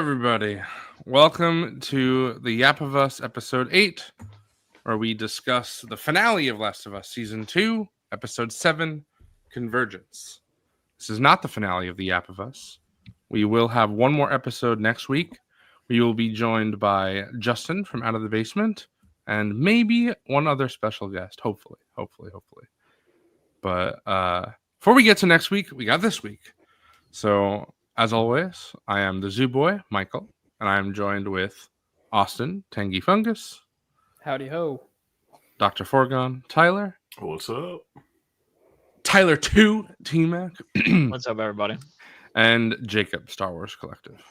everybody. Welcome to the Yap of Us episode 8, where we discuss the finale of Last of Us season 2, episode 7, Convergence. This is not the finale of the Yap of Us. We will have one more episode next week. We will be joined by Justin from Out of the Basement and maybe one other special guest. Hopefully. But before we get to next week, we got this week. So, as always, I am the Zoo Boy, Michael, and I am joined with Austin, Tangy Fungus. Howdy ho. Dr. Forgon, Tyler. What's up? Tyler 2, T-Mac. What's up, everybody? And Jacob, Star Wars Collective.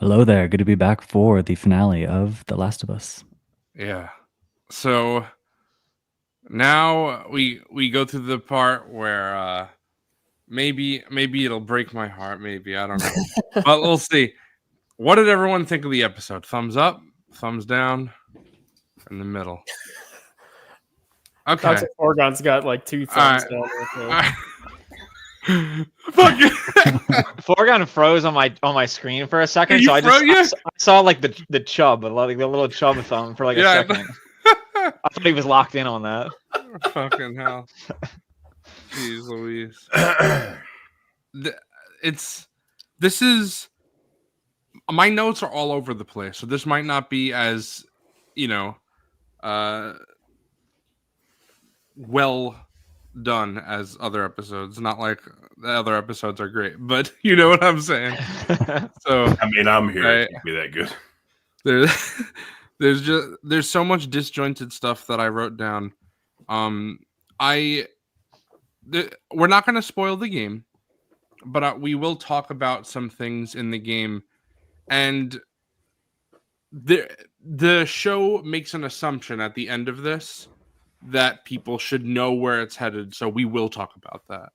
Hello there. Good to be back for the finale of The Last of Us. Yeah. So, now we go through the part where maybe it'll break my heart. Maybe, I don't know. But we'll see. What did everyone think of the episode? Thumbs up, thumbs down, in the middle. Okay. Dr. Orgon's got like 2 thumbs down. Fuck it. Forgon froze on my screen for a second, so I saw like the chub, like the little chub thumb for like a second. I thought he was locked in on that. Fucking hell. Jeez Louise. This is my notes are all over the place, so this might not be as, well done as other episodes. Not like the other episodes are great, but you know what I'm saying. So I mean, I'm here. Right. It can't be that good. There's so much disjointed stuff that I wrote down. We're not going to spoil the game, but we will talk about some things in the game, and the show makes an assumption at the end of this that people should know where it's headed, so we will talk about that.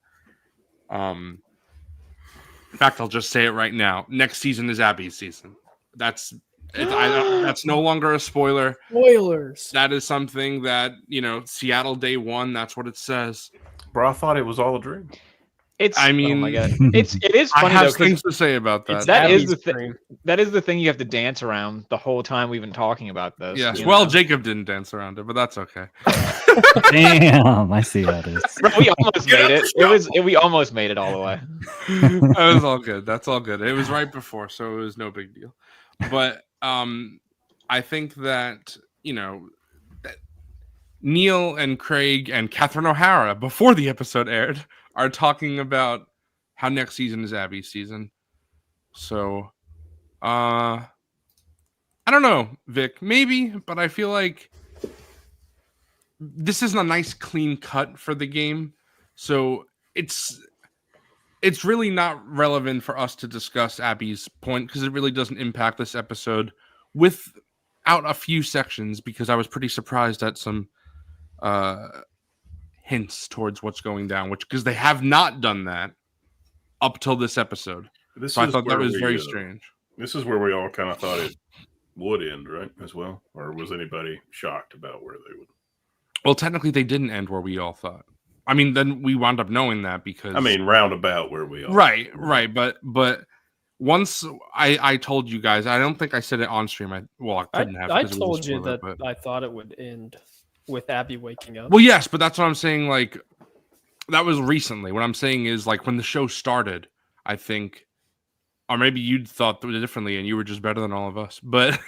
In fact, I'll just say it right now. Next season is Abby's season. That's no longer a spoiler. Spoilers. That is something that, Seattle Day 1, that's what it says. Bro, I thought it was all a dream. Oh my god, it is I funny have though, things to say about that. That is the thing you have to dance around the whole time we've been talking about this. Yes. Well, Jacob didn't dance around it, but that's okay. Damn, I see how it is. Bro, we almost made it. We almost made it all the way. That was all good. That's all good. It was right before, so it was no big deal. But I think that, that Neil and Craig and Catherine O'Hara, before the episode aired, are talking about how next season is Abby's season. So, I don't know, Vic, maybe, but I feel like this is a nice clean cut for the game. So it's really not relevant for us to discuss Abby's point because it really doesn't impact this episode without a few sections, because I was pretty surprised at some hints towards what's going down, because they have not done that up till this episode. So I thought that was very strange. This is where we all kind of thought it would end, right? As well, or was anybody shocked about where they would? Well, technically, they didn't end where we all thought. I mean, then we wound up knowing that because roundabout where we all right. But once I told you guys, I don't think I said it on stream. I couldn't have. I told you that I thought it would end with Abby waking up. Well, yes, but that's what I'm saying. Like, that was recently. What I'm saying is, like, when the show started, I think, or maybe you thought differently and you were just better than all of us. But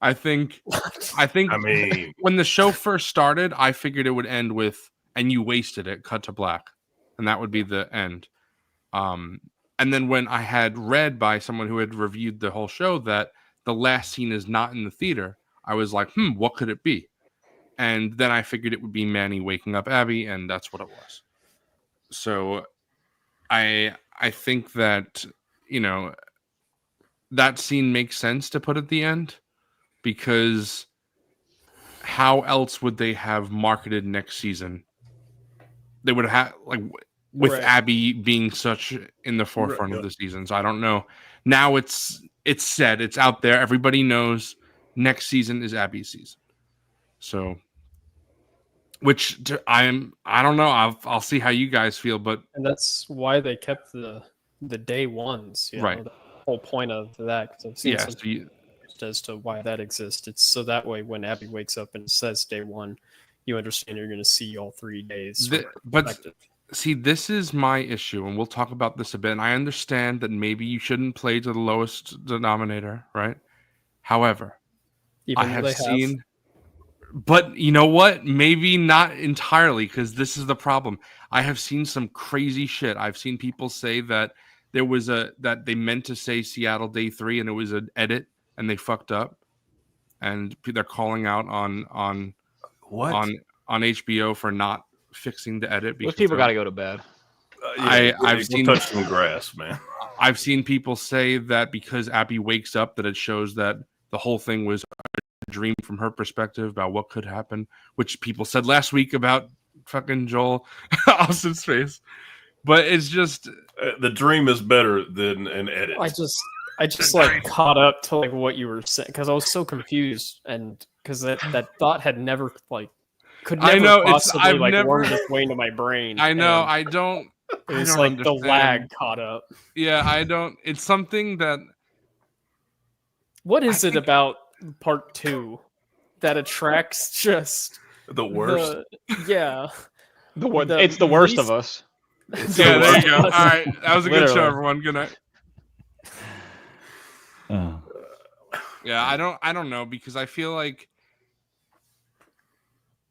I think when the show first started, I figured it would end with, and you wasted it, cut to black. And that would be the end. And then when I had read by someone who had reviewed the whole show that the last scene is not in the theater, I was like, what could it be? And then I figured it would be Manny waking up Abby, and that's what it was. So I think that, that scene makes sense to put at the end, because how else would they have marketed next season? They would have, with Abby being such in the forefront of the season. So I don't know. Now it's said, it's out there. Everybody knows next season is Abby's season. So, I don't know. I'll see how you guys feel, and that's why they kept the day ones, right? whole point of that. Because I've seen Yeah, some so you, as to why that exists. It's so that way when Abby wakes up and says day one, you understand you're going to see all 3 days. from her but perspective. see, this is my issue, and we'll talk about this a bit. And I understand that maybe you shouldn't play to the lowest denominator, right? However, Even I though have they seen, but you know what? Maybe not entirely, because this is the problem. I have seen some crazy shit. I've seen people say that that they meant to say Seattle Day 3 and it was an edit and they fucked up, and they're calling out on What? on HBO for not fixing the edit. Those people got to go to bed. I've seen touch some grass, man. I've seen people say that because Abby wakes up, that it shows that the whole thing was a dream from her perspective about what could happen, which people said last week about fucking Joel Austin's face. But it's just The dream is better than an edit. I just like caught up to like what you were saying because I was so confused and because that thought had never could never I know possibly I've never wormed its way into my brain. I know and I don't. it was I don't like understand. the lag caught up. Yeah, I don't. It's something that. What is it about part 2 that attracts just The worst. yeah. It's the worst of us. Yeah, there you go. All right, that was a good show, Literally. everyone. Good night. Oh. Yeah, I don't know, because I feel like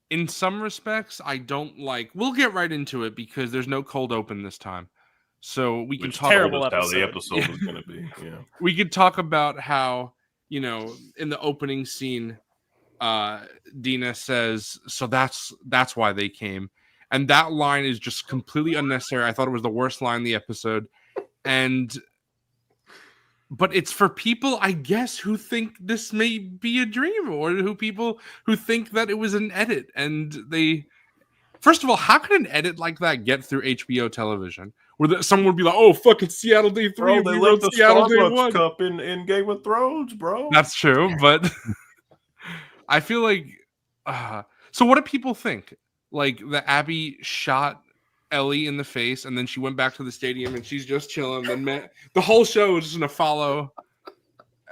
in some respects I don't like. We'll get right into it because there's no cold open this time, so we can Which talk terrible told us how the episode. episode was going to be. Yeah. We could talk about how, in the opening scene, Dina says, so that's why they came, and that line is just completely unnecessary. I thought it was the worst line in the episode, but it's for people, I guess, who think this may be a dream, or people who think that it was an edit. And first of all, how can an edit like that get through HBO television? Where someone would be like, "Oh, fucking Seattle Day 3, Bro, they we left wrote the Seattle Day Starbucks 1." cup in Game of Thrones, bro. That's true, but I feel like. So, what do people think? Like that Abby shot Ellie in the face, and then she went back to the stadium, and she's just chilling. Then the whole show is just gonna follow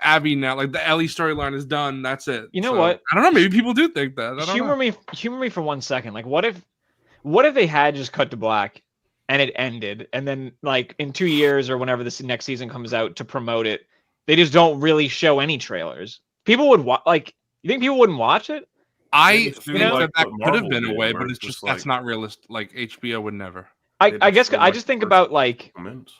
Abby now. Like the Ellie storyline is done. That's it. You know what? I don't know. Maybe people do think that. I don't Humor me for 1 second. Like, what if they had just cut to black and it ended, and then like in 2 years or whenever this next season comes out to promote it, they just don't really show any trailers. People would like. You think people wouldn't watch it? I just think do like that what could have Marvel been a did, way, where but it's it's just just that's not realistic. Like HBO would never. I guess feel I like just think the about first like comments.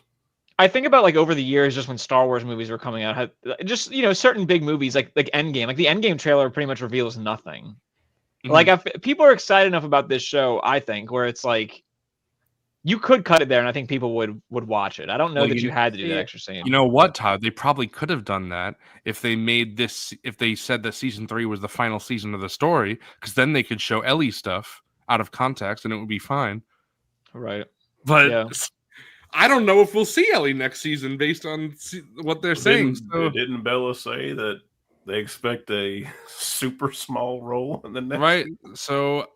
I think about like over the years, just when Star Wars movies were coming out, just certain big movies like Endgame, like the Endgame trailer pretty much reveals nothing. Mhm. Like if people are excited enough about this show, I think, where it's like you could cut it there, and I think people would watch it. I don't know Well, that you had to do that extra scene. You know what, Todd? They probably could have done that if they made this. If they said that season 3 was the final season of the story, because then they could show Ellie stuff out of context, and it would be fine. Right? But Yeah. I don't know if we'll see Ellie next season based on what they're saying. Didn't Bella say that they expect a super small role in the next? Right. season? So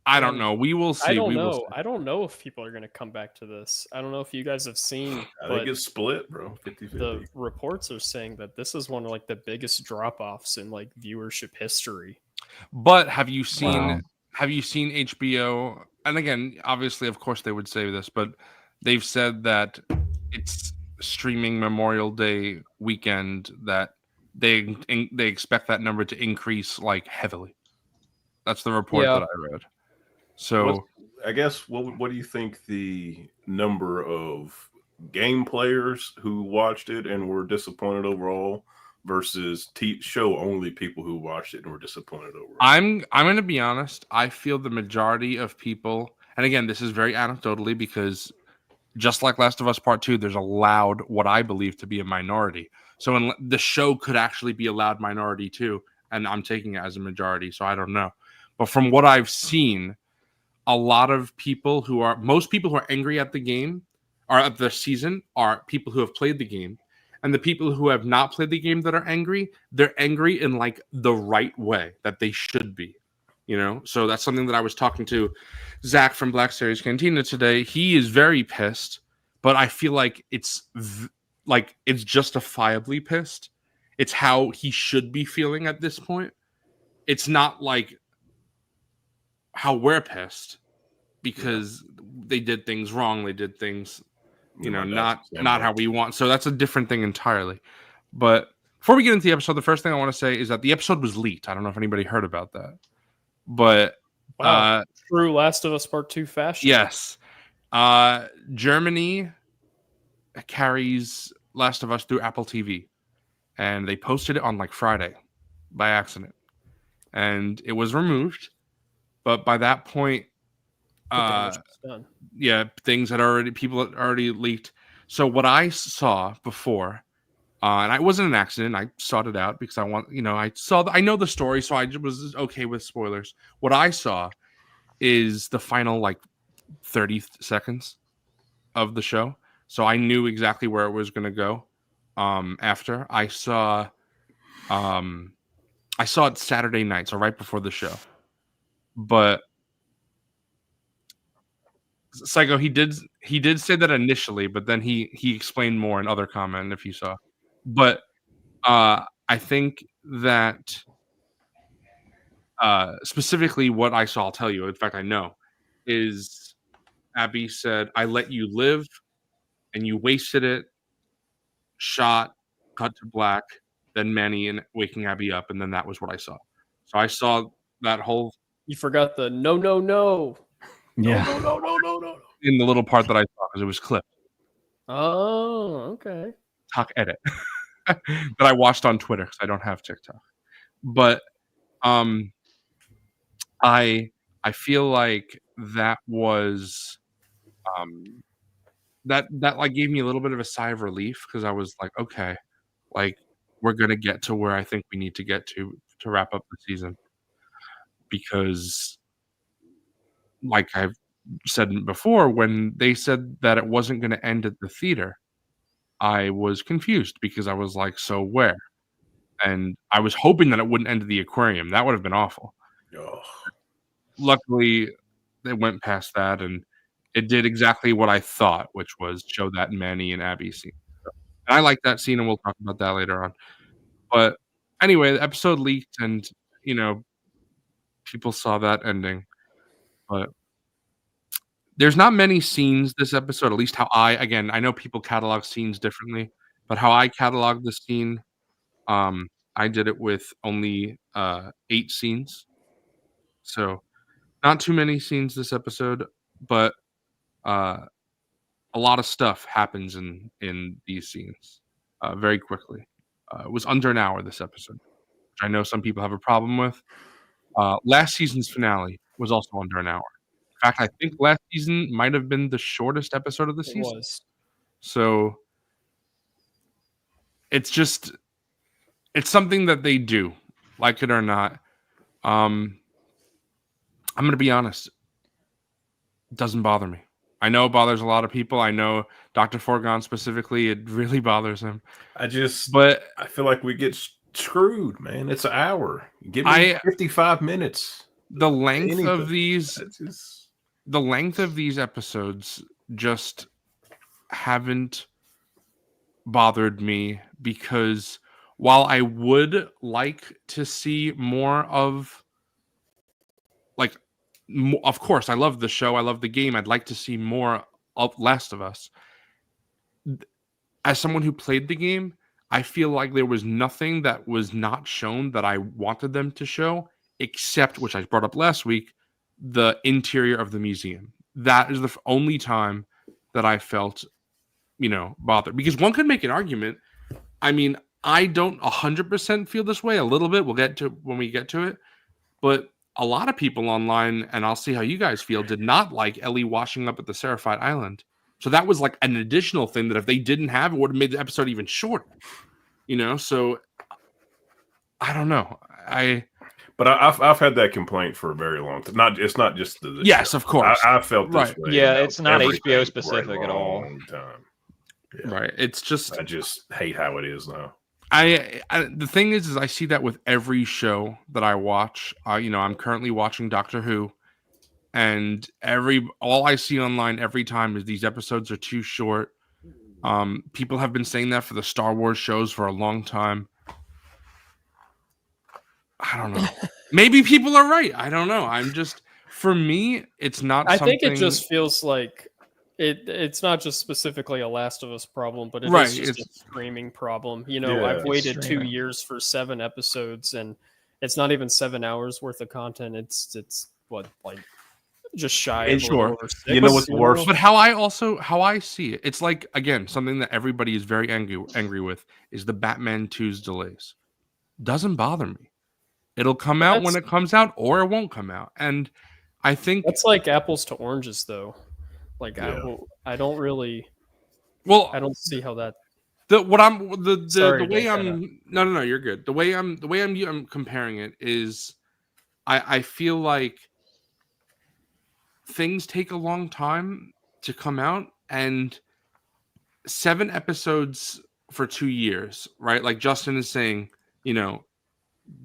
I don't know. We will see. I don't We will know. see. I don't know if people are going to come back to this. I don't know if you guys have seen, I but think it's split, bro. 50-50. the reports are saying that this is one of like the biggest drop-offs in like viewership history. But have you seen? Wow. Have you seen HBO? And again, obviously, of course, they would say this, but they've said that it's streaming Memorial Day weekend that they expect that number to increase like heavily. That's the report Yeah. that I read. So I guess what do you think the number of game players who watched it and were disappointed overall versus show only people who watched it and were disappointed overall? I'm going to be honest. I feel the majority of people, and again, this is very anecdotally because just like Last of Us Part 2, there's a loud, what I believe to be a minority. So the show could actually be a loud minority too, and I'm taking it as a majority, so I don't know. But from what I've seen, a lot of people most people who are angry at the game or at the season are people who have played the game. And the people who have not played the game that are angry, they're angry in like the right way that they should be, So that's something that I was talking to Zach from Black Series Cantina today. He is very pissed, but I feel like it's like it's justifiably pissed. It's how he should be feeling at this point. It's not like how we're pissed because they did things wrong. They did things, not how we want. So that's a different thing entirely. But before we get into the episode, the first thing I want to say is that the episode was leaked. I don't know if anybody heard about that, but Wow, true Last of Us Part 2 fashion. yes, Germany carries Last of Us through Apple TV, and they posted it on like Friday by accident, and it was removed. But by that point, Done. yeah, people had already leaked. So what I saw before, and it wasn't an accident. I sought it out because I know the story, so I was okay with spoilers. What I saw is the final like 30 seconds of the show, so I knew exactly where it was going to go. After I saw it Saturday night, so right before the show. But Psycho, he did say that initially, but then he explained more in other comment if you saw. But I think that specifically what I saw, I'll tell you. In fact, I know is Abby said, "I let you live, and you wasted it." Shot, cut to black, then Manny and waking Abby up, and then that was what I saw. So I saw that whole. You forgot the no. Yeah. No. In the little part that I saw because it was clipped. Oh, okay. Talk edit that I watched on Twitter because I don't have TikTok. But I feel like that was that like gave me a little bit of a sigh of relief because I was like, okay, like we're gonna get to where I think we need to get to wrap up the season. Because like I've said before, when they said that it wasn't gonna end at the theater, I was confused because I was like, so where? And I was hoping that it wouldn't end at the aquarium. That would have been awful. Oh. Luckily, they went past that, and it did exactly what I thought, which was show that Manny and Abby scene. And I like that scene, and we'll talk about that later on. But anyway, the episode leaked, and people saw that ending. But there's not many scenes this episode, at least how I know people catalog scenes differently, but how I catalog the scene, I did it with only 8 scenes. So not too many scenes this episode, but a lot of stuff happens in these scenes very quickly. It was under an hour this episode, which I know some people have a problem with. Last season's finale was also under an hour. In fact, I think last season might have been the shortest episode of the season. Was. So it's something that they do, like it or not. I'm going to be honest. It doesn't bother me. I know it bothers a lot of people. I know Dr. Forgon specifically, it really bothers him. I feel like we get screwed, man. It's an hour. Give me 55 minutes. The length of these episodes just haven't bothered me because while I would like to see more of, like, of course, I love the show, I love the game, I'd like to see more of Last of Us. As someone who played the game, I feel like there was nothing that was not shown that I wanted them to show, except, which I brought up last week, the interior of the museum. That is the only time that I felt, bothered. Because one could make an argument. I mean, I don't 100% feel this way. A little bit. We'll get to when we get to it. But a lot of people online, and I'll see how you guys feel, did not like Ellie washing up at the Seraphite Island. So that was like an additional thing that if they didn't have, it would have made the episode even shorter. So I don't know. But I've had that complaint for a very long time. It's not just the yes, show. of course. I felt this way. Yeah, it's not everything HBO for a specific at all. long time. Yeah. Right. It's just I just hate how it is now. The thing is I see that with every show that I watch. I'm currently watching Doctor Who, and all I see online every time is these episodes are too short. People have been saying that for the Star Wars shows for a long time. I don't know. Maybe people are right. I don't know. For me, it's not I something. think it just feels like it's not just specifically a Last of Us problem, but it Right, is just a it's- streaming problem. You know, I've Yeah. waited 2 streaming. years for 7 episodes, and it's not even 7 hours worth of content. It's what, like, just shy of a Sure. little over 6. You know what's worse? But how I see it, it's like, again, something that everybody is very angry with is the Batman 2's delays. Doesn't bother me. It'll come out when it comes out, or it won't come out. And I think That's like apples to oranges, though. Like, Yeah. I don't really, well, I don't see how that. the Sorry way to I'm no, you're good. The way I'm comparing it is I feel like things take a long time to come out, and 7 episodes for 2 years, right? Like Justin is saying, you know,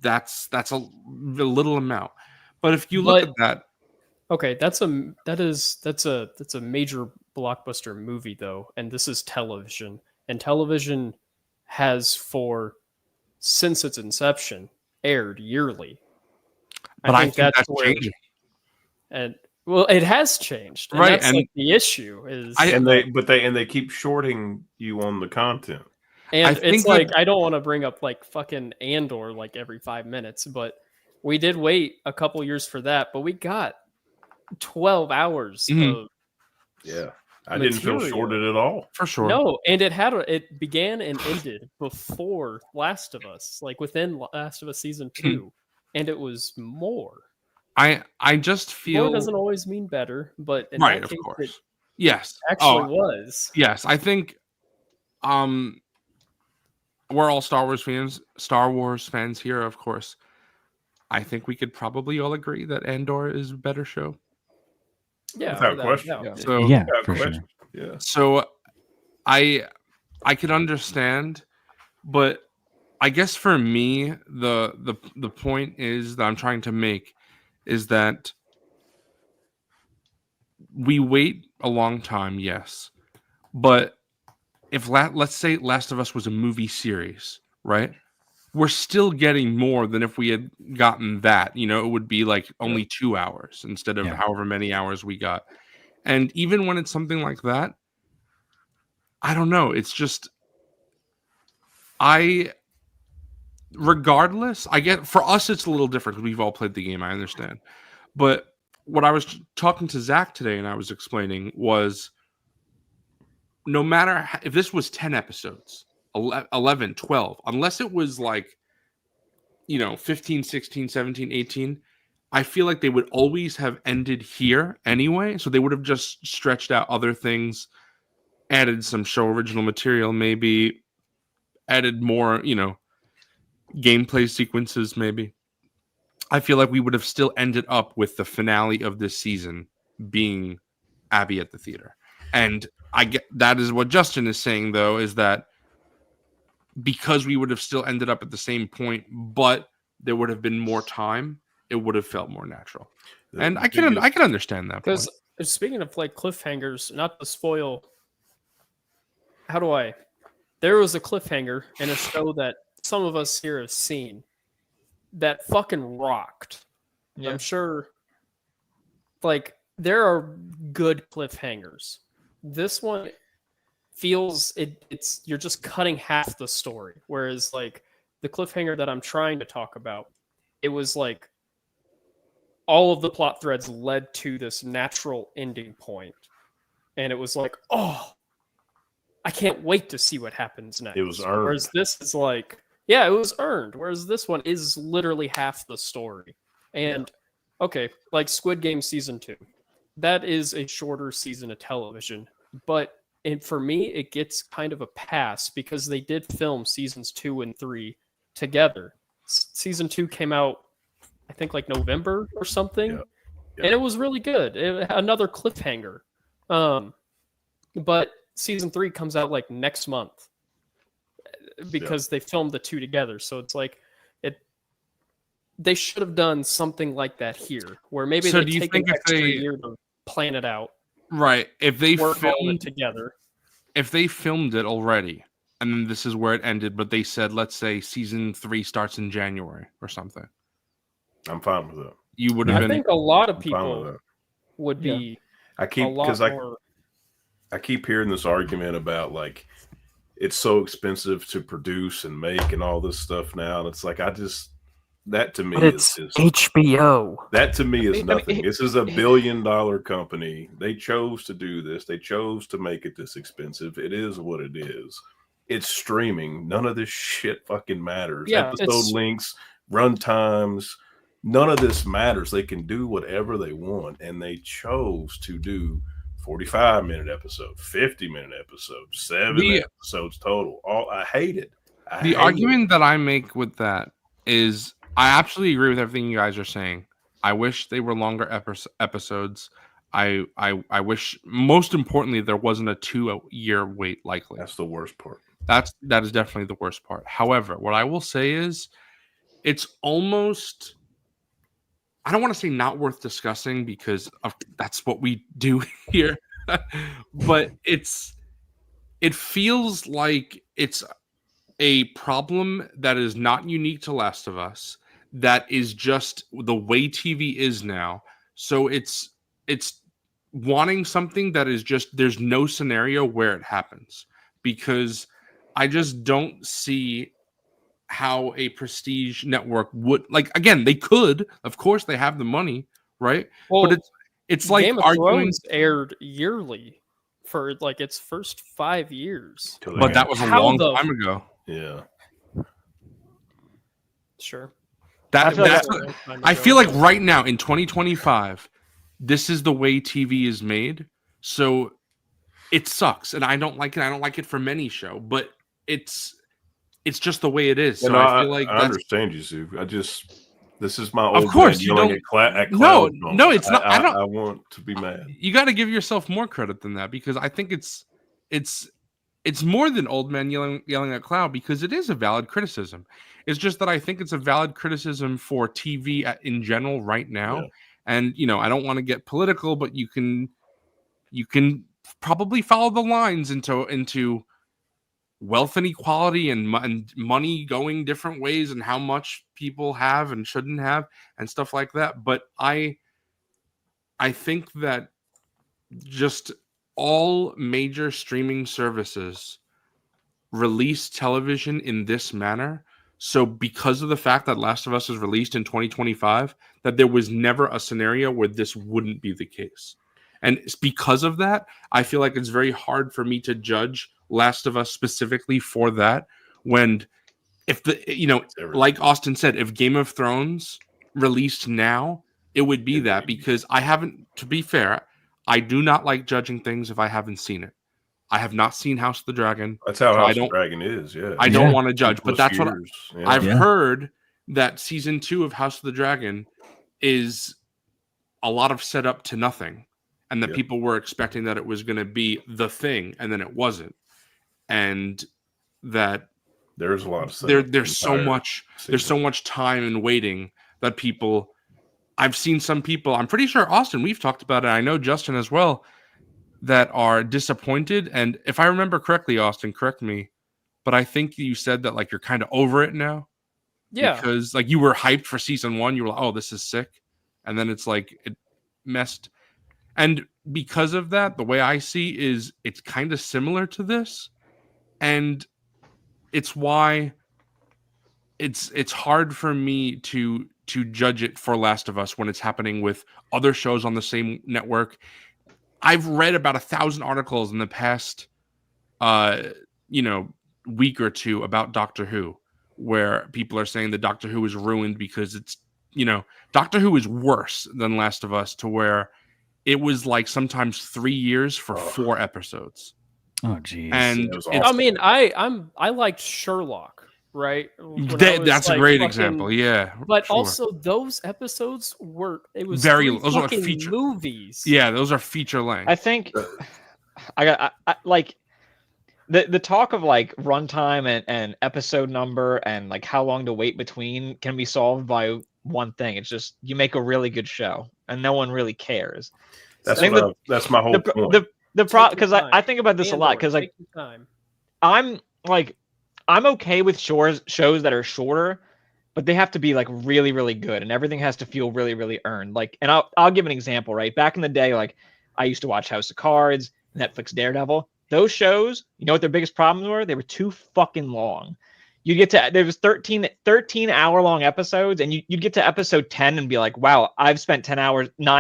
that's a little amount. But if you look But- at that, Okay, that's a major blockbuster movie, though, and this is television, and television has since its inception aired yearly. but I think that's where, changing. and well, it has changed, and Right, that's and like the issue is, I- And they keep shorting you on the content. and I it's think like that- I don't want to bring up like fucking Andor like every 5 minutes, but we did wait a couple years for that, but we got 12 hours Mhm. of Yeah. I didn't feel Material. shorted at all. For sure. No, and it began and ended before Last of Us, like within Last of Us season 2, and it was more. I just feel More doesn't always mean better, but in right, that of case, course. Yes. it actually Oh, was. yes, I think we're all Star Wars fans here, of course. I think we could probably all agree that Andor is a better show. Yeah, Without without a question. doubt. Yeah. So Yeah, Without for question. sure. Yeah. so I can understand, but I guess for me the point is that I'm trying to make is that we wait a long time, yes. But if let's say Last of Us was a movie series, right? We're still getting more than if we had gotten that. You know, it would be like only 2 hours instead of Yeah. however many hours we got. And even when it's something like that, I don't know. It's just regardless, I get for us it's a little different because we've all played the game. I understand, but what I was talking to Zach today and I was explaining was no matter if this was 10 episodes, 11, 12, unless it was like, 15, 16, 17, 18, I feel like they would always have ended here anyway. So they would have just stretched out other things, added some show original material, maybe added more, gameplay sequences, maybe. I feel like we would have still ended up with the finale of this season being Abby at the theater. And I get that is what Justin is saying, though, is that because we would have still ended up at the same point, but there would have been more time, it would have felt more natural. And I can understand that point. Because speaking of like cliffhangers, not to spoil, there was a cliffhanger in a show that some of us here have seen that fucking rocked. Yeah. I'm sure, like, there are good cliffhangers. This one feels it's you're just cutting half the story, whereas like the cliffhanger that I'm trying to talk about, it was like all of the plot threads led to this natural ending point, and it was like, oh, I can't wait to see what happens next. It was earned. Whereas this is like, yeah, it was earned. Whereas this one is literally half the story. And okay, like Squid Game season 2, that is a shorter season of television, but for me, it gets kind of a pass because they did film seasons 2 and 3 together. Season 2 came out, I think, like November or something, and it was really good. Another cliffhanger. But season 3 comes out like next month because they filmed the 2 together. So it's like they should have done something like that here, where maybe So they do you take think an if extra they- year to plan it out, Right. If they work all of it filmed together. if they filmed it already and then this is where it ended, but they said, let's say season 3 starts in January or something, I'm fine with that. you would Yeah. have I been. think a lot of I'm fine with people that. would be I a keep lot because more. I keep hearing this argument about like it's so expensive to produce and make and all this stuff now, and it's like that to me But it's is HBO. that to me is I mean, nothing. This is $1 billion company. They chose to do this. They chose to make it this expensive. It is what it is. It's streaming. None of this shit fucking matters. Yeah, Episode links, run times, none of this matters. They can do whatever they want, and they chose to do 45-minute episode, 50-minute episode, 7 The- episodes total. I hate it. The argument that I make with that is I absolutely agree with everything you guys are saying. I wish they were longer episodes. I wish, most importantly, there wasn't a 2-year wait. Likely, That's the worst part. that is definitely the worst part. However, what I will say is, it's almost, I don't want to say not worth discussing because that's what we do here, but it feels like it's a problem that is not unique to Last of Us, that is just the way TV is now. So it's wanting something that is just, there's no scenario where it happens, because I just don't see how a prestige network would, like, again, they could, of course they have the money, right? Well, But it's like Game of arguing, Thrones aired yearly for like its first 5 years. Till they but got- that was a How long the- time ago. yeah. Sure. I feel like That's That's a long time I ago. feel like right now in 2025, this is the way TV is made. So it sucks, and I don't like it. I don't like it for many show, but it's just the way it is. So And I feel like I that's, understand you, Sue. This is my Of old course, man you yelling don't- at No, cloud no, it's not- I don't- I want to be mad. you got to give yourself more credit than that, because I think it's more than old man yelling at cloud, because it is a valid criticism. It's just that I think it's a valid criticism for TV in general right now. Yeah. And I don't want to get political, but you can probably follow the lines into wealth inequality and money going different ways, and how much people have and shouldn't have and stuff like that. But I think that just all major streaming services release television in this manner. So because of the fact that Last of Us is released in 2025, that there was never a scenario where this wouldn't be the case. And it's because of that, I feel like it's very hard for me to judge Last of Us specifically for that. When, if like Austin said, if Game of Thrones released now, it would be that, because I haven't, to be fair, I do not like judging things if I haven't seen it. I have not seen House of the Dragon. That's how So I House of don't- Dragon is. Yeah, I don't want to judge, but that's what Yeah. I've Yeah. heard, that season 2 of House of the Dragon is a lot of setup to nothing, and that Yeah. people were expecting that it was going to be the thing, and then it wasn't, and that There's a lot of setup there's so much time and waiting that people. I've seen some people. I'm pretty sure, Austin, we've talked about it. I know Justin as well, that are disappointed. And if I remember correctly, Austin, correct me, but I think you said that like you're kind of over it now. Yeah. Because like you were hyped for season 1, you were like, oh, this is sick. And then it's like it messed. And because of that, the way I see is it's kind of similar to this. And it's why it's hard for me to judge it for Last of Us when it's happening with other shows on the same network. I've read about 1,000 articles in the past week or two about Doctor Who, where people are saying that Doctor Who is ruined because it's, Doctor Who is worse than Last of Us, to where it was like sometimes 3 years for 4 episodes. Oh, geez. And It was it's- awful. I mean, I liked Sherlock, right? When I was, that's a like, great fucking- example. Yeah. But sure. also those episodes it was Very- 3 those are fucking feature- movies. Yeah, those are feature length. I think I like the talk of like runtime and episode number and like how long to wait between can be solved by one thing. It's just you make a really good show and no one really cares. That's I think my whole point. because I think about this a lot because like I'm okay with shows that are shorter, but they have to be like really, really good, and everything has to feel really, really earned. Like, and I'll give an example. Right back in the day, like I used to watch House of Cards, Netflix Daredevil. Those shows, you know what their biggest problems were? They were too fucking long. There was 13 hour long episodes, and you'd get to episode 10 and be like, wow, I've spent 9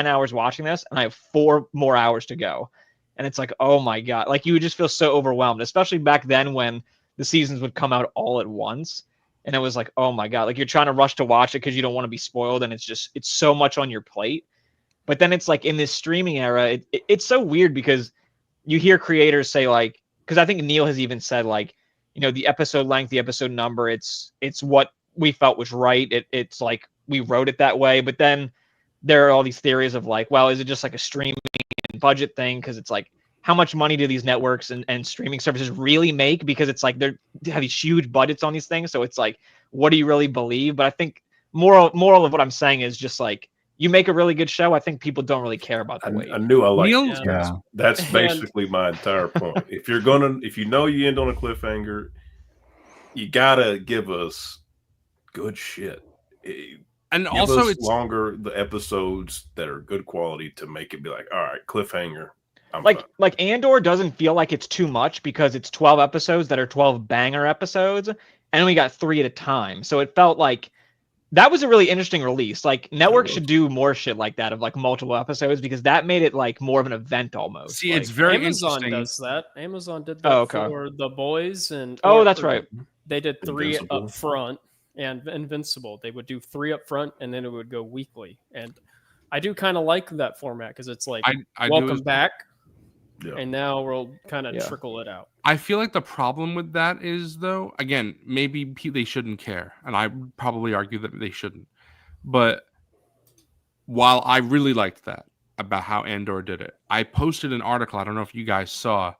hours watching this, and I have 4 more hours to go. And it's like, oh my God, like you would just feel so overwhelmed, especially back then when the seasons would come out all at once. And it was like, oh my God, like you're trying to rush to watch it because you don't want to be spoiled. And it's so much on your plate. But then it's like in this streaming era, it's so weird because you hear creators say like, because I think Neil has even said like, you know, the episode length, the episode number, it's what we felt was right. It's like we wrote it that way. But then there are all these theories of like, well, is it just like a streaming and budget thing? Because it's like, how much money do these networks and streaming services really make? Because it's like they have these huge budgets on these things. So it's like, what do you really believe? But I think moral of what I'm saying is just like, you make a really good show. I think people don't really care about the weight. I knew I liked Neil, this. That's basically my entire point. If you know you end on a cliffhanger, you gotta give us good shit. And give also, us it's longer the episodes that are good quality to make it be like, all right, cliffhanger. Like Andor doesn't feel like it's too much because it's 12 episodes that are 12 banger episodes, and we got 3 at a time. So it felt like that was a really interesting release. Like networks should do more shit like that of like multiple episodes because that made it like more of an event almost. See, like, it's very Amazon interesting. does that. Amazon did that for The Boys and that's right. They did 3 Invincible. up front and Invincible. They would do 3 up front and then it would go weekly. And I do kind of like that format because it's like I welcome back. Yeah. And now we'll kind of trickle it out. I feel like the problem with that is, though, again, maybe they shouldn't care, and I would probably argue that they shouldn't. But while I really liked that about how Andor did it, I posted an article, I don't know if you guys saw,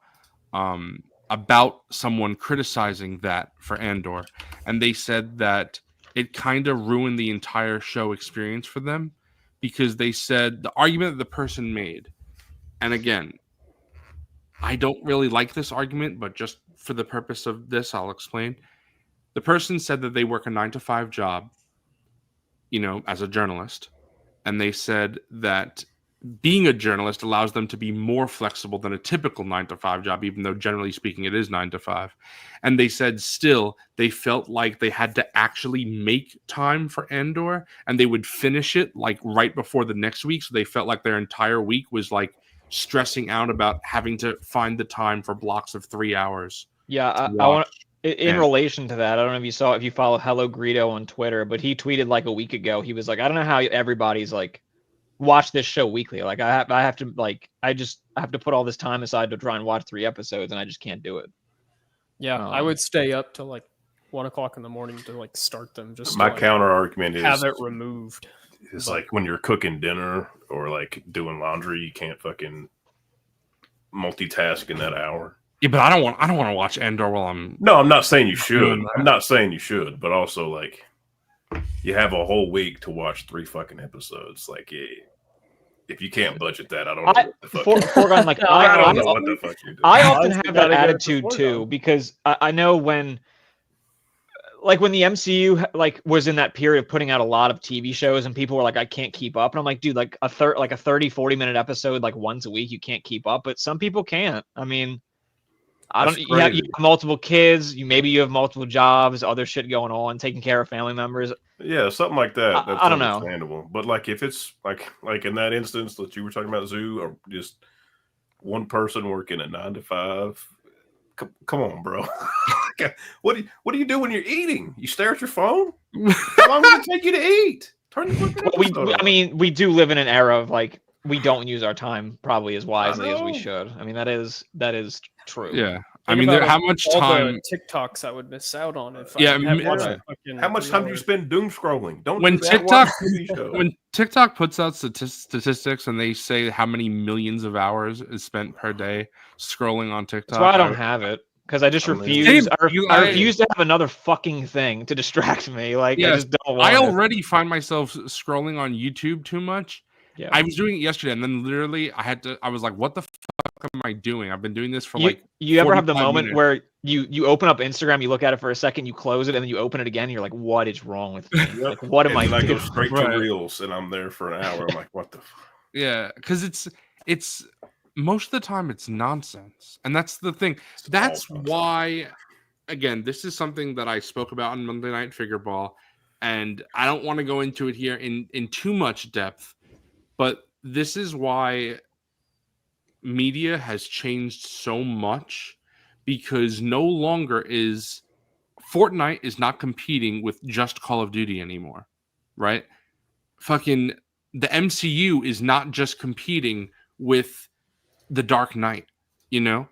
about someone criticizing that for Andor, and they said that it kind of ruined the entire show experience for them because they said the argument that the person made, and again, I don't really like this argument, but just for the purpose of this, I'll explain. The person said that they work a 9-to-5 job, you know, as a journalist. And they said that being a journalist allows them to be more flexible than a typical 9-to-5 job, even though generally speaking it is 9-to-5. And they said still they felt like they had to actually make time for Andor and they would finish it like right before the next week. So they felt like their entire week was like stressing out about having to find the time for blocks of 3 hours. Yeah, I want in relation to that. I don't know if you follow Hello Greedo on Twitter, but he tweeted like a week ago. He was like, I don't know how everybody's like watch this show weekly. Like I have to put all this time aside to try and watch 3 episodes, and I just can't do it. Yeah, I would stay up till like 1 o'clock in the morning to like start them. Just my to, counter argument is have it removed. It's like when you're cooking dinner or like doing laundry, you can't fucking multitask in that hour. Yeah, but I don't want to watch Andor while I'm. No, I'm not saying you should. I'm not saying you should, but also like you have a whole week to watch 3 fucking episodes. Like, if you can't budget that, I don't know what the fuck. Like, I don't know what the fuck you're doing. I often have that attitude too because I know when the MCU like was in that period of putting out a lot of TV shows and people were like, I can't keep up. And I'm like, dude, like a 30-40 minute episode, like once a week, you can't keep up, but some people can't. I mean, you have multiple kids, maybe you have multiple jobs, other shit going on, taking care of family members. Yeah, something like that. That's I don't understandable. know. But like if it's like in that instance that you were talking about, Zoo, or just one person working a 9-to-5. Come on, bro. What do you do when you're eating? You stare at your phone? How long does it take you to eat? Turn the fucking I mean, we do live in an era of like we don't use our time probably as wisely as we should. I mean, that is true. Yeah. I mean, how much time? The TikToks I would miss out on if how much time do you spend doom scrolling? When TikTok puts out statistics and they say how many millions of hours is spent per day scrolling on TikTok, that's why I don't have it because I just refuse. I refuse to have another fucking thing to distract me. Like I just don't want. I already find myself scrolling on YouTube too much. Yeah. I was doing it yesterday, and then literally I was like, what the fuck am I doing? I've been doing this for You ever have the 45 moment minutes. where you open up Instagram, you look at it for a second, you close it, and then you open it again, and you're like, what is wrong with me? Yep. Like, what am and I then I doing? go straight Right. to Reels, and I'm there for an hour. I'm like, what the fuck? Yeah, because it's most of the time it's nonsense, and that's the thing. It's all That's nonsense. why, again, this is something that I spoke about on Monday Night Figure Ball, and I don't want to go into it here in too much depth, but this is why media has changed so much, because no longer is Fortnite is not competing with just Call of Duty anymore, right? Fucking the MCU is not just competing with the Dark Knight, you know?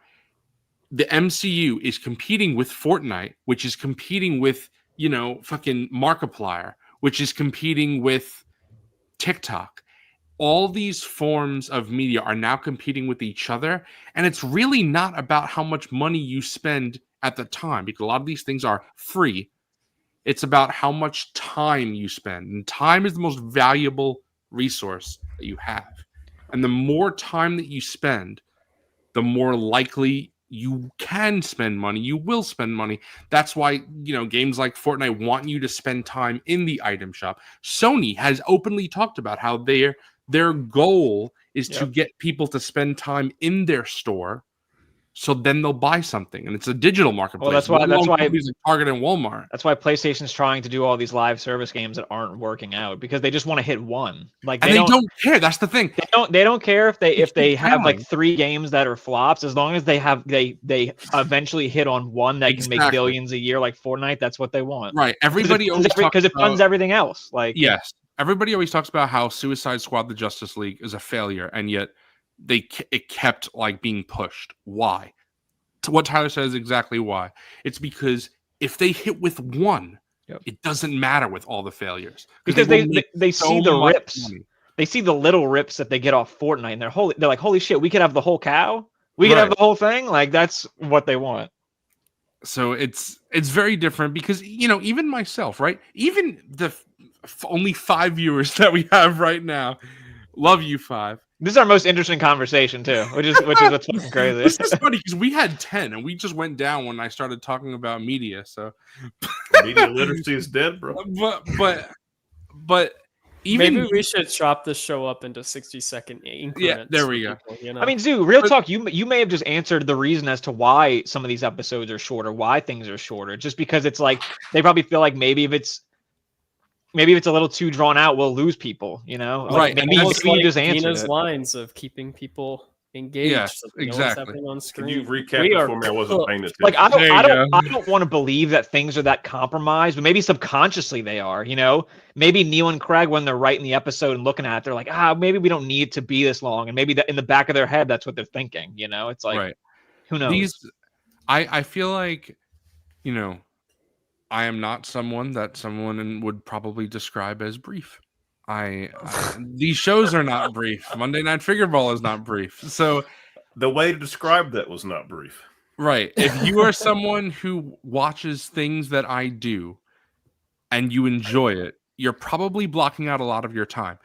The MCU is competing with Fortnite, which is competing with, fucking Markiplier, which is competing with TikTok. All these forms of media are now competing with each other, and it's really not about how much money you spend at the time, because a lot of these things are free. It's about how much time you spend, and time is the most valuable resource that you have. And the more time that you spend, the more likely you can spend money, you will spend money. That's why, games like Fortnite want you to spend time in the item shop. Sony has openly talked about how their goal is to get people to spend time in their store, so then they'll buy something, and it's a digital marketplace. That's why companies like Target and Walmart. That's why PlayStation's trying to do all these live service games that aren't working out, because they just want to hit one. Like And they don't care. That's the thing. They don't care if they have failing. like 3 games that are flops, as long as they eventually hit on one that can make Exactly. billions a year, like Fortnite. That's what they want. Right. Everybody always talks because it funds about, everything else. Like yes, everybody always talks about how Suicide Squad: The Justice League is a failure, and yet it kept like being pushed. Why? What Tyler says is exactly why. It's because if they hit with one, it doesn't matter with all the failures, because they see the rips. Money. They see the little rips that they get off Fortnite, and they're like, holy shit, we could have the whole cow. We could have the whole thing. Like that's what they want. So it's very different, because even myself, right? Even the only 5 viewers that we have right now, love you 5. This is our most interesting conversation too, which is what's fucking crazy. This is funny because we had 10 and we just went down when I started talking about media. So media literacy is dead, bro. But even maybe we should chop this show up into 60-second increments. Yeah, there we go. People, I mean, Zoo, real talk. You may have just answered the reason as to why some of these episodes are shorter, why things are shorter, just because it's like they probably feel like maybe if it's a little too drawn out, we'll lose people, Like, right? Maybe you just answered Nina's it. lines of keeping people engaged. Yes, so they know exactly. what's happening on screen. Can you recap it for me? I wasn't paying attention. Like I There you don't want to believe that things are that compromised, but maybe subconsciously they are. Maybe Neil and Craig, when they're writing the episode and looking at it, they're like, maybe we don't need it to be this long, and maybe that in the back of their head, that's what they're thinking. It's like, who knows? I feel like, I am not someone that someone would probably describe as brief. These shows are not brief. Monday Night Figure Ball is not brief. So the way to describe that was not brief. Right. If you are someone who watches things that I do and you enjoy it, you're probably blocking out a lot of your time.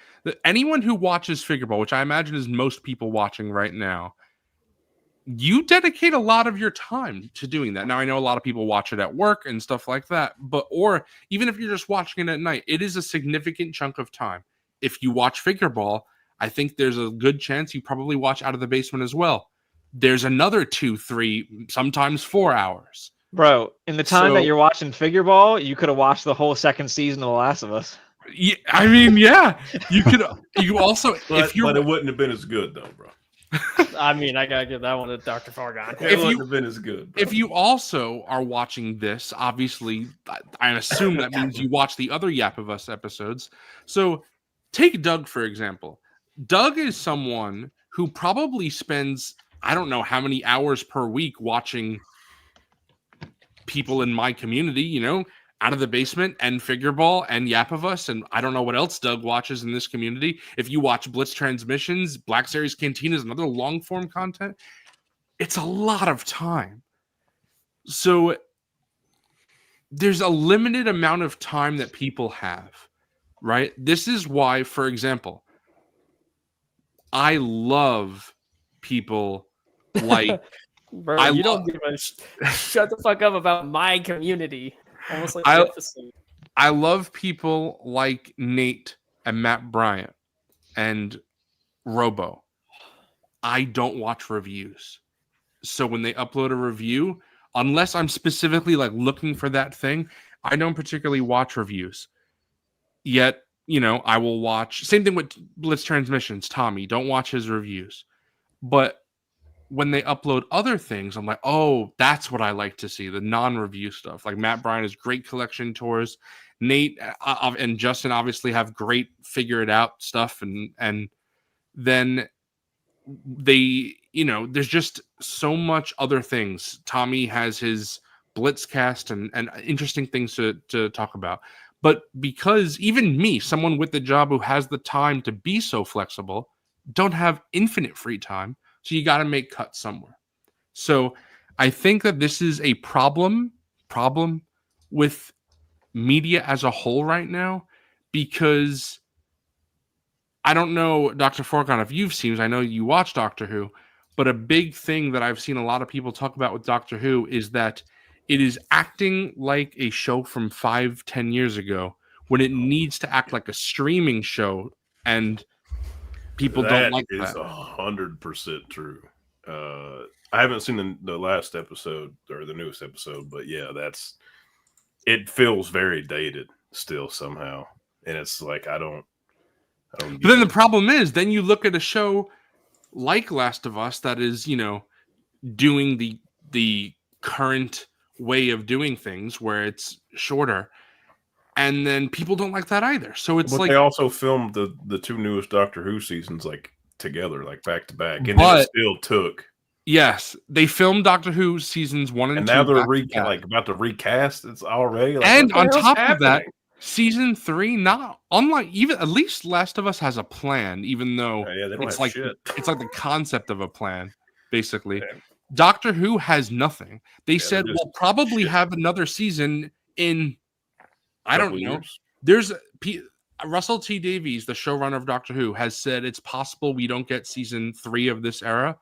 Anyone who watches Figure Ball, which I imagine is most people watching right now, you dedicate a lot of your time to doing that. Now, I know a lot of people watch it at work and stuff like that, or even if you're just watching it at night, it is a significant chunk of time. If you watch Figure Ball, I think there's a good chance you probably watch Out of the Basement as well. There's another 2, 3, sometimes 4 hours. Bro, in the time that you're watching Figure Ball, you could have watched the whole second season of The Last of Us. Yeah, I mean, yeah, you could. You also, but it wouldn't have been as good though, bro. I mean, I gotta give that one to Dr. Fargon. It wouldn't have been as good. Bro. If you also are watching this, obviously, I assume that means you watch the other Yap of Us episodes. So take Doug, for example. Doug is someone who probably spends, I don't know how many hours per week watching people in my community, Out of the Basement and Figure Ball and Yap of Us, and I don't know what else Doug watches in this community. If you watch Blitz Transmissions, Black Series Cantinas, and other long form content, it's a lot of time. So there's a limited amount of time that people have, right? This is why, for example, I love people like Bro, I you lo- don't give a shut the fuck up about my community. Almost like I- the episode. I love people like Nate and Matt Bryant and Robo. I don't watch reviews. So when they upload a review, unless I'm specifically like looking for that thing, I don't particularly watch reviews. Yet, I will watch. Same thing with Blitz Transmissions. Tommy, don't watch his reviews. But when they upload other things, I'm like, oh, that's what I like to see, the non-review stuff. Like Matt Bryan has great collection tours. Nate and Justin obviously have great figure it out stuff, and then they, there's just so much other things. Tommy has his Blitzcast and interesting things to talk about. But because even me, someone with the job who has the time to be so flexible, don't have infinite free time. So you got to make cuts somewhere. So I think that this is a problem with media as a whole right now, because I don't know, Dr. Forkon, if you've seen, I know you watch Doctor Who, but a big thing that I've seen a lot of people talk about with Doctor Who is that it is acting like a show from 5-10 years ago when it needs to act like a streaming show, and people don't like that. That is 100% true. I haven't seen the last episode or the newest episode, but yeah, it feels very dated still somehow, and it's like I don't. But then the problem is, then you look at a show like Last of Us that is, doing the current way of doing things where it's shorter, and then people don't like that either. So it's But like they also filmed the two newest Doctor Who seasons like together, like back to back, and then it still took. Yes, they filmed Doctor Who seasons 1 and 2. And now they're about to recast. It's already like, and what on top of that, happening? season 3, not unlike even at least Last of Us has a plan, even though Yeah, they don't it's have like shit. it's like the concept of a plan, basically. Yeah. Doctor Who has nothing. They Yeah, said they're just we'll probably shit. have another season in, I don't Couple know. years. There's Russell T Davies, the showrunner of Doctor Who, has said it's possible we don't get season 3 of this era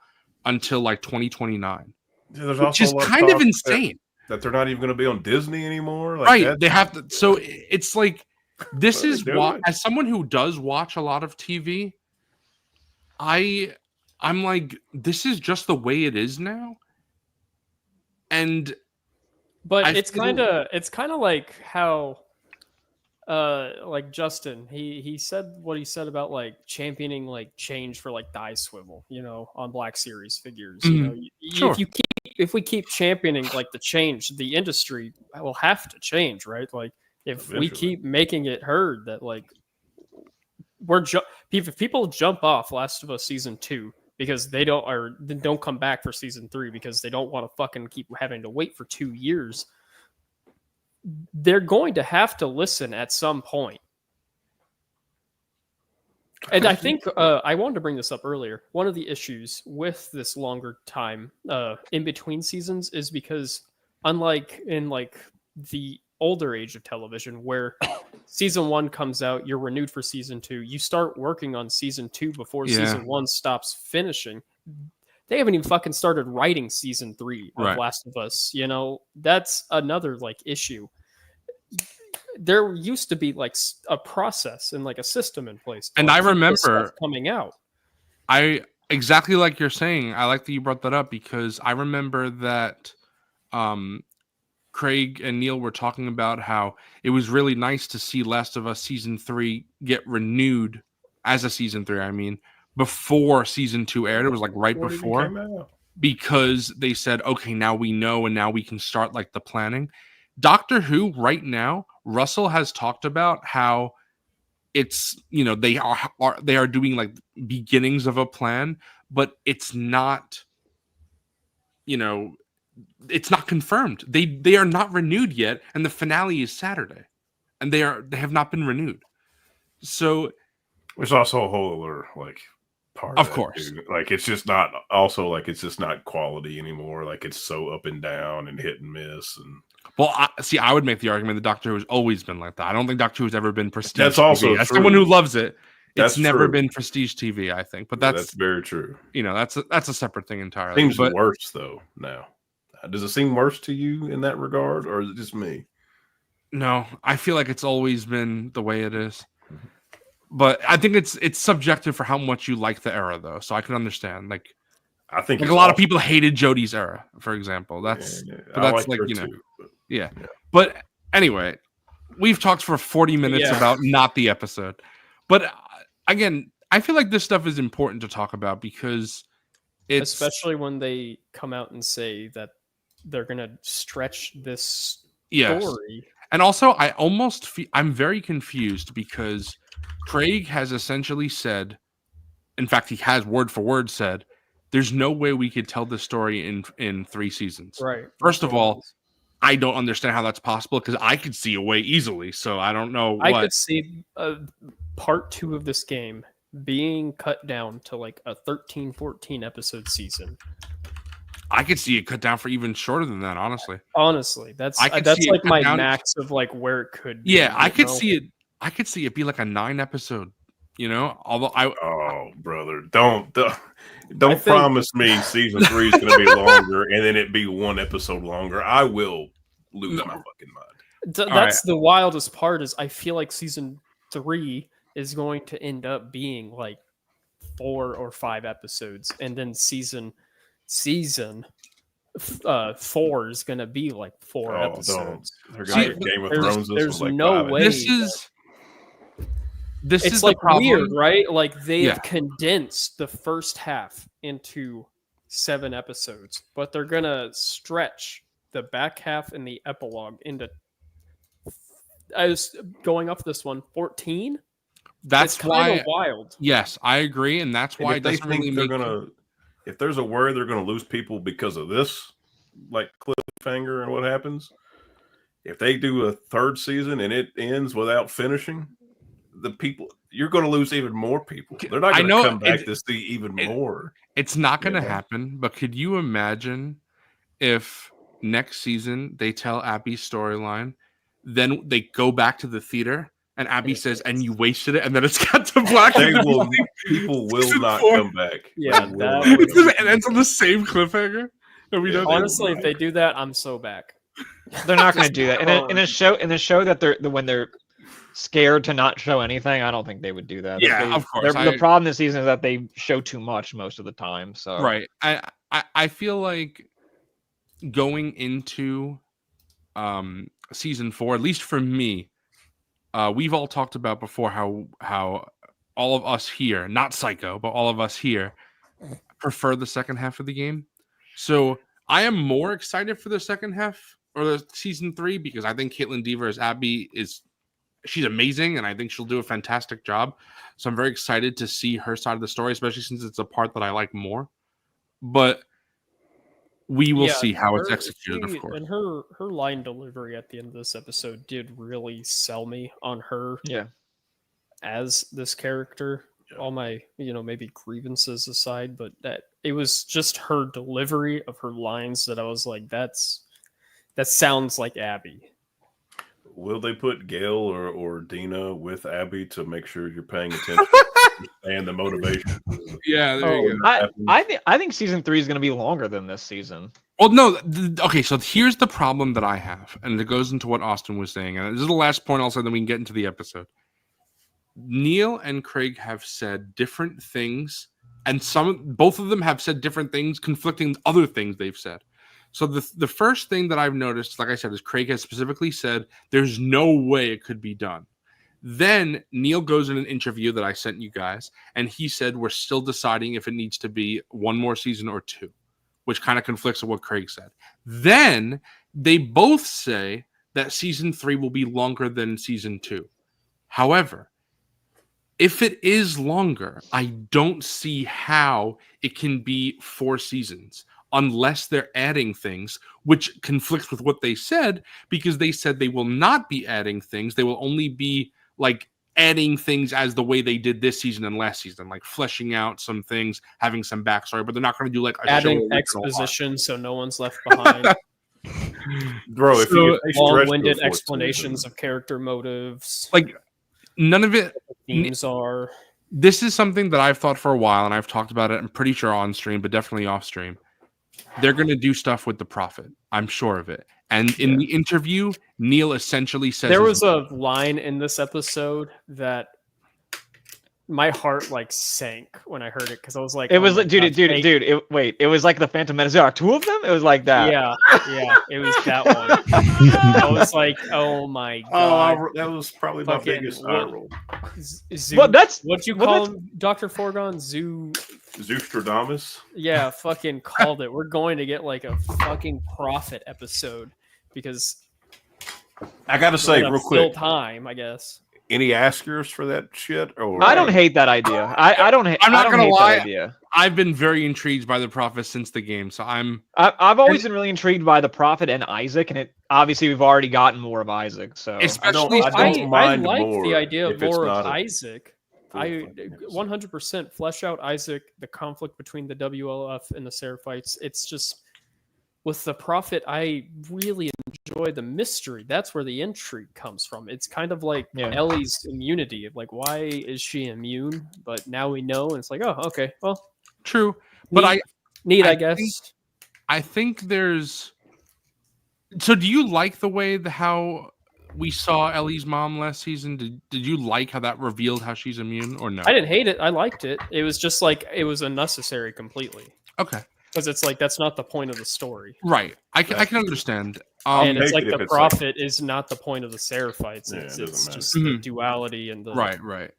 until like 2029, Yeah, there's which also is a lot of kind of talk insane. that they're not even going to be on Disney anymore. Like Right? that. They have to. So it's like this What are is they why, doing? as someone who does watch a lot of TV, I'm like, this is just the way it is now, and But I it's feel- kind of like how like Justin, he said what he said about like championing like change for like die swivel, on Black Series figures. Sure. If we keep championing like the change, the industry will have to change, right? Like if we Eventually. keep making it heard that like if people jump off Last of Us season 2 because they don't come back for season 3 because they don't want to fucking keep having to wait for 2 years, they're going to have to listen at some point. And I think I wanted to bring this up earlier. One of the issues with this longer time in between seasons is because, unlike in like the older age of television, where season 1 comes out, you're renewed for season 2, you start working on season 2 before season 1 stops finishing. They haven't even fucking started writing season 3 of Right. Last of Us. That's another like issue. There used to be like a process and like a system in place. And like, I keep this remember- stuff coming out. exactly like you're saying. I like that you brought that up, because I remember that Craig and Neil were talking about how it was really nice to see Last of Us season 3 get renewed as a season 3. I mean, before season 2 aired, it was like right Before it even before, came out. because they said, okay, now we know, and now we can start like the planning. Doctor Who right now, Russell has talked about how it's, they are doing like beginnings of a plan, but it's not, it's not confirmed. They are not renewed yet, and the finale is Saturday, and they have not been renewed. So There's also a whole other like part Of that, course. too. Like it's just not it's just not quality anymore. Like it's so up and down and hit and miss. And well, I would make the argument that Doctor Who has always been like that. I don't think Doctor Who has ever been prestige. That's also TV. As true. someone who loves it, It's That's never true. been prestige TV, I think. But Yeah, that's very true. that's a separate thing entirely. Seems but worse though now. Does it seem worse to you in that regard, or is it just me? no, I feel like it's always been the way it is. But I think it's subjective for how much you like the era, though. So I can understand. Like I think a it's lot of awesome. people hated Jody's era, for example. That's but I that's like her you know, too. But yeah. But anyway, we've talked for 40 minutes Yeah. about not the episode. But again, I feel like this stuff is important to talk about because it's especially when they come out and say that they're gonna stretch this yes. story. And also, I almost I'm very confused because Craig has essentially said, in fact, he has word for word said, there's no way we could tell this story in 3 seasons. Right. First of all, I don't understand how that's possible because I could see a way easily. So I don't know what. I could see part 2 of this game being cut down to like a 13, 14 episode season. I could see it cut down for even shorter than that, honestly. Honestly, that's I could that's see it like cut my down- max of like where it could be. Yeah, I you could know? see it. I could see it be like a 9 episode. Although oh, brother, don't think- promise me season 3 is going to be longer and then it be 1 episode longer. I will lose my fucking mind. That's the wildest part is I feel like season 3 is going to end up being like 4 or 5 episodes, and then season 4 is going to be like 4 Oh, episodes. They're going See, to Game of there's- Thrones. there's like no 5 way. this It's is like the problem. weird, right? Like they Yeah. have condensed the first half into 7 episodes, but they're gonna stretch the back half and the epilogue into. I was going off this one 14. That's It's kind why. of wild. Yes, I agree, and that's And why if it they doesn't think really they're make. gonna, if there's a worry they're gonna lose people because of this, like cliffhanger and what happens, if they do a 3rd season and it ends without finishing, the people you're going to lose even more people. They're not I going know to come back to see even more. It's not going to Yeah. happen, but could you imagine if next season they tell Abby's storyline, then they go back to the theater and Abby says, "And you wasted it," and then it's cut to black. They and will. People will Season not 4. come back. Yeah, They will that not would- come back. it ends on the same cliffhanger. And we Yeah. don't. Honestly, if they do that, I'm so back. They're not going to do that in a show that when they're scared to not show anything. I don't think they would do that. Yeah, of course. The problem this season is that they show too much most of the time. So Right. I feel like going into season 4, at least for me, we've all talked about before how all of us here, not Psycho, but all of us here prefer the second half of the game. So I am more excited for the second half or the season 3 because I think Caitlin Deaver as Abby she's amazing and I think she'll do a fantastic job. So I'm very excited to see her side of the story, especially since it's a part that I like more. But we will see how it's executed, of course. And her line delivery at the end of this episode did really sell me on her. Yeah. As this character, all my maybe grievances aside, but that it was just her delivery of her lines that I was like, that sounds like Abby. Will they put Gail or Dina with Abby to make sure you're paying attention and the motivation? Yeah, there you go. I think season 3 is going to be longer than this season. Well, no. Okay, so here's the problem that I have, and it goes into what Austin was saying. And this is the last point I'll say, then we can get into the episode. Neil and Craig have said different things, and both of them have said different things, conflicting other things they've said. So the first thing that I've noticed, like I said, is Craig has specifically said there's no way it could be done. Then Neil goes in an interview that I sent you guys, and he said we're still deciding if it needs to be 1 more season or 2, which kind of conflicts with what Craig said. Then they both say that season 3 will be longer than season 2. However, if it is longer, I don't see how it can be 4 seasons unless they're adding things, which conflicts with what they said, because they said they will not be adding things. They will only be like adding things as the way they did this season and last season, like fleshing out some things, having some backstory, but they're not going to do like a adding show exposition so no one's left behind. Bro, if they stretch Long-winded the 4th explanations season, of character motives, like none of it. themes are. this is something that I've thought for a while, and I've talked about it. I'm pretty sure on stream, but definitely off stream. They're going to do stuff with the Prophet. I'm sure of it. And in the interview, Neil essentially says There was a line in this episode that my heart like sank when I heard it because I was like, It oh was my like, dude, God, it was like the Phantom Menace. There are two of them. It was like that. yeah, it was that one. I was like, oh my God. That was probably my Fucking biggest eye roll. Well, that's what you well, call that's- him, Dr. Forgon? Zoo. Zoostradamus. Yeah, fucking called it. We're going to get like a fucking Prophet episode because I gotta say, we're gonna real fill quick, time, I guess. any askers for that shit? Or I don't hate that idea. I don't hate. I'm not I don't gonna hate lie. That idea. I've been very intrigued by the Prophet since the game, so I've always been really intrigued by the Prophet and Isaac, and obviously we've already gotten more of Isaac. So especially I I don't mind like more the idea of if it's more of not a Isaac. I full fucking episode. 100% flesh out Isaac, the conflict between the WLF and the Seraphites. It's just with the Prophet, I really enjoy the mystery. That's where the intrigue comes from. It's kind of like Yeah. Ellie's immunity. Like, why is she immune? But now we know, and it's like, oh, okay, well, true. But neat, I I guess. think- I think there's. So, do you like the way how we saw Ellie's mom last season? Did you like how that revealed how she's immune, or no? I didn't hate it. I liked it. It was just like it was unnecessary completely Okay, because it's like that's not the point of the story. right. I can understand. And it's make like it if the it's like- prophet is not the point of the Seraphites. Yeah, It's, it doesn't it's matter. just the Mhm. duality and the Right.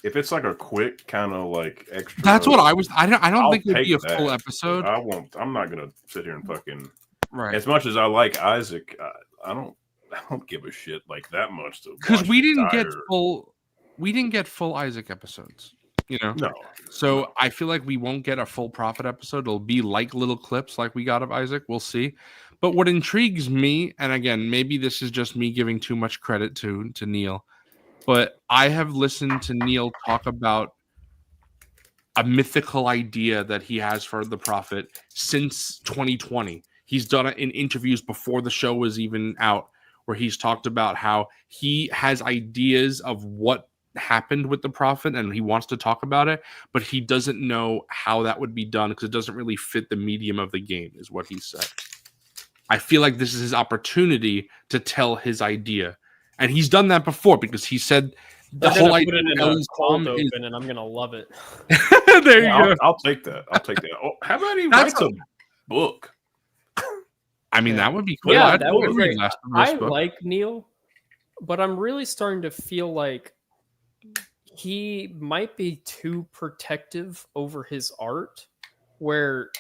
If it's like a quick kind of like extra, That's what I was. I don't I'll think it would be a take full that. episode. I won't. I'm not gonna sit here and fucking. Right. As much as I like Isaac, I don't give a shit like that much to Because watch we the didn't get entire- full Isaac episodes. You know. No, So I feel like we won't get a full Prophet episode. It'll be like little clips like we got of Isaac. We'll see. But what intrigues me, and again, maybe this is just me giving too much credit to Neil, but I have listened to Neil talk about a mythical idea that he has for the Prophet since 2020. He's done it in interviews before the show was even out, where he's talked about how he has ideas of what happened with the Prophet and he wants to talk about it, but he doesn't know how that would be done because it doesn't really fit the medium of the game, is what he said. I feel like this is his opportunity to tell his idea. And he's done that before because he said the They're whole gonna idea put it in of a Ellie's cold mom is- open, and I'm gonna love it. there you Yeah, go. I'll take that. I'll take that. Oh, how about he That's writes a book? I mean, Yeah. that would be cool. Yeah, I'd that would be read great. Last of Us I book. like Neil, but I'm really starting to feel like he might be too protective over his art, where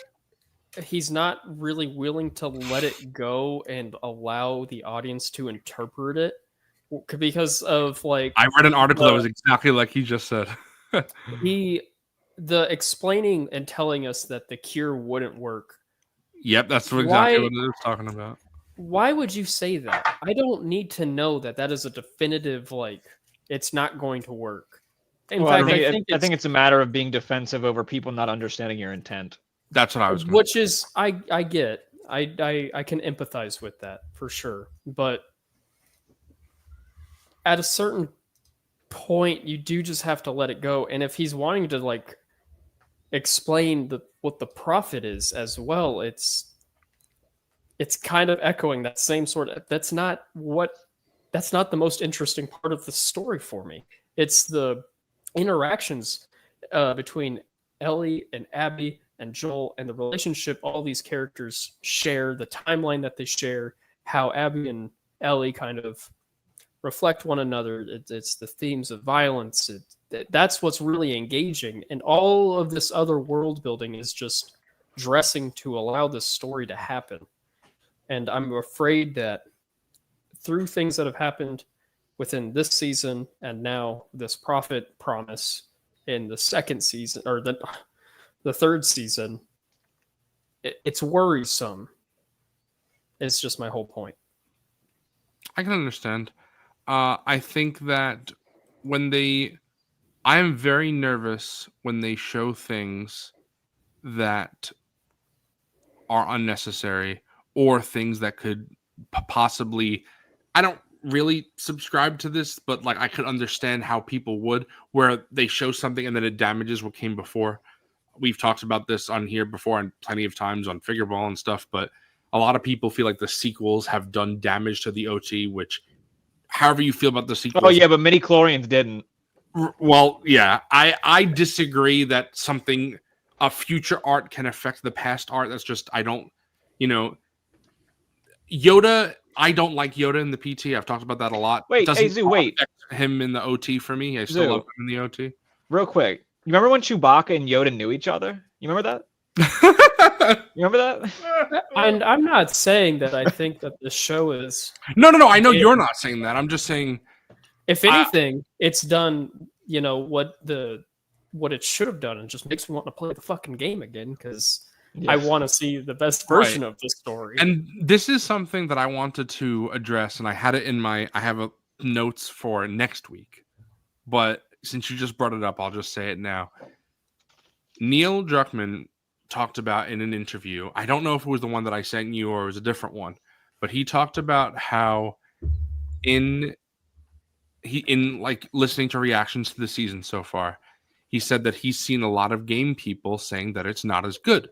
he's not really willing to let it go and allow the audience to interpret it because of like I read an article that the- was exactly like he just said. the explaining and telling us that the cure wouldn't work. Yep, that's exactly Why- what it is talking about. Why would you say that? I don't need to know that that is a definitive like it's not going to work. In Well, fact, I think it's a matter of being defensive over people not understanding your intent. That's what I was going which is I get. I can empathize with that for sure. But at a certain point you do just have to let it go. And if he's wanting to like explain what the Prophet is as well, it's kind of echoing that same sort of that's not the most interesting part of the story for me. It's the interactions between Ellie and Abby and Joel and the relationship all these characters share, the timeline that they share, how Abby and Ellie kind of reflect one another. It's the themes of violence. That's what's really engaging. And all of this other world building is just dressing to allow this story to happen. And I'm afraid that through things that have happened within this season and now this Prophet promise in the second season or the third season, it's worrisome. It's just my whole point. I can understand. I think that I am very nervous when they show things that are unnecessary or things that could possibly, really subscribe to this, but like I could understand how people would, where they show something and then it damages what came before. We've talked about this on here before and plenty of times on Figure Ball and stuff, but a lot of people feel like the sequels have done damage to the OT, which however you feel about the sequels. Oh yeah, but midi-chlorians didn't. Well, yeah, I disagree that a future art can affect the past art. That's just, I don't, Yoda, I don't like Yoda in the PT. I've talked about that a lot. Wait, hey, Zoo, wait. Him in the OT for me. I still Zoo, love him in the OT. Real quick. You remember when Chewbacca and Yoda knew each other? You remember that? You remember that? And I'm not saying that I think that the show is. No. I know you're not saying that. I'm just saying. If anything, it's done, what it should have done, and just makes me want to play the fucking game again because I want to see the best version of this story. And this is something that I wanted to address, and I had it in I have notes for next week. But since you just brought it up, I'll just say it now. Neil Druckmann talked about in an interview, I don't know if it was the one that I sent you or it was a different one, but he talked about how in like listening to reactions to the season so far, he said that he's seen a lot of game people saying that it's not as good.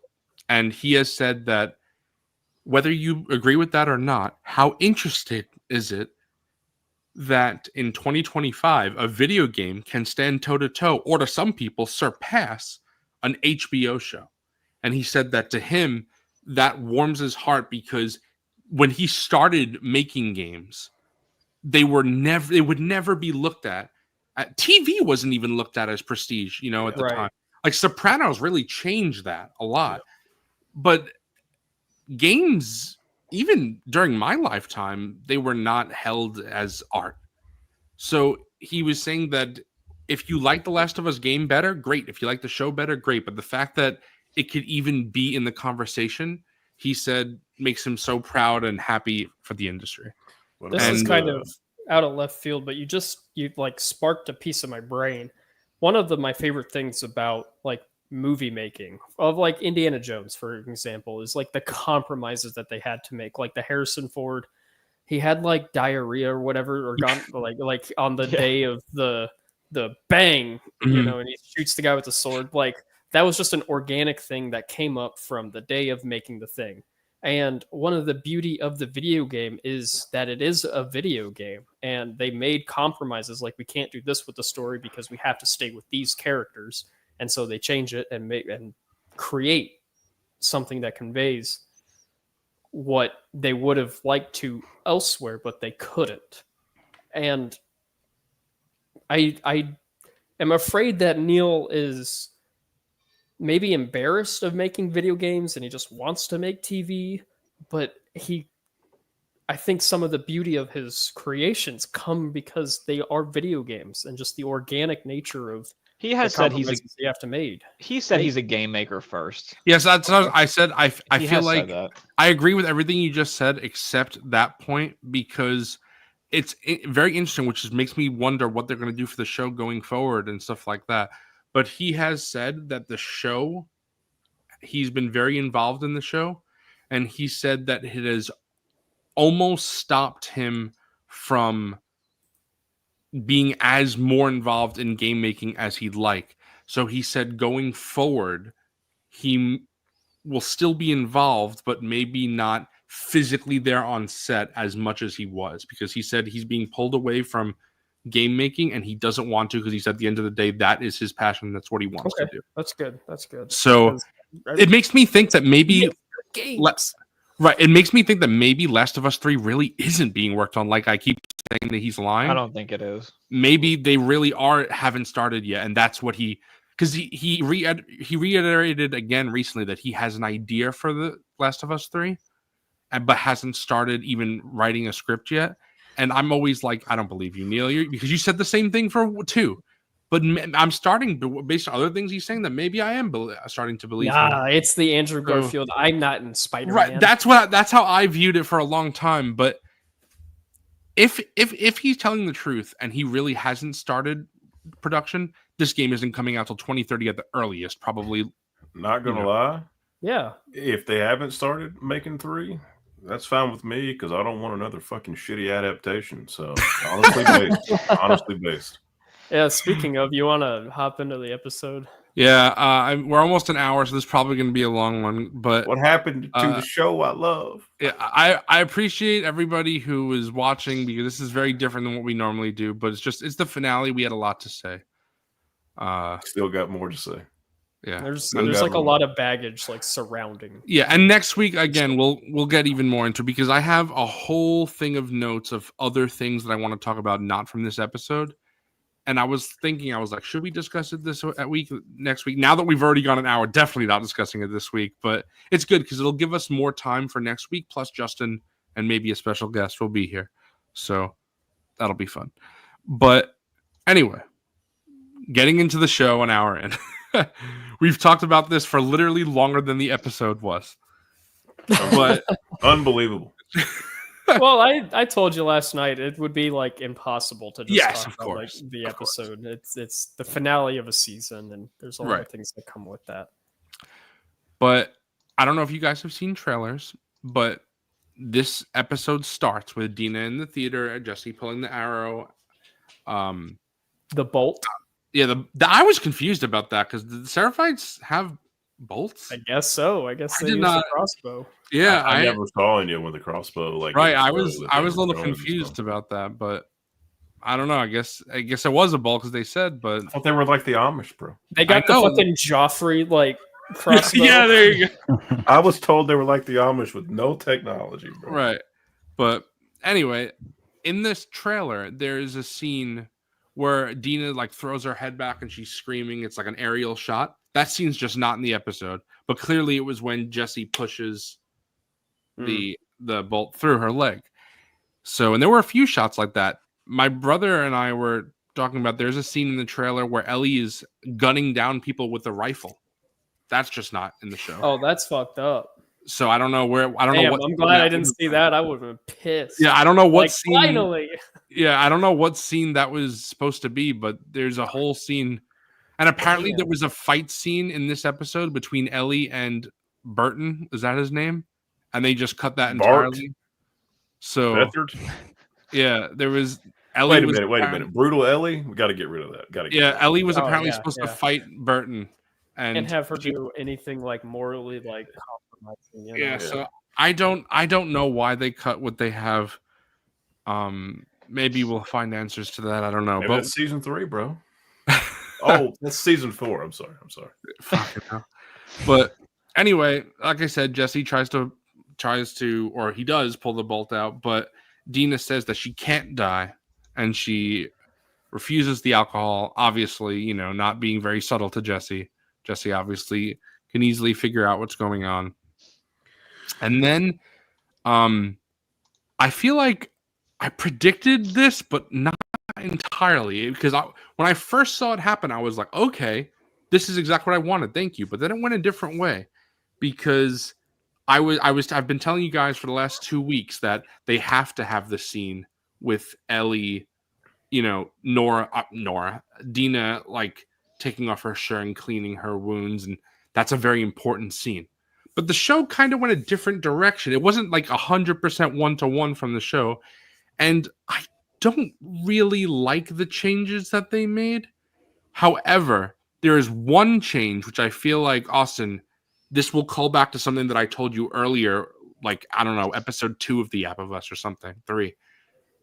And he has said that whether you agree with that or not, how interesting is it that in 2025, a video game can stand toe-to-toe or to some people surpass an HBO show? And he said that to him, that warms his heart because when he started making games, they would never be looked at. TV wasn't even looked at as prestige, at the time. Like Sopranos really changed that a lot. Yeah. But games, even during my lifetime, they were not held as art. So he was saying that if you like The Last of Us game better, great. If you like the show better, great. But the fact that it could even be in the conversation, he said, makes him so proud and happy for the industry. This is kind of out of left field, but you like sparked a piece of my brain. One of my favorite things about like movie making of like Indiana Jones, for example, is like the compromises that they had to make. Like the Harrison Ford, he had like diarrhea or whatever, or gone like on the day of the bang, and he shoots the guy with the sword. Like that was just an organic thing that came up from the day of making the thing. And one of the beauty of the video game is that it is a video game, and they made compromises like we can't do this with the story because we have to stay with these characters, and so they change it and create something that conveys what they would have liked to elsewhere, but they couldn't. And I am afraid that Neil is maybe embarrassed of making video games and he just wants to make TV, but I think some of the beauty of his creations come because they are video games and just the organic nature of he has said you have to make. He said he's a game maker first. Yes, that's what I said. I feel like I agree with everything you just said except that point, because it's very interesting, which just makes me wonder what they're going to do for the show going forward and stuff like that. But he has said that the show, he's been very involved in the show, and he said that it has almost stopped him from being as more involved in game making as he'd like. So he said going forward, he will still be involved, but maybe not physically there on set as much as he was, because he said he's being pulled away from game making and he doesn't want to, because he said at the end of the day that is his passion, that's what he wants to do. That's good. So it makes me think that maybe it makes me think that maybe Last of Us 3 really isn't being worked on, like I keep saying that he's lying. I don't think it is. Maybe they really haven't started yet, and that's what because he reiterated again recently that he has an idea for the Last of Us 3, but hasn't started even writing a script yet. And I'm always like, I don't believe you, Neil, because you said the same thing for 2. But I'm starting, based on other things he's saying, that maybe I am starting to believe. It's the Andrew Garfield. I'm not in Spider-Man. Right. That's how I viewed it for a long time. But if he's telling the truth and he really hasn't started production, this game isn't coming out till 2030 at the earliest, probably. Not gonna lie. Yeah. If they haven't started making 3, That's fine with me because I don't want another fucking shitty adaptation. So honestly based. Yeah, speaking of, you want to hop into the episode? Yeah, we're almost an hour, so this is probably going to be a long one. But What happened to the show I love? yeah, I appreciate everybody who is watching because this is very different than what we normally do. But it's the finale. We had a lot to say. Still got more to say. Yeah, There's Still like got a more. lot of baggage like surrounding. Yeah, and next week again we'll get even more into it because I have a whole thing of notes of other things that I want to talk about not from this episode. And I was thinking, I was like, should we discuss it next week? Now that we've already gone an hour, definitely not discussing it this week, but it's good because it'll give us more time for next week. Plus Justin and maybe a special guest will be here. So that'll be fun. But anyway, getting into the show an hour in. We've talked about this for literally longer than the episode was. But Unbelievable. Well, I told you last night it would be like impossible to just Yes, talk of about course. like the Of course. episode. It's the finale of a season, and there's a lot Right. of things that come with that. But I don't know if you guys have seen trailers, but this episode starts with Dina in the theater, Jesse pulling the arrow. The bolt, Yeah, I was confused about that because the Seraphites have bolts. I guess so. I guess I they did use not- the crossbow. Yeah, I never saw any with a crossbow. Like right. in the I show was that I they was a were little showing, confused so. about that, but I don't know. I guess it was a bolt because they said, but I thought they were like the Amish, bro. They got the know. fucking Joffrey like crossbow. yeah, there you go. I was told they were like the Amish with no technology, bro. Right. But anyway, in this trailer, there is a scene where Dina like throws her head back and she's screaming. It's like an aerial shot. That scene's just not in the episode, but clearly it was when Jesse pushes the bolt through her leg. So, and there were a few shots like that. My brother and I were talking about there's a scene in the trailer where Ellie is gunning down people with a rifle. That's just not in the show. Oh, that's fucked up. So I don't know where. I don't know Damn, what. I'm glad I didn't see that. I would have been pissed. Yeah, I don't know what Like, scene. finally. Yeah, I don't know what scene that was supposed to be, but there's a whole scene, and apparently there was a fight scene in this episode between Ellie and Burton. Is that his name? And they just cut that Bart? entirely. So Bethard? yeah, there was Ellie. Wait a minute. Brutal Ellie? We got to get rid of that. Got to get rid of that. Ellie was Oh, apparently yeah, supposed to yeah. fight Burton, and Can't have her do anything like morally like compromising. You know? yeah. So I don't know why they cut what they have. Maybe we'll find answers to that. I don't know. Maybe But that's season 3, bro. Oh, that's season 4. I'm sorry. fucking hell. But anyway, like I said, Jesse tries to, or he does pull the bolt out, but Dina says that she can't die, and she refuses the alcohol. Obviously, not being very subtle to Jesse. Jesse obviously can easily figure out what's going on. And then, I feel like I predicted this, but not entirely, because when I first saw it happen, I was like, okay, this is exactly what I wanted. Thank you. But then it went a different way, because I've been telling you guys for the last 2 weeks that they have to have the scene with Ellie, Dina, like taking off her shirt and cleaning her wounds. And that's a very important scene. But the show kind of went a different direction. It wasn't like 100% 1-to-1 from the show. And I don't really like the changes that they made. However, there is one change which I feel like, Austin, this will call back to something that I told you earlier, like, I don't know, episode 2 of The App of Us or something, 3.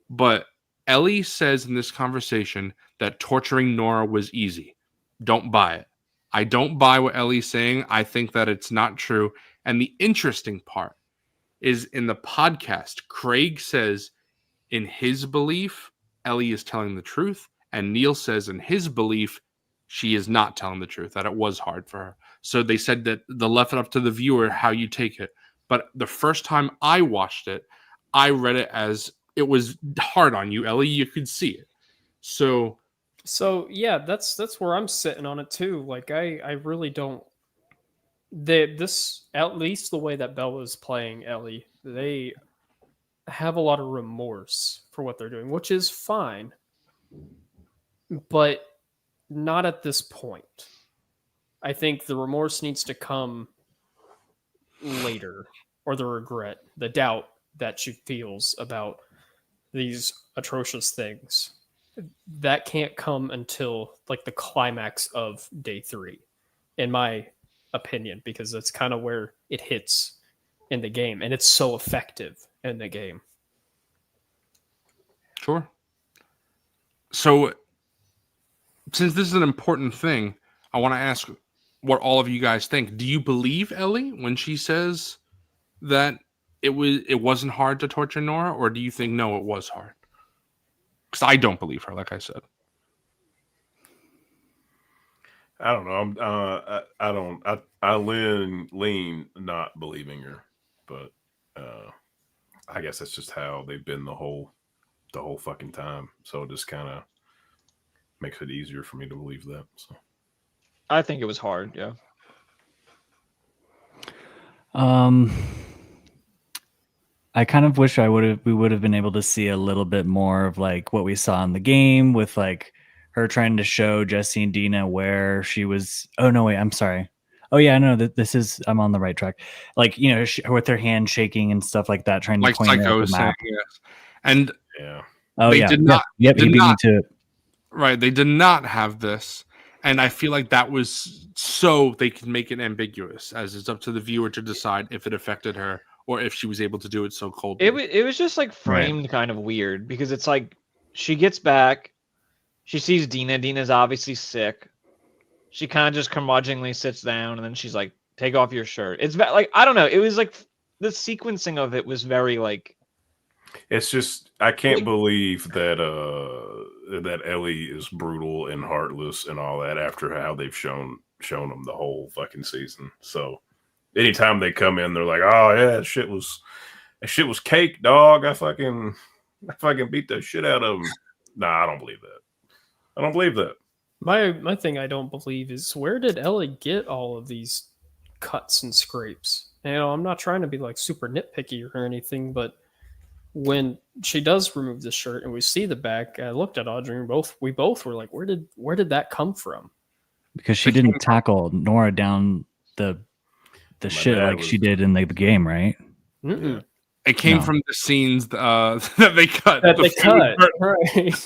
But Ellie says in this conversation that torturing Nora was easy. Don't buy it. I don't buy what Ellie's saying. I think that it's not true. And the interesting part is in the podcast, Craig says in his belief, Ellie is telling the truth. And Neil says in his belief, she is not telling the truth, that it was hard for her. So they said that they left it up to the viewer how you take it. But the first time I watched it, I read it as it was hard on you, Ellie. You could see it. So yeah, that's where I'm sitting on it too. Like I really don't. This, at least the way that Bella's playing Ellie, they have a lot of remorse for what they're doing, which is fine, but not at this point. I think the remorse needs to come later. or the regret, the doubt that she feels about these atrocious things, that can't come until like the climax of day 3, in my opinion, because that's kind of where it hits in the game, and it's so effective in the game. Sure. So, since this is an important thing, I want to ask what all of you guys think. Do you believe Ellie when she says that it wasn't hard to torture Nora, or do you think no, it was hard? Because I don't believe her, like I said. I don't know. I don't. I lean not believing her, but I guess that's just how they've been the whole fucking time. So it just kind of makes it easier for me to believe that. So I think it was hard. Yeah. I kind of wish we would have been able to see a little bit more of like what we saw in the game with like her trying to show Jesse and Dina where she was. Oh no, wait, I'm sorry. Oh yeah, no, I'm on the right track. Like, you know, with her hand shaking and stuff like that, trying to Like point Psycho out was the saying, map. yes. And yeah, Oh they yeah, did not. Yep, he did beat me not to it. right. They did not have this. And I feel like that was so they could make it ambiguous, as it's up to the viewer to decide if it affected her or if she was able to do it so coldly. It was just like framed kind of weird because it's like she gets back, she sees Dina. Dina's obviously sick. She kind of just curmudgeonly sits down, and then she's like, "Take off your shirt." It's like I don't know. It was like the sequencing of it was very like. it's just I can't believe that that Ellie is brutal and heartless and all that after how they've shown them the whole fucking season. So anytime they come in, they're like, "Oh yeah, that shit was cake, dog. I fucking beat the shit out of him." Nah, I don't believe that. I don't believe that. My thing I don't believe is, where did Ellie get all of these cuts and scrapes? You know, I'm not trying to be like super nitpicky or anything, but when she does remove the shirt and we see the back, I looked at Audrey and we both were like, where did that come from? Because she didn't tackle Nora down the shit like she did in the game, right? Mm-mm. It came No. from the scenes that they cut. That the they food cut, right?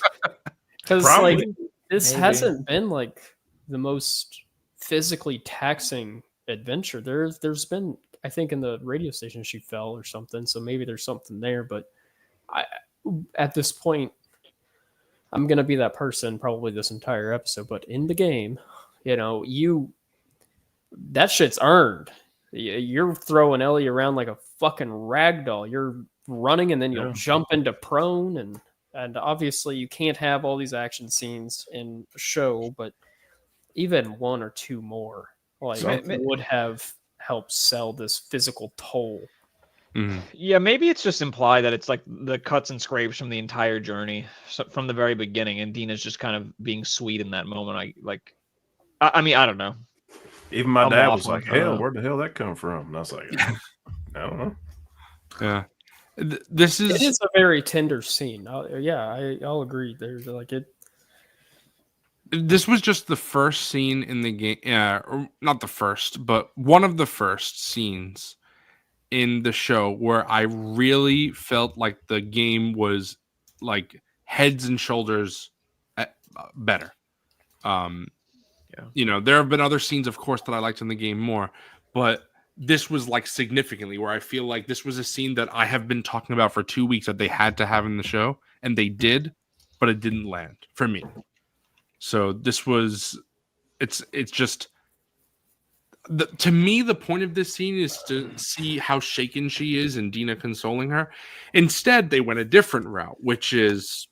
Because like Probably. this Maybe. hasn't been like the most physically taxing adventure. There's been, I think, in the radio station she fell or something, so maybe there's something there. But at this point, I'm gonna be that person probably this entire episode. But in the game, you know, that shit's earned. You're throwing Ellie around like a fucking rag doll. You're running and then you'll jump into prone, and obviously you can't have all these action scenes in a show, but even one or two more would have helped sell this physical toll. Mhm. Yeah, maybe it's just implied that it's like the cuts and scrapes from the entire journey, from the very beginning, and Dina's just kind of being sweet in that moment. I mean, I don't know. Even my I'm dad off was on like, it. "Hell, where'd the hell that come from?" And I was like, "I don't know." Yeah. This It is is a very tender scene. I'll agree. There's like it. this was just the first scene in the game, or not the first, but one of the first scenes in the show where I really felt like the game was like heads and shoulders better. You know, there have been other scenes, of course, that I liked in the game more, but this was like significantly where I feel like this was a scene that I have been talking about for 2 weeks that they had to have in the show, and they did, but it didn't land for me. So this was, it's just, to me, the point of this scene is to see how shaken she is and Dina consoling her. Instead, they went a different route, which is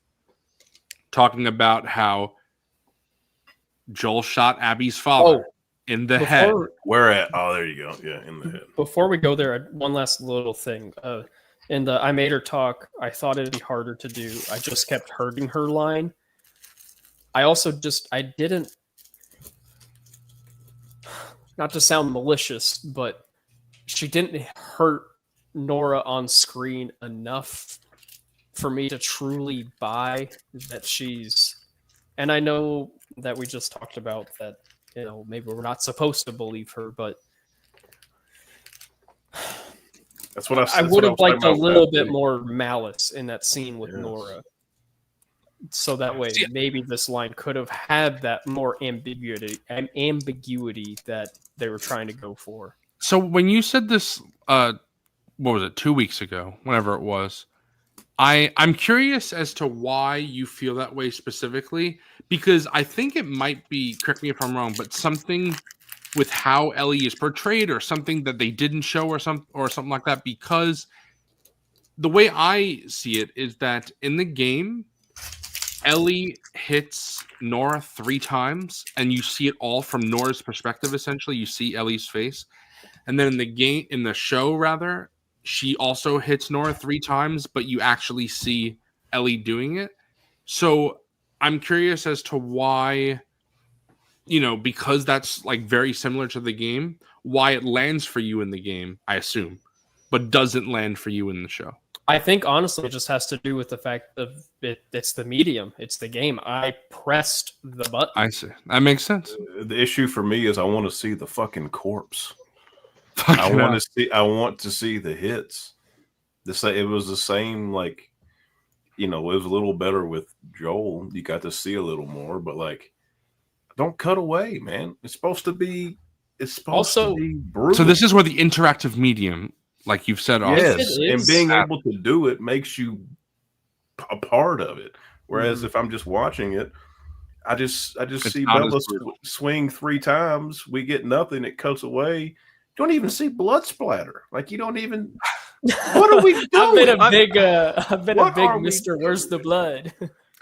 talking about how Joel shot Abby's father in the head. Where at? Oh, there you go. Yeah, in the head. Before we go there, one last little thing. In the I made her talk, I thought it'd be harder to do. I just kept hurting her line. I didn't, not to sound malicious, but she didn't hurt Nora on screen enough for me to truly buy that she's, and I know that we just talked about that, you know, maybe we're not supposed to believe her, but That's what I that's would what have was talking liked a about little last bit week. more malice in that scene with Yes. Nora. So that way, See- maybe this line could have had that more ambiguity that they were trying to go for. So when you said this, what was it, 2 weeks ago, whenever it was, I'm curious as to why you feel that way specifically, because I think it might be, correct me if I'm wrong, but something with how Ellie is portrayed, or something that they didn't show, or something like that. Because the way I see it is that in the game, Ellie hits Nora 3 times, and you see it all from Nora's perspective. Essentially, you see Ellie's face, and then in the show, rather, she also hits Nora 3 times, but you actually see Ellie doing it. So I'm curious as to why, because that's like very similar to the game, why it lands for you in the game, I assume, but doesn't land for you in the show. I think honestly, it just has to do with the fact of it's the medium, it's the game. I pressed the button. I see. That makes sense. The issue for me is I want to see the fucking corpse. Fucking I hell. want to see the hits. It was the same, like, it was a little better with Joel. You got to see a little more, but like, don't cut away, man. It's supposed to be brutal. So this is where the interactive medium, like you've said, yes, If it and is- being able to do it makes you a part of it. Whereas Mhm. if I'm just watching it, I just see not Bella as brutal. swing 3 times. We get nothing. It cuts away. You don't even see blood splatter. Like, you don't even. What are we doing? I've been a big What are we Mr. Where's the blood?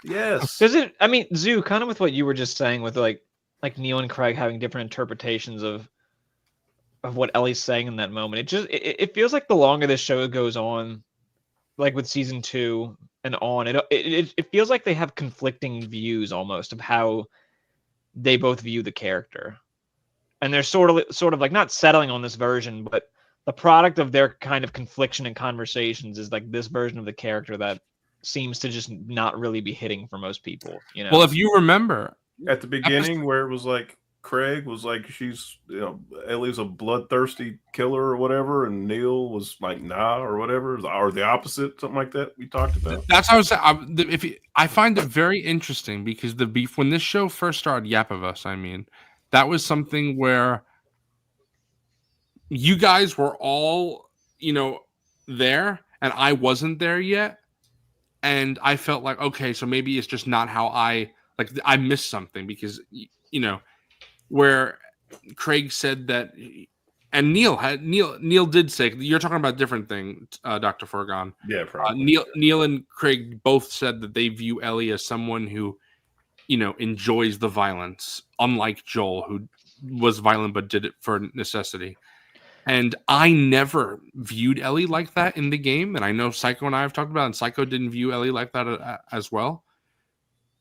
Yes. Does it? I mean, Zoo, kind of with what you were just saying, with like Neil and Craig having different interpretations of what Ellie's saying in that moment. It feels like the longer this show goes on, like with season 2 and on, it feels like they have conflicting views almost of how they both view the character, and they're sort of like not settling on this version, but the product of their kind of confliction and conversations is like this version of the character that seems to just not really be hitting for most people. Well, if you remember, At the beginning, where it was like Craig was like, she's, Ellie's a bloodthirsty killer or whatever, and Neil was like, nah, or whatever, or the opposite, something like that. We talked about. that's how I was saying. I find it very interesting, because the beef when this show first started, Yap of Us, I mean, that was something where you guys were all, there, and I wasn't there yet, and I felt like, okay, so maybe it's just not how I missed something, because where Craig said that, and Neil did say, you're talking about a different thing, Dr. Forgon. Yeah, probably. Neil and Craig both said that they view Ellie as someone who, enjoys the violence, unlike Joel, who was violent but did it for necessity. And I never viewed Ellie like that in the game, and I know Psycho and I have talked about it, and Psycho didn't view Ellie like that as well.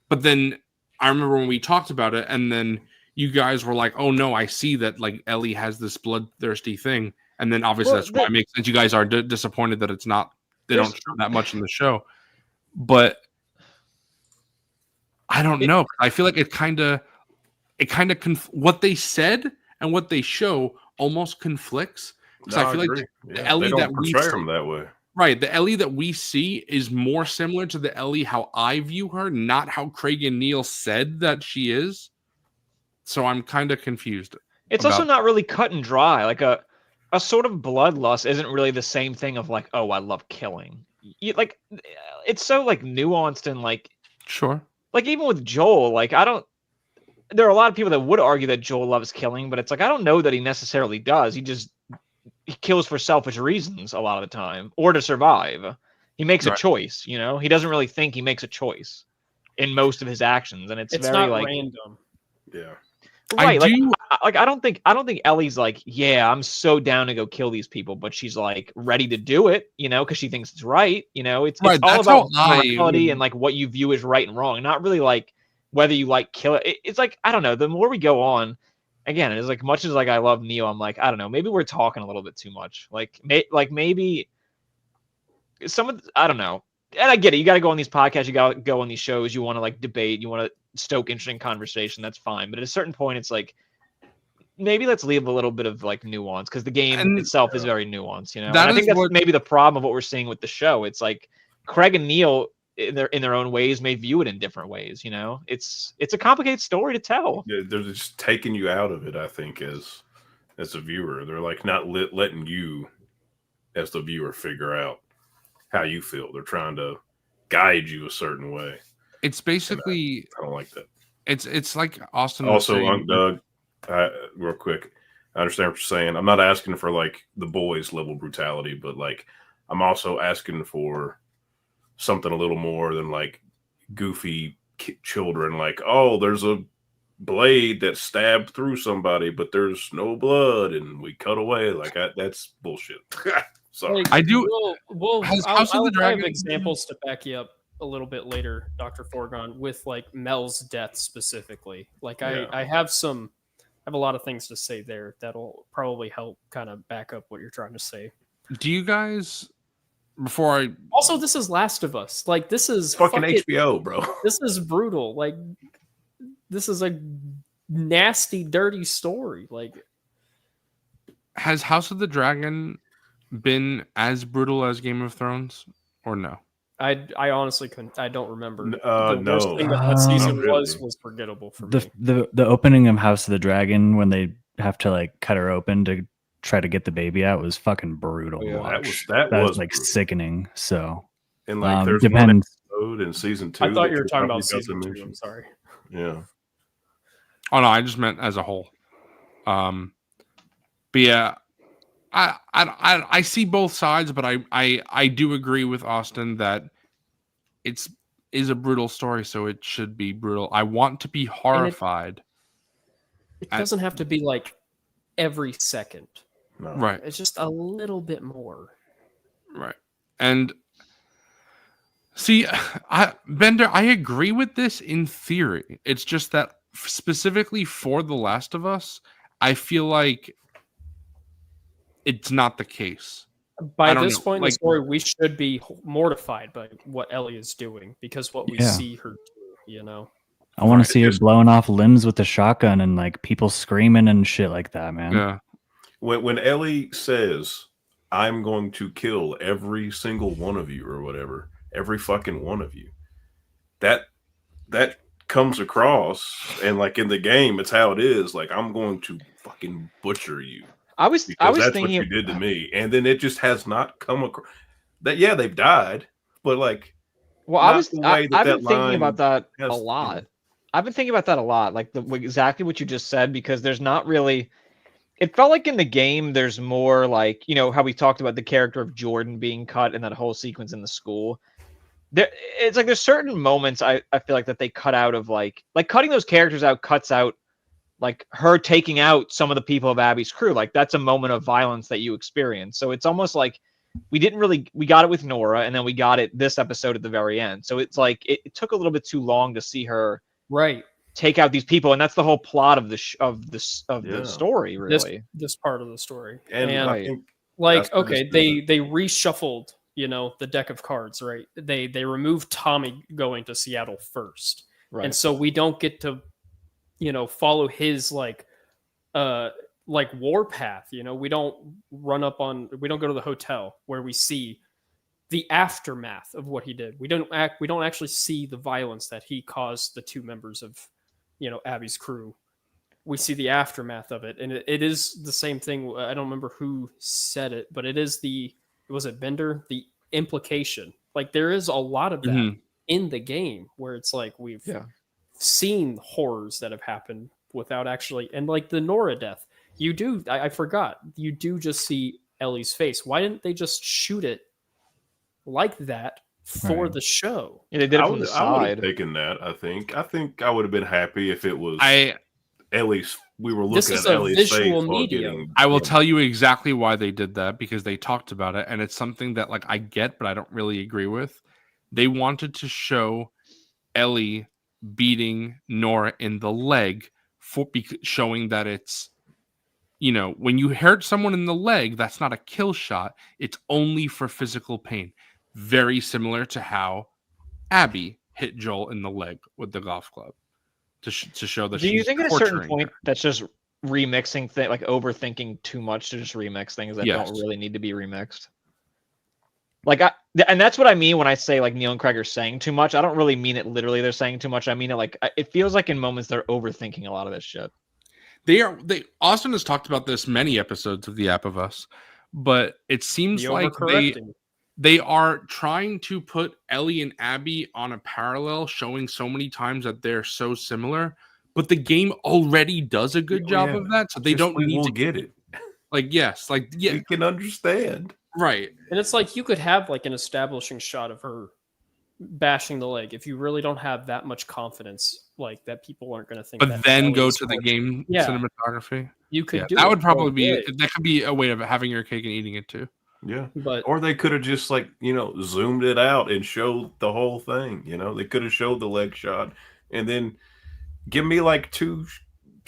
But then I remember when we talked about it, and then you guys were like, "Oh no, I see that like Ellie has this bloodthirsty thing," and then obviously that's why it makes sense. You guys are disappointed that it's not. They don't show that much in the show, but I don't know. I feel like it kind of what they said and what they show almost conflicts, because I feel like the Ellie that we portray them that way. Right, the Ellie that we see is more similar to the Ellie how I view her, not how Craig and Neil said that she is. So I'm kind of confused. It's also not really cut and dry. Like a sort of bloodlust isn't really the same thing of like, oh, I love killing. Like, it's so like nuanced and like, sure. Like even with Joel, like there are a lot of people that would argue that Joel loves killing, but it's like I don't know that he necessarily does. He kills for selfish reasons a lot of the time, or to survive. He makes a choice, He doesn't really think, he makes a choice in most of his actions, and it's very not like random. Yeah. Right. I don't think Ellie's like, yeah, I'm so down to go kill these people, but she's like ready to do it, because she thinks it's right. It's Right, all that's about how morality and like what you view as right and wrong, not really like whether you like kill it. It's like, I don't know. The more we go on, again, it's like much as like I love Neo, I'm like, I don't know, maybe we're talking a little bit too much. Like maybe I don't know. And I get it. You got to go on these podcasts. You got to go on these shows. You want to like debate. You want to stoke interesting conversation. That's fine. But at a certain point, it's like maybe let's leave a little bit of like nuance because the game And itself is very nuanced, you know. that And I think is that's what- maybe the problem of what we're seeing with the show. It's like Craig and Neil in their own ways may view it in different ways, you know. It's a complicated story to tell. Yeah, they're just taking you out of it. I think as a viewer, they're like not letting you as the viewer figure out how you feel. They're trying to guide you a certain way. It's basically I don't like that. it's like Austin was Also, saying, Doug, real quick, I understand what you're saying. I'm not asking for like the boys level brutality, but like I'm also asking for something a little more than like goofy children. Like, oh, there's a blade that stabbed through somebody, but there's no blood, and we cut away. Like that's bullshit. Sorry. Like, I do- We'll, Has House of the I Dragon have examples to back you up a little bit later, Dr. Forgon, with like Mel's death specifically. Like Yeah. I have a lot of things to say there that'll probably help kind of back up what you're trying to say. do you guys before I Also, this is Last of Us. Like this is Fucking fucking- HBO, bro. This is brutal. Like this is a nasty, dirty story. Like has House of the Dragon been as brutal as Game of Thrones or no? I honestly couldn't. I don't remember. No. The worst thing that season Not really. was forgettable for me. The opening of House of the Dragon when they have to like cut her open to try to get the baby out was fucking brutal. to Yeah, watch. that That was was like brutal. sickening. So And like there's one depends. episode in season 2. I thought that you were you're talking probably about season to 2. mention. I'm sorry. Yeah. Oh no, I just meant as a whole. But yeah, I see both sides, but I do agree with Austin that is a brutal story, so it should be brutal. I want to be horrified. It doesn't have to be like every second. No. Right, It's just a little more. right. And see, Bender, I agree with this in theory. It's just that specifically for The Last of Us, I feel like it's not the case. By I don't this know, point in like- the story, we should be mortified by what Ellie is doing because what we Yeah. see her do, you know. I want Right, to see her just- blowing off limbs with the shotgun and like people screaming and shit like that, man. Yeah. When Ellie says, "I'm going to kill every single one of you," or whatever, every fucking one of you, that comes across, and like in the game, it's how it is. Like, I'm going to fucking butcher you I was because that's thinking what you did to me, and then it just has not come across. That yeah, they've died, but like Well, not I was. the way I've that been thinking line about that has, a you know. lot. I've been thinking about that a lot, like exactly what you just said, because there's not really. It felt like in the game, there's more like how we talked about the character of Jordan being cut and that whole sequence in the school. It's like there's certain moments I feel like that they cut out of like cutting those characters out cuts out like her taking out some of the people of Abby's crew. Like that's a moment of violence that you experience. So it's almost like we got it with Nora, and then we got it this episode at the very end. So it's like it took a little bit too long to see her Right. take out these people, and that's the whole plot of the Yeah. story, really. This part of the story. And I Right. think Like, That's what okay, it's they reshuffled, the deck of cards, right? They removed Tommy going to Seattle first. Right. And so we don't get to, follow his like warpath. We don't we don't go to the hotel where we see the aftermath of what he did. We don't actually see the violence that he caused the two members of, Abby's crew. We see the aftermath of it, and it is the same thing. I don't remember who said it, but it is was it Bender? The implication. Like there is a lot of that Mhm. in the game where it's like we've seen horrors that have happened without actually, and like the Nora death, I forgot, you do just see Ellie's face. Why didn't they just shoot it like that for Right. the show? Yeah, they did it I from would the have side. taken that. I think I would have been happy if it was I Ellie's. We were This looking is at a Ellie's visual face while medium. getting. I will tell you exactly why they did that, because they talked about it, and it's something that like I get, but I don't really agree with. They wanted to show Ellie beating Nora in the leg showing that it's, when you hurt someone in the leg, that's not a kill shot. It's only for physical pain. Very similar to how Abby hit Joel in the leg with the golf club to show that Do you she's think at a certain torturing point her. that's just remixing thing, like overthinking too much to just remix things that Yes. don't really need to be remixed. Like, and that's what I mean when I say like Neil and Craig are saying too much. I don't really mean it literally. They're saying too much. I mean it like it feels like in moments they're overthinking a lot of this shit. Austin has talked about this many episodes of The App of Us, but it seems The like overcorrecting. they are trying to put Ellie and Abby on a parallel, showing so many times that they're so similar. But the game already does a good job of that, so they don't need to get it. Like, yes, like, yeah, We can understand. right. And it's like you could have like an establishing shot of her bashing the leg if you really don't have that much confidence, like that people aren't going to think. But that then Ellie go is to the smart. game Yeah. cinematography. You could Yeah, do that it would probably both be ways, that could be a way of having your cake and eating it too. Yeah. but Or they could have just like, zoomed it out and showed the whole thing. They could have showed the leg shot and then give me like 2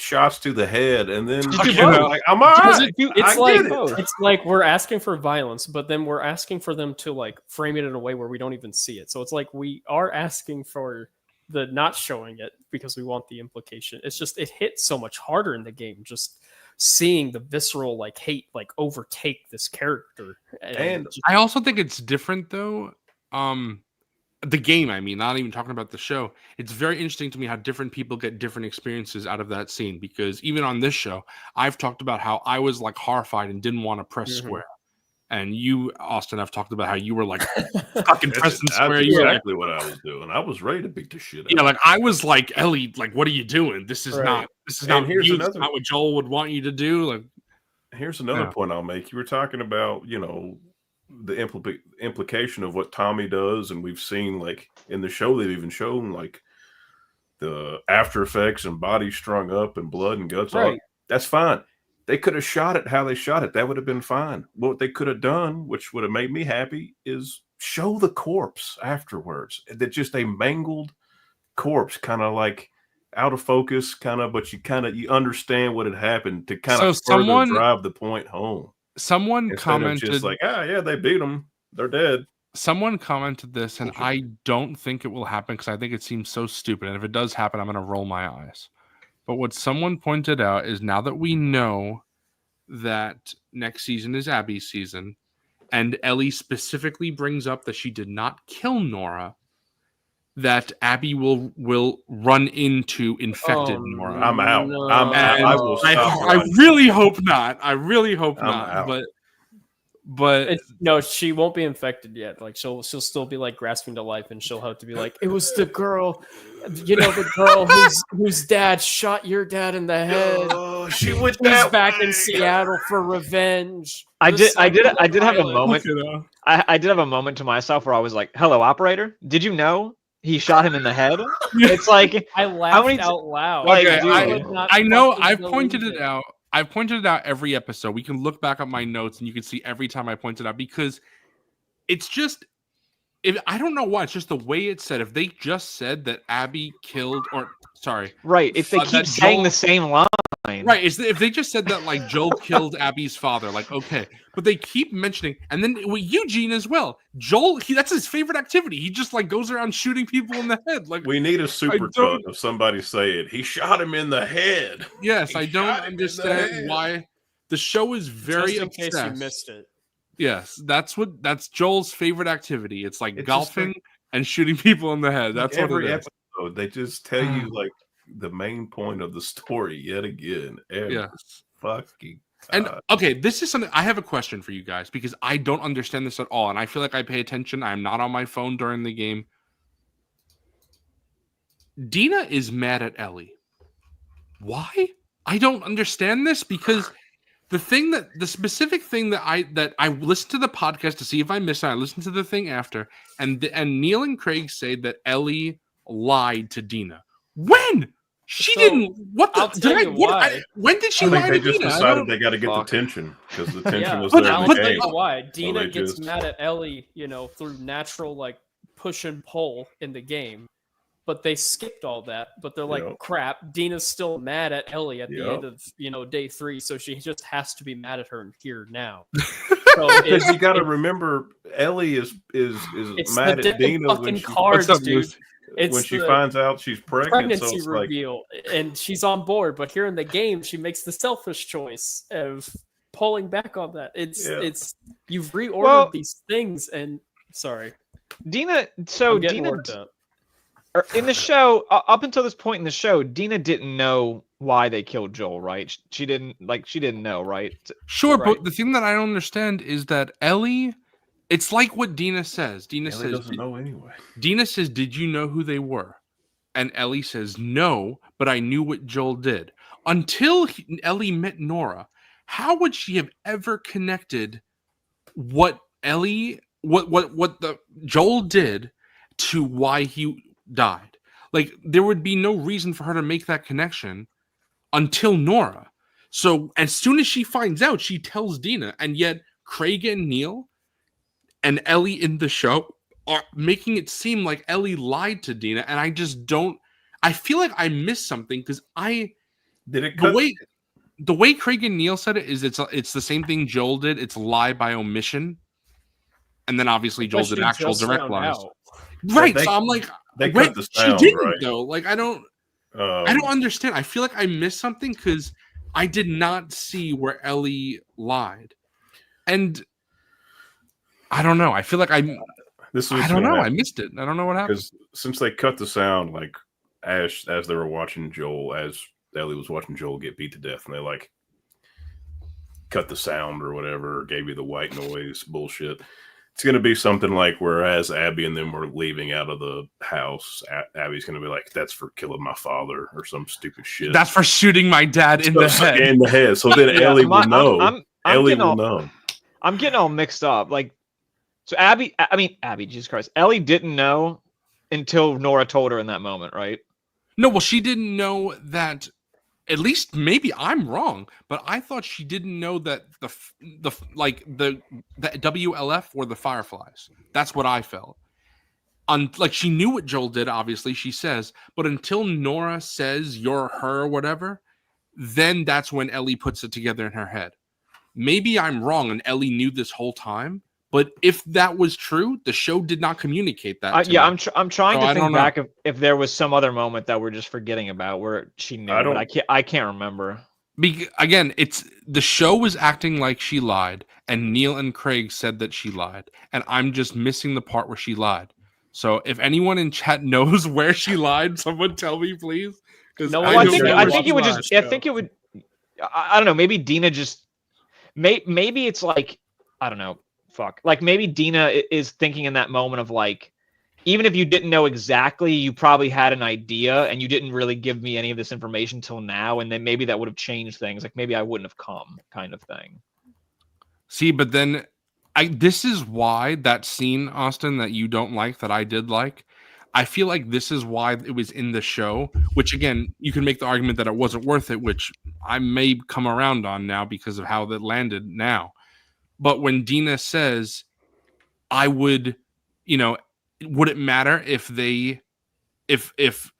shots to the head and then Just do both. like, I'm all because right. it's I like get it. it's like we're asking for violence, but then we're asking for them to like frame it in a way where we don't even see it. So it's like we are asking for the not showing it because we want the implication. It's just it hits so much harder in the game, just seeing the visceral like hate like overtake this character. And just- I also think it's different though. The game, I mean, not even talking about the show. It's very interesting to me how different people get different experiences out of that scene. Because even on this show, I've talked about how I was like horrified and didn't want to press square. And you, Austin, have talked about how you were like fucking pressing square. That's You were like, exactly what I was doing. I was ready to beat the shit out. yeah, like I was like, Ellie, like, what are you doing? This is Right. not. This is And not. here's You, it's another- not what Joel would want you to do. Like, Here's another Yeah. point I'll make. You were talking about, the implication of what Tommy does, and we've seen like in the show they've even shown like the after effects and body strung up and blood and guts. Right. That's fine. They could have shot it how they shot it. That would have been fine. What they could have done, which would have made me happy, is show the corpse afterwards. That just a mangled corpse, kind of like out of focus, but you understand what had happened to kind of So someone- drive the point home. someone Instead commented, of just like, yeah, they beat them. They're dead. someone commented this, and Bullshit. I don't think it will happen because I think it seems so stupid. And if it does happen, I'm going to roll my eyes. But what someone pointed out is now that we know that next season is Abby's season, and Ellie specifically brings up that she did not kill Nora, that Abby will run into infected Nora. I'm out. No. I'm out. And I will stop. I really hope not. I really hope I'm not. out. But no, she won't be infected yet. Like she'll still be like grasping to life, and she'll have to be like, it was the girl, the girl whose dad shot your dad in the head. Oh, she went She's that back way. in Seattle for revenge. I The did cycle have a violence. moment. I did have a moment to myself where I was like, "Hello, operator. Did you know he shot him in the head?" It's like I laughed many out loud. Like, Okay, dude, I could not I know fucking I've believe pointed it out. I've pointed it out every episode. We can look back at my notes and you can see every time I point it out because it's just I don't know why. It's just the way it's said. If they just said that Abby killed right. If they that keep saying Joel- the same line, right, if they just said that like Joel killed Abby's father, like okay, but they keep mentioning, and then Eugene as well. Joel, that's his favorite activity. He just like goes around shooting people in the head. Like We need a super don't- cut of somebody saying he shot him in the head. yes, He I don't shot him in the understand head. why the show is very Just in case you obsessed. missed it. Yes, that's Joel's favorite activity. It's like It's just golfing like- and shooting people in the head. That's what Every it is. episode, they just tell you like the main point of the story yet again. Every Yes. fucking And time. okay, this is something I have a question for you guys because I don't understand this at all, and I feel like I pay attention. I'm not on my phone during the game. Dina is mad at Ellie. Why? I don't understand this because the specific thing that I listened to the podcast to see if I missed it. I listened to the thing after, and Neil and Craig say that Ellie lied to Dina. When? She So, didn't. What the? I'll tell you why. When did she I lie think they to just Dina? I decided don't- they got to get Fuck. the tension because the tension Yeah, was but- there in I'll the tell game. you why. Dina they gets just- mad at Ellie, through natural like push and pull in the game. But they skipped all that. But they're like, Yep. crap, Dina's still mad at Ellie at the Yep. end of day 3, so she just has to be mad at her here now. So Because you got to it's- remember, Ellie is it's mad the at deck of Dina when fucking she. cards, What's up, dude. Moose? It's when she the finds out she's pregnant, so pregnancy it's like, reveal, and she's on board. But here in the game, she makes the selfish choice of pulling back on that. Yeah. It's you've reordered Well- these things, and sorry, Dina. So I'm getting Dina worked up. in the show, up until this point in the show, Dina didn't know why they killed Joel, right? She didn't know, right? Sure, Right. but the thing that I don't understand is that Ellie, it's like what Dina says. Dina Ellie says, doesn't know anyway. Dina says, "Did you know who they were?" And Ellie says, "No, but I knew what Joel did." Until Ellie met Nora, how would she have ever connected what the Joel did to why he died? Like, there would be no reason for her to make that connection until Nora. So as soon as she finds out, she tells Dina, and yet Craig and Neil and Ellie in the show are making it seem like Ellie lied to Dina, and I just don't. I feel like I missed something because Did it the cut? way Craig and Neil said it is it's the same thing Joel did. It's lie by omission, and then obviously Joel But did she actual just direct found lies. out. Right. They- So I'm like, they wait, cut the she sound, didn't right? though. Like I don't understand. I feel like I missed something because I did not see where Ellie lied, and I don't know. I feel like This I was don't gonna know. I happen. missed it. I don't know what happened. Because since they cut the sound, like as they were watching Joel, as Ellie was watching Joel get beat to death, and they like cut the sound or whatever, or gave you the white noise bullshit. It's gonna be something like whereas Abby and them were leaving out of the house, Abby's gonna be like, "That's for killing my father" or some stupid shit. That's for shooting my dad in the head. In the head. So then Yeah, Ellie will know. I'm Ellie getting will all, know. I'm getting all mixed up. Like, so Abby, Jesus Christ, Ellie didn't know until Nora told her in that moment, right? No, well, she didn't know that. At least maybe I'm wrong, but I thought she didn't know that the WLF were the Fireflies. That's what I felt. Like she knew what Joel did, obviously she says, but until Nora says you're her, or whatever, then that's when Ellie puts it together in her head. Maybe I'm wrong, and Ellie knew this whole time. But if that was true, the show did not communicate that. To me. I'm trying So to I think don't know. back if there was some other moment that we're just forgetting about where she knew, but I can't remember. Again, it's the show was acting like she lied, and Neil and Craig said that she lied, and I'm just missing the part where she lied. So if anyone in chat knows where she lied, someone tell me, please. Because No, Well, I I don't think know I where think she it would lied. just I think it would I don't know, maybe Dina just maybe it's like I don't know, fuck. Like maybe Dina is thinking in that moment of like, even if you didn't know exactly, you probably had an idea and you didn't really give me any of this information till now, and then maybe that would have changed things. Like maybe I wouldn't have come, kind of thing. See, but then this is why that scene, Austin, that you don't like, that I did like. I feel like this is why it was in the show, which again, you can make the argument that it wasn't worth it, which I may come around on now because of how that landed now. But when Dina says, I would, would it matter if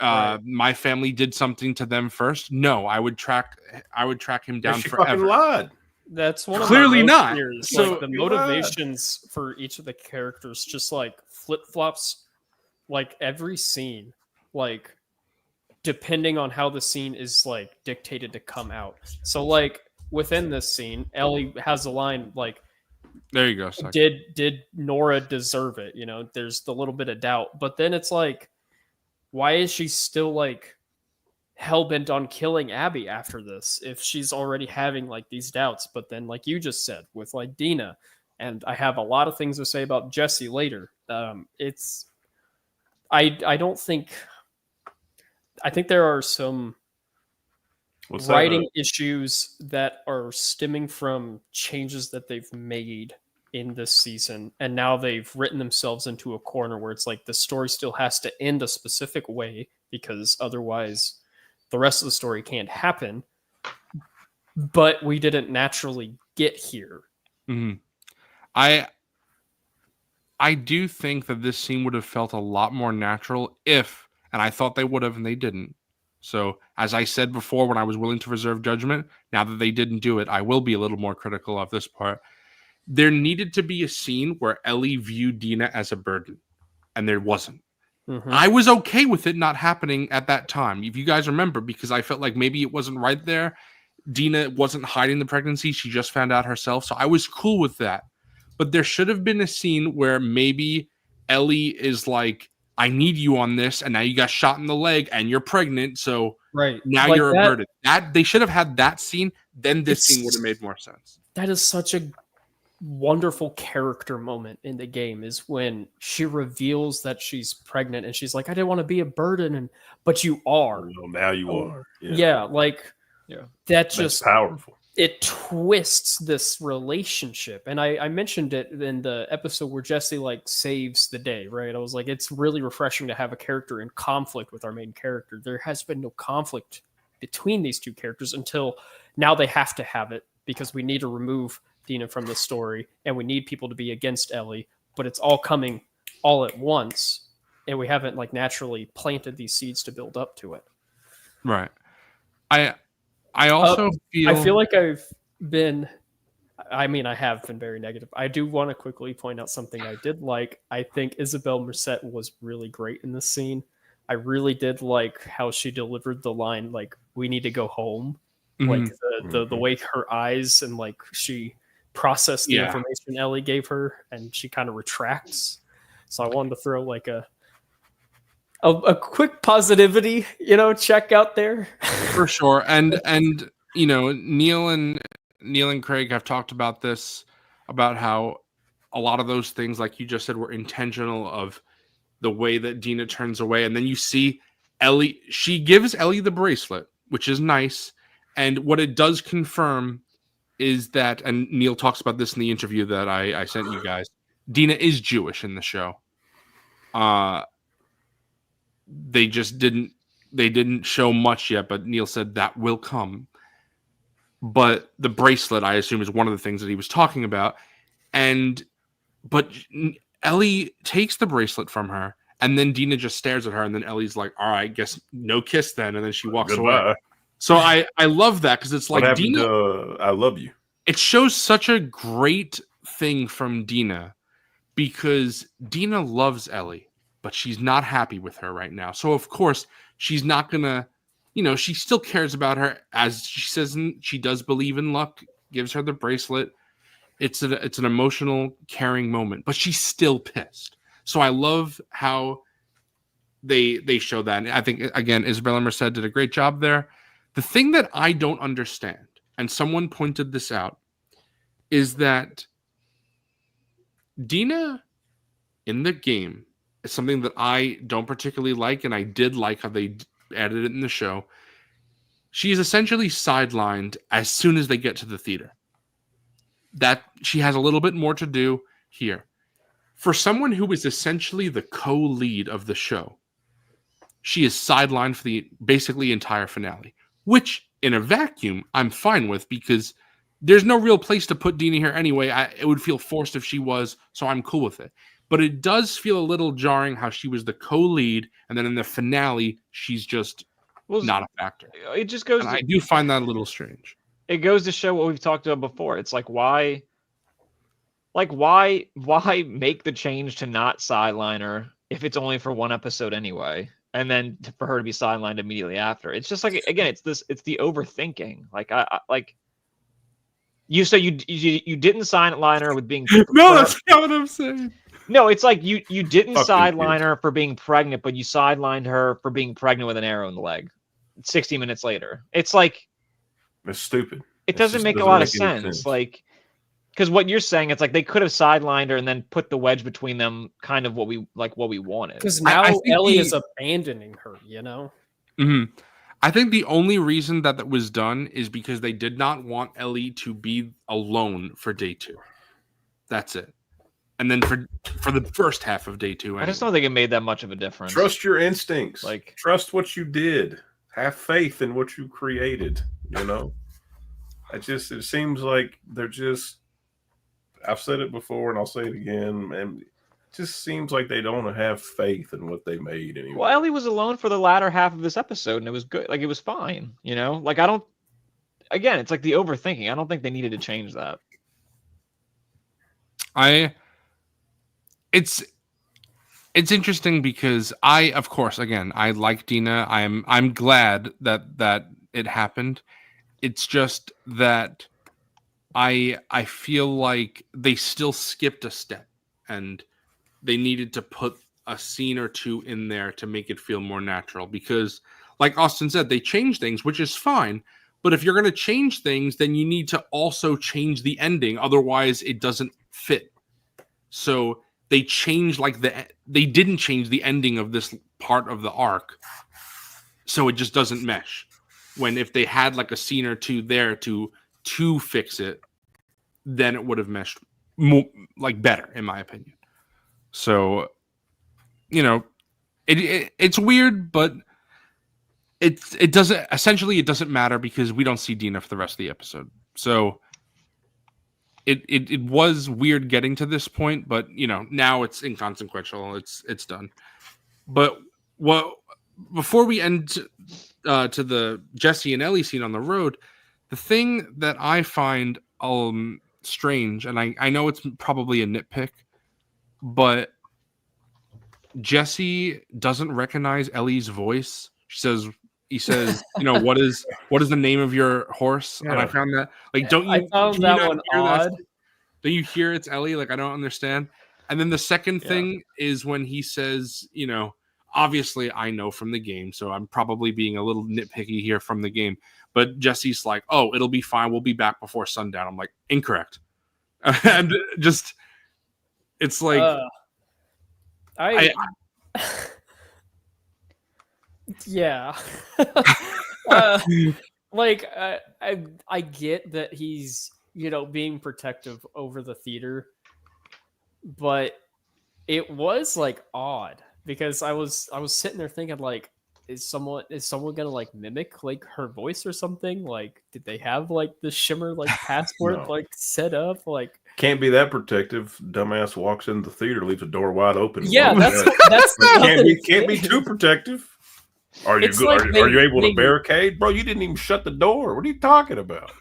Right. my family did something to them first? No, I would track him down She fucking forever. lied. That's one of Clearly my not. theories. So- Like the motivations for each of the characters just like flip flops, like every scene, like depending on how the scene is like dictated to come out. So like within this scene, Ellie has a line like, There you go. Suck. did Nora deserve it? You know, there's the little bit of doubt, but then it's like, why is she still like hell-bent on killing Abby after this if she's already having like these doubts? But then like you just said with like Dina, and I have a lot of things to say about Jesse later. It's I don't think I think there are some What's writing that? issues that are stemming from changes that they've made in this season, and now they've written themselves into a corner where it's like the story still has to end a specific way because otherwise the rest of the story can't happen, but we didn't naturally get here. Mhm. I do think that this scene would have felt a lot more natural if, and I thought they would have, and they didn't. So, as I said before, when I was willing to reserve judgment, now that they didn't do it, I will be a little more critical of this part. There needed to be a scene where Ellie viewed Dina as a burden, and there wasn't. Mhm. I was okay with it not happening at that time. If you guys remember, because I felt like maybe it wasn't right there. Dina wasn't hiding the pregnancy. She just found out herself. So I was cool with that. But there should have been a scene where maybe Ellie is like, I need you on this. And now you got shot in the leg and you're pregnant. So Right. now Like you're a that, burden. That they should have had that scene. Then this scene would have It's- made more sense. that is such a wonderful character moment in the game is when she reveals that she's pregnant and she's like, I didn't want to be a burden, and but you are. Well, now you are. Yeah, like Yeah. that That's just powerful. it twists this relationship. And I mentioned it in the episode where Jesse like saves the day, right? I was like, it's really refreshing to have a character in conflict with our main character. There has been no conflict between these two characters until now. They have to have it because we need to remove Dina from the story and we need people to be against Ellie, but it's all coming all at once. And we haven't like naturally planted these seeds to build up to it. Right. I also I feel like I've been, I mean, I have been very negative. I do want to quickly point out something I did like. I think Isabel Merced was really great in this scene. I really did like how she delivered the line, like, we need to go home. Like the way her eyes and like she processed the information Ellie gave her and she kind of retracts. So I wanted to throw like a quick positivity, check out there. for sure. And Neil and Craig have talked about this, about how a lot of those things, like you just said, were intentional, of the way that Dina turns away. And then you see Ellie, she gives Ellie the bracelet, which is nice. And what it does confirm is that, and Neil talks about this in the interview that I sent you guys, Dina is Jewish in the show. They just didn't show much yet, but Neil said that will come. But the bracelet, I assume, is one of the things that he was talking about. But Ellie takes the bracelet from her, and then Dina just stares at her, and then Ellie's like, all right, guess no kiss then, and then she walks away. So I love that, because it's like, what happened Dina, to I love you. it shows such a great thing from Dina, because Dina loves Ellie, but she's not happy with her right now. So of course she's not gonna, she still cares about her, as she says she does believe in luck, gives her the bracelet. It's an emotional, caring moment, but she's still pissed. So I love how they show that. And I think, again, Isabella Merced did a great job there. The thing that I don't understand, and someone pointed this out, is that Dina in the game is something that I don't particularly like, and I did like how they added it in the show. She is essentially sidelined as soon as they get to the theater. That she has a little bit more to do here. For someone who is essentially the co-lead of the show, she is sidelined for the basically entire finale, which in a vacuum I'm fine with, because there's no real place to put Dina here anyway. It would feel forced if she was, so I'm cool with it. But it does feel a little jarring how she was the co-lead, and then in the finale she's just not a factor. It just goes. I do find that a little strange. It goes to show what we've talked about before. It's like, why make the change to not sideline her if it's only for one episode anyway, and then for her to be sidelined immediately after? It's just like, again, it's the overthinking. Like you didn't sideline her with being No, that's not what I'm saying. No, it's like you didn't Fuck sideline you. her for being pregnant, but you sidelined her for being pregnant with an arrow in the leg 60 minutes later. It's like, It's stupid. it doesn't make a lot of sense. Like, because what you're saying, it's like they could have sidelined her and then put the wedge between them, kind of what we wanted. Because now I think Ellie is abandoning her, Mm-hmm. I think the only reason that was done is because they did not want Ellie to be alone for day 2. That's it. And then for the first half of day 2, anyway. I just don't think it made that much of a difference. Trust your instincts. Like, trust what you did. Have faith in what you created. It seems like they're just. I've said it before, and I'll say it again. And it just seems like they don't have faith in what they made anymore. Well, Ellie was alone for the latter half of this episode, and it was good. Like, it was fine. Like, I don't. Again, it's like the overthinking. I don't think they needed to change that. It's It's interesting because of course, again, I like Dina. I'm glad that it happened. It's just that I feel like they still skipped a step, and they needed to put a scene or two in there to make it feel more natural. Because, like Austin said, they changed things, which is fine. But if you're going to change things, then you need to also change the ending. Otherwise, it doesn't fit. So they changed they didn't change the ending of this part of the arc, so it just doesn't mesh. When if they had like a scene or two there to fix it, then it would have meshed more, like better, in my opinion. So, it's weird, but it doesn't matter because we don't see Dina for the rest of the episode. So it was weird getting to this point, but now it's inconsequential. It's done. But before we end to the Jesse and Ellie scene on the road, the thing that I find strange, and I know it's probably a nitpick, but Jesse doesn't recognize Ellie's voice. He says, what is the name of your horse? Yeah. And I found that, like, don't you? I found can you that not one hear odd. Don't you hear it's Ellie? Like, I don't understand. And then the second Yeah. thing is when he says, obviously I know from the game, so I'm probably being a little nitpicky here from the game. But Jesse's like, oh, it'll be fine. We'll be back before sundown. I'm like, incorrect. And just, it's like, yeah. Like I get that he's being protective over the theater, but it was like odd because I was sitting there thinking like, is someone gonna like mimic like her voice or something? Like, did they have like the Shimmer like passport No. like set up? Like, Can't be that protective. Dumbass walks into the theater, leaves the door wide open. yeah, that's Like, can't be too protective. Are you It's good? like Are you able they- to barricade, bro? You didn't even shut the door. What are you talking about?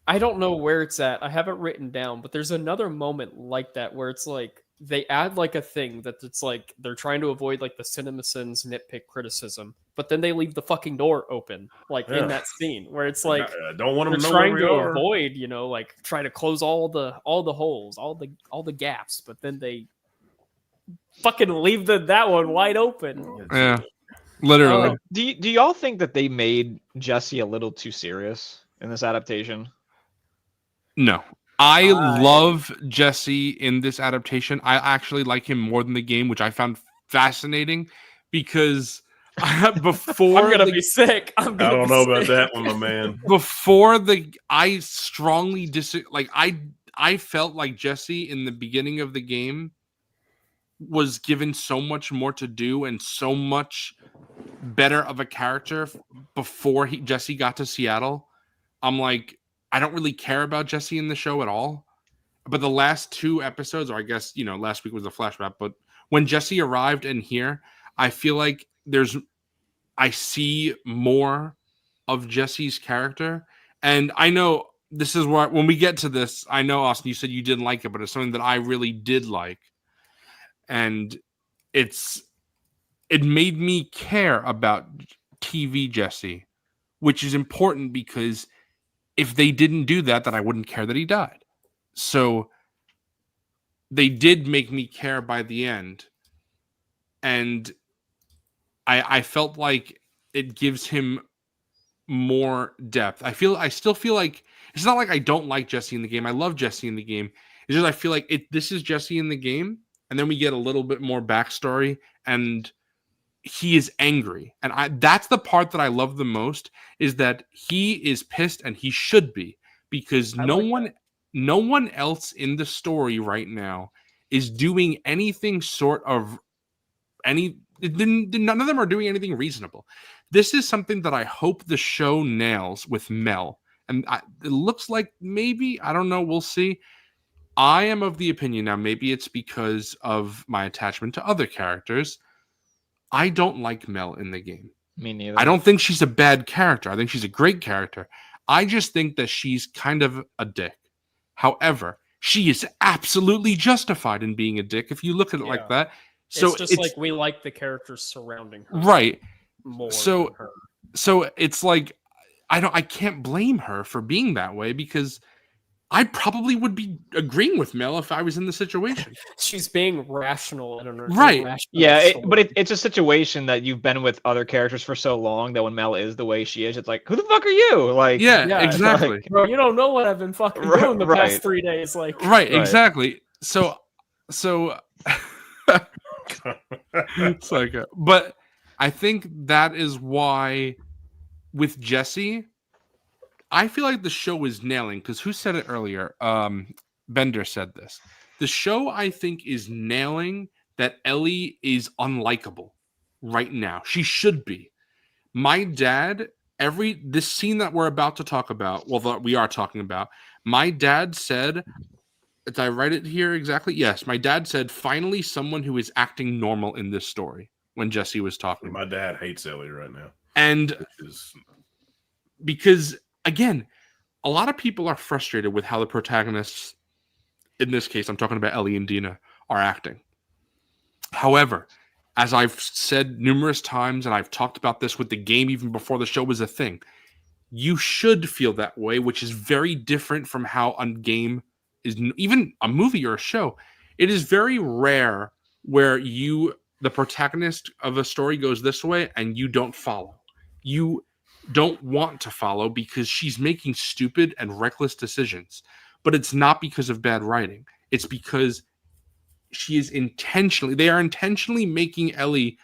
I don't know where it's at. I have it written down, but there's another moment like that where it's like they add like a thing that it's like they're trying to avoid like the CinemaSins nitpick criticism, but then they leave the fucking door open, like Yeah. in that scene where it's like I don't want they're them to know where trying we to are. avoid, like trying to close all the holes, all the gaps, but then they fucking leave that one wide open. yeah, literally. Oh. Do y'all think that they made Jesse a little too serious in this adaptation? No. I love Jesse in this adaptation. I actually like him more than the game, which I found fascinating because before I'm gonna be sick. I don't know about that one, my man. I strongly I felt like Jesse in the beginning of the game was given so much more to do and so much better of a character before Jesse got to Seattle. I'm like, I don't really care about Jesse in the show at all. But the last two episodes, or I guess, last week was a flashback, but when Jesse arrived in here, I feel like I see more of Jesse's character. And I know this is where, when we get to this, I know, Austin, you said you didn't like it, but it's something that I really did like. And it made me care about TV Jesse, which is important because if they didn't do that, then I wouldn't care that he died. So they did make me care by the end. And I felt like it gives him more depth. I still feel like it's not like I don't like Jesse in the game. I love Jesse in the game. It's just I feel like this is Jesse in the game, and then we get a little bit more backstory, and he is angry. And that's the part that I love the most, is that he is pissed, and he should be, because no one else in the story right now is doing anything none of them are doing anything reasonable. This is something that I hope the show nails with Mel. And it looks like maybe, I don't know, we'll see. I am of the opinion now, maybe it's because of my attachment to other characters, I don't like Mel in the game. Me neither. I don't think she's a bad character. I think she's a great character. I just think that she's kind of a dick. However, she is absolutely justified in being a dick if you look at it like that. So it's just like we like the characters surrounding her right. more So- than her. So it's like I can't blame her for being that way because I probably would be agreeing with Mel if I was in the situation. She's being rational in an Right. irrational Yeah, but story. it's a situation that you've been with other characters for so long that when Mel is the way she is, it's like, who the fuck are you? Like, Yeah, Yeah, it's exactly. like- Bro, you don't know what I've been fucking Right, doing the right. past 3 days. Like, Right, Right. exactly. So it's like but I think that is why with Jesse, I feel like the show is nailing because who said it earlier? Bender said this. The show, I think, is nailing that Ellie is unlikable right now. She should be. My dad, this scene that we're about to talk about, well, that we are talking about, my dad said, did I write it here exactly? Yes, my dad said, finally someone who is acting normal in this story when Jesse was talking. My dad hates Ellie right now. And Which is because, again, a lot of people are frustrated with how the protagonists, in this case, I'm talking about Ellie and Dina, are acting. However, as I've said numerous times, and I've talked about this with the game even before the show was a thing, you should feel that way, which is very different from how a game is, even a movie or a show. It is very rare where the protagonist of a story goes this way and you don't follow. You don't want to follow because she's making stupid and reckless decisions. But it's not because of bad writing. It's because they are intentionally making Ellie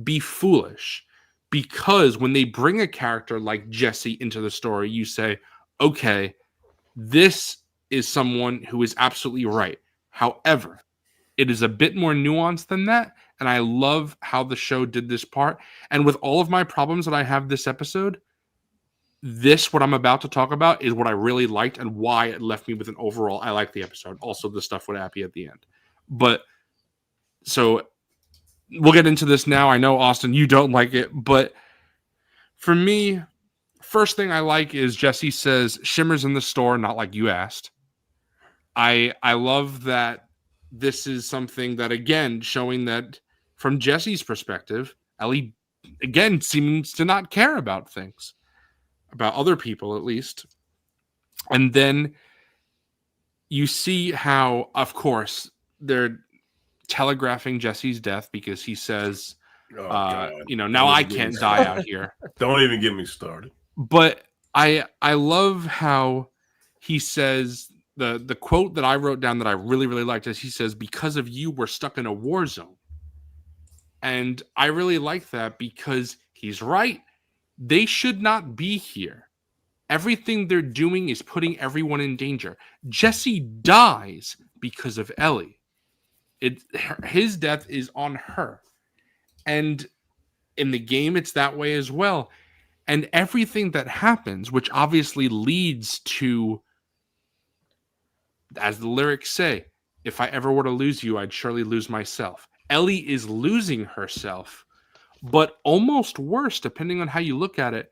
be foolish. Because when they bring a character like Jesse into the story, you say, okay, this is someone who is absolutely right. However, it is a bit more nuanced than that. And I love how the show did this part. And with all of my problems that I have this episode, what I'm about to talk about is what I really liked and why it left me with an overall, I like the episode. Also the stuff with Appy at the end. But so we'll get into this now. I know, Austin, you don't like it, but for me, first thing I like is Jesse says, Shimmer's in the store, not like you asked. I love that this is something that, again, showing that from Jesse's perspective, Ellie, again, seems to not care about things, about other people at least. And then you see how, of course, they're telegraphing Jesse's death because he says, God. now Don't I even get me can't die started. out here. Don't even get me started. But I love how he says the quote that I wrote down that I really, really liked is he says, because of you, we're stuck in a war zone. And I really like that because he's right. They should not be here. Everything they're doing is putting everyone in danger. Jesse dies because of Ellie. His death is on her. And in the game, it's that way as well. And everything that happens, which obviously leads to, as the lyrics say, if I ever were to lose you, I'd surely lose myself. Ellie is losing herself, but almost worse, depending on how you look at it,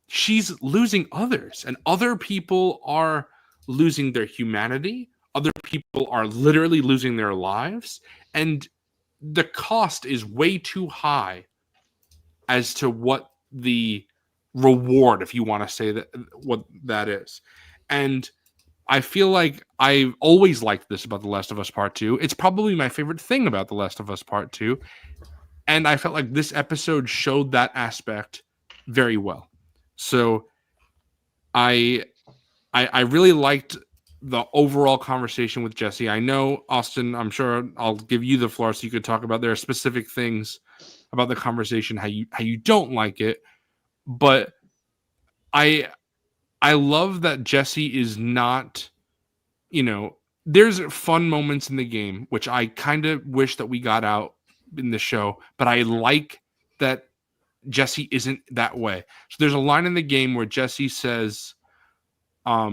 she's losing others, and other people are losing their humanity. Other people are literally losing their lives, and the cost is way too high as to what the reward, if you want to say that, what that is. And I feel like I've always liked this about The Last of Us Part 2. It's probably my favorite thing about The Last of Us Part 2. And I felt like this episode showed that aspect very well. So I really liked the overall conversation with Jesse. I know, Austin, I'm sure I'll give you the floor so you could talk about there are specific things about the conversation, how you don't like it. But I love that Jesse is not, there's fun moments in the game, which I kind of wish that we got out in the show, but I like that Jesse isn't that way. So there's a line in the game where Jesse says, I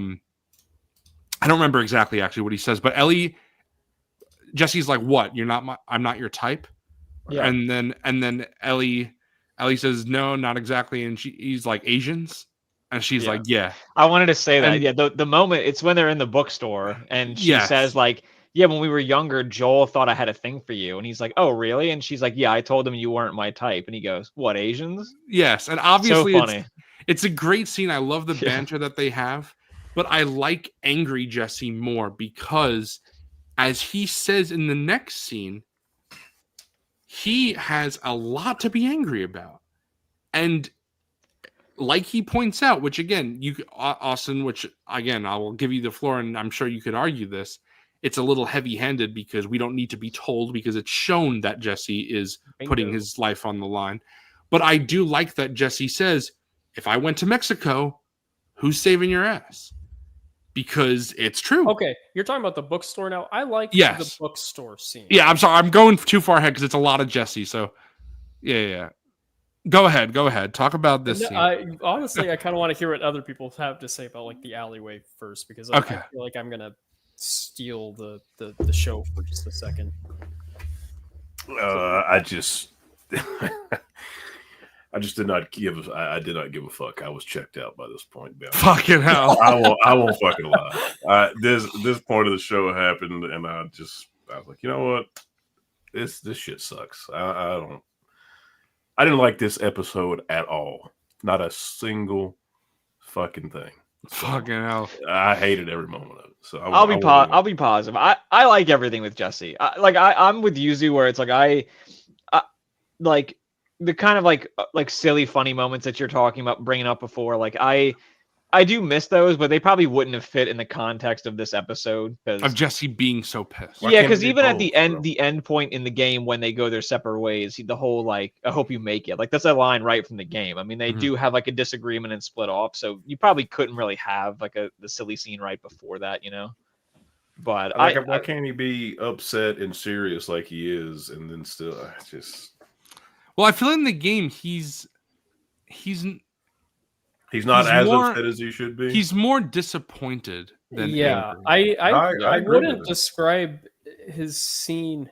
don't remember exactly actually what he says, but Jesse's like, what? I'm not your type. Yeah. And then Ellie says, no, not exactly. And he's like, Asians. And she's like, yeah. I wanted to say that. And- Yeah, the moment, it's when they're in the bookstore and she Yes. says like, yeah, when we were younger, Joel thought I had a thing for you. And he's like, oh, really? And she's like, yeah, I told him you weren't my type. And he goes, what, Asians? Yes, and So obviously funny. it's a great scene. I love the Yeah. banter that they have, but I like angry Jesse more because, as he says in the next scene, he has a lot to be angry about. And like he points out, which again, Austin, which again, I will give you the floor, and I'm sure you could argue this. It's a little heavy-handed because we don't need to be told, because it's shown that Jesse is putting Bingo. his life on the line. But I do like that Jesse says, if I went to Mexico, who's saving your ass? Because it's true. Okay, you're talking about the bookstore now. I like Yes. the bookstore scene. Yeah, I'm sorry. I'm going too far ahead because it's a lot of Jesse. So, yeah. Go ahead. Talk about this No, scene. Honestly, I kind of want to hear what other people have to say about like the alleyway first, because Okay. I feel like I'm gonna steal the show for just a second. I just I did not give a fuck. I was checked out by this point. Fucking hell. I won't fucking lie. This point of the show happened, and I was like, you know what? This shit sucks. I didn't like this episode at all. Not a single fucking thing. So, Fucking hell. I hated every moment of it. So I'll be positive. I like everything with Jesse. I'm with Yuzu, where it's like I like the kind of like silly funny moments that you're talking about bringing up before. Like I do miss those, but they probably wouldn't have fit in the context of this episode Of Jesse being so pissed. Why yeah, can't it because be even at both, the bro? end point in the game when they go their separate ways, the whole like I hope you make it, like that's a line right from the game. I mean, they Mhm. do have like a disagreement and split off, so you probably couldn't really have like the silly scene right before that, you know. But Why can't he be upset and serious like he is, and then still just Well, I feel in the game he's not as more- upset as he should be? he's more disappointed than Yeah, angry. I agree with wouldn't that. describe his scene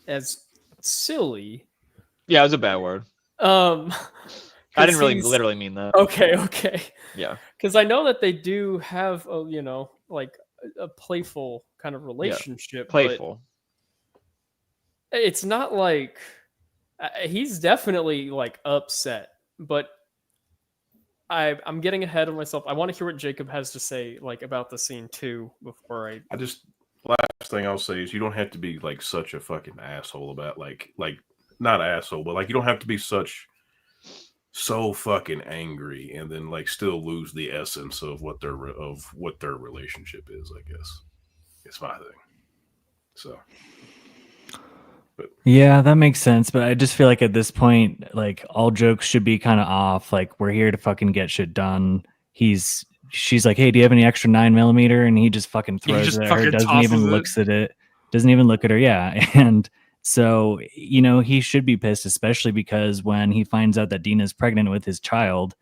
as silly. yeah, it was a bad word. I didn't really literally mean that. Okay. Yeah. Because I know that they do have like a playful kind of relationship. but Playful. it's not like he's definitely like upset, but I'm getting ahead of myself. I want to hear what Jacob has to say like about the scene too before I Last thing I'll say is you don't have to be like such a fucking asshole about like not asshole, but like you don't have to be so fucking angry and then like still lose the essence of what their relationship is. I guess it's my thing. So. Yeah, that makes sense. But I just feel like at this point, like all jokes should be kind of off. Like we're here to fucking get shit done. She's like, hey, do you have any extra 9mm? And he just fucking throws just it at her. fucking Doesn't even tosses it. looks at it. Doesn't even look at her. Yeah. And so, he should be pissed, especially because when he finds out that Dina's pregnant with his child,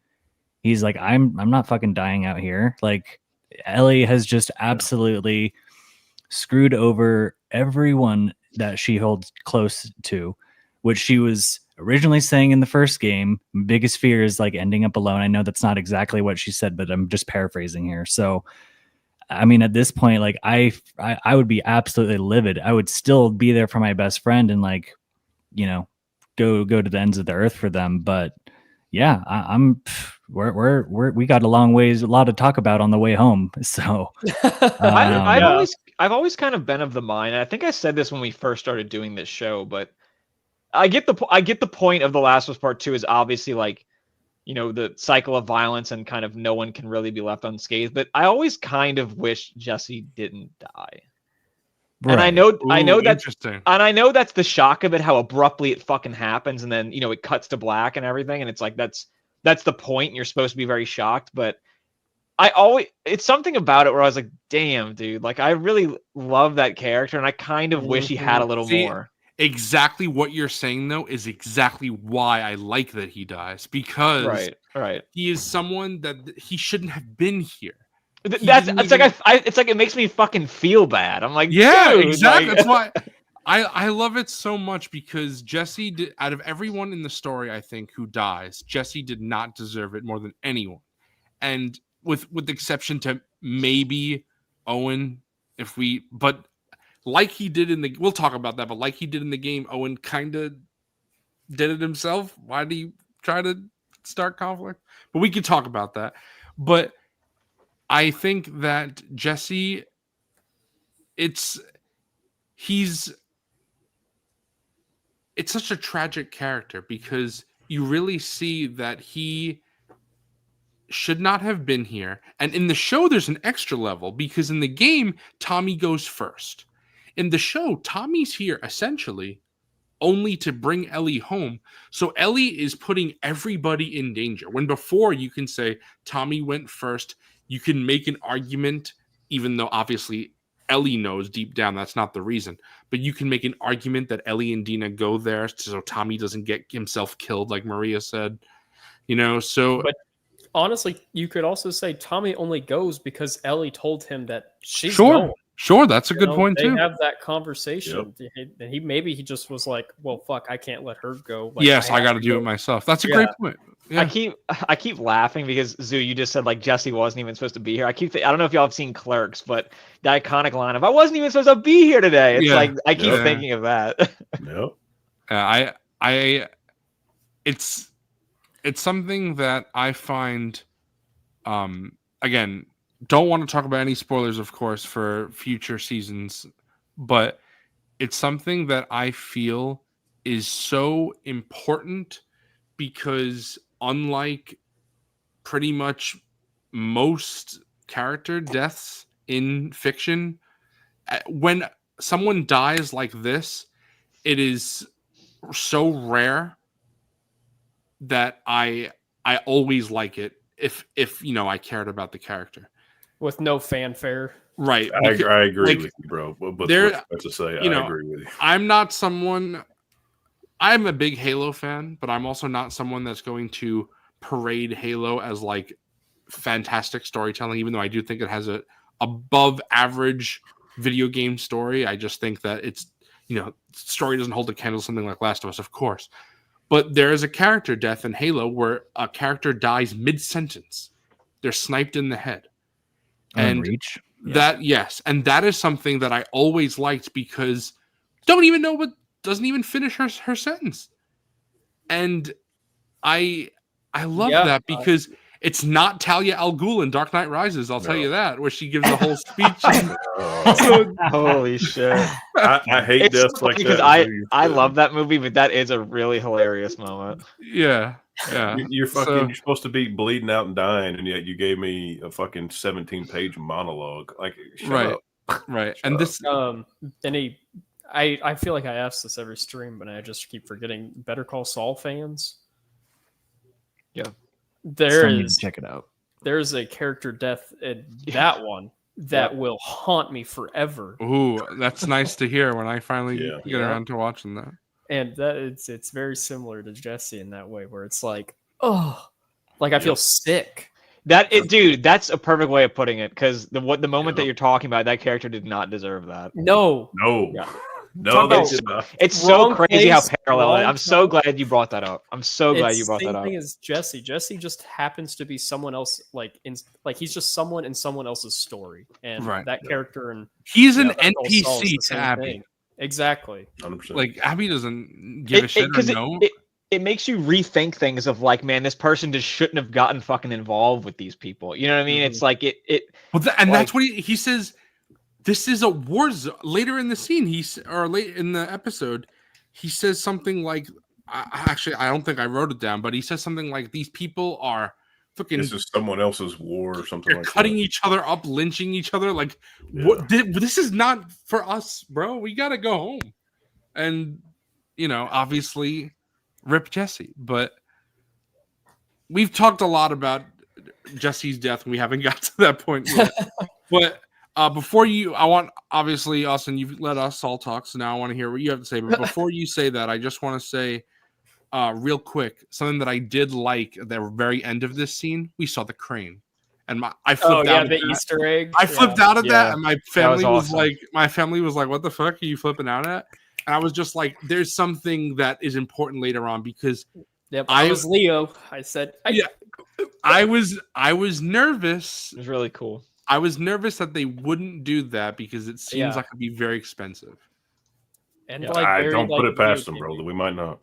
he's like, I'm not fucking dying out here. Like Ellie has just absolutely screwed over everyone that she holds close to, which she was originally saying in the first game. Biggest fear is like ending up alone. I know that's not exactly what she said, but I'm just paraphrasing here. So, I mean, at this point, like I would be absolutely livid. I would still be there for my best friend and like, go to the ends of the earth for them. But yeah, we got a lot to talk about on the way home. So I've always kind of been of the mind, and I think I said this when we first started doing this show, but I get the point of The Last of Us Part 2 is obviously like, the cycle of violence and kind of no one can really be left unscathed. But I always kind of wish Jesse didn't die. right. And I know that's interesting. and I know that's the shock of it, how abruptly it fucking happens, and then it cuts to black and everything, and it's like that's the point, and you're supposed to be very shocked. But it's something about it where I was like, damn, dude, like I really love that character, and I kind of wish he had a little more. Exactly what you're saying, though, is exactly why I like that he dies, because Right. he is someone that he shouldn't have been here. It's like it makes me fucking feel bad. I'm like, Yeah, dude, exactly. like- That's why I love it so much, because Jesse did, out of everyone in the story, I think, who dies, Jesse did not deserve it more than anyone. And with the exception to maybe Owen but like he did we'll talk about that, but like he did in the game, Owen kind of did it himself. Why do you try to start conflict? But we could talk about that. But I think that Jesse, it's such a tragic character because you really see that he should not have been here. And in the show, there's an extra level because in the game, Tommy goes first. In the show, Tommy's here essentially only to bring Ellie home. So Ellie is putting everybody in danger. When before you can say Tommy went first, you can make an argument, even though obviously Ellie knows deep down that's not the reason. But you can make an argument that Ellie and Dina go there so Tommy doesn't get himself killed, like Maria said. So... But honestly, you could also say Tommy only goes because Ellie told him that she's sure. going. Sure, that's a good point too. They have that conversation, and he just was like, "Well, fuck, I can't let her go." Like, yes, I got to do it myself. That's a great point. Yeah. I keep laughing because Zoo, you just said like Jesse wasn't even supposed to be here. I don't know if y'all have seen Clerks, but the iconic line of "I wasn't even supposed to be here today." It's like I keep thinking of that. No, it's something that I find, again. Don't want to talk about any spoilers, of course, for future seasons, but it's something that I feel is so important because unlike pretty much most character deaths in fiction, when someone dies like this, it is so rare that I always like it if I cared about the character. With no fanfare. Right. I agree with you, bro. But to say, I agree with you. I'm a big Halo fan, but I'm also not someone that's going to parade Halo as like fantastic storytelling, even though I do think it has a above average video game story. I just think that it's, story doesn't hold a candle to something like Last of Us, of course. But there is a character death in Halo where a character dies mid-sentence. They're sniped in the head. And Reach. And that is something that I always liked because doesn't even finish her sentence. And I love that because it's not Talia al Ghul in Dark Knight Rises, I'll tell you that, where she gives a whole speech. Holy shit. I hate deaths like that. Because I love that movie, but that is a really hilarious moment. Yeah. Yeah, you're supposed to be bleeding out and dying, and yet you gave me a fucking 17-page monologue. Like, shut up. Right. Shut and up. this, I feel like I ask this every stream, but I just keep forgetting. Better Call Saul fans. Yeah, check it out. There's a character death in that one that will haunt me forever. Ooh, that's nice to hear when I finally get around to watching that. And that it's very similar to Jesse in that way, where it's like, I feel sick. Dude, that's a perfect way of putting it. Because the moment that you're talking about, that character did not deserve that. No. It's so crazy how parallel it is. I'm so glad you brought that up. I'm so glad you brought that up. The thing is Jesse. Jesse just happens to be someone else, he's just someone in someone else's story, and that character and he's an NPC to Abby. Exactly. 100%. Like Abby doesn't give a shit or know. It makes you rethink things of like, man, this person just shouldn't have gotten fucking involved with these people. You know what I mean? Mm-hmm. It's like that's what he says. This is a war zone. Later in the scene, late in the episode, he says something like, actually, I don't think I wrote it down, but he says something like, "These people are fucking. This is someone else's war or something like that. Cutting each other up, lynching each other. Like, what? This is not for us, bro. We gotta go home." And obviously, rip Jesse. But we've talked a lot about Jesse's death, and we haven't got to that point yet. But before I want, obviously, Austin, you've let us all talk, so now I want to hear what you have to say. But before you say that, I just want to say real quick, something that I did like at the very end of this scene. We saw the crane, and I flipped out. The Easter egg. I flipped out at that, and my family was like, "What the fuck are you flipping out at?" And I was just like, "There's something that is important later on because." Yep, I was Leo. I said, I was nervous. It was really cool. I was nervous that they wouldn't do that because it seems Yeah. like it'd be very expensive. And Yeah. like I very, don't like, put it past them, video bro. game. We might not.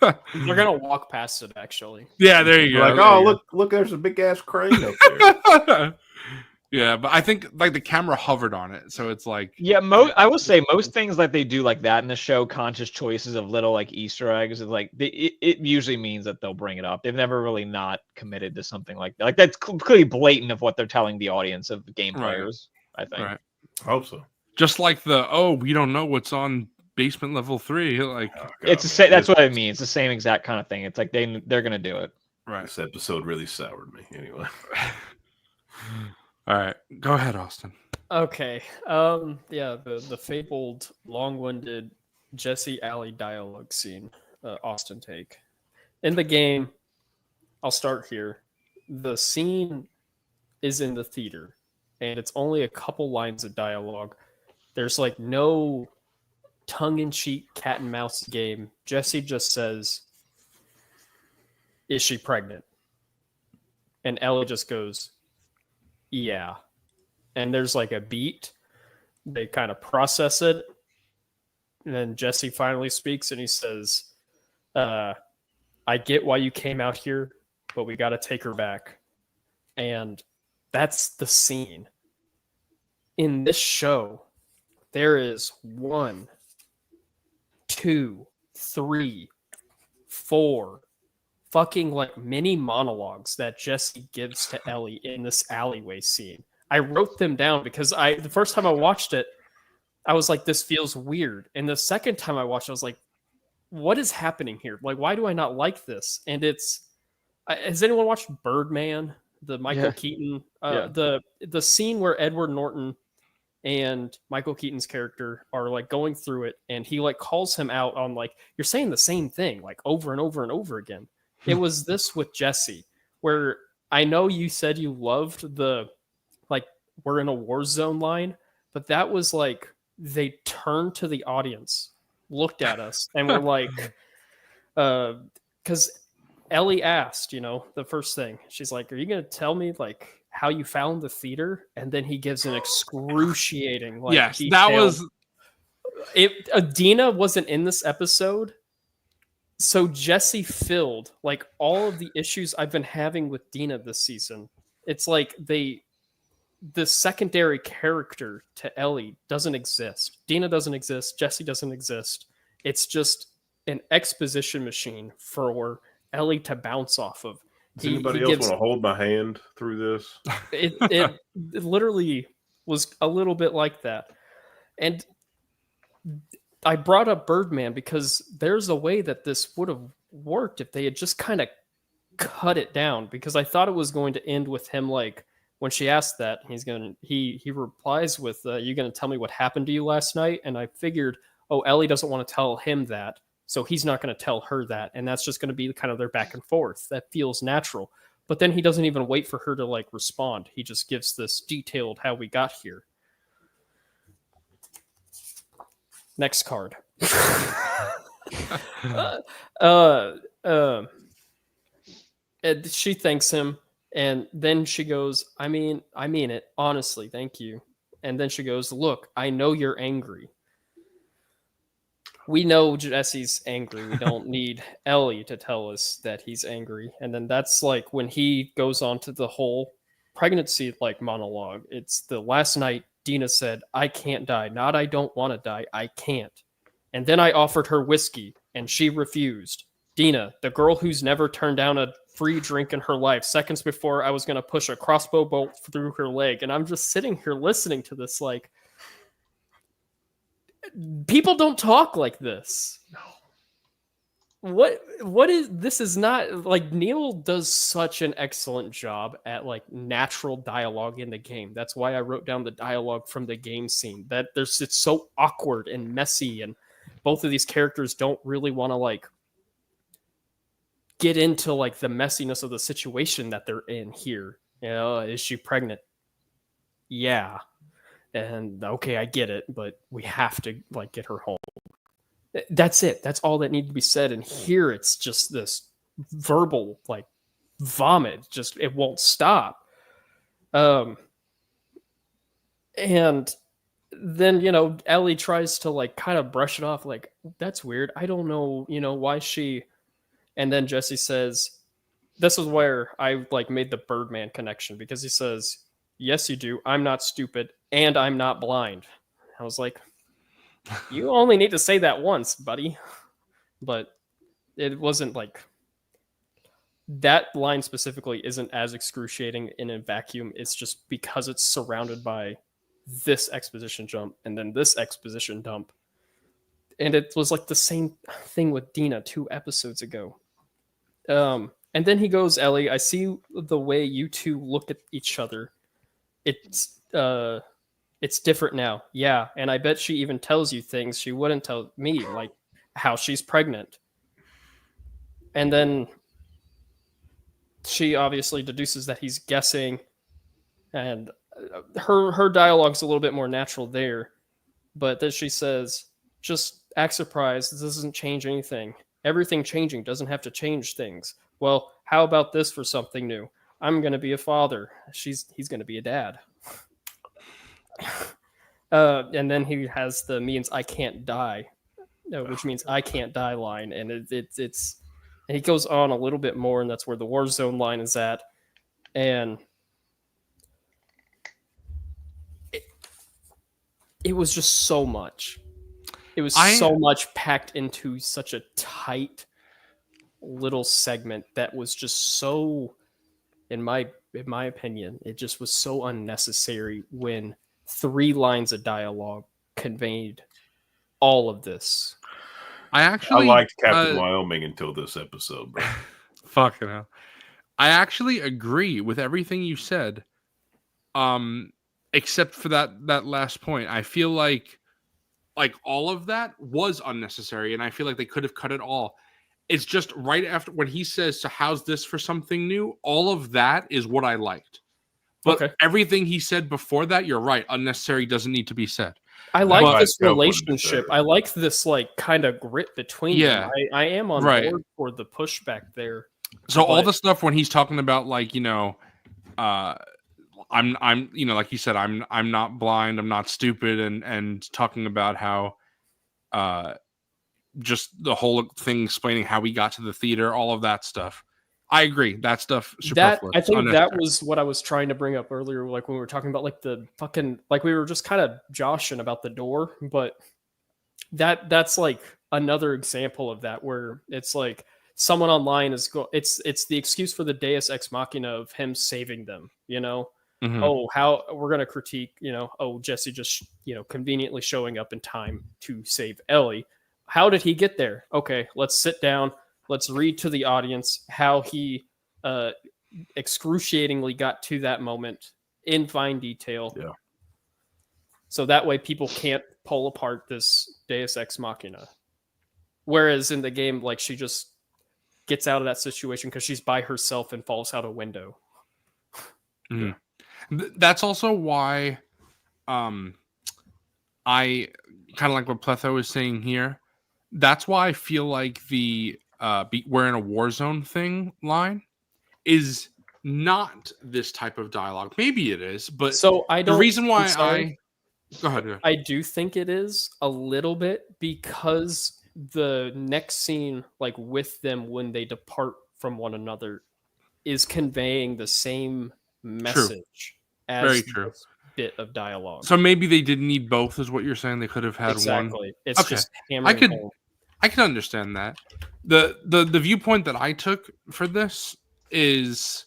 They're gonna walk past it actually. Yeah, there you go. Like, there oh, you look, there's a big ass crane up there. go. Yeah, but I think like the camera hovered on it, so it's like Yeah, I will say most things like they do like that in the show, conscious choices of little like Easter eggs, is like it usually means that they'll bring it up. They've never really not committed to something like that. Like that's clearly blatant of what they're telling the audience of the game Right. players. I think. right. I hope so. Just like we don't know what's on basement level 3. Like, Oh, God, It's the man. same. That's what I mean. It's the same exact kind of thing. It's like they're gonna do it. right. This episode really soured me. Anyway, All right, go ahead, Austin. Okay. Yeah, the fabled, long-winded Jesse Alley dialogue scene. Austin take. In the game, I'll start here. The scene is in the theater, and it's only a couple lines of dialogue. There's like no tongue-in-cheek cat and mouse game. Jesse just says, "Is she pregnant?" And Ellie just goes, "Yeah." And there's like a beat. They kind of process it. And then Jesse finally speaks and he says, I get why you came out here, but we got to take her back. And that's the scene. In this show, there is 1, 2, 3, 4 fucking like mini monologues that Jesse gives to Ellie in this alleyway scene. I wrote them down because the first time I watched it, I was like, this feels weird. And the second time I watched it, I was like, what is happening here? Like, why do I not like this? And has anyone watched Birdman, the Michael Keaton, the scene where Edward Norton and Michael Keaton's character are like going through it, and he like calls him out on like, you're saying the same thing like over and over and over again. It was this with Jesse, where I know you said you loved the like we're in a war zone line, but that was like they turned to the audience, looked at us, and were like, because Ellie asked, the first thing, she's like, "Are you gonna tell me like how you found the theater?" And then he gives an excruciating like Yes, detailed, that was it. Adina wasn't in this episode. So Jesse filled like all of the issues I've been having with Dina this season. It's like the secondary character to Ellie doesn't exist. Dina doesn't exist. Jesse doesn't exist. It's just an exposition machine for Ellie to bounce off of. does anybody else want to hold my hand through this? It literally was a little bit like that. And I brought up Birdman because there's a way that this would have worked if they had just kind of cut it down, because I thought it was going to end with him like when she asked that, he replies with, "You going to tell me what happened to you last night?" And I figured, oh, Ellie doesn't want to tell him that, so he's not going to tell her that, and that's just going to be kind of their back and forth. That feels natural. But then he doesn't even wait for her to like respond. He just gives this detailed how we got here. Next card. And she thanks him, and then she goes, I mean it, honestly, thank you. And then she goes, "Look, I know you're angry." We know Jesse's angry. We don't need Ellie to tell us that he's angry. And then that's like when he goes on to the whole pregnancy like monologue. It's the last night Dina said, "I can't die. Not I don't want to die. I can't." And then I offered her whiskey and she refused. Dina, the girl who's never turned down a free drink in her life, seconds before I was going to push a crossbow bolt through her leg. And I'm just sitting here listening to this like, people don't talk like this. No. What is this? Is not like Neil does such an excellent job at like natural dialogue in the game. That's why I wrote down the dialogue from the game scene. That it's so awkward and messy, and both of these characters don't really want to like get into like the messiness of the situation that they're in here. Is she pregnant? Yeah. And okay, I get it, but we have to like get her home. That's it. That's all that needs to be said. And here it's just this verbal like vomit. Just it won't stop. And then, you know, Ellie tries to like kind of brush it off like, that's weird. I don't know, you know, why she. And then Jesse says, this is where I like made the Birdman connection because he says, yes, you do. I'm not stupid and I'm not blind. I was like, you only need to say that once, buddy. But it wasn't like that line specifically isn't as excruciating in a vacuum. It's just because it's surrounded by this exposition jump and then this exposition dump. And it was like the same thing with Dina 2 episodes ago. And then he goes, Ellie, I see the way you two look at each other. It's different now. Yeah, and I bet she even tells you things she wouldn't tell me, like how she's pregnant. And then she obviously deduces that he's guessing, and her dialogue's a little bit more natural there. But then she says, just act surprised. This doesn't change anything. Everything changing doesn't have to change things. Well, how about this for something new? I'm going to be a father. He's going to be a dad. And then he has the means I can't die, which means I can't die line. And it's and he goes on a little bit more, and that's where the war zone line is at. And it was just so much. It was so much packed into such a tight little segment that was just so, in my opinion, it just was so unnecessary when 3 lines of dialogue conveyed all of this. I liked Captain Wyoming until this episode, bro. Fucking hell. I actually agree with everything you said, except for that last point. I feel like all of that was unnecessary, and I feel like they could have cut it all. It's just right after when he says, so how's this for something new? All of that is what I liked. But everything he said before that, you're right. Unnecessary doesn't need to be said. I like this relationship. I like this like kind of grit between them. I am on board for the pushback there. So all the stuff when he's talking about like, you know, I'm you know, like you said, I'm not blind, I'm not stupid, and talking about how just the whole thing explaining how we got to the theater, all of that stuff. I agree. That stuff superfluous. I think that was what I was trying to bring up earlier, like when we were talking about like the fucking like we were just kind of joshing about the door, but that's like another example of that where it's like someone online is it's the excuse for the Deus Ex Machina of him saving them, you know. Mm-hmm. Oh, how we're gonna critique, you know, oh, Jesse just, you know, conveniently showing up in time to save Ellie. How did he get there? Okay, let's sit down. Let's read to the audience how he excruciatingly got to that moment in fine detail. Yeah. So that way people can't pull apart this Deus Ex Machina. Whereas in the game, like she just gets out of that situation because she's by herself and falls out a window. Mm. That's also why I kind of like what Pletho is saying here. That's why I feel like the we're in a war zone thing line is not this type of dialogue. Maybe it is, but so I don't. The reason why go ahead. I do think it is a little bit because the next scene, like with them when they depart from one another, is conveying the same message as very true this bit of dialogue. So maybe they didn't need both, is what you're saying. They could have had one. It's just hammering home. I can understand that. The viewpoint that I took for this is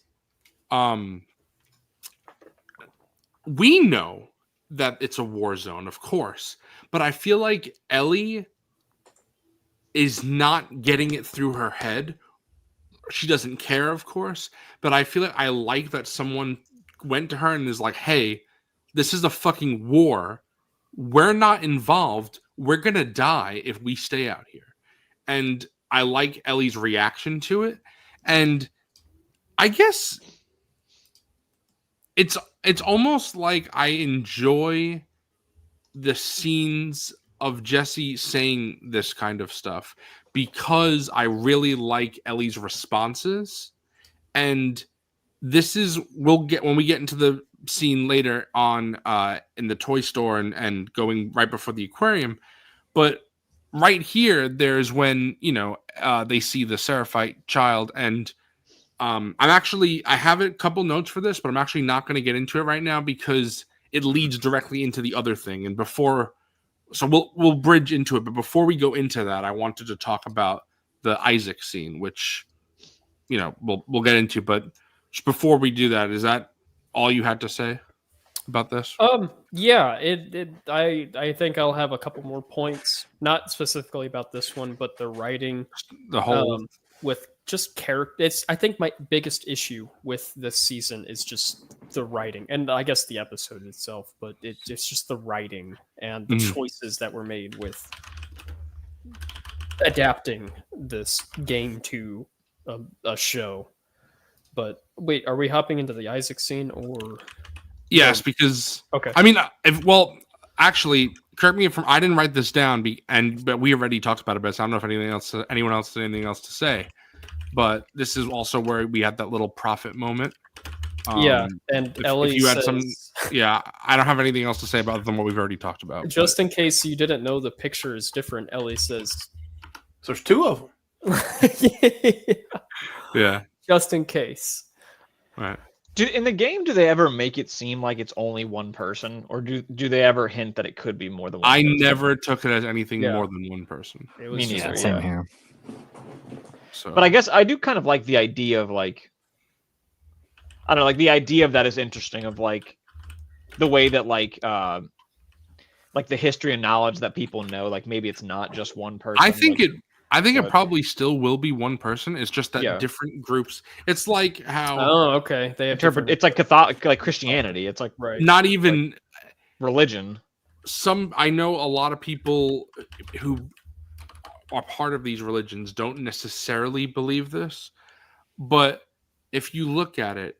we know that it's a war zone, of course, but I feel like Ellie is not getting it through her head. She doesn't care, of course, but I feel like I like that someone went to her and is like, hey, this is a fucking war. We're not involved. We're going to die if we stay out here. And I like Ellie's reaction to it. And I guess it's almost like I enjoy the scenes of Jesse saying this kind of stuff because I really like Ellie's responses. And this is, we'll get, when we get into the scene later on in the toy store and going right before the aquarium. But right here, there's when, they see the Seraphite child. And I have a couple notes for this, but I'm actually not going to get into it right now because it leads directly into the other thing. And we'll bridge into it. But before we go into that, I wanted to talk about the Isaac scene, which, we'll get into. But just before we do that, is that all you had to say about this? Yeah, I think I'll have a couple more points, not specifically about this one, but the writing, The whole with just character. I think my biggest issue with this season is just the writing, and I guess the episode itself, but it's just the writing and the choices that were made with adapting this game to a show. But wait, are we hopping into the Isaac scene or? Yes, because okay. I mean, actually, correct me if I didn't write this down, but we already talked about it. But I don't know if anyone else had anything else to say. But this is also where we had that little prophet moment. Yeah, and Ellie if you had says, I don't have anything else to say about them what we've already talked about. Just in case you didn't know, the picture is different. Ellie says, So there's two of them. Yeah. Just in case. Right. In the game, do they ever make it seem like it's only one person, or do they ever hint that it could be more than one person? Never took it as anything more than one person. It was Me neither, Same here. So, but I guess I do kind of like the idea of like, I don't know, like the idea of that is interesting. Of like the way that like the history and knowledge that people know, like maybe it's not just one person. I think like, it probably still will be one person. It's just that different groups. It's like how okay, they interpret. It's like Catholic, like Christianity. It's like not even like religion. I know a lot of people who are part of these religions don't necessarily believe this, but if you look at it,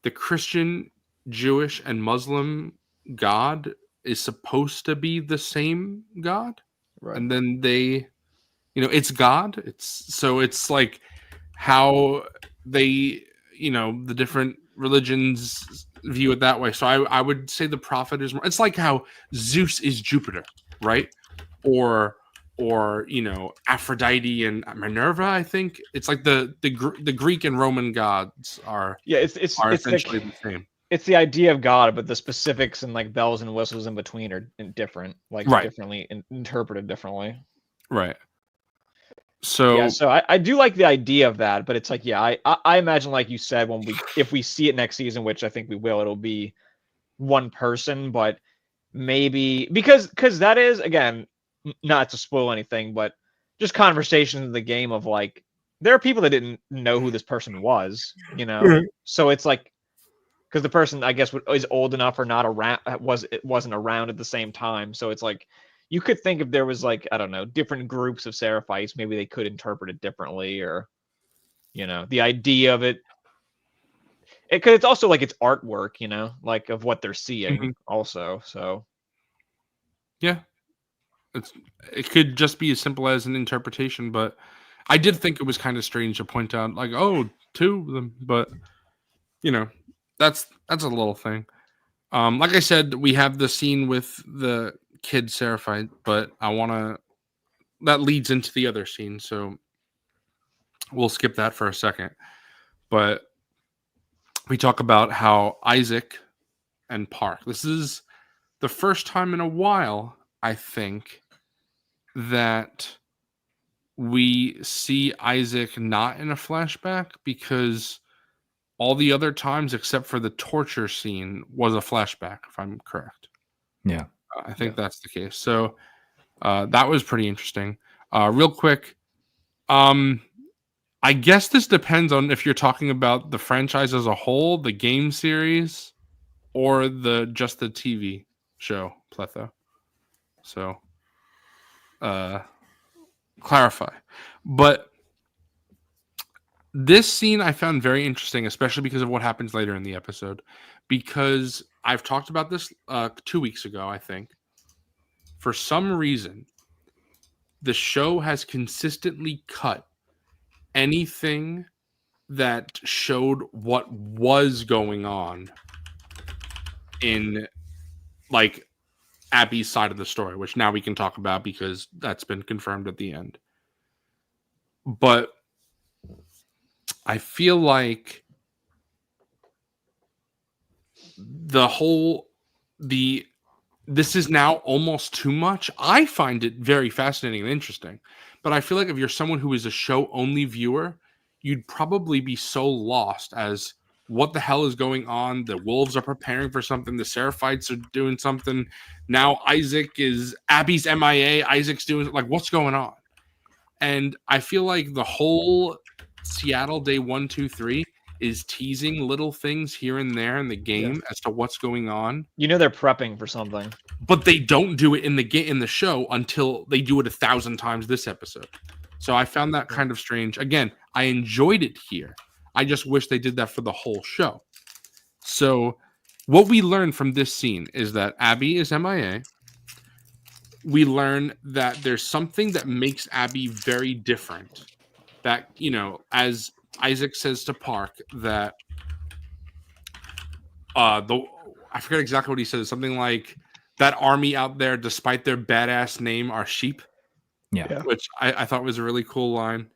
the Christian, Jewish, and Muslim God is supposed to be the same God, right? And then they, it's God. It's like how they, the different religions view it that way. So I would say the prophet is more. It's like how Zeus is Jupiter, right? Or Aphrodite and Minerva. I think it's like the Greek and Roman gods are it's essentially the same. It's the idea of God, but the specifics and like bells and whistles in between are different, like differently interpreted differently. Right. So I do like the idea of that, but it's like I imagine, like you said, if we see it next season, which I think we will, it'll be one person, but maybe because that is, again, not to spoil anything, but just conversations in the game of like there are people that didn't know who this person was, so it's like because the person, I guess, is old enough or not around, wasn't around at the same time, so it's like you could think if there was like, I don't know, different groups of Seraphites, maybe they could interpret it differently, or the idea of it. Because it's also like it's artwork, like of what they're seeing also. So yeah, it could just be as simple as an interpretation, but I did think it was kind of strange to point out, like, oh, two of them, but that's a little thing. Like I said, we have the scene with the kid Seraphite, but that leads into the other scene, so we'll skip that for a second. But we talk about how Isaac and Park. This is the first time in a while, I think, that we see Isaac not in a flashback, because all the other times except for the torture scene was a flashback, if I'm correct. Yeah. I think that's the case. So that was pretty interesting. Real quick, I guess this depends on if you're talking about the franchise as a whole, the game series, or just the TV show, Pletho. So clarify. But this scene I found very interesting, especially because of what happens later in the episode, because I've talked about this 2 weeks ago, I think. For some reason, the show has consistently cut anything that showed what was going on in like Abby's side of the story, which now we can talk about because that's been confirmed at the end. But I feel like this is now almost too much. I find it very fascinating and interesting, but I feel like if you're someone who is a show only viewer, you'd probably be so lost as what the hell is going on. The wolves are preparing for something. The Seraphites are doing something. Now Abby's MIA. Isaac's doing like, what's going on? And I feel like the whole Seattle day 1, 2, 3 is teasing little things here and there in the game as to what's going on. You know they're prepping for something, but they don't do it in the show until they do it 1,000 times this episode. So I found that kind of strange. Again, I enjoyed it here. I just wish they did that for the whole show. So what we learned from this scene is that Abby is MIA. We learn that there's something that makes Abby very different. That, you know, as Isaac says to Park, that I forget exactly what he says. Something like that army out there, despite their badass name, are sheep. Yeah. Which I thought was a really cool line.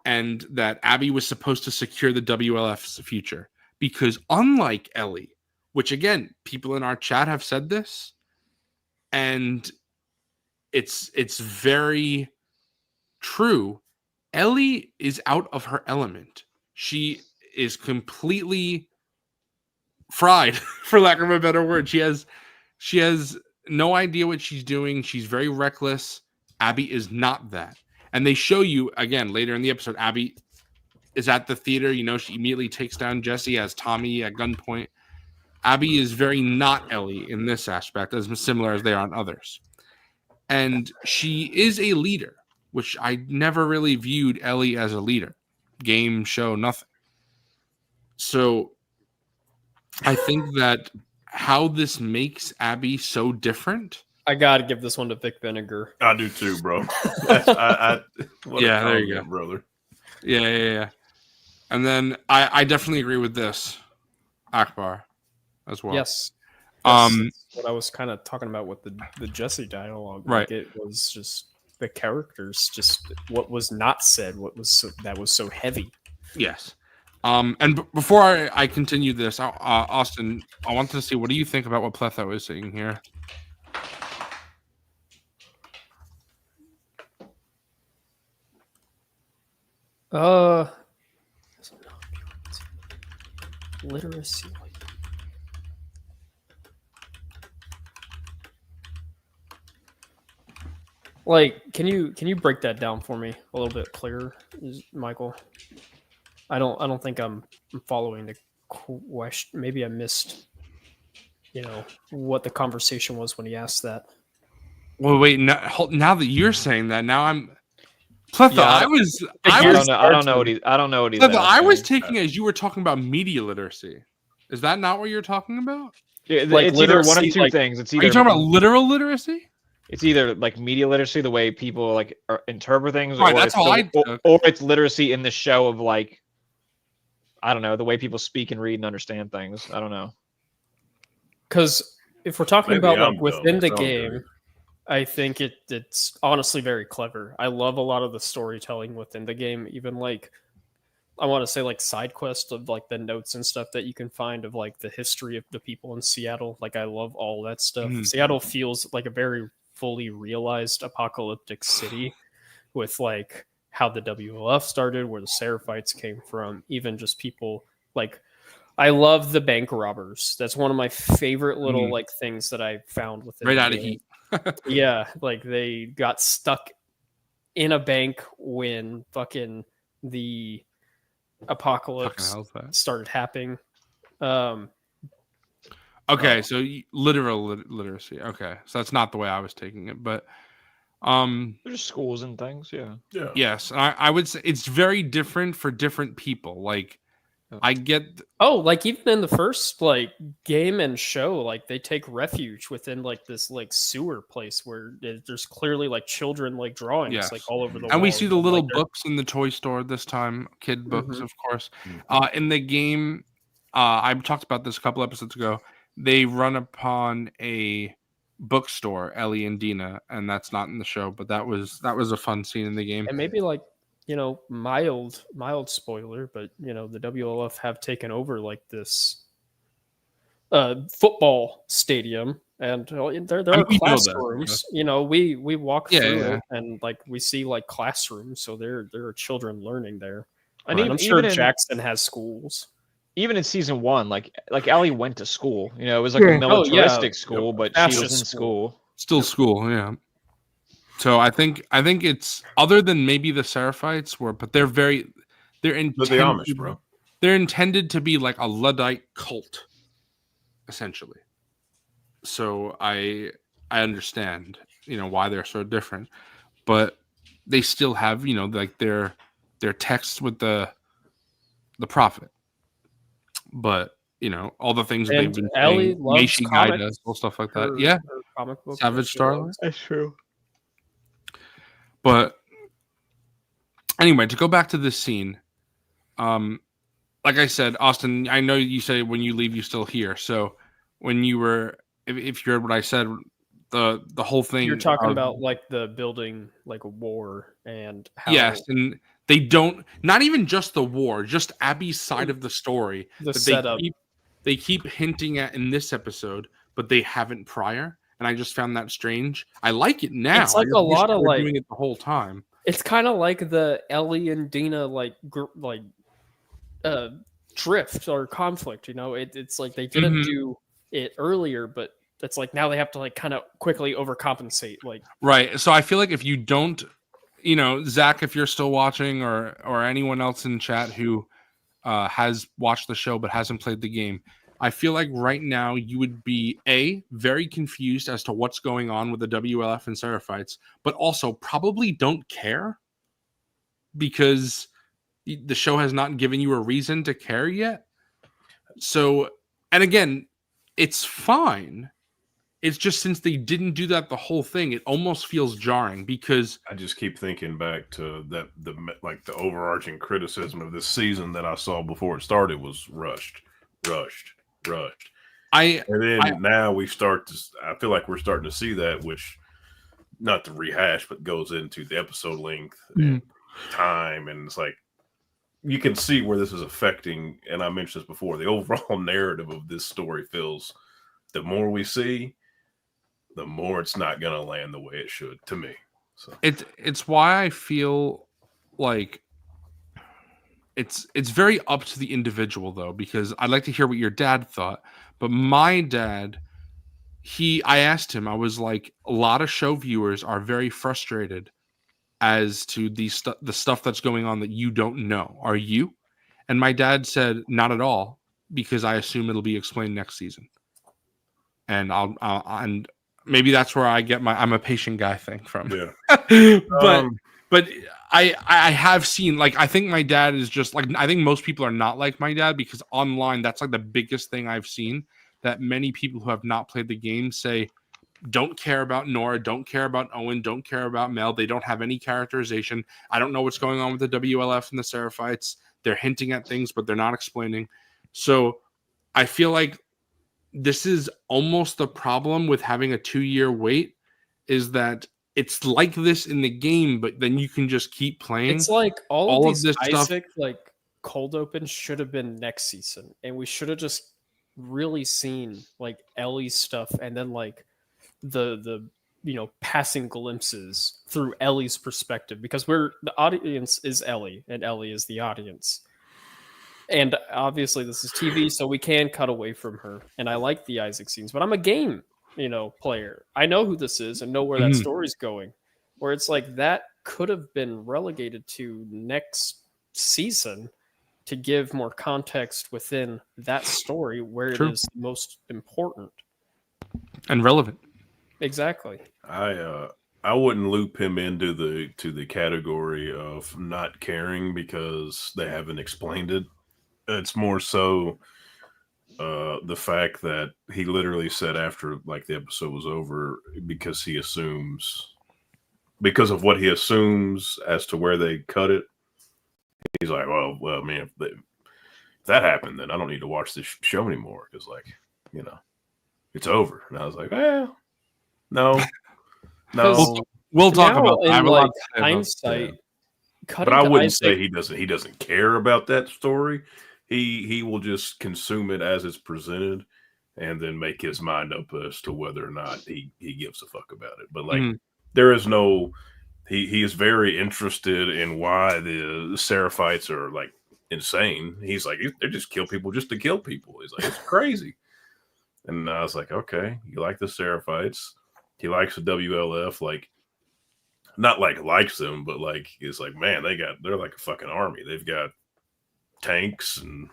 And that Abby was supposed to secure the WLF's future. Because unlike Ellie, which again, people in our chat have said this, and it's very true, Ellie is out of her element. She is completely fried, for lack of a better word. She has no idea what she's doing. She's very reckless. Abby is not that. And they show you again later in the episode, Abby is at the theater. You know, she immediately takes down Jesse as Tommy at gunpoint. Abby is very not Ellie in this aspect, as similar as they are on others. And she is a leader, which I never really viewed Ellie as a leader. Game, show, nothing. So I think that how this makes Abby so different. I gotta give this one to Vic Vinegar. I do too, bro. There you go, brother. Yeah. And then I definitely agree with this, Akbar, as well. Yes. That's what I was kind of talking about with the Jesse dialogue. Right. Like, it was just the characters, just what was not said, that was so heavy. Yes. And before I continue this, Austin, I wanted to see, what do you think about what Pletho is saying here? Literacy. Like, can you break that down for me a little bit clearer, Michael? I don't think I'm following the question. Maybe I missed, what the conversation was when he asked that. Well, wait. Now that you're saying that, now I'm Pletho. Yeah, I don't know what he's Pletho, I was asking. taking as you were talking about media literacy. Is that not what you're talking about? Yeah, like it's either one of literacy, two things. It's Are you either talking about literal literacy? It's either like media literacy, the way people like interpret things, Right, or that's it's how or it's literacy in the show of like, I don't know, the way people speak and read and understand things. I don't know. Because if we're talking Maybe about I'm like within dumb. the game, I think it's honestly very clever. I love a lot of the storytelling within the game, even like I want to say like side quests of like the notes and stuff that you can find of like the history of the people in Seattle. Like I love all that stuff. Mhm. Seattle feels like a very fully realized apocalyptic city with like how the WLF started, where the Seraphites came from, even just people like I love the bank robbers. That's one of my favorite little like things that I found within Right the out of game. heat. Yeah, like they got stuck in a bank when fucking the apocalypse hell's that? started happening. Okay, so literal literacy. Okay, so that's not the way I was taking it, but There's schools and things, yeah. Yeah. yes, I would say it's very different for different people. Like, I get Like even in the first like game and show, like they take refuge within like this like sewer place where there's clearly like children like drawings Yes. like all over the and we walls, see the little like, they're- books in the toy store this time, kid books, Mhm. of course. Mhm. In the game, I talked about this a couple episodes ago. they run upon a bookstore, Ellie and Dina, and that's not in the show, but that was a fun scene in the game. And maybe like, mild spoiler, but the WLF have taken over like this football stadium, and there I are mean, we know that, classrooms. We walk Yeah, through yeah. it, and like we see like classrooms, so there are children learning there. And And I'm sure even in, Jackson has schools. even in season 1, like Ellie went to school. It was like a militaristic school, but she was Fascist in school. Still school, yeah. So I think it's other than maybe the Seraphites but they're intended, But the Amish, bro. They're intended to be like a Luddite cult, essentially. So I understand, why they're so different, but they still have, like their texts with the prophet. But all the things that they've been Ellie saying, may loves she guide comics. us, all stuff like that. Yeah, Her comic book Savage Starlight. That's true. But anyway, to go back to this scene, like I said, Austin, I know you say when you leave, you still hear. So when you were, if you heard what I said, the whole thing. You're talking about like the building, like a war, and how yes, and they don't, not even just the war, just Abby's side of the story. the that setup. They keep hinting at in this episode, but they haven't prior. And I just found that strange. I like it now. It's like a lot of like doing it the whole time. It's kind of like the Ellie and Dina drift or conflict. It's like they didn't do it earlier, but it's like now they have to like kind of quickly overcompensate. Like right. So I feel like if you don't, Zach, if you're still watching, or anyone else in chat who has watched the show but hasn't played the game, I feel like right now you would be very confused as to what's going on with the WLF and Seraphites, but also probably don't care because the show has not given you a reason to care yet. So, and again, it's fine. It's just since they didn't do that the whole thing, it almost feels jarring because I just keep thinking back to the overarching criticism of this season that I saw before it started was rushed. And then now we I feel like we're starting to see that, which, not to rehash, but goes into the episode length and time. And it's like, you can see where this is affecting, and I mentioned this before, the overall narrative of this story feels, the more we see, the more it's not going to land the way it should, to me. So it's why I feel like it's very up to the individual, though, because I'd like to hear what your dad thought. But my dad, I asked him, I was like, a lot of show viewers are very frustrated as to the stuff that's going on that you don't know. Are you? And my dad said, not at all, because I assume it'll be explained next season. And and maybe that's where I get I'm a patient guy thing from. Yeah. But I have seen, like, I think my dad is just like, I think most people are not like my dad, because online, that's like the biggest thing I've seen, that many people who have not played the game say, don't care about Nora, don't care about Owen, don't care about Mel. They don't have any characterization. I don't know what's going on with the WLF and the Seraphites. They're hinting at things, but they're not explaining. So I feel like this is almost the problem with having a 2-year wait, is that it's like this in the game, but then you can just keep playing. It's like all of these Isaac like cold opens should have been next season, and we should have just really seen like Ellie's stuff, and then like the passing glimpses through Ellie's perspective, because the audience is Ellie and Ellie is the audience. And obviously this is TV, so we can cut away from her. And I like the Isaac scenes, but I'm a game, player. I know who this is and know where that story's going. Where it's like that could have been relegated to next season to give more context within that story where it is most important and relevant. Exactly. I wouldn't loop him into the category of not caring because they haven't explained it. It's more so the fact that he literally said after like the episode was over, because of what he assumes as to where they cut it, he's like, man, if that happened, then I don't need to watch this show anymore, because it's over. And I was like, no, no. We'll talk now, about that. I have in a lot like to say about hindsight, But cutting I to wouldn't Isaac. say he doesn't care about that story. He will just consume it as it's presented, and then make his mind up as to whether or not he gives a fuck about it. But like, there is no. He is very interested in why the Seraphites are like insane. He's like, they just kill people just to kill people. He's like, it's crazy. And I was like, okay, you like the Seraphites. He likes the WLF, like not like likes them, but like it's like, man, they're like a fucking army. They've got tanks and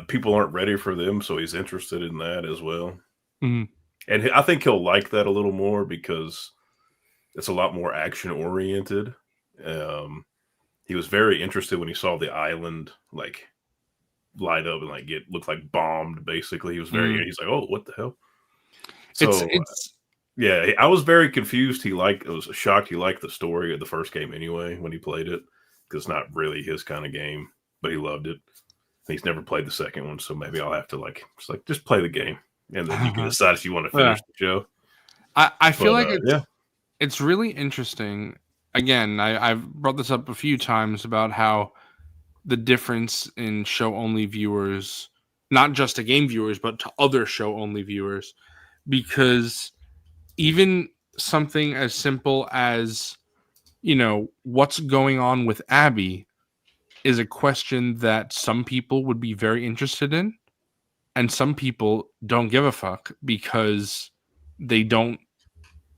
people aren't ready for them, so he's interested in that as well. Mhm. And I think he'll like that a little more because it's a lot more action oriented. He was very interested when he saw the island like light up and like get look like bombed. Basically, he was he's like, oh, what the hell? So yeah, I was very confused. I was shocked he liked the story of the first game anyway when he played it, because it's not really his kind of game, but he loved it. He's never played the second one, so maybe I'll have to just play the game, and then you can decide if you want to finish the show. I feel like it's really interesting. Again, I've brought this up a few times about how the difference in show-only viewers, not just to game viewers, but to other show-only viewers, because even something as simple as, what's going on with Abby is a question that some people would be very interested in, and some people don't give a fuck because they don't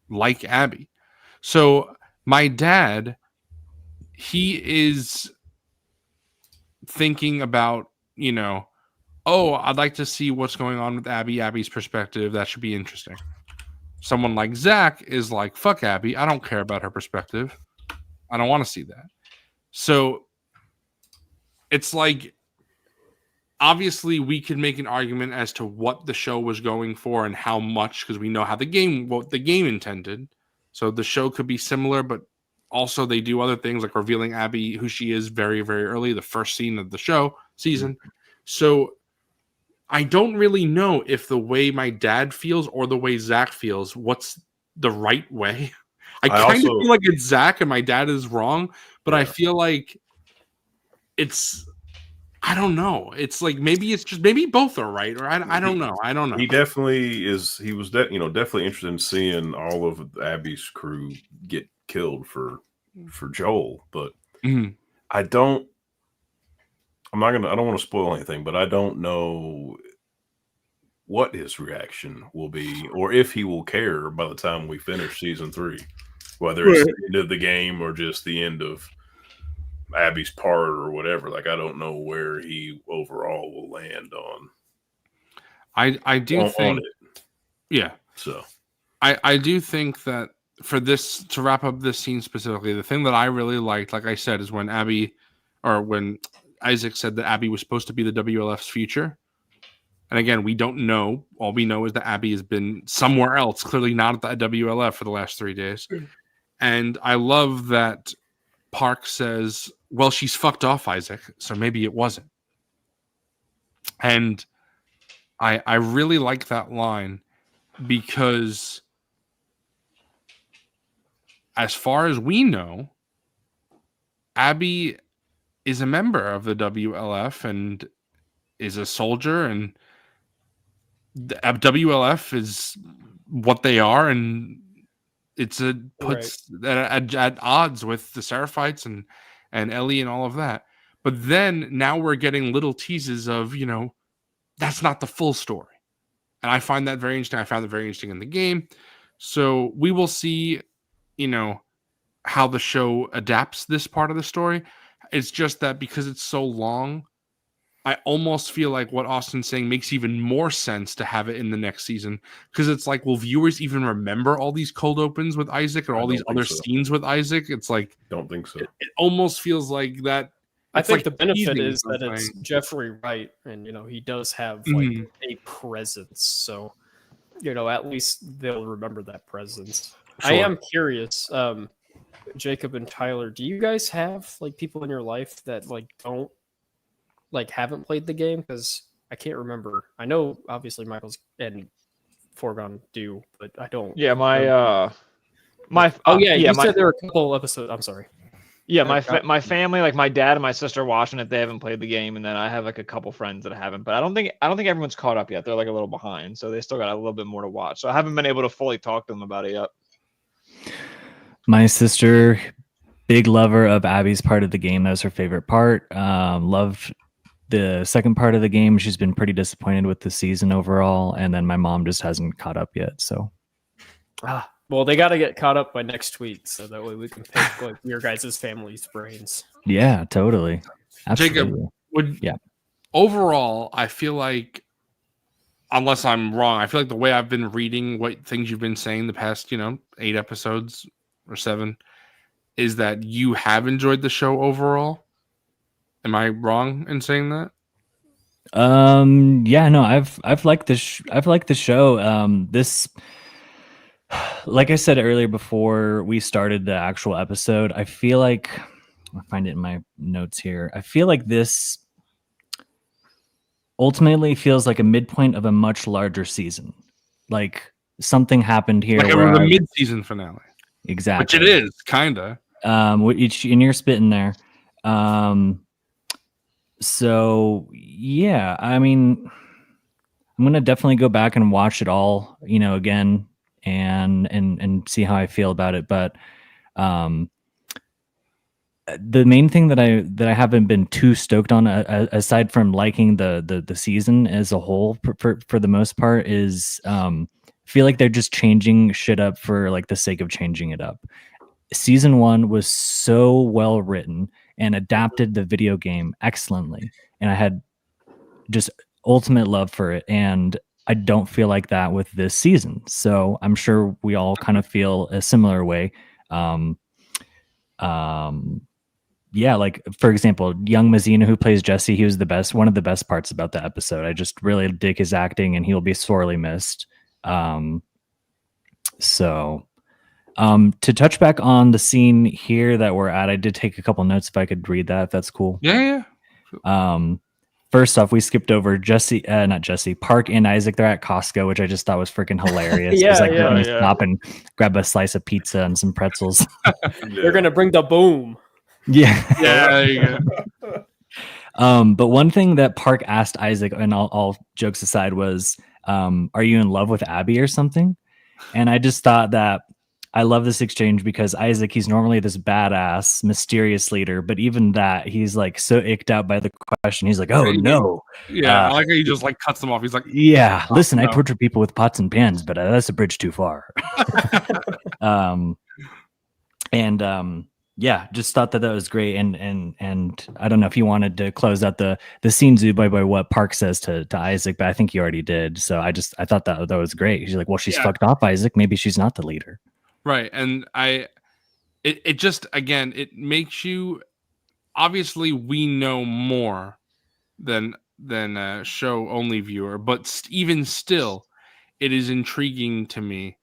like Abby. So my dad, he is thinking about, oh, I'd like to see what's going on with Abby's perspective. That should be interesting. Someone like Zach is like, fuck Abby. I don't care about her perspective. I don't want to see that. So it's like, obviously we could make an argument as to what the show was going for and how much, because we know how what the game intended. So the show could be similar, but also they do other things like revealing Abby who she is very, very early, the first scene of the season. So I don't really know if the way my dad feels or the way Zach feels, what's the right way. I kind of feel like it's Zach and my dad is wrong, but I feel like I don't know. It's like maybe both are right, or I don't know. I don't know. He definitely is. He was definitely interested in seeing all of Abby's crew get killed for Joel, but I don't want to spoil anything, but I don't know what his reaction will be or if he will care by the time we finish season 3, whether it's the end of the game or just the end of Abby's part or whatever. Like, I don't know where he overall will land on. I do think it. Yeah. So I do think that for this, to wrap up this scene specifically, the thing that I really liked, like I said, is when Isaac said that Abby was supposed to be the WLF's future. And again, we don't know. All we know is that Abby has been somewhere else, clearly not at the WLF for the last 3 days. And I love that Park says, well, she's fucked off, Isaac, so maybe it wasn't. And I really like that line because as far as we know, Abby is a member of the WLF and is a soldier, and the WLF is what they are, and puts at odds with the Seraphites and Ellie and all of that. But then now we're getting little teases of, that's not the full story. And I find that very interesting. I found it very interesting in the game. So we will see, how the show adapts this part of the story. It's just that because it's so long, I almost feel like what Austin's saying makes even more sense to have it in the next season, because it's like, will viewers even remember all these cold opens with Isaac or all these other scenes with Isaac? It's like, don't think so. It almost feels like that. I think the benefit is that it's Jeffrey Wright, and he does have like a presence, so at least they'll remember that presence. Sure. I am curious, Jacob and Tyler, do you guys have like people in your life that like don't haven't played the game? Because I can't remember. I know obviously Michael's and Foregone do, but I don't. Yeah, remember. my You my said there were a couple episodes. I'm sorry. my family, like my dad and my sister, are watching it. They haven't played the game, and then I have like a couple friends that haven't. But I don't think everyone's caught up yet. They're like a little behind, so they still got a little bit more to watch. So I haven't been able to fully talk to them about it yet. My sister, big lover of Abby's part of the game. That was her favorite part. Loved the second part of the game. She's been pretty disappointed with the season overall. And then my mom just hasn't caught up yet. So, Well, they got to get caught up by next week, so that way we can pick like your guys' family's brains. yeah, totally. Absolutely. Jacob, overall, I feel like, unless I'm wrong, I feel like the way I've been reading what things you've been saying the past, 8 episodes or 7, is that you have enjoyed the show overall. Am I wrong in saying that? Yeah, no, I've liked this. I've liked the show. This, like I said earlier before we started the actual episode, I feel like I'll find it in my notes here. I feel like this ultimately feels like a midpoint of a much larger season. Like something happened here. Like it was a mid-season finale. Exactly. Which it is, kind of. And you're spitting there. So yeah, I mean, I'm gonna definitely go back and watch it all, again, and see how I feel about it. But the main thing that I haven't been too stoked on, aside from liking the season as a whole, for the most part, is feel like they're just changing shit up for like the sake of changing it up. Season 1 was so well written and adapted the video game excellently, and I had just ultimate love for it. And I don't feel like that with this season. So I'm sure we all kind of feel a similar way. Yeah, like for example, young Mazina, who plays Jesse, he was one of the best parts about the episode. I just really dig his acting, and he'll be sorely missed. To touch back on the scene here that we're at, I did take a couple notes if I could read that, if that's cool. Yeah. First off, we skipped over Park and Isaac. They're at Costco, which I just thought was freaking hilarious. Yeah, It's like, yeah, let me yeah. stop and grab a slice of pizza and some pretzels. They're gonna bring the boom. Yeah. Yeah, there you go. But one thing that Park asked Isaac, and all jokes aside, was, are you in love with Abby or something? And I just thought that I love this exchange because Isaac, he's normally this badass, mysterious leader, but even that, he's like so icked out by the question. He's like, oh no. Yeah, I like how he just like cuts them off. He's like, Yeah, listen, no. I torture people with pots and pans, but that's a bridge too far. Yeah, just thought that was great. And I don't know if you wanted to close out the scene, Zubai, by what Park says to Isaac, but I think you already did. So I thought that was great. He's like, well, she's fucked off, Isaac. Maybe she's not the leader. Right. And it just, again, it makes you, obviously we know more than a show only viewer, but even still, it is intriguing to me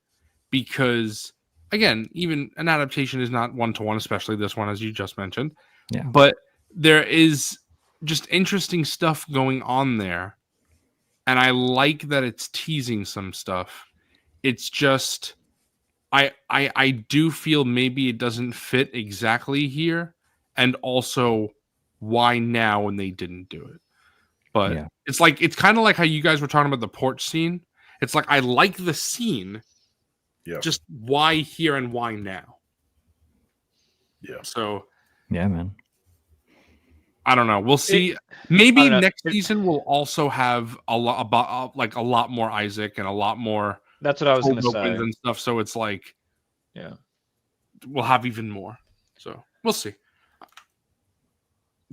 because, again, even an adaptation is not 1-to-1, especially this one, as you just mentioned. Yeah. But there is just interesting stuff going on there. And I like that it's teasing some stuff. It's just, I do feel maybe it doesn't fit exactly here. And also, why now when they didn't do it? But Yeah. it's kind of like how you guys were talking about the porch scene. It's like, I like the scene. Yeah. Just why here and why now? Yeah. So, yeah, man. I don't know. We'll see. Maybe know. next season we'll also have a lot about like a lot more Isaac and a lot more That's what I was going to Hobo wins say. and stuff. So it's like, Yeah. we'll have even more. So we'll see.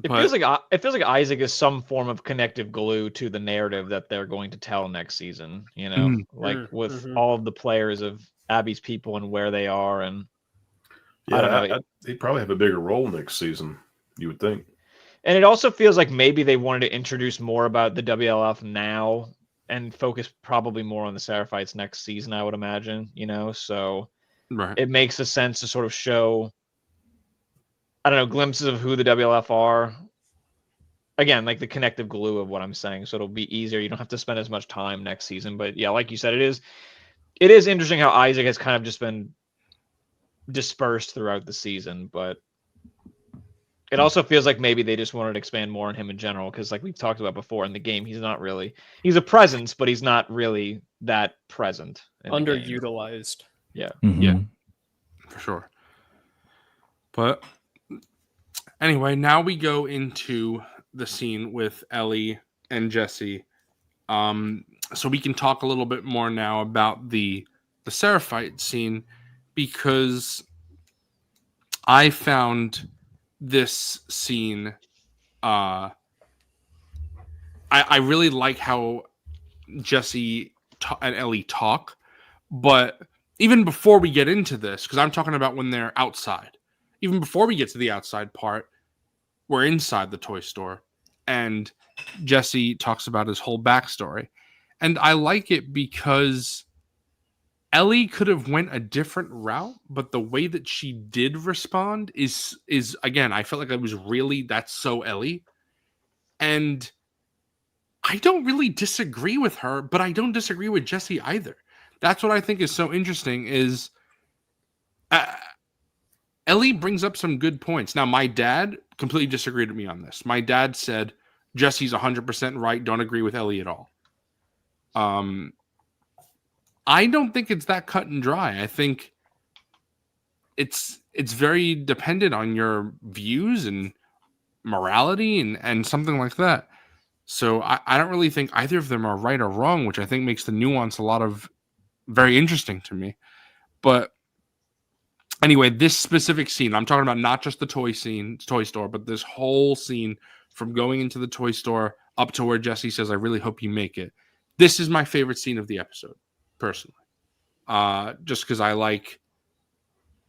It feels like Isaac is some form of connective glue to the narrative that they're going to tell next season. With all of the players of Abby's people and where they are, and Yeah, I don't know. he'd probably have a bigger role next season, you would think. And it also feels like maybe they wanted to introduce more about the WLF now and focus probably more on the Seraphites next season, I would imagine. So Right. it makes a sense to sort of show, I don't know, glimpses of who the WLF are again, like the connective glue of what I'm saying. So it'll be easier. You don't have to spend as much time next season. But yeah, like you said, it is interesting how Isaac has kind of just been dispersed throughout the season, but it also feels like maybe they just wanted to expand more on him in general, because like we've talked about before in the game, he's a presence, but he's not really that present. Underutilized. Yeah. Yeah, for sure. But anyway, now we go into the scene with Ellie and Jesse. So we can talk a little bit more now about the Seraphite scene, because I found this scene. I really like how Jesse and Ellie talk, but even before we get into this, because I'm talking about when they're outside, even before we get to the outside part, we're inside the toy store, and Jesse talks about his whole backstory, and I like it because Ellie could have went a different route, but the way that she did respond is again, I felt like it was really, that's so Ellie. And I don't really disagree with her, but I don't disagree with Jesse either. That's what I think is so interesting is Ellie brings up some good points. Now, my dad completely disagreed with me on this. My dad said Jesse's 100% right. Don't agree with Ellie at all. I don't think it's that cut and dry. I think it's very dependent on your views and morality and something like that. So I don't really think either of them are right or wrong, which I think makes the nuance a lot of very interesting to me. But anyway, this specific scene, I'm talking about not just the toy store, but this whole scene from going into the toy store up to where Jesse says, I really hope you make it. This is my favorite scene of the episode, personally. Just because I like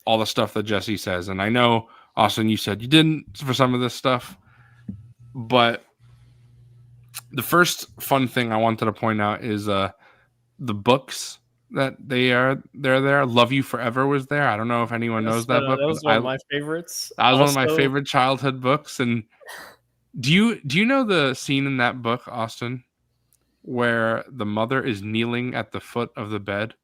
all the stuff that Jesse says. And I know, Austin, you said you didn't for some of this stuff. But the first fun thing I wanted to point out is the books that they're there. Love You Forever was there. I don't know if anyone knows that book. That was one of my favorites. That was one of my favorite childhood books. And do you know the scene in that book, Austin, where the mother is kneeling at the foot of the bed?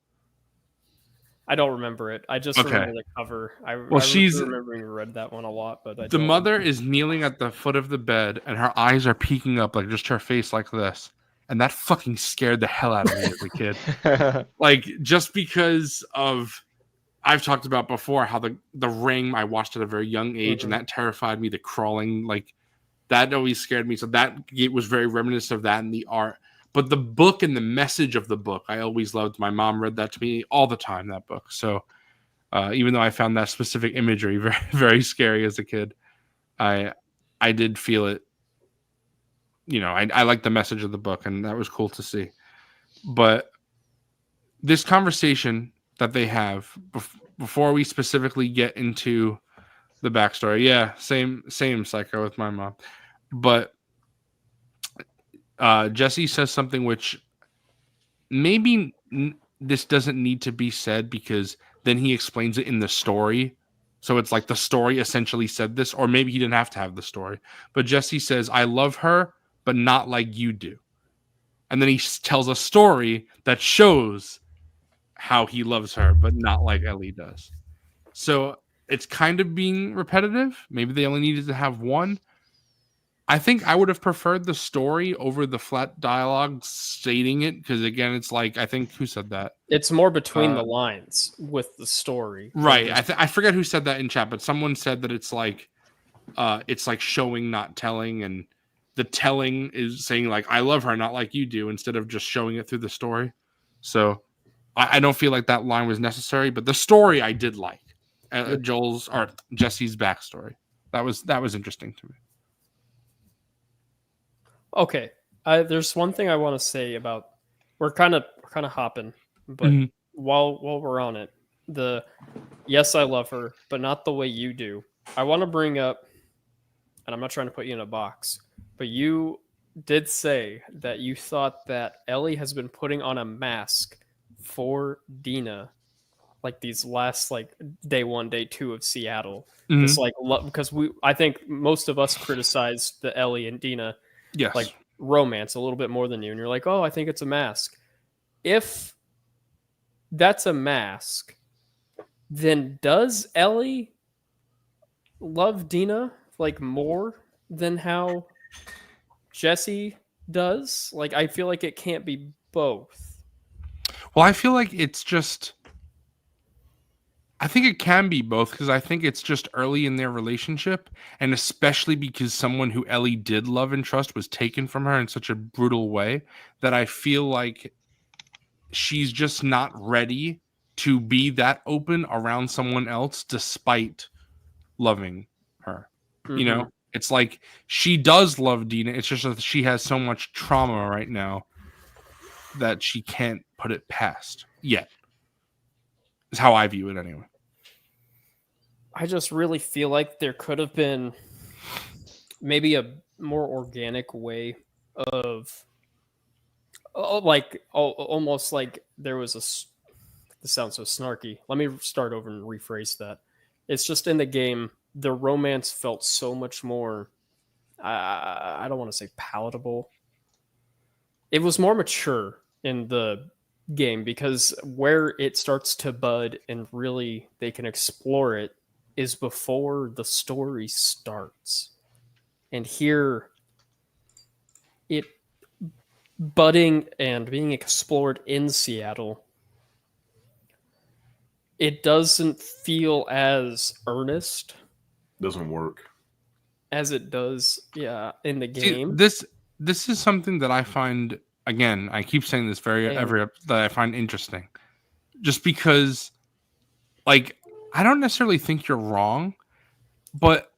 I don't remember it. I just remember the cover. I remember you read that one a lot, but the mother is kneeling at the foot of the bed, and her eyes are peeking up, like just her face like this, and that fucking scared the hell out of me as a kid. Like, just because of, I've talked about before how the Ring I watched at a very young age, and that terrified me. The crawling, like that always scared me. So that it was very reminiscent of that in the art. But the book and the message of the book, I always loved. My mom read that to me all the time, that book. So even though I found that specific imagery very, very scary as a kid, I did feel it. You know, I liked the message of the book, and that was cool to see. But this conversation that they have before we specifically get into the backstory, yeah, same Psycho with my mom. But Jesse says something which maybe this doesn't need to be said, because then he explains it in the story. So it's like the story essentially said this, or maybe he didn't have to have the story. But Jesse says, I love her, but not like you do. And then he tells a story that shows how he loves her, but not like Ellie does. So it's kind of being repetitive. Maybe they only needed to have one. I think I would have preferred the story over the flat dialogue stating it, because again, it's like, I think, who said that? It's more between the lines with the story, right? I forget who said that in chat, but someone said that it's like showing, not telling, and the telling is saying like, I love her, not like you do, instead of just showing it through the story. So I don't feel like that line was necessary, but the story I did like. Jesse's backstory. That was interesting to me. Okay, there's one thing I want to say about, we're kind of hopping, but while we're on it, yes, I love her, but not the way you do. I want to bring up, and I'm not trying to put you in a box, but you did say that you thought that Ellie has been putting on a mask for Dina like these last like day 1, day 2 of Seattle. Mhm. This like because I think most of us criticized the Ellie and Dina Yes. like romance a little bit more than you, and you're like, oh, I think it's a mask. If that's a mask, then does Ellie love Dina like more than how Jesse does? Like, I feel like it can't be both. Well, I feel like it's just. I think it can be both because I think it's just early in their relationship, and especially because someone who Ellie did love and trust was taken from her in such a brutal way that I feel like she's just not ready to be that open around someone else despite loving her. You know, it's like she does love Dina. It's just that she has so much trauma right now that she can't put it past yet. Is how I view it anyway. I just really feel like there could have been maybe a more organic way of almost like there was this sounds so snarky. Let me start over and rephrase that. It's just in the game, the romance felt so much more, I don't want to say palatable. It was more mature in the game because where it starts to bud and really they can explore it is before the story starts. And here, it budding and being explored in Seattle, it doesn't feel as earnest Doesn't work. as it does, in the See, game. this is something that I find, again, I keep saying this that I find interesting. Just because, like, I don't necessarily think you're wrong, but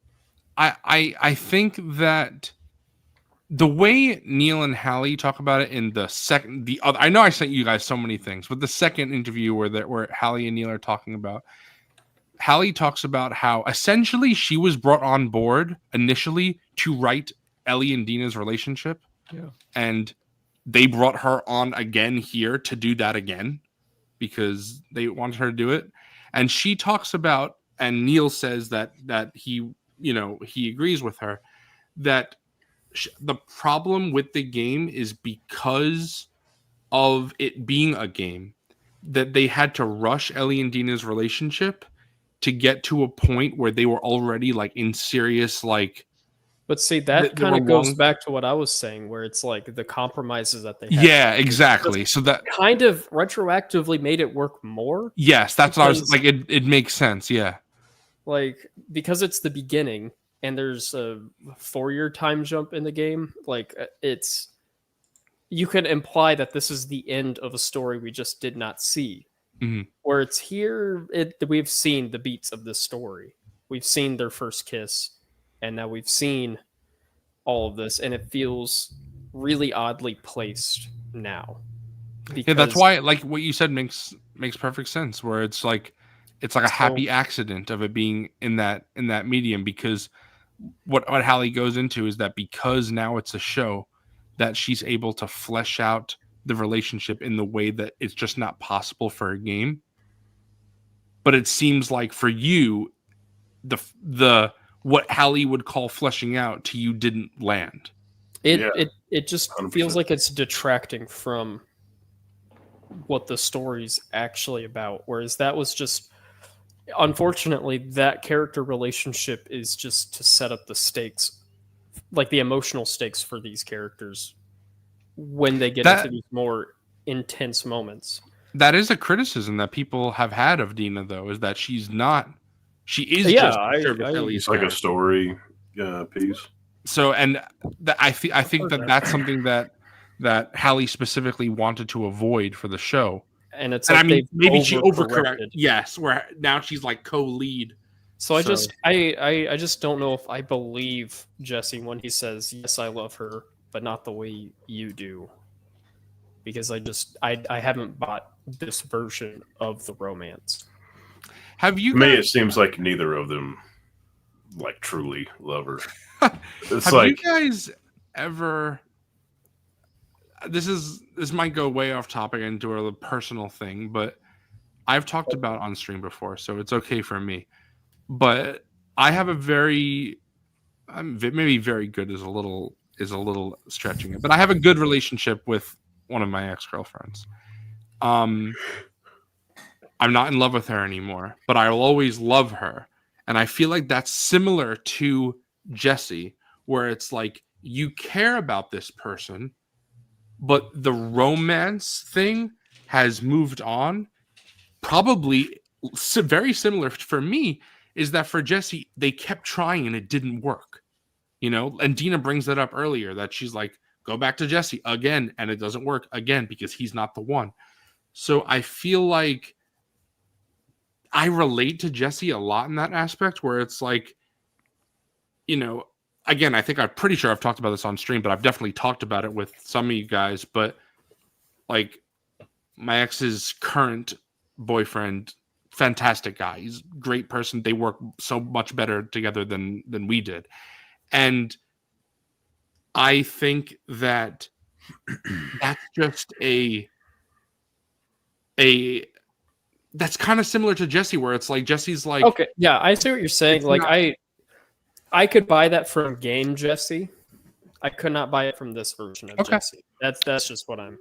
I think that the way Neil and Hallie talk about it in the other, I know I sent you guys so many things, but the second interview where Hallie and Neil are talking about, Hallie talks about how essentially she was brought on board initially to write Ellie and Dina's relationship. Yeah. And they brought her on again here to do that again because they wanted her to do it. And she talks about, and Neil says that he, he agrees with her that the problem with the game is because of it being a game that they had to rush Ellie and Dina's relationship to get to a point where they were already like in serious, like, But see, that they kind were of goes long- back to what I was saying, where it's like the compromises that they had yeah, to make exactly. So that, kind of retroactively made it work more. yes, that's what I was Because- like. It makes sense. Yeah. Like, because it's the beginning and there's a 4-year time jump in the game, like, you could imply that this is the end of a story we just did not see. Mhm. Where it's here, we've seen the beats of this story. We've seen their first kiss, and now we've seen all of this, and it feels really oddly placed now. Yeah, that's why, like, what you said makes perfect sense. Where it's like a happy accident of it being in that medium, because what Hallie goes into is that because now it's a show that she's able to flesh out the relationship in the way that it's just not possible for a game. But it seems like for you, the what Hallie would call fleshing out to you didn't land. It just 100%. feels like it's detracting from what the story's actually about. Whereas that was just, unfortunately, that character relationship is just to set up the stakes, like the emotional stakes for these characters when they get into these more intense moments. That is a criticism that people have had of Dina, though, is that she is Yeah, just It's like a story piece. So, and I think that's something that Hallie specifically wanted to avoid for the show. And it's And like, I mean, maybe she overcorrected. overcorrected. Yes, where now she's like co-lead. So I just don't know if I believe Jesse when he says, yes, I love her, but not the way you do. Because I haven't bought this version of the romance. Have you To me, it guys, seems like neither of them like truly love her. It's have like you guys ever, this might go way off topic into a personal thing, but I've talked about on stream before, so it's okay for me. But I have a very, maybe very good is a little stretching it, but I have a good relationship with one of my ex-girlfriends. I'm not in love with her anymore, but I will always love her. And I feel like that's similar to Jesse, where it's like you care about this person, but the romance thing has moved on. Probably very similar for me is that for Jesse, they kept trying and it didn't work. You know, and Dina brings that up earlier that she's like, go back to Jesse again, and it doesn't work again because he's not the one. So I feel like I relate to Jesse a lot in that aspect where it's like, you know, again, I think I'm pretty sure I've talked about this on stream, but I've definitely talked about it with some of you guys. But like my ex's current boyfriend, fantastic guy. He's a great person. They work so much better together than we did. And I think that that's just that's kind of similar to Jesse, where it's like Jesse's like, Okay, yeah, I see what you're saying. Like not- I could buy that from game Jesse. I could not buy it from this version of Okay. Jesse. That's just what I'm.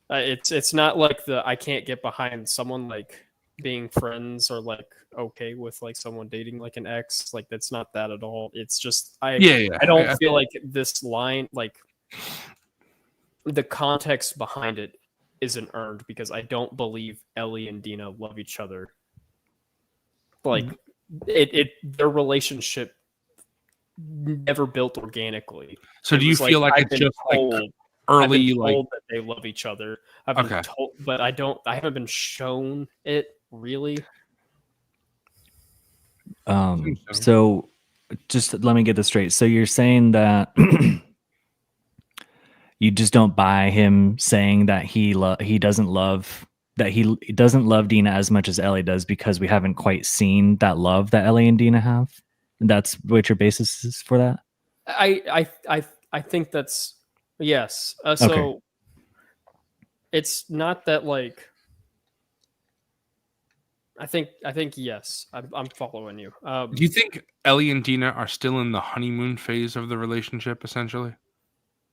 It's not like I can't get behind someone like being friends or like okay with like someone dating like an ex. Like that's not that at all. It's just I don't feel like this line like the context behind it isn't earned because I don't believe Ellie and Dina love each other. Like their relationship never built organically. So do you feel like it's just like I've early, been like told that they love each other. I've been Okay. told, but I haven't been shown it really. So just let me get this straight. So you're saying that you just don't buy him saying that he doesn't love Dina as much as Ellie does because we haven't quite seen that love that Ellie and Dina have. And that's what your basis is for that? I think that's yes. So Okay. it's not that like I think yes. I'm following you. do you think Ellie and Dina are still in the honeymoon phase of the relationship, essentially?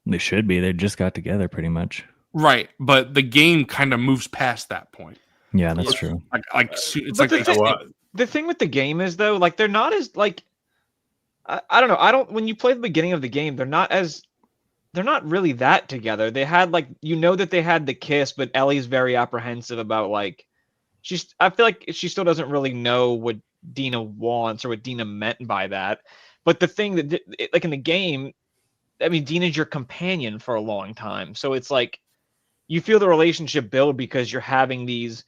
They should be. They just got together pretty much. Right, but the game kind of moves past that point. Yeah, that's Yeah. true. It's But like the thing with the game is though, like they're not as like I don't know. When you play the beginning of the game, they're not really that together. They had like that they had the kiss, but Ellie's very apprehensive about like I feel like she still doesn't really know what Dina wants or what Dina meant by that. But the thing that like in the game, I mean, Dina's your companion for a long time. So it's like you feel the relationship build because you're having these,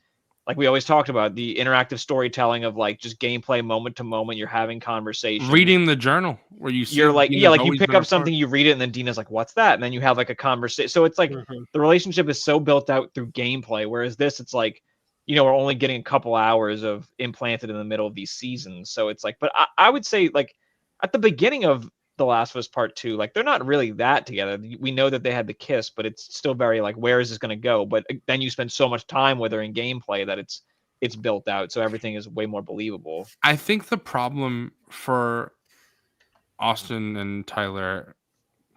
like we always talked about, the interactive storytelling of like just gameplay moment to moment. You're having conversations. reading the journal where you see You're like, Dina's yeah, like you always pick been up a part. something, you read it, and then Dina's like, what's that? And then you have like a conversation. So it's like the relationship is so built out through gameplay. Whereas this, it's like, we're only getting a couple hours of implanted in the middle of these seasons. So it's like, but I would say like at the beginning of The Last of Us Part 2, like they're not really that together. We know that they had the kiss, but it's still very like, where is this going to go? But then you spend so much time with her in gameplay that it's built out. So everything is way more believable. I think the problem for Austin and Tyler,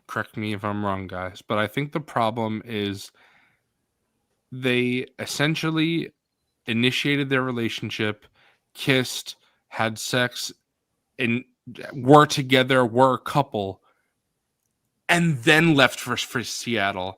correct me if I'm wrong, guys, but I think the problem is they essentially initiated their relationship, kissed, had sex, and were together, were a couple, and then left for Seattle.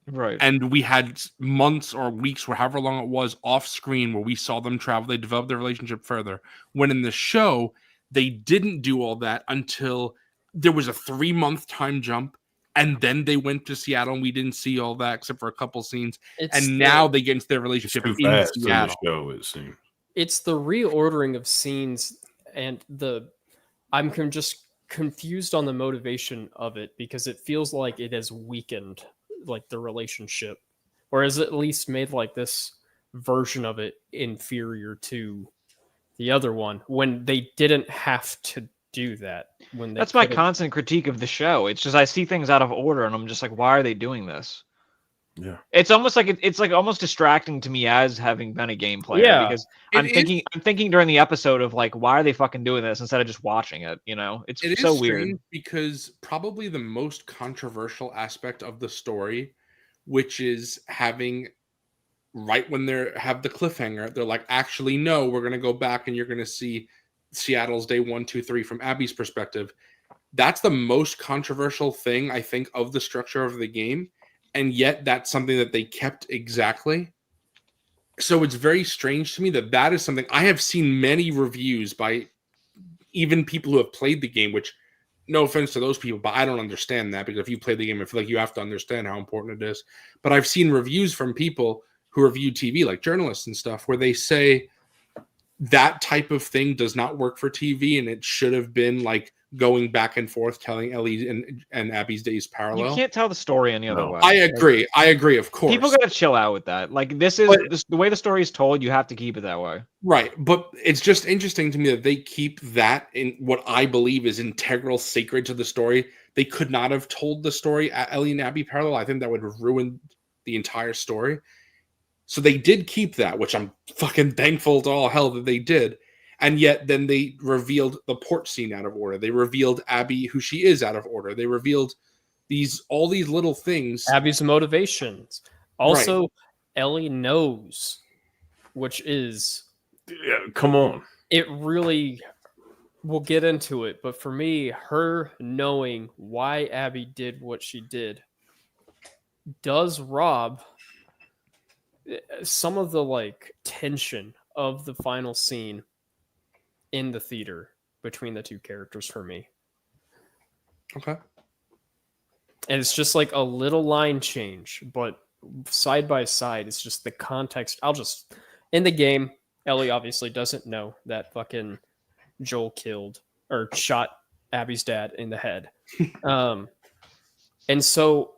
Right. And we had months or weeks, or however long it was, off screen where we saw them travel. They developed their relationship further. When in the show, they didn't do all that until there was a 3-month time jump. And then they went to Seattle, and we didn't see all that except for a couple scenes. Now they get into their It's relationship too in fast in the Seattle. show, it seems. It's the reordering of scenes and I'm just confused on the motivation of it because it feels like it has weakened like the relationship, or has at least made like this version of it inferior to the other one when they didn't have to do that. That's my constant critique of the show. It's just I see things out of order and I'm just like, why are they doing this? Yeah. It's almost like it's like almost distracting to me as having been a game player Yeah, because it I'm is- thinking during the episode of like, why are they fucking doing this instead of just watching it? You know, it's It is so strange weird. because probably the most controversial aspect of the story, which is having right when they have the cliffhanger, they're like, actually, no, we're gonna go back and you're gonna see Seattle's day 1, 2, 3 from Abby's perspective. That's the most controversial thing I think of the structure of the game, and yet that's something that they kept exactly. So it's very strange to me that that is something I have seen many reviews by even people who have played the game, which no offense to those people, but I don't understand that because if you play the game, I feel like you have to understand how important it is. But I've seen reviews from people who review TV, like journalists and stuff, where they say that type of thing does not work for TV and it should have been like going back and forth telling Ellie and Abby's days You parallel. can't tell the story any other No. way. I agree, of course. People gotta chill out with that. Like this is the way the story is told. You have to keep it that way. Right, but it's just interesting to me that they keep that in what I believe is integral, sacred to the story. They could not have told the story at Ellie and Abby parallel. I think that would have ruined the entire story. So they did keep that, which I'm fucking thankful to all hell that they did. And yet then they revealed the porch scene out of order. They revealed Abby who she is out of order. They revealed all these little things. Abby's motivations. Also, Ellie knows, which is Yeah, come on. it really. We'll get into it, but for me, her knowing why Abby did what she did does rob some of the like tension of the final scene in the theater between the two characters for me. Okay. And it's just like a little line change, but side by side, it's just the context. In the game, Ellie obviously doesn't know that fucking Joel killed or shot Abby's dad in the head. And so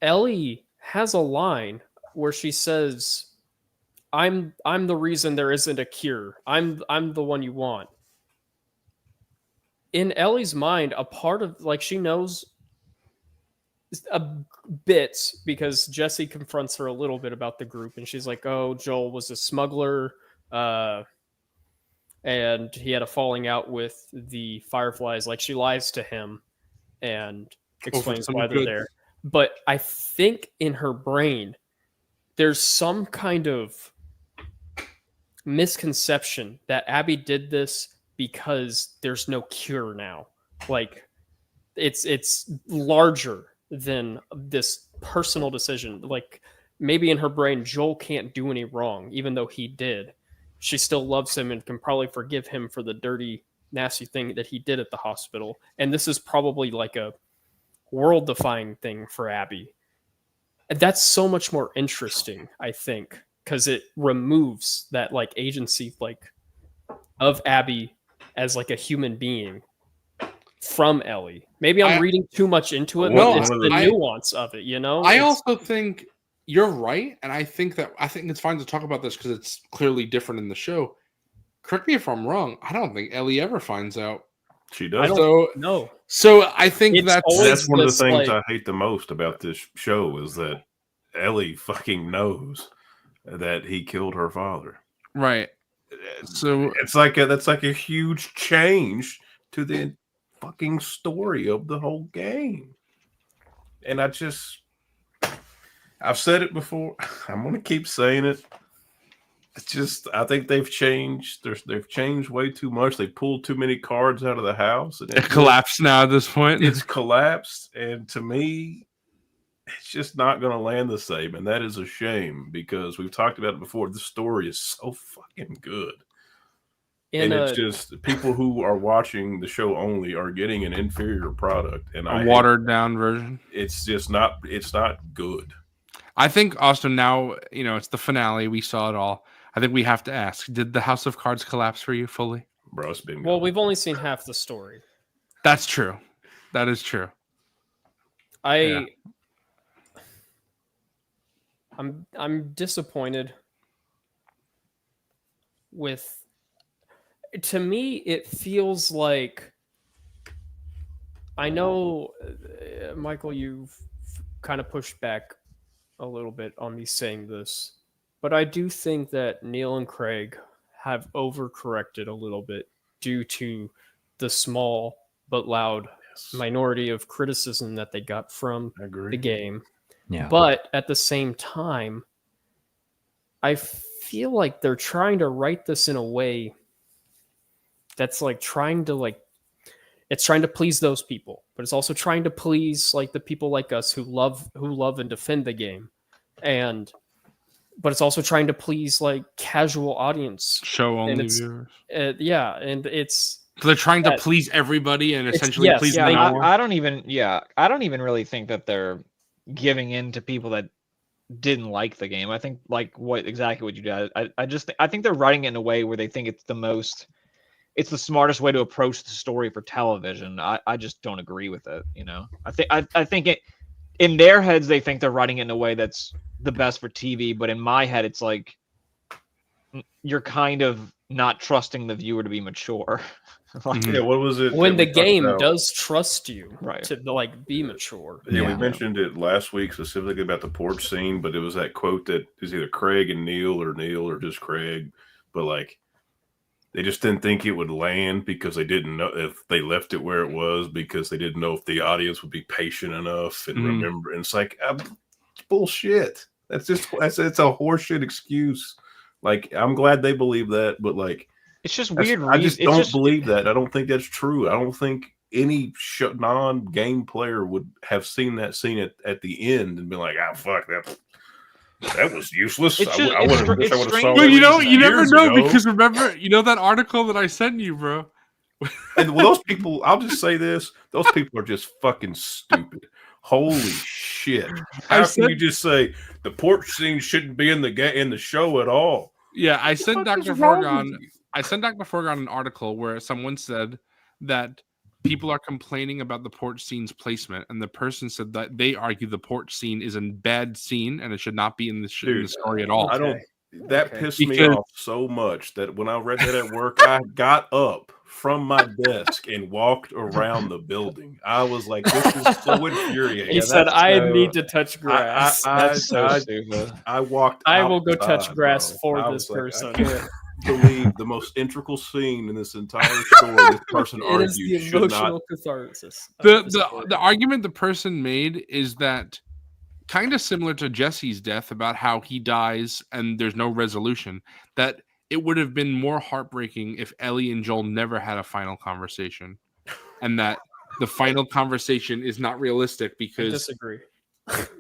Ellie has a line where she says, I'm the reason there isn't a cure. I'm the one you want. In Ellie's mind, a part of like she knows a bit because Jesse confronts her a little bit about the group and she's like, "Oh, Joel was a smuggler and he had a falling out with the Fireflies." Like she lies to him and explains why they're there. But I think in her brain there's some kind of misconception that Abby did this because there's no cure now. Like it's larger than this personal decision. Like maybe in her brain, Joel can't do any wrong, even though he did. She still loves him and can probably forgive him for the dirty, nasty thing that he did at the hospital. And this is probably like a world-defying thing for Abby. And that's so much more interesting, I think, because it removes that like agency like of Abby as like a human being from Ellie. Maybe I'm reading too much into it, No, but it's the nuance of it, you know? I also think you're right, and I think it's fine to talk about this because it's clearly different in the show. Correct me if I'm wrong. I don't think Ellie ever finds out. She does. No. So I think that's one of the things I hate the most about this show is that Ellie fucking knows that he killed her father. Right. So it's like that's like a huge change to the fucking story of the whole game. And I've said it before. I'm going to keep saying it. It's just, I think they've changed. They've changed way too much. They pulled too many cards out of the house. And it collapsed now at this point. It's collapsed. And to me, it's just not going to land the same. And that is a shame because we've talked about it before. The story is so fucking good. And it's just people who are watching the show only are getting an inferior product. And a watered down version. It's just not, it's not good. I think, Austin, now, it's the finale. We saw it all. I think we have to ask, did the House of Cards collapse for you fully? Bro, it's been well, we've only seen half the story. That's true. That is true. I'm disappointed with. To me, it feels like. I know, Michael, you've kind of pushed back a little bit on me saying this, but I do think that Neil and Craig have overcorrected a little bit due to the small but loud minority of criticism that they got from I agree. the game. Yeah. But at the same time, I feel like they're trying to write this in a way that's like trying to it's trying to please those people, but it's also trying to please like the people like us who love and defend the game. But it's also trying to please like casual audience. Show And only it's- viewers. Yeah, and it's So they're trying to that- please everybody and It's- essentially yes, please yeah, no I- one. I don't even really think that they're giving in to people that didn't like the game. I think like exactly what you did. I think they're writing it in a way where they think it's the smartest way to approach the story for television. I just don't agree with it. You know, I think it in their heads they think they're writing it in a way that's the best for TV, but in my head it's like you're kind of not trusting the viewer to be mature. Like, Mhm. Yeah, what was it? when that the we talked game about? does trust you Right. to like be mature. Yeah, we Yeah. mentioned it last week specifically about the porch scene, but it was that quote that is either Craig and Neil or just Craig. But like, they just didn't think it would land because they didn't know if they left it where it was because they didn't know if the audience would be patient enough and Mhm. remember. And it's like bullshit. It's a horseshit excuse. Like, I'm glad they believe that, but like, it's just weird. I just it's don't believe that. I don't think that's true. I don't think any non-game player would have seen that scene at the end and been like, "Ah, fuck that was useless." It's I just- would it's have str- wish I would it's have saw strange. Well, that you know, years you never know ago. because remember, you know that article that I sent you, bro. And those people, I'll just say this: those people are just fucking stupid. Holy shit! I How can said- you just say the porch scene shouldn't be in the show at all? Yeah, I What sent the fuck is Dr. wrong with Forgon. you? I sent Dr. Forgon an article where someone said that people are complaining about the porch scene's placement, and the person said that they argue the porch scene is a bad scene and it should not be in the Dude, story at all. I don't. That Okay. pissed me Because- off so much that when I read that at work, I got up from my desk and walked around the building. I was like, "This is so infuriating." He said, that's "I so- need to touch grass." That's so stupid. I walked. I will go outside, touch grass bro. for I this was like, person. I can't believe the most integral scene in this entire story. This person It is argued the should emotional not. catharsis. of the the story. the argument the person made is that kind of similar to Jesse's death about how he dies and there's no resolution, that it would have been more heartbreaking if Ellie and Joel never had a final conversation, and that the final conversation is not realistic I because disagree.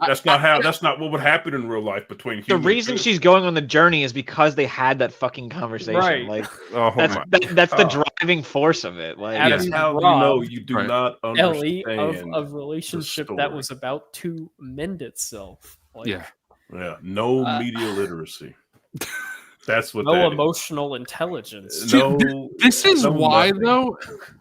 That's not what would happen in real life between The humans. reason she's going on the journey is because they had that fucking conversation. Right. Like Oh that's my that's the God. driving force of it. Like Abby That's how you robbed know you do Right. not Ellie understand. of a relationship that story. was about to mend itself. Like, yeah. Yeah, no Uh, media literacy. That's what no that emotional intelligence. is. See, No, This is no why, nothing. though,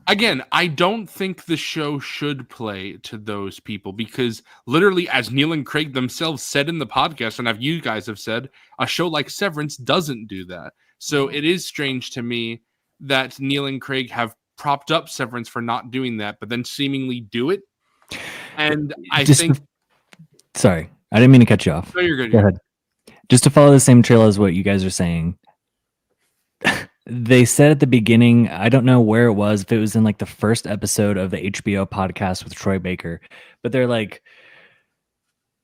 again, I don't think the show should play to those people because literally, as Neil and Craig themselves said in the podcast, and you guys have said, a show like Severance doesn't do that. So it is strange to me that Neil and Craig have propped up Severance for not doing that, but then seemingly do it. And I Just think, Sorry, I didn't mean to cut you off. no, you're good. Go ahead. Just to follow the same trail as what you guys are saying. They said at the beginning, I don't know where it was, if it was in like the first episode of the HBO podcast with Troy Baker, but they're like,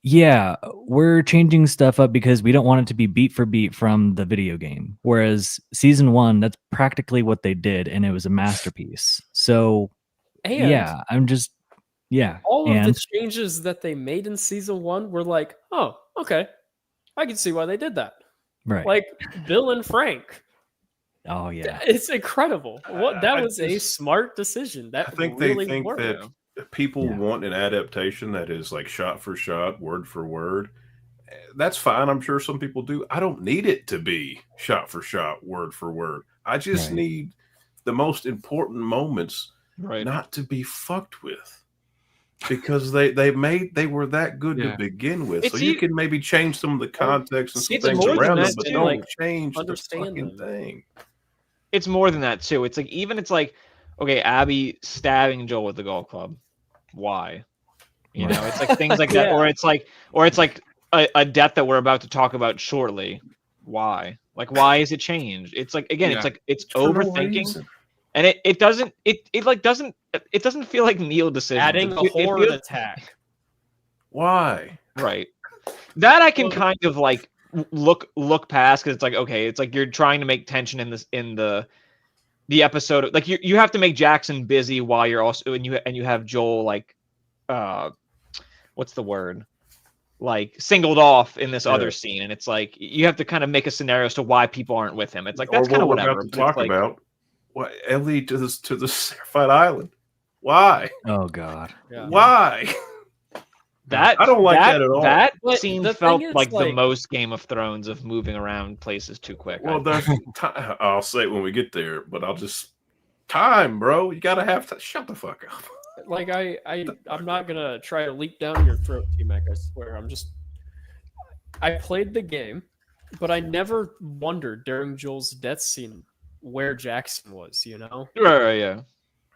yeah, we're changing stuff up because we don't want it to be beat for beat from the video game. Whereas season 1, that's practically what they did, and it was a masterpiece. So And yeah, all of and the changes that they made in season 1 were like, oh, okay. I can see why they did that. right. Like Bill and Frank. Oh yeah. It's incredible. What that I was a just- smart decision. That I think really they think worked. that people Yeah. want an adaptation that is like shot for shot, word for word. That's fine. I'm sure some people do. I don't need it to be shot for shot, word for word. I just Right. need the most important moments right. not to be fucked with. Because they were that good Yeah. to begin with. It's So you e- can maybe change some of the context and some it's things more than around them, that, but too, don't like, change the understand fucking them. thing. It's more than that too. It's like it's like okay, Abby stabbing Joel with the golf club. Why? You know, it's like things like that, Yeah. or it's like a death that we're about to talk about shortly. Why? Like, why is it changed? It's like, again, Yeah. it's For no overthinking, reason. and it doesn't feel like Neil decisions. Adding a It horde feels- attack. Why? right. That I can Well, kind of like look past, because it's like, okay, it's like you're trying to make tension in the episode. Like you have to make Jackson busy while you're also and you have Joel like what's the word, like singled off in this other Yeah. scene, and it's like you have to kind of make a scenario as to why people aren't with him. It's like, Or that's kind what of we're whatever. about to but talk it's like, about. Why Ellie to the Sapphire Island? Why? Oh God. Yeah. Why? that I don't like that at all. That But scene the felt thing is, like the like- most Game of Thrones of moving around places too quick. Well, I there's I'll say it when we get there, but I'll just time, bro. You gotta have to shut the fuck up. Like I'm not gonna try to leap down your throat, T-Mac. I swear. I played the game, but I never wondered during Joel's death scene where Jackson was. You know, right, yeah.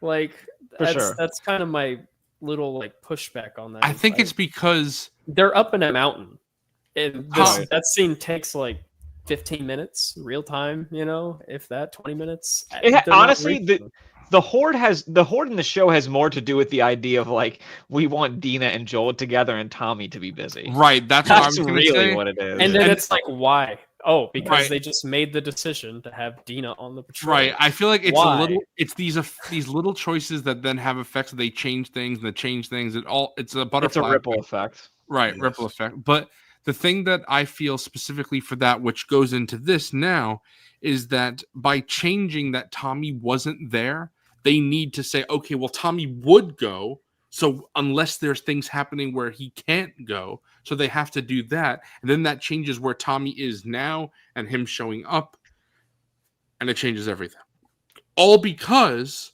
like For sure. that's kind of my little like pushback on that. I think it's because they're up in a mountain, and this Right. that scene takes like 15 minutes real time. You know, if that 20 minutes. It They're not honestly, reaching. the horde in the show has more to do with the idea of like, we want Dina and Joel together and Tommy to be busy. right. That's what I That's was gonna really say. what it is. And then And- it's like, why? Oh, because Right. they just made the decision to have Dina on the patrol. Right. I feel like it's Why? a little. It's these little choices that then have effects. That they change things. And they change things. It's a butterfly. It's a ripple effect. effect. Right, Yes. ripple effect. But the thing that I feel specifically for that, which goes into this now, is that by changing that Tommy wasn't there, they need to say, okay, well, Tommy would go. So unless there's things happening where he can't go, so they have to do that. And then that changes where Tommy is now and him showing up. And it changes everything. All because,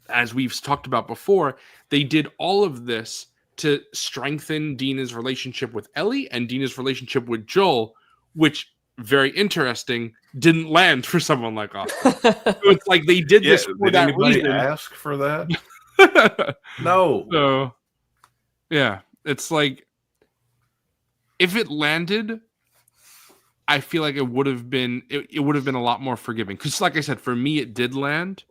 as we've talked about before, they did all of this to strengthen Dina's relationship with Ellie and Dina's relationship with Joel, which, very interesting, didn't land for someone like us. So it's like they did Yeah, this for did that anybody reason. ask for that? No. So, yeah, it's like if it landed, I feel like it would have been it would have been a lot more forgiving. Because, like I said, for me, it did land,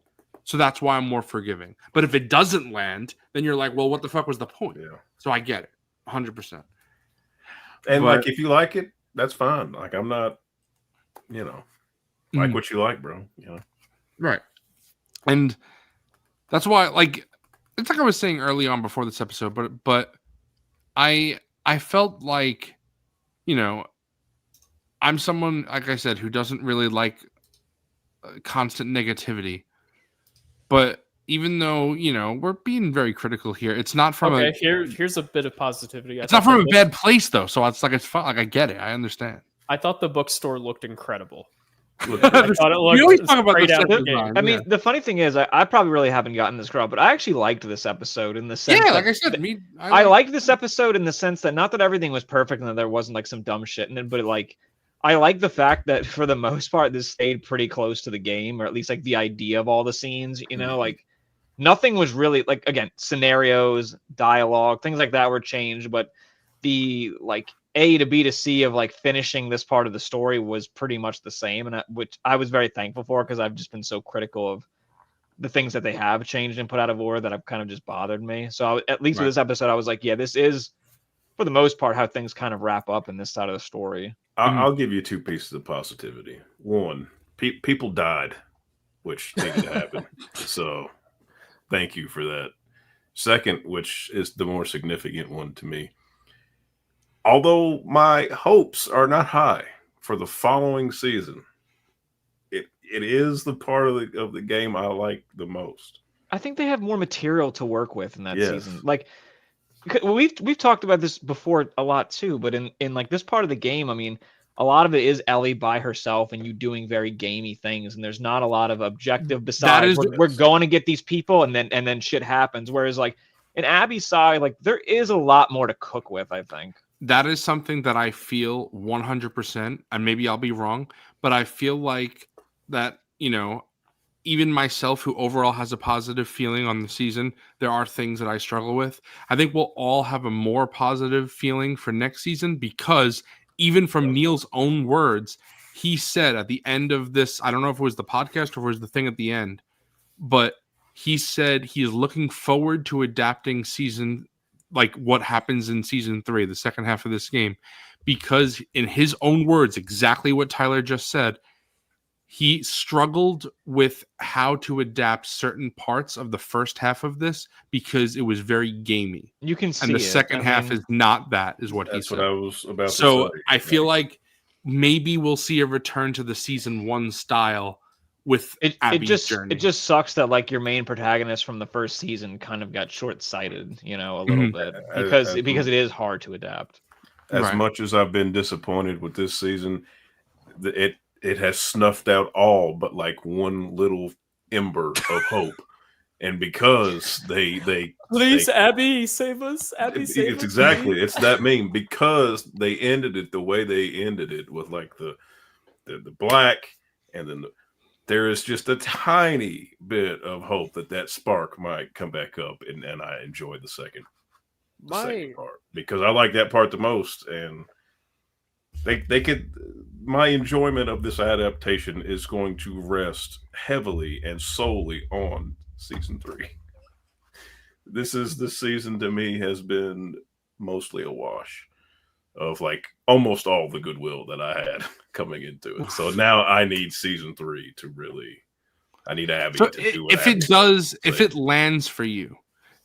so that's why I'm more forgiving. But if it doesn't land, then you're like, well, what the fuck was the point? Yeah. So I get it, 100%. And But- like, if you like it, that's fine. Like, I'm not, like Mhm. what you like, bro. Right. And that's why, like, it's like I was saying early on before this episode, but I felt like, I'm someone, like I said, who doesn't really like constant negativity. But even though, we're being very critical here, it's not from Okay, here's a bit of positivity. it's not from a bad place though. So it's like it's fun. Like I get it. I understand. I thought the bookstore looked incredible. Look, I thought it looked We always talk about straight the out set of the game. design. I mean, yeah. the funny thing is, I probably really haven't gotten this crowd, but I actually liked this episode in the sense Yeah, that like I said, me. I liked this episode in the sense that not that everything was perfect and that there wasn't like some dumb shit in it, but like I like the fact that for the most part this stayed pretty close to the game, or at least like the idea of all the scenes. Like nothing was really like, again, scenarios, dialogue, things like that were changed, but the like A to B to C of like finishing this part of the story was pretty much the same, and which I was very thankful for, because I've just been so critical of the things that they have changed and put out of order that have kind of just bothered me. So at least with this episode, I was like, yeah, this is for the most part how things kind of wrap up in this side of the story. I'll give you two pieces of positivity. One, people died, which needed to happen. So thank you for that. Second, which is the more significant one to me, although my hopes are not high for the following season, it is the part of the game I like the most. I think they have more material to work with in that Yes. season. Like we've talked about this before a lot too, but in like this part of the game, I mean, a lot of it is Ellie by herself and you doing very gamey things, and there's not a lot of objective besides we're going to get these people, and then shit happens. Whereas like in Abby's side, like there is a lot more to cook with, I think. That is something that I feel 100%, and maybe I'll be wrong, but I feel like that, even myself, who overall has a positive feeling on the season, there are things that I struggle with. I think we'll all have a more positive feeling for next season because even from Neil's own words, he said at the end of this, I don't know if it was the podcast or if it was the thing at the end, but he said he is looking forward to adapting season, like what happens in season 3, the second half of this game, because in his own words, exactly what Tyler just said, he struggled with how to adapt certain parts of the first half of this because it was very gamey. You can see And the it. second half is not that, is what he That's said. what I was about So to say. I feel like maybe we'll see a return to the season 1 style with Abby's journey. It just sucks that like your main protagonist from the first season kind of got short-sighted, you know, a little bit because it is hard to adapt. As much as I've been disappointed with this season, it has snuffed out all but like one little ember of hope. And because Please, Abby, save us. Abby, save us. It's exactly, it's that meme, because they ended it the way they ended it with like the black, and then there is just a tiny bit of hope that spark might come back up, and I enjoy the second part because I like that part the most, and they could. My enjoyment of this adaptation is going to rest heavily and solely on season 3. This season to me has been mostly a wash of like almost all the goodwill that I had coming into it. So now I need season 3 to really. I need Abby to do what if Abby it does, if it lands for you,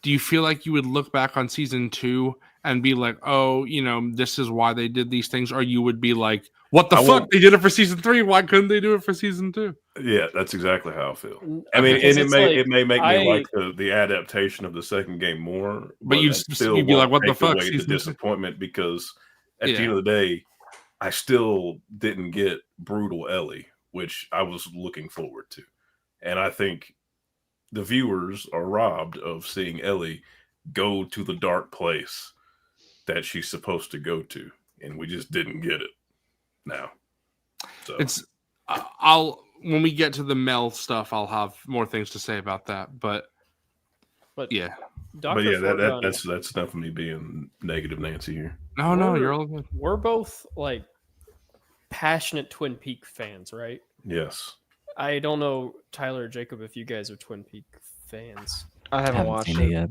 do you feel like you would look back on season 2 and be like, oh, you know, this is why they did these things? Or you would be like, what the fuck? They did it for season 3. Why couldn't they do it for season 2? Yeah, that's exactly how I feel. I mean, and it may make me like the adaptation of the second game more, but you'd be like, what the fuck? Away the disappointment, because at the end of the day, I still didn't get brutal Ellie, which I was looking forward to. And I think the viewers are robbed of seeing Ellie go to the dark place that she's supposed to go to, and we just didn't get it now. So it's when we get to the Mel stuff, I'll have more things to say about that. But yeah, that's enough of me being negative Nancy here. No, you're all good. We're both like passionate Twin Peak fans, right? Yes. I don't know, Tyler or Jacob, if you guys are Twin Peak fans. I haven't watched it yet.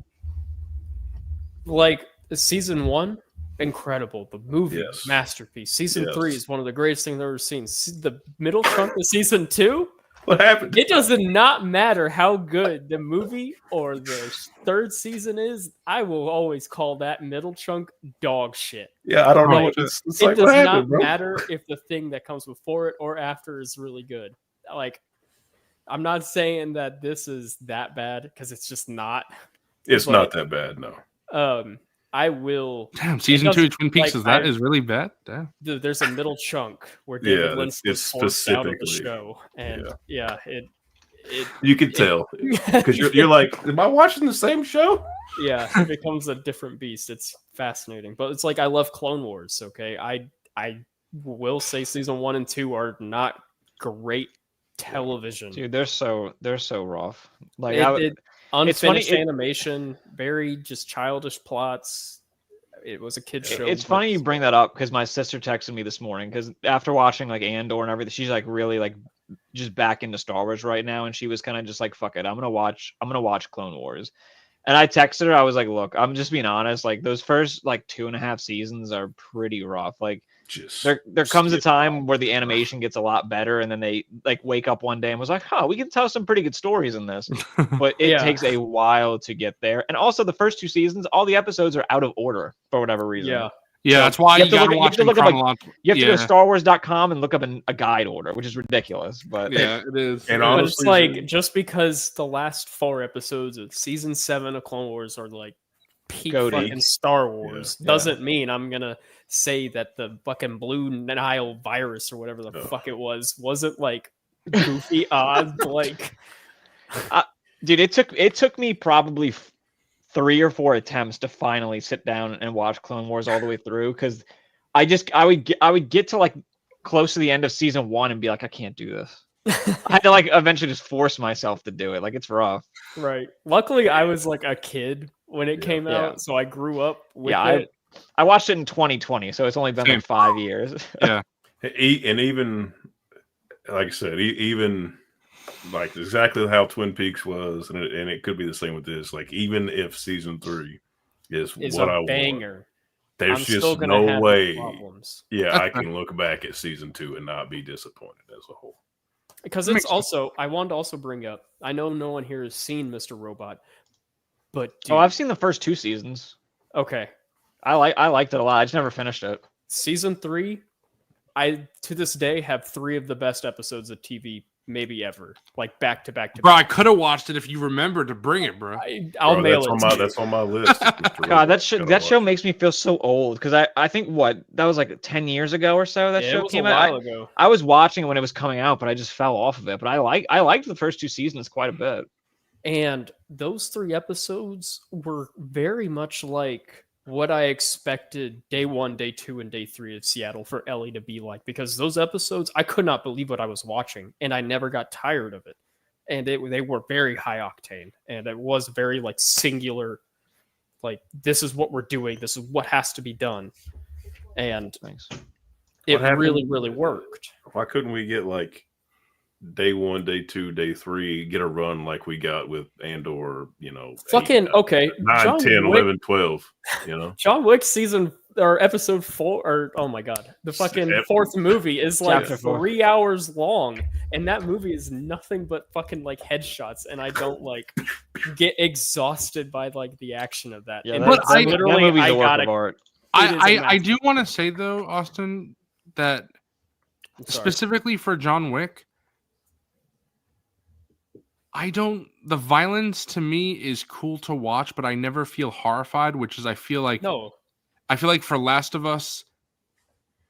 Like season 1, incredible. The movie, masterpiece. Season 3 is one of the greatest things I've ever seen. The middle chunk of season 2, what happened? It does not matter how good the movie or the third season is. I will always call that middle chunk dog shit. Yeah, I don't know what it does not matter if the thing that comes before it or after is really good. Like, I'm not saying that this is that bad because it's just not. It's not that bad, no. I will. Damn, season 2 of Twin Peaks is really bad. Damn. There's a middle chunk where David Lynch was forced out of the show, and you could tell because you're like, am I watching the same show? Yeah, it becomes a different beast. It's fascinating, but it's like I love Clone Wars. Okay, I will say season 1 and 2 are not great television. Dude, they're so rough. Like unfinished animation, very just childish plots. It was a kid's show. It's funny you bring that up because my sister texted me this morning because after watching like Andor and everything, she's like really like just back into Star Wars right now, and she was kind of just like, fuck it, I'm gonna watch Clone Wars. And I texted her, I was like, look, I'm just being honest, like those first like 2.5 seasons are pretty rough. Like there comes a time where the animation gets a lot better, and then they like wake up one day and was like, we can tell some pretty good stories in this. But it takes a while to get there. And also the first 2 seasons, all the episodes are out of order for whatever reason. Yeah, that's why you gotta watch them chronologically. You have to go to StarWars.com and look up a guide order, which is ridiculous. But yeah, it is. And honestly, it's like just because the last 4 episodes of season 7 of Clone Wars are like peak fucking Star Wars doesn't mean I'm gonna say that the fucking Blue Nile virus or whatever the fuck it wasn't like goofy odd. Like, dude, it took me probably 3 or 4 attempts to finally sit down and watch Clone Wars all the way through, because I would get to like close to the end of season 1 and be like, I can't do this. I had to like eventually just force myself to do it. Like it's rough. Right. Luckily, I was like a kid when it came Yeah. out, so I grew up with Yeah, it. I watched it in 2020, so it's only been Same. like 5 years. Yeah. And even like I said, even like exactly how Twin Peaks was, and it could be the same with this. Like even if season 3 is It's what a I want, banger. there's I'm still just gonna no have way. problems Yeah, That's I fair. can look back at season 2 and not be disappointed as a whole. because That it's makes sense. also. I wanted to also bring up. I know no one here has seen Mr. Robot, but dude, Oh, I've seen the first 2 seasons. okay, I liked it a lot. I just never finished it. season 3. I to this day have 3 of the best episodes of TV maybe ever, like back to back to Bro, back. I could have watched it if you remember to bring it, bro. I'll Bro, mail that's it. on to my you. that's on my list. Mr. God, Robot. that show Gotta watch. makes me feel so old because I think that was like 10 years ago or so that Yeah, show it was came a out. while ago. I was watching it when it was coming out, but I just fell off of it. But I liked the first 2 seasons quite a bit. And those 3 episodes were very much like what I expected day 1, day 2, and day 3 of Seattle for Ellie to be like. Because those episodes, I could not believe what I was watching, and I never got tired of it. And they were very high octane, and it was very like singular. Like this is what we're doing. This is what has to be done, and Thanks. it happened? really, really worked. Why couldn't we get like day 1, day 2, day 3, get a run like we got with Andor, Fucking 8, okay, 9, John 10, Wick- 11, 12, you know? John Wick season or episode 4 or oh my god, the fucking Ep- 4th movie is like Chapter 4. 3 hours long, and that movie is nothing but fucking like headshots, and I don't like get exhausted by like the action of that. Yeah, and But it's I- that literally movie's I a work gotta. of art. It is a I masterpiece. do want to say though, Austin, that I'm sorry. specifically for John Wick, the violence to me is cool to watch, but I never feel horrified, which is I feel like for Last of Us,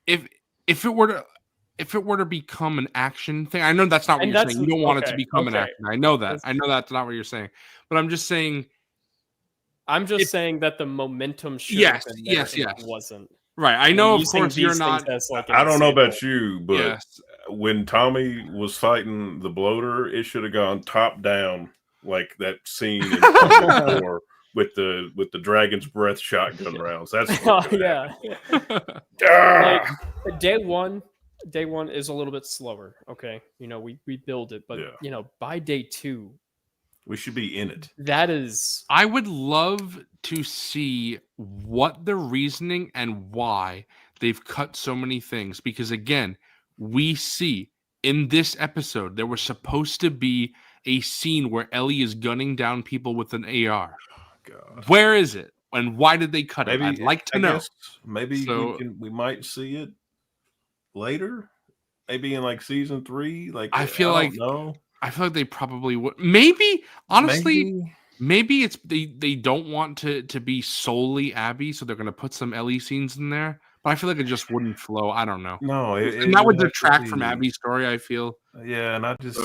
if it were to become an action thing, I know that's not what And you're that's- saying. You don't want it to okay, become an okay. action. I know that. That's- I know that's not what you're saying. But I'm just saying, I'm just If- saying that the momentum should Yes, have been there, yes, and yes. it wasn't. right? I know, of Using course, you're these things not. as, like, an I don't know example. about you, but Yes, when Tommy was fighting the bloater, it should have gone top down like that scene in Tommy 4 with the dragon's breath shotgun rounds. That's Oh what could yeah. happen. Ah! Like day one is a little bit slower. Okay, we build it, but Yeah. By day 2, We should be in it. that is I would love to see what the reasoning and why they've cut so many things. Because again, we see in this episode there was supposed to be a scene where Ellie is gunning down people with an AR. God. Where is it? And why did they cut it? I'd like to I know. guess maybe So- we might see it later. Maybe in like season 3. Like I feel like- no. I feel like they probably would. Maybe, honestly, maybe it's they don't want to be solely Abby, so they're going to put some Ellie scenes in there. But I feel like it just wouldn't flow. I don't know. No, And that would have to detract from be- Abby's story, I feel. Yeah, and I just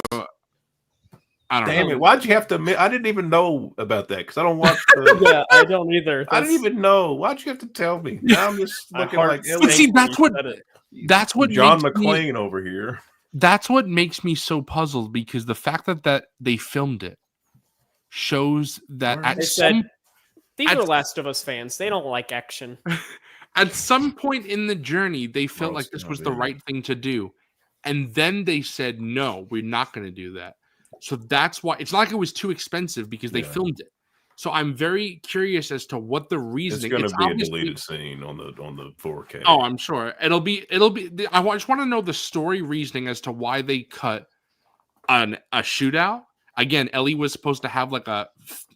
I don't damn know. it. Why'd you have to admit? I didn't even know about that because I don't watch the. yeah. I don't either. I didn't even know. Why'd you have to tell me? Now I'm just My looking heart like sank But see, when that's you what- said it. That's what John makes me, McClane over here. that's what makes me so puzzled, because the fact that they filmed it shows that Right. at They some said these at- are Last of Us fans. They don't like action. at some point in the journey they felt Well, like it's this gonna was the be. right thing to do, and then they said no, we're not going to do that. So that's why it's not like it was too expensive, because they Yeah. filmed it. So I'm very curious as to what the It's reasoning. going to be a obviously- deleted scene on the 4K. Oh, I'm sure it'll be. I just want to know the story reasoning as to why they cut a shootout. Again, Ellie was supposed to have like a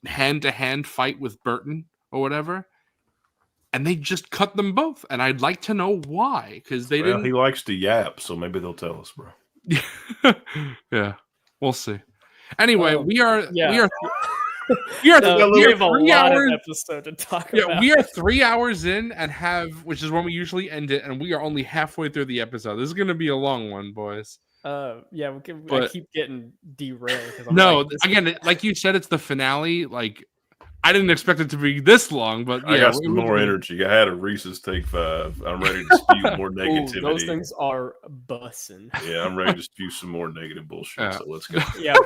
hand-to-hand fight with Burton or whatever, and they just cut them both. And I'd like to know why, because they Well, didn't. he likes to yap, so maybe they'll tell us, bro. Yeah, we'll see. Anyway, we are yeah. we are We have a 3 lot hours. of episode to talk Yeah, about. we are 3 hours in and which is when we usually end it, and we are only halfway through the episode. This is going to be a long one, boys. I But- keep getting derailed. 'cause I'm No, like, this- again, like you said, it's the finale. Like, I didn't expect it to be this long, but yeah, I got some it was more really- energy. I had a Reese's Take 5. I'm ready to spew more Ooh, negativity. those things are bussin'. Yeah, I'm ready to spew some more negative bullshit. Yeah. So let's go. Yeah,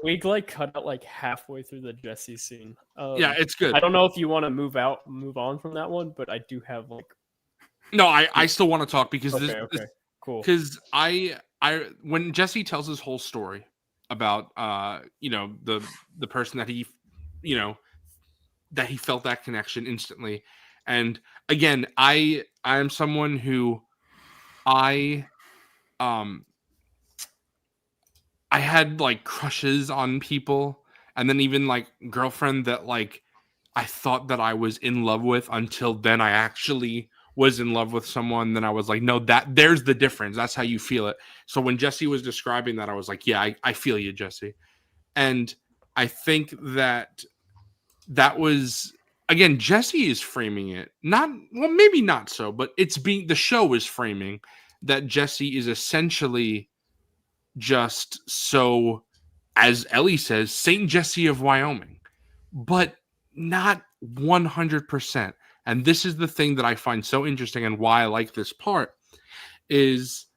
we cut out like halfway through the Jesse scene. Yeah, it's good. I don't know if you want to move on from that one, but I do have like. No, I still want to talk because Okay, cool. because I when Jesse tells his whole story about the person that he that he felt that connection instantly, and again I am someone who I had like crushes on people, and then even like girlfriend that like I thought that I was in love with until then I actually was in love with someone. Then I was like, no, there's the difference. That's how you feel it. So when Jesse was describing that, I was like, yeah, I feel you, Jesse. And I think that was, again, Jesse is framing it maybe not so, but the show is framing that Jesse is essentially just so, as Ellie says, Saint Jesse of Wyoming, but not 100%. And this is the thing that I find so interesting and why I like this part is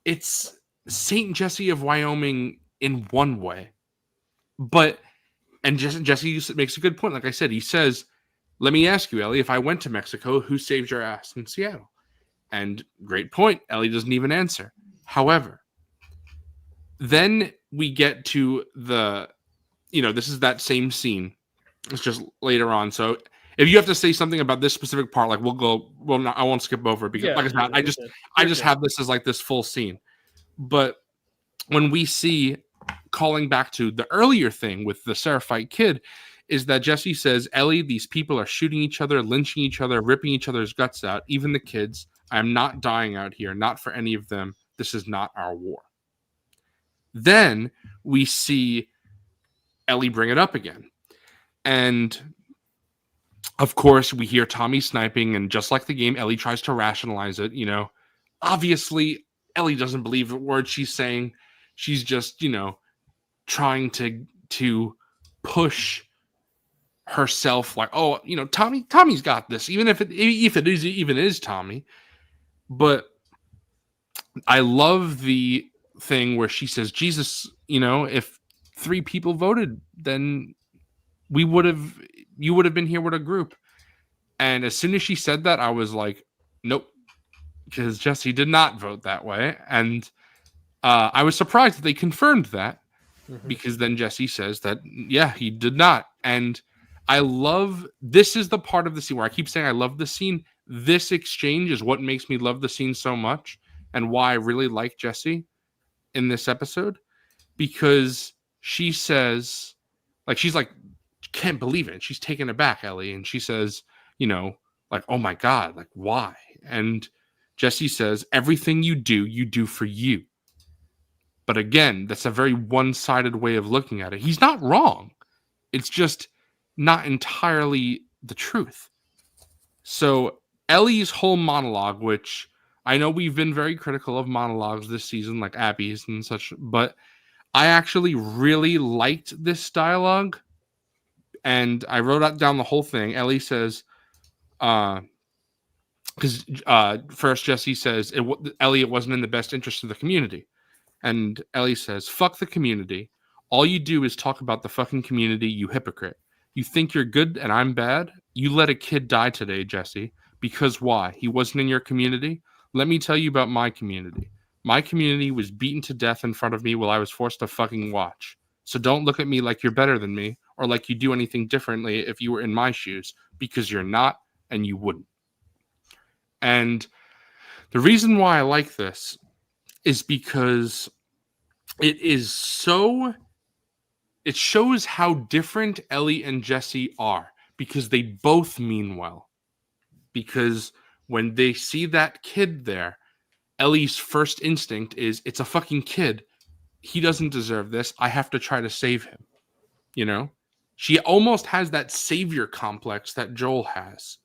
it's Saint Jesse of Wyoming in one way, and Jesse makes a good point. Like I said, he says, let me ask you, Ellie, if I went to Mexico, who saved your ass in Seattle? And great point. Ellie doesn't even answer. However, then we get to this is that same scene. It's just later on. So if you have to say something about this specific part, like I won't skip over it because like I said, I just have this as like this full scene. But when we see, calling back to the earlier thing with the Seraphite kid, is that Jesse says, Ellie, these people are shooting each other, lynching each other, ripping each other's guts out, even the kids. I am not dying out here, not for any of them. This is not our war. Then we see Ellie bring it up again. And of course, we hear Tommy sniping, and just like the game, Ellie tries to rationalize it. Obviously, Ellie doesn't believe the word she's saying. She's just, trying to push herself, like, oh, Tommy's got this, even if it is Tommy. But I love the thing where she says, Jesus, if 3 people voted, then you would have been here with a group. And as soon as she said that, I was like, nope, because Jesse did not vote that way. And I was surprised that they confirmed that, because then Jesse says that, yeah, he did not. And this is the part of the scene where I keep saying I love the scene. This exchange is what makes me love the scene so much, and why I really like Jesse in this episode, because she says, like, she's like, can't believe it. She's taken aback, Ellie. And she says, like, oh my God, like, why? And Jesse says, everything you do for you. But again, that's a very one-sided way of looking at it. He's not wrong. It's just not entirely the truth. So Ellie's whole monologue, which I know we've been very critical of monologues this season, like Abby's and such, but I actually really liked this dialogue. And I wrote down the whole thing. Ellie says, because first Jesse says, Ellie, it wasn't in the best interest of the community. And Ellie says, fuck the community. All you do is talk about the fucking community, you hypocrite. You think you're good and I'm bad? You let a kid die today, Jesse. Because why? He wasn't in your community? Let me tell you about my community. My community was beaten to death in front of me while I was forced to fucking watch. So don't look at me like you're better than me, or like you do anything differently if you were in my shoes, because you're not, and you wouldn't. And the reason why I like this is because it shows how different Ellie and Jesse are, because they both mean well. Because when they see that kid there, Ellie's first instinct is, it's a fucking kid. He doesn't deserve this. I have to try to save him. She almost has that savior complex that Joel has.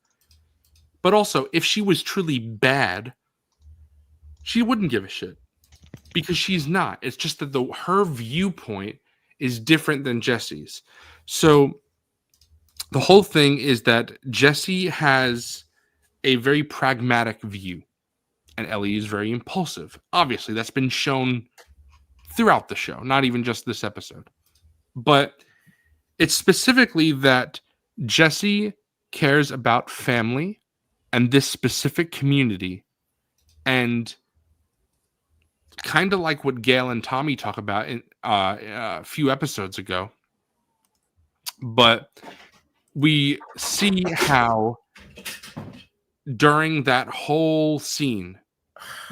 But also, if she was truly bad, she wouldn't give a shit. Because she's not. It's just that her viewpoint is different than Jesse's. So the whole thing is that Jesse has a very pragmatic view, and Ellie is very impulsive. Obviously, that's been shown throughout the show, not even just this episode. But it's specifically that Jesse cares about family and this specific community, and kind of like what Gail and Tommy talk about in a few episodes ago. But we see how during that whole scene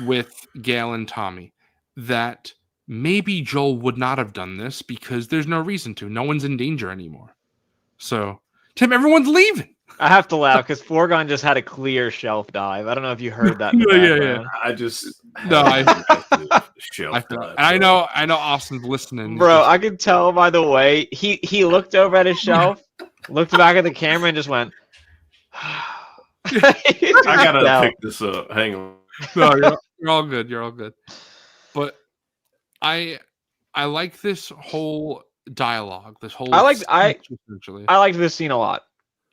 with Gail and Tommy that maybe Joel would not have done this because there's no reason to. No one's in danger anymore. So, Tim, everyone's leaving. I have to laugh because Forgon just had a clear shelf dive. I don't know if you heard that. In the Yeah. background. I just No, shelf dive, I know Austin's listening. Bro, I could tell by the way he looked over at his shelf, looked back at the camera, and just went. I gotta pick this up. Hang on. No, you're all good. You're all good. But I like this whole dialogue. This whole I liked this scene a lot.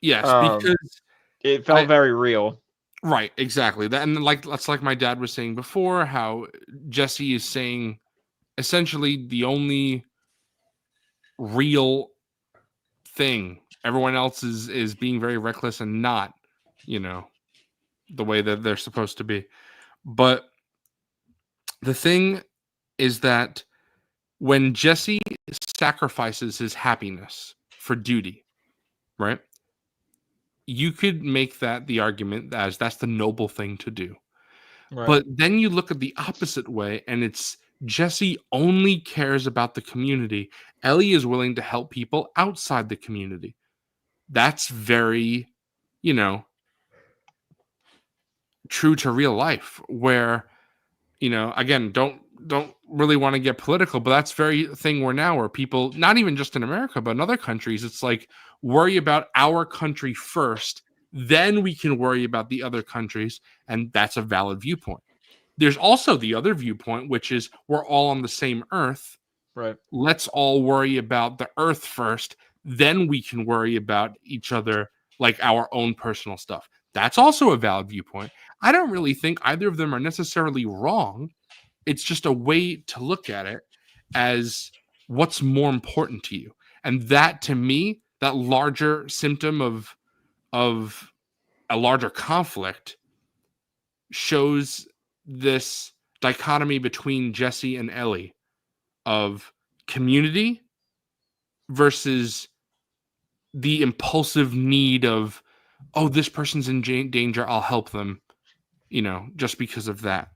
Yes, because it felt very real. Right, exactly. That, and that's like my dad was saying before, how Jesse is saying essentially the only real thing. Everyone else is being very reckless and not, the way that they're supposed to be. But the thing is that when Jesse sacrifices his happiness for duty, right? You could make that the argument as that's the noble thing to do. Right. But then you look at the opposite way, and it's Jesse only cares about the community. Ellie is willing to help people outside the community. That's very, true to real life, where, again, don't really want to get political, but that's very thing where people, not even just in America, but in other countries, it's like, worry about our country first, then we can worry about the other countries, and that's a valid viewpoint. There's also the other viewpoint, which is we're all on the same earth. Right. Let's all worry about the earth first, then we can worry about each other, like our own personal stuff. That's also a valid viewpoint. I don't really think either of them are necessarily wrong. It's just a way to look at it as what's more important to you. And that, to me, that larger symptom of a larger conflict shows this dichotomy between Jesse and Ellie of community versus the impulsive need of, oh, this person's in danger, I'll help them, just because of that.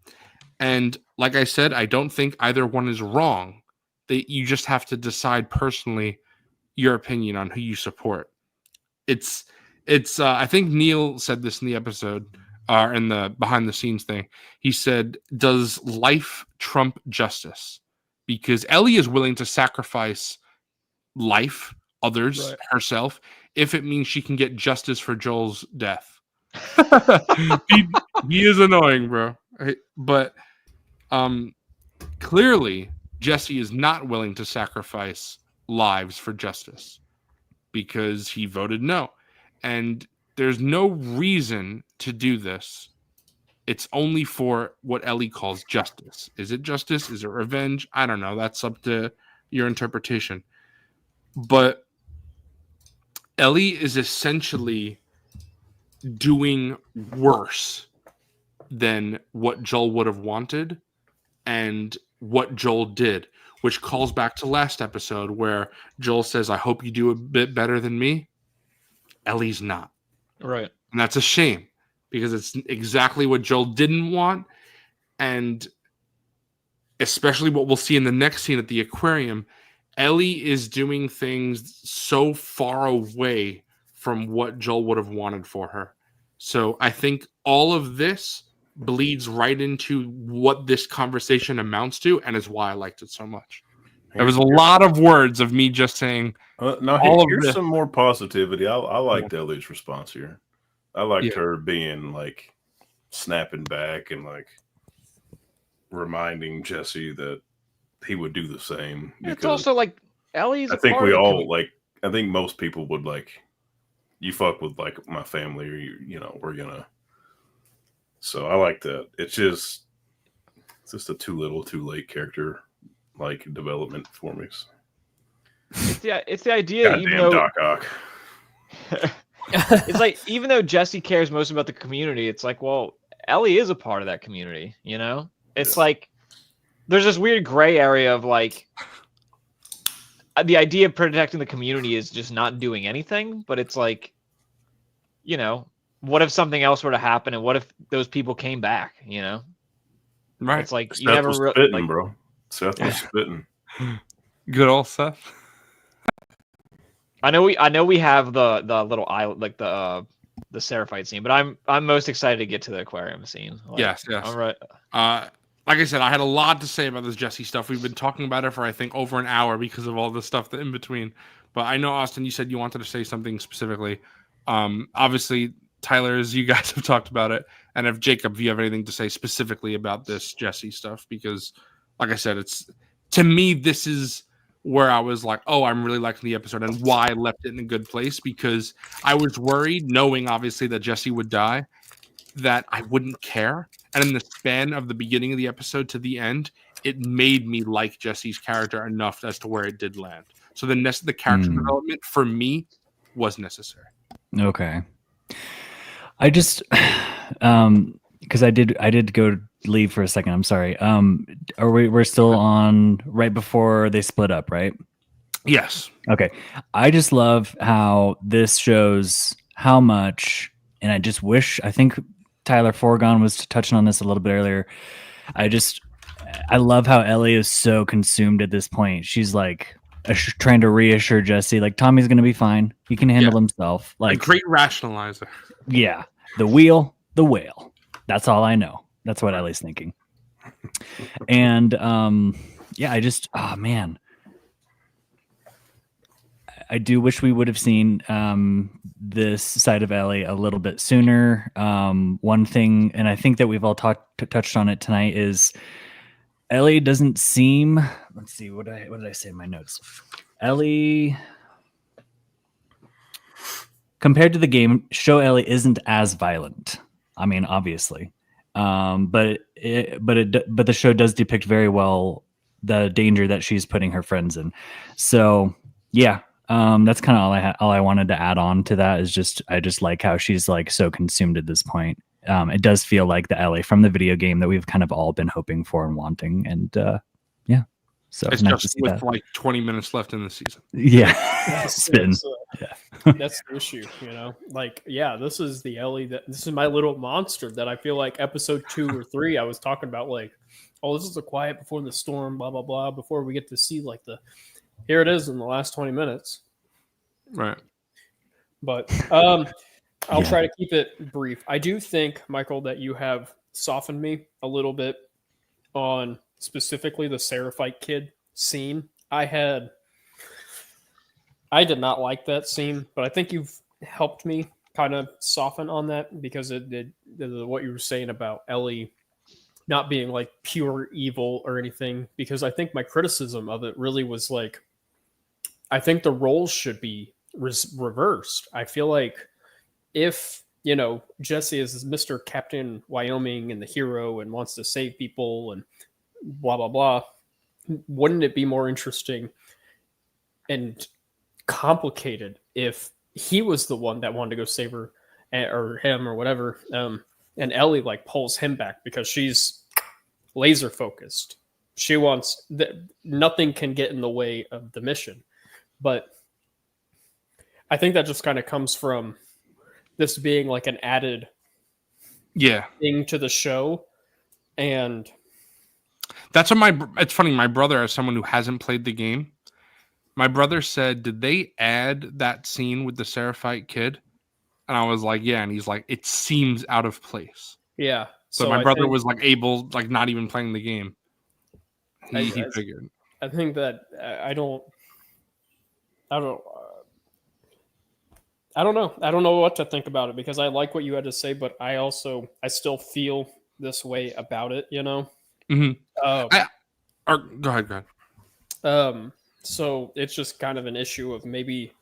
And like I said, I don't think either one is wrong. You just have to decide personally your opinion on who you support. It's I think Neil said this in the episode, in the behind the scenes thing. He said, does life trump justice? Because Ellie is willing to sacrifice life, others, right, herself, if it means she can get justice for Joel's death. he is annoying, bro. But clearly Jesse is not willing to sacrifice lives for justice because he voted no. And there's no reason to do this. It's only for what Ellie calls justice. Is it justice? Is it revenge? I don't know. That's up to your interpretation. But Ellie is essentially doing worse than what Joel would have wanted and what Joel did, which calls back to last episode where Joel says, I hope you do a bit better than me. Ellie's not. Right. And that's a shame because it's exactly what Joel didn't want. And especially what we'll see in the next scene at the aquarium, Ellie is doing things so far away from what Joel would have wanted for her. So I think all of this bleeds right into what this conversation amounts to, and is why I liked it so much. There was a lot of words of me just saying. Here's some more positivity. I liked Ellie's response here. I liked her being like snapping back and like reminding Jesse that he would do the same. It's also like Ellie's. I think we all like. I think most people would like you fuck with like my family, or we're gonna. So I like that. It's just a too little, too late character like development for me. It's the idea, even Goddamn though Doc Ock. it's like, even though Jesse cares most about the community, it's like, well, Ellie is a part of that community, you know? It's like there's this weird gray area of like the idea of protecting the community is just not doing anything, but it's like, what if something else were to happen, and what if those people came back, Right. It's like you Seth never was really spitting, like, bro. Seth was spitting. Good old Seth. I know we have the little island, like the Seraphite scene, but I'm most excited to get to the aquarium scene. Like, Yes. all right. Like I said, I had a lot to say about this Jesse stuff. We've been talking about it for, I think, over an hour because of all the stuff in between. But I know, Austin, you said you wanted to say something specifically. Obviously, Tyler, as you guys have talked about it, and if Jacob, if you have anything to say specifically about this Jesse stuff, because, like I said, to me, this is where I was like, oh, I'm really liking the episode, and why I left it in a good place, because I was worried, knowing obviously that Jesse would die, that I wouldn't care. And in the span of the beginning of the episode to the end, it made me like Jesse's character enough as to where it did land. So the character development for me was necessary. Okay. I just because I did go leave for a second. I'm sorry. We're still on right before they split up, right? Yes. Okay. I just love how this shows how much, and I think Tyler Forgon was touching on this a little bit earlier. I love how Ellie is so consumed at this point. She's like trying to reassure Jesse, like, Tommy's going to be fine. He can handle himself. Like, a great rationalizer. Yeah. The wheel, the whale. That's all I know. That's what Ellie's thinking. And oh man. I do wish we would have seen this side of Ellie a little bit sooner. One thing, and I think that we've all touched on it tonight, is Ellie doesn't seem. Let's see, what did I say in my notes? Ellie, compared to the game, show Ellie isn't as violent. I mean, obviously, but the show does depict very well the danger that she's putting her friends in. So yeah. That's kind of all I wanted to add on to that is I just like how she's like so consumed at this point. It does feel like the Ellie from the video game that we've kind of all been hoping for and wanting. And yeah, so it's nice just with like 20 minutes left in the season. Yeah, spin. That's the issue, Like, yeah, this is the Ellie this is my little monster that I feel like episode 2 or 3 I was talking about, like, oh, this is a quiet before the storm, blah blah blah. Before we get to see like here it is in the last 20 minutes. Right. But I'll try to keep it brief. I do think, Michael, that you have softened me a little bit on specifically the Seraphite kid scene. I did not like that scene, but I think you've helped me kind of soften on that, because it did what you were saying about Ellie not being like pure evil or anything, because I think my criticism of it really was like, I think the roles should be reversed. I feel like if, Jesse is Mr. Captain Wyoming and the hero and wants to save people and blah, blah, blah, wouldn't it be more interesting and complicated if he was the one that wanted to go save her, or him or whatever, and Ellie like pulls him back because she's laser focused. She wants nothing can get in the way of the mission. But I think that just kind of comes from this being like an added thing to the show. And that's what it's funny. My brother, as someone who hasn't played the game, my brother said, did they add that scene with the Seraphite kid? And I was like, yeah. And he's like, it seems out of place. Yeah. So my brother was like able, like not even playing the game. He figured. I think that I don't know. I don't know what to think about it, because I like what you had to say, but I still feel this way about it, Mm-hmm. Go ahead. So it's just kind of an issue of maybe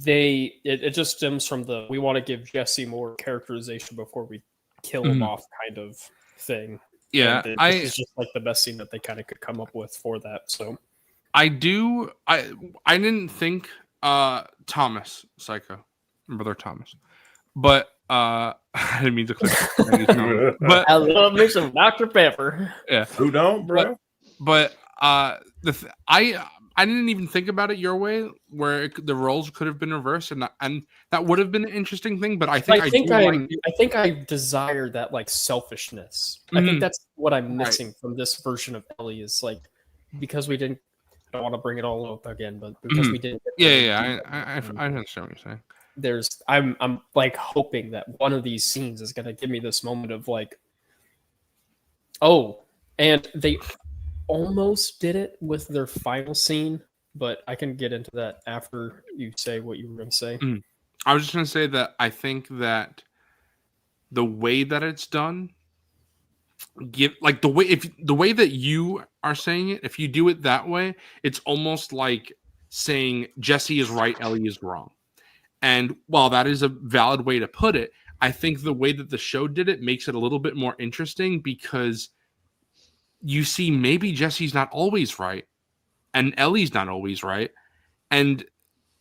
it just stems from we want to give Jesse more characterization before we kill him off kind of thing. Yeah, and this is just like the best scene that they kind of could come up with for that. So I didn't think Thomas Psycho, brother Thomas, but I didn't mean to click. But I love me some Dr. Pepper. Yeah, Who don't, bro? But I didn't even think about it your way, where the roles could have been reversed, and that would have been an interesting thing. But I think I desire that like selfishness. I think that's what I'm missing from this version of Ellie is like because we didn't. I don't want to bring it all up again, but because we didn't. I understand what you're saying. I'm like hoping that one of these scenes is going to give me this moment of like, oh, and they almost did it with their final scene, but I can get into that after you say what you were going to say. I was just going to say that I think that the way that it's done, the way that you are saying it, if you do it that way, it's almost like saying Jesse is right, Ellie is wrong. And while that is a valid way to put it, I think the way that the show did it makes it a little bit more interesting because you see maybe Jesse's not always right and Ellie's not always right. And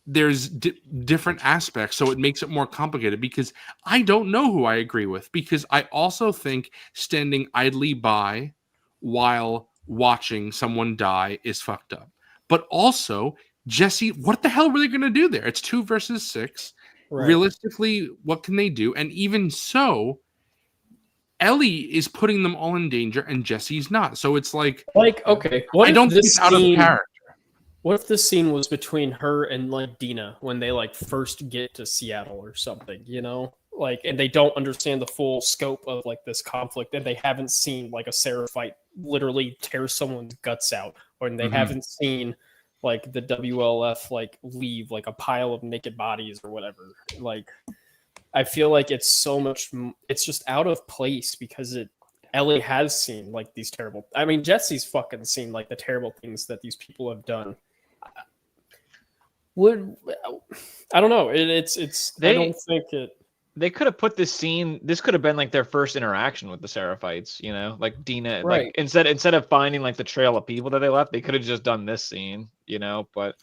there's different aspects. So it makes it more complicated because I don't know who I agree with, because I also think standing idly by while watching someone die is fucked up. But also, Jesse, what the hell were they going to do there? It's 2 versus 6. Right. Realistically, what can they do? And even so, Ellie is putting them all in danger and Jesse's not. So it's like okay, I don't think it's out of character. What if this scene was between her and like Dina when they like first get to Seattle or something, you know? Like, and they don't understand the full scope of like this conflict, and they haven't seen like a Seraphite literally tear someone's guts out, or they haven't seen like the WLF like leave like a pile of naked bodies or whatever. Like, I feel like it's so much. It's just out of place because Ellie has seen like these terrible. I mean, Jesse's fucking seen like the terrible things that these people have done. I don't know. I don't think it. They could have put this scene. This could have been like their first interaction with the Seraphites. You know, like Dina. Right. Like instead of finding like the trail of people that they left, they could have just done this scene. You know, but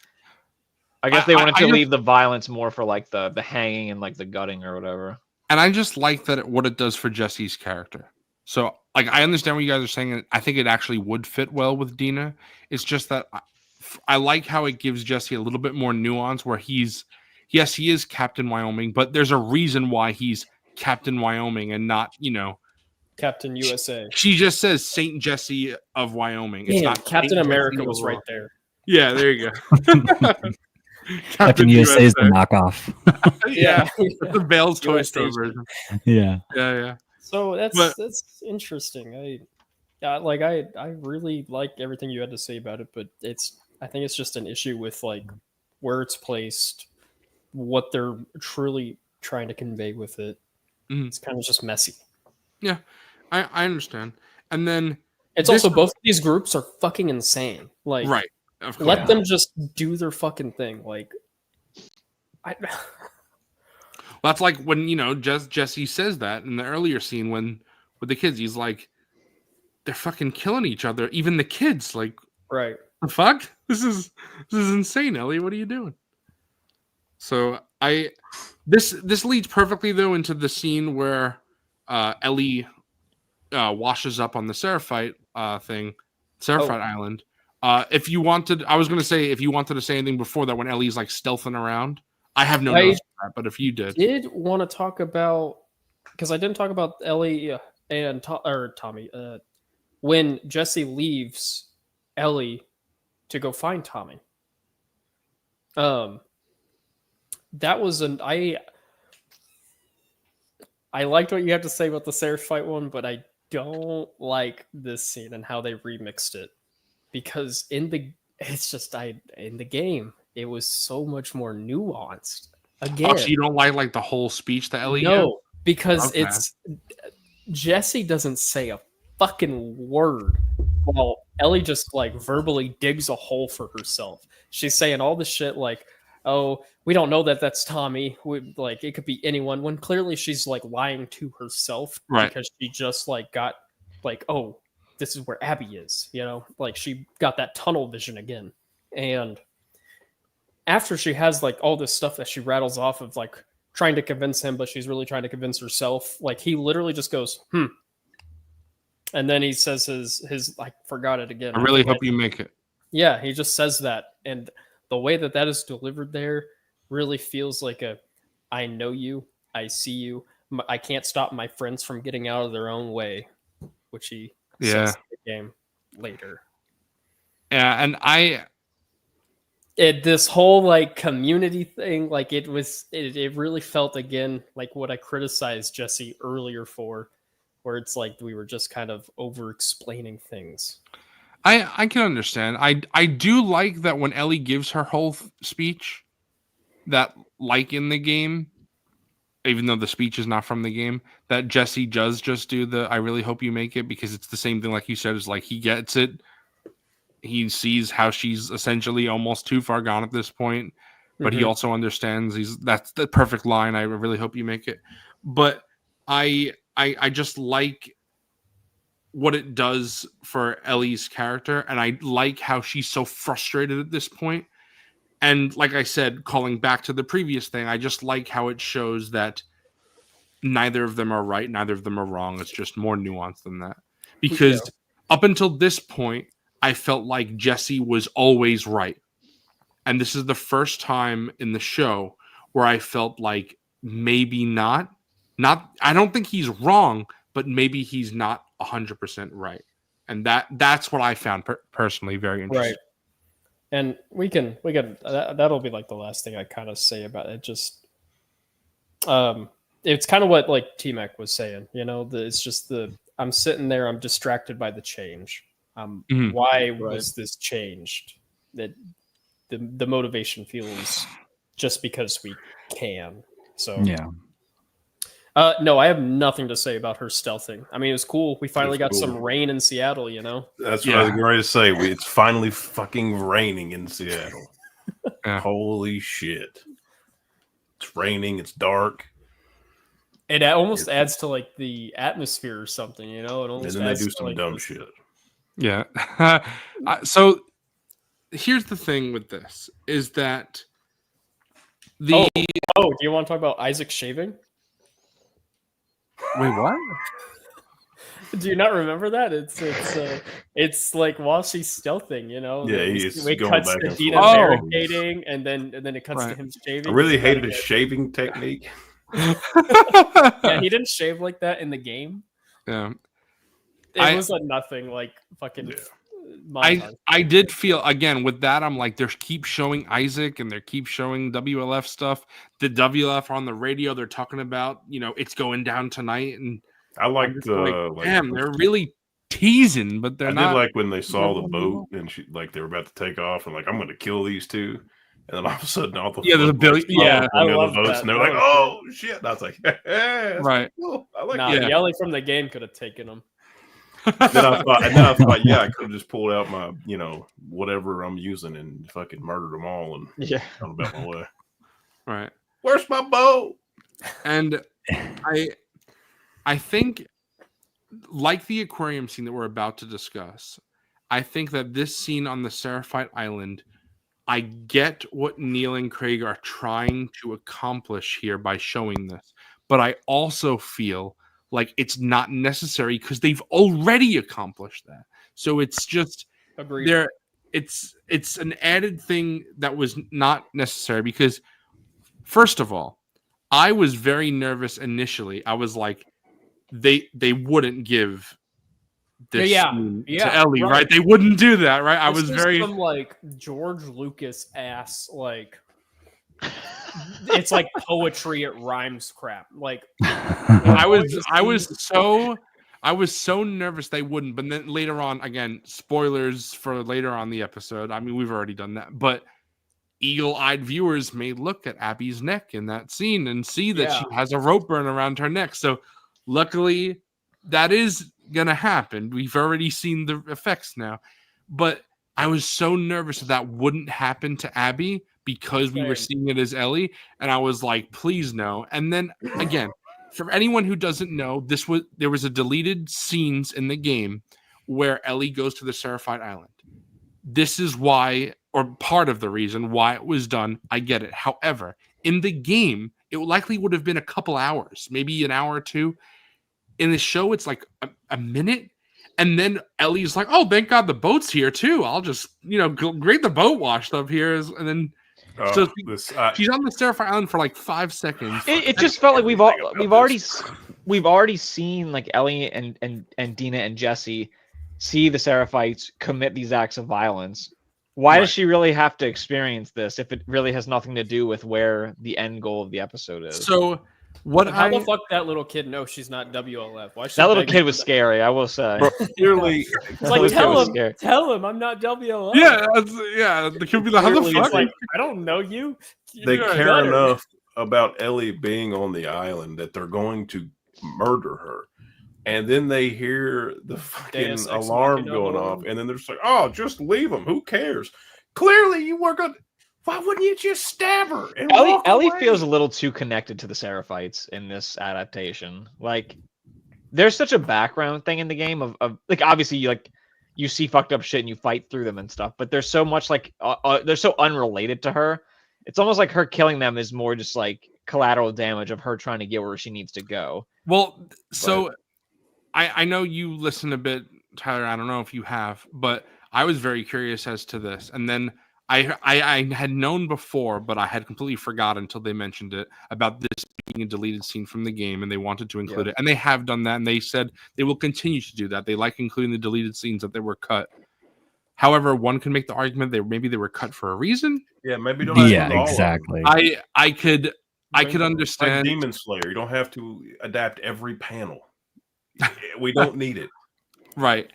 I guess they wanted to leave the violence more for like the hanging and like the gutting or whatever. And I just like that what it does for Jesse's character. So like I understand what you guys are saying, and I think it actually would fit well with Dina. It's just that I like how it gives Jesse a little bit more nuance where he is Captain Wyoming, but there's a reason why he's Captain Wyoming and not, Captain USA. She just says Saint Jesse of Wyoming. It's not Captain America was right there. Yeah, there you go. Captain USA is the knockoff. Yeah. The Bale's Toy Store version. Yeah. Yeah. So that's interesting. I really like everything you had to say about it, but I think it's just an issue with like where it's placed, what they're truly trying to convey with it. It's kind of just messy. Yeah, I understand. And then it's also both of these groups are fucking insane. Like, right. Let them just do their fucking thing. Like, that's like when Jesse says that in the earlier scene with the kids. He's like, they're fucking killing each other, even the kids. Like, right? The fuck? This is insane, Ellie. What are you doing? So this leads perfectly though into the scene where Ellie washes up on the Seraphite Island. If you wanted to say anything before that, when Ellie's like stealthing around, I have no notes for that. But if you did want to talk about, because I didn't talk about Ellie and Tommy, when Jesse leaves Ellie to go find Tommy. That was I liked what you have to say about the Seraphite one, but I don't like this scene and how they remixed it. Because in the game, it was so much more nuanced. Again, so you don't like the whole speech that Ellie? No, because it's Jesse doesn't say a fucking word, while Ellie just like verbally digs a hole for herself. She's saying all the shit like, oh, we don't know that that's Tommy. Like it could be anyone. When clearly she's like lying to herself Right. because she just like got like, oh, this is where Abby is. Like she got that tunnel vision again. And after she has like all this stuff that she rattles off of like trying to convince him, but she's really trying to convince herself. Like he literally just goes, and then he says his I forgot it again. I really hope you make it. Yeah, he just says that, and the way that is delivered there really feels like I know you, I see you, I can't stop my friends from getting out of their own way, which he says in the game later. Yeah, and this whole like community thing, like it really felt again like what I criticized Jesse earlier for, where it's like we were just kind of over explaining things. I can understand. I do like that when Ellie gives her whole speech, that like in the game, even though the speech is not from the game, that Jesse does just do the I really hope you make it, because it's the same thing like you said, is like he gets it. He sees how she's essentially almost too far gone at this point, but he also understands that's the perfect line. I really hope you make it. But I just like what it does for Ellie's character, and I like how she's so frustrated at this point. And like I said, calling back to the previous thing, I just like how it shows that neither of them are right, neither of them are wrong. It's just more nuanced than that. Because up until this point, I felt like Jesse was always right. And this is the first time in the show where I felt like maybe not. I don't think he's wrong, but maybe he's not 100% right. And that's what I found personally very interesting. Right. And we can that'll be like the last thing I kind of say about it. Just it's kind of what like T-Mac was saying, it's just I'm sitting there, I'm distracted by the change. Why was this changed? That the motivation feels just because we can. So yeah. No, I have nothing to say about her stealthing. I mean, it was cool. We finally got some rain in Seattle, That's what I was going to say. It's finally fucking raining in Seattle. Holy shit. It's raining. It's dark. It almost adds to like the atmosphere or something, It almost and then they do adds some like dumb shit. Yeah. So here's the thing with this is that do you want to talk about Isaac shaving? Wait, what? Do you not remember that? It's like while she's stealthing, Yeah, he's it going cuts back to and Dina forth. barricading, and then it cuts to him shaving. I really hated his shaving technique. Yeah, he didn't shave like that in the game. Yeah, it was like nothing like fucking. Yeah. I did feel again with that. I'm like, they keep showing Isaac and they keep showing WLF stuff. The WLF on the radio, they're talking about it's going down tonight, and I like damn, they're really teasing, but they're not. I did like when they saw the boat and they were about to take off, and like I'm going to kill these two. And then all of a sudden, all the there's a billion. Yeah, I love the boats, that. and they're like, "Oh shit!" And I was like, "Right." Cool. I like yelling from the game could have taken them. then I thought, yeah, I could have just pulled out my, whatever I'm using and fucking murdered them all and gone about my way. Right. Where's my bow? And I think, like the aquarium scene that we're about to discuss, I think that this scene on the Seraphite Island, I get what Neil and Craig are trying to accomplish here by showing this, but I also feel like it's not necessary because they've already accomplished that. So it's just there. It's an added thing that was not necessary because, first of all, I was very nervous initially. I was like, they wouldn't give this to Ellie, right? They wouldn't do that, right? I was very some like George Lucas ass like. It's like poetry, it rhymes crap. Like I was so nervous they wouldn't, but then later on, again, spoilers for later on the episode. I mean, we've already done that, but eagle-eyed viewers may look at Abby's neck in that scene and see that she has a rope burn around her neck. So luckily that is gonna happen. We've already seen the effects now. But I was so nervous that wouldn't happen to Abby because we were Same. seeing it as Ellie, and I was like, please no. And then again, for anyone who doesn't know, there was a deleted scenes in the game where Ellie goes to the Seraphite Island. This is why, or part of the reason why it was done. I get it. However, in the game, it likely would have been a couple hours, maybe an hour or two. In the show, it's like a minute. And then Ellie's like, oh, thank God the boat's here too. I'll just, great the boat washed up here. And then she's on the Seraphite Island for like 5 seconds. It just felt like we've already seen like Ellie and Dina and Jesse see the Seraphites commit these acts of violence. Why does she really have to experience this if it really has nothing to do with where the end goal of the episode is? So how the fuck that little kid knows she's not WLF? Why that little kid was scary, I will say. Bro, clearly, it's like tell him I'm not WLF. Yeah. The kid be like, how the fuck? Like, I don't know you. They care enough about Ellie being on the island that they're going to murder her. And then they hear the fucking alarm going off, and then they're just like, "Oh, just leave him. Who cares?" Clearly, you were going. Why wouldn't you just stab her? Ellie feels a little too connected to the Seraphites in this adaptation. Like, there's such a background thing in the game of like, obviously, you see fucked up shit and you fight through them and stuff, but there's so much like they're so unrelated to her. It's almost like her killing them is more just like collateral damage of her trying to get where she needs to go. Well, so. I know you listen a bit, Tyler. I don't know if you have, but I was very curious as to this. And then I had known before, but I had completely forgotten until they mentioned it, about this being a deleted scene from the game, and they wanted to include it. And they have done that, and they said they will continue to do that. They like including the deleted scenes that they were cut. However, one can make the argument that maybe they were cut for a reason. Yeah, maybe don't. Exactly. I could understand. Like Demon Slayer, you don't have to adapt every panel. We don't need it. Right.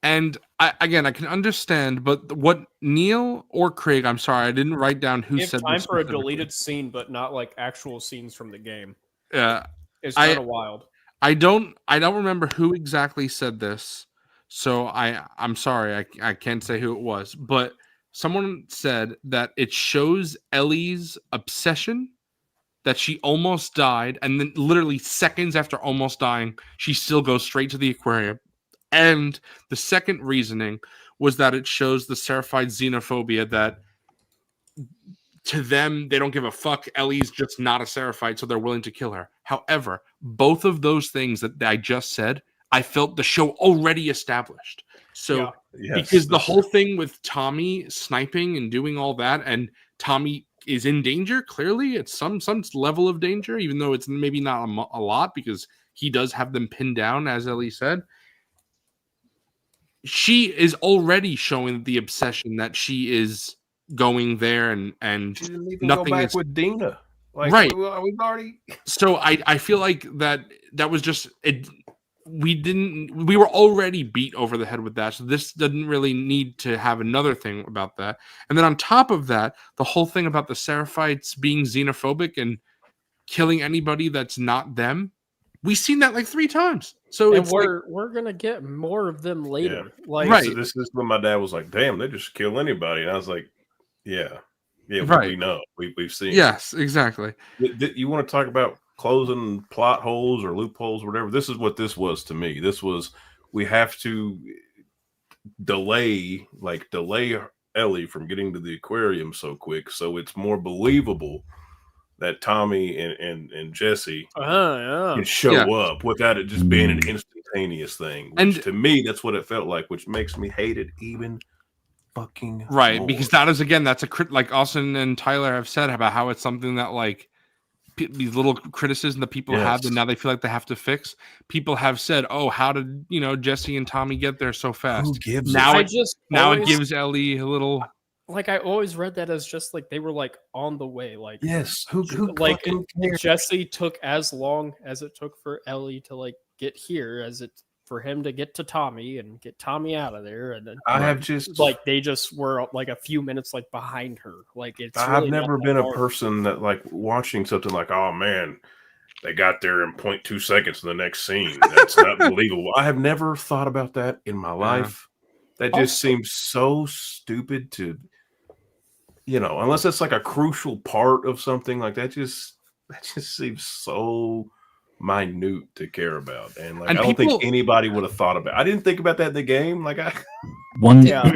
And I can understand, but what Neil or Craig, I'm sorry, I didn't write down who said time for a deleted scene, but not like actual scenes from the game. Yeah. It's kind of wild. I don't remember who exactly said this. So I'm sorry, I can't say who it was, but someone said that it shows Ellie's obsession, that she almost died, and then literally seconds after almost dying, she still goes straight to the aquarium. And the second reasoning was that it shows the Seraphite xenophobia, that to them, they don't give a fuck. Ellie's just not a Seraphite, so they're willing to kill her. However, both of those things that I just said, I felt the show already established. So, because the whole thing with Tommy sniping and doing all that, and Tommy is in danger, clearly it's some level of danger, even though it's maybe not a lot, because he does have them pinned down, as Ellie said. She is already showing the obsession that she is going there, and she didn't even nothing go back is with Dina. Like, right. We've already. So I feel like that was just it. We were already beat over the head with that, so this doesn't really need to have another thing about that. And then on top of that, the whole thing about the Seraphites being xenophobic and killing anybody that's not them, we've seen that like 3 times. So and we're gonna get more of them later. Yeah. Like, right. So this is when my dad was like, "Damn, they just kill anybody," and I was like, "Yeah, right. We know, we've seen." Yes, exactly. You want to talk about closing plot holes or loopholes or whatever? This is what this was to me. This was, we have to delay Ellie from getting to the aquarium so quick, so it's more believable that Tommy and Jesse can show up without it just being an instantaneous thing. Which, to me, that's what it felt like, which makes me hate it even fucking more. Because that is, again, that's like Austin and Tyler have said about how it's something that like these little criticisms that people have, and now they feel like they have to fix. People have said, "Oh, how did Jesse and Tommy get there so fast?" Who gives now it gives Ellie a little. Like, I always read that as just like they were like on the way. Like, yes, who like Jesse took as long as it took for Ellie to like get here as it for him to get to Tommy and get Tommy out of there, and then they just were like a few minutes like behind her. Like, it's I've never been a person that like watching something like, oh man, they got there in 0.2 seconds in the next scene. That's not believable. I have never thought about that in my life. That just seems so stupid to, unless it's like a crucial part of something like that. That just seems so minute to care about, and like And I don't think people- anybody would have thought about. I didn't think about that in the game. Like One Yeah.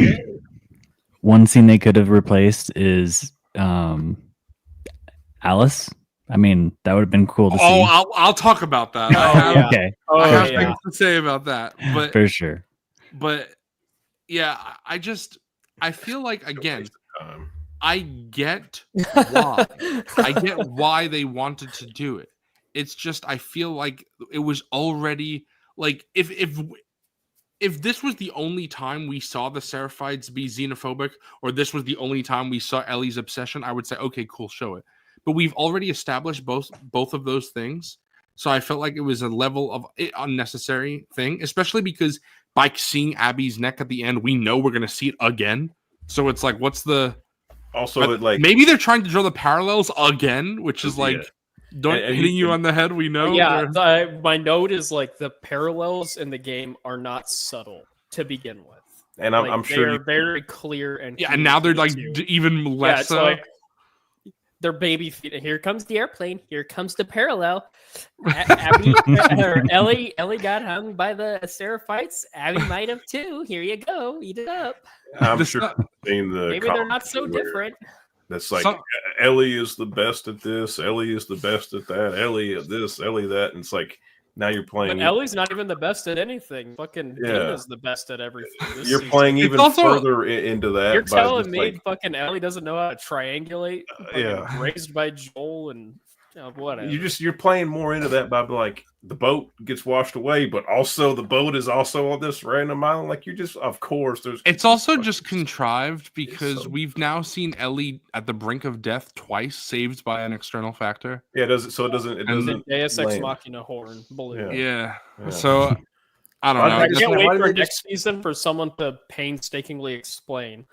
one scene they could have replaced is Alice. I mean, that would have been cool to see. I'll talk about that. Oh, I have, yeah. Okay, Oh, I have yeah. things to say about that, but for sure. yeah, I feel like again, um, I get why. I get why they wanted to do it. It's just I feel like it was already like if this was the only time we saw the Seraphites be xenophobic, or this was the only time we saw Ellie's obsession, I would say, okay, cool, show it. But we've already established both of those things, so I felt like it was a level of unnecessary thing, especially because by seeing Abby's neck at the end, we know we're gonna see it again. So it's like, what's the also it like maybe they're trying to draw the parallels again, which is like don't And hitting you on the head. We know. Yeah, my note is like the parallels in the game are not subtle to begin with. and Like, I'm sure they're very clear and Yeah, and now they're like communicative too. even Yeah, less it's so. like they're baby feet. Here comes the airplane. Here comes the parallel. Abby or Ellie got hung by the Seraphites. Abby might have too. Here you go. Eat it up. I'm This sure not- you've seen the Maybe they're not so comments where different. That's like Some- Ellie is the best at this. Ellie is the best at that. Ellie at this. Ellie that. And it's like now you're playing. But Ellie's not even the best at anything. Fucking Yeah. Dana's the best at everything. this You're season. playing It's even also- further into that. You're by telling just, me like, fucking Ellie doesn't know how to triangulate? Fucking yeah. Raised by Joel and whatever. you're playing more into that by like the boat gets washed away, but also the boat is also on this random island. Like you just, of course, there's. It's also just contrived because so- we've now seen Ellie at the brink of death twice, saved by an external factor. Yeah, it doesn't. So it doesn't. It And the doesn't. Deus Ex land. Machina horn balloon. Yeah. Yeah. So I don't Why know. did I I just- can't why wait did for they next season for someone to painstakingly explain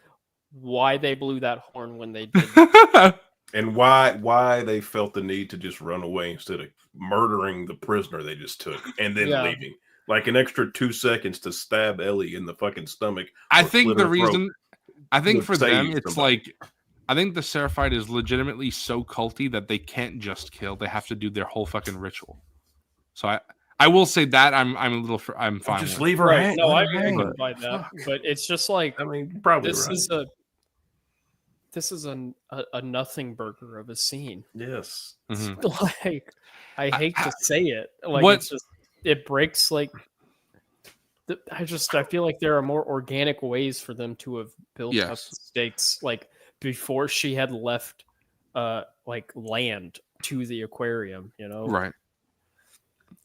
why they blew that horn when they did. And why they felt the need to just run away instead of murdering the prisoner they just took and then Yeah. leaving. Like an extra 2 seconds to stab Ellie in the fucking stomach. I or think slit the her throat. reason I think would for them save it's somebody. like I think the Seraphite is legitimately so culty that they can't just kill; they have to do their whole fucking ritual. So I will say that I'm a little I'm fine. Just with. leave her Right? hang. No, let I her hang. can buy that, Fuck. but it's just like I mean, you're probably this right. is a nothing burger of a scene. Yes. Mhm. Like I hate to say it, like What- it's just it breaks like. I feel like there are more organic ways for them to have built up Yes. the stakes, like before she had left, like land to the aquarium, Right.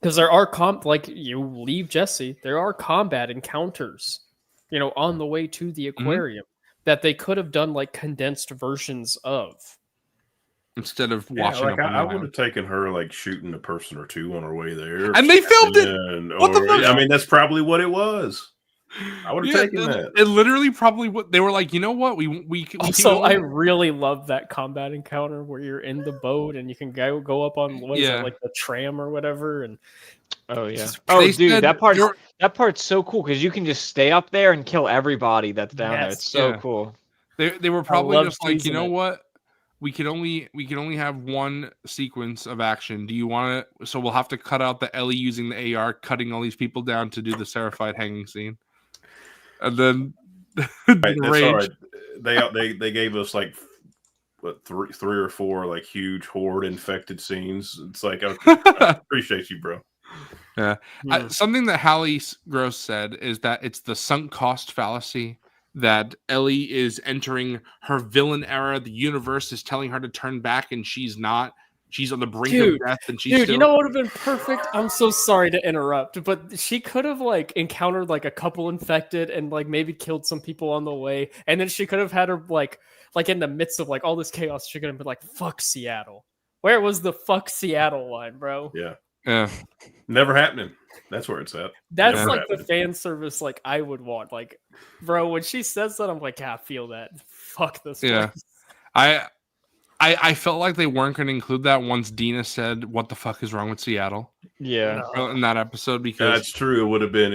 Because there are like you leave Jesse, there are combat encounters, on the way to the aquarium that they could have done like condensed versions of. Instead of Yeah, washing like up. on I the would island. have taken her like shooting a person or two on her way there. And they filmed it! And, What the or- fuck? I mean, that's probably what it was. I would have Yeah, taken that. It literally probably what they were like. You know what? We can Also, go I in- really love that combat encounter where you're in the boat and you can go up on what is Yeah. it, like the tram or whatever, and Oh yeah. Just- Oh they dude, said that part's so cool because you can just stay up there and kill everybody that's down there. Yes. It's so Yeah. cool. They were probably love just like, you teasing know it. what? We can only have one sequence of action. Do you want it? So we'll have to cut out the Ellie using the AR, cutting all these people down to do the Seraphite hanging scene, and then Right, the that's all rage. right. They gave us like what three or four like huge horde infected scenes. It's like okay, I appreciate you, bro. Something that Hallie Gross said is that it's the sunk cost fallacy. That Ellie is entering her villain era. The universe is telling her to turn back, and she's not. She's on the brink Dude, of death, and she's dude, still. you know what would have been perfect? I'm so sorry to interrupt, but she could have like encountered like a couple infected and like maybe killed some people on the way, and then she could have had her like in the midst of like all this chaos, she could have been like, "Fuck Seattle." Where was the "fuck Seattle" line, bro? Yeah, Yeah. never happening. That's where it's at. That's Never like the happened. fan service like I would want. Like, bro, when she says that, I'm like, I feel that. Fuck this. Yeah. place. I felt like they weren't going to include that once Dina said, "What the fuck is wrong with Seattle?" Yeah. in that episode because That's true. It would have been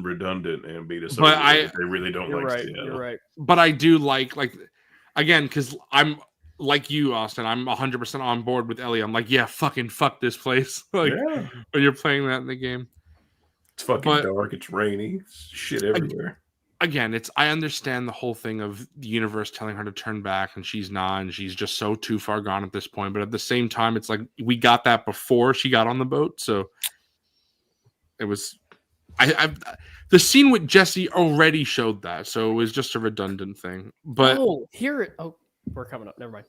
redundant and be But if they really don't You're like right. Seattle. You're right. but I do like again because I'm like you, Austin. I'm 100% on board with Ellie. I'm like, yeah, fucking fuck this place. Like Yeah. when you're playing that in the game. It's fucking But- dark. It's rainy. It's shit everywhere. Again, I understand the whole thing of the universe telling her to turn back and she's not, and she's just so too far gone at this point. But at the same time, it's like we got that before she got on the boat, so it was. The scene with Jesse already showed that, so it was just a redundant thing. But we're coming up. Never mind.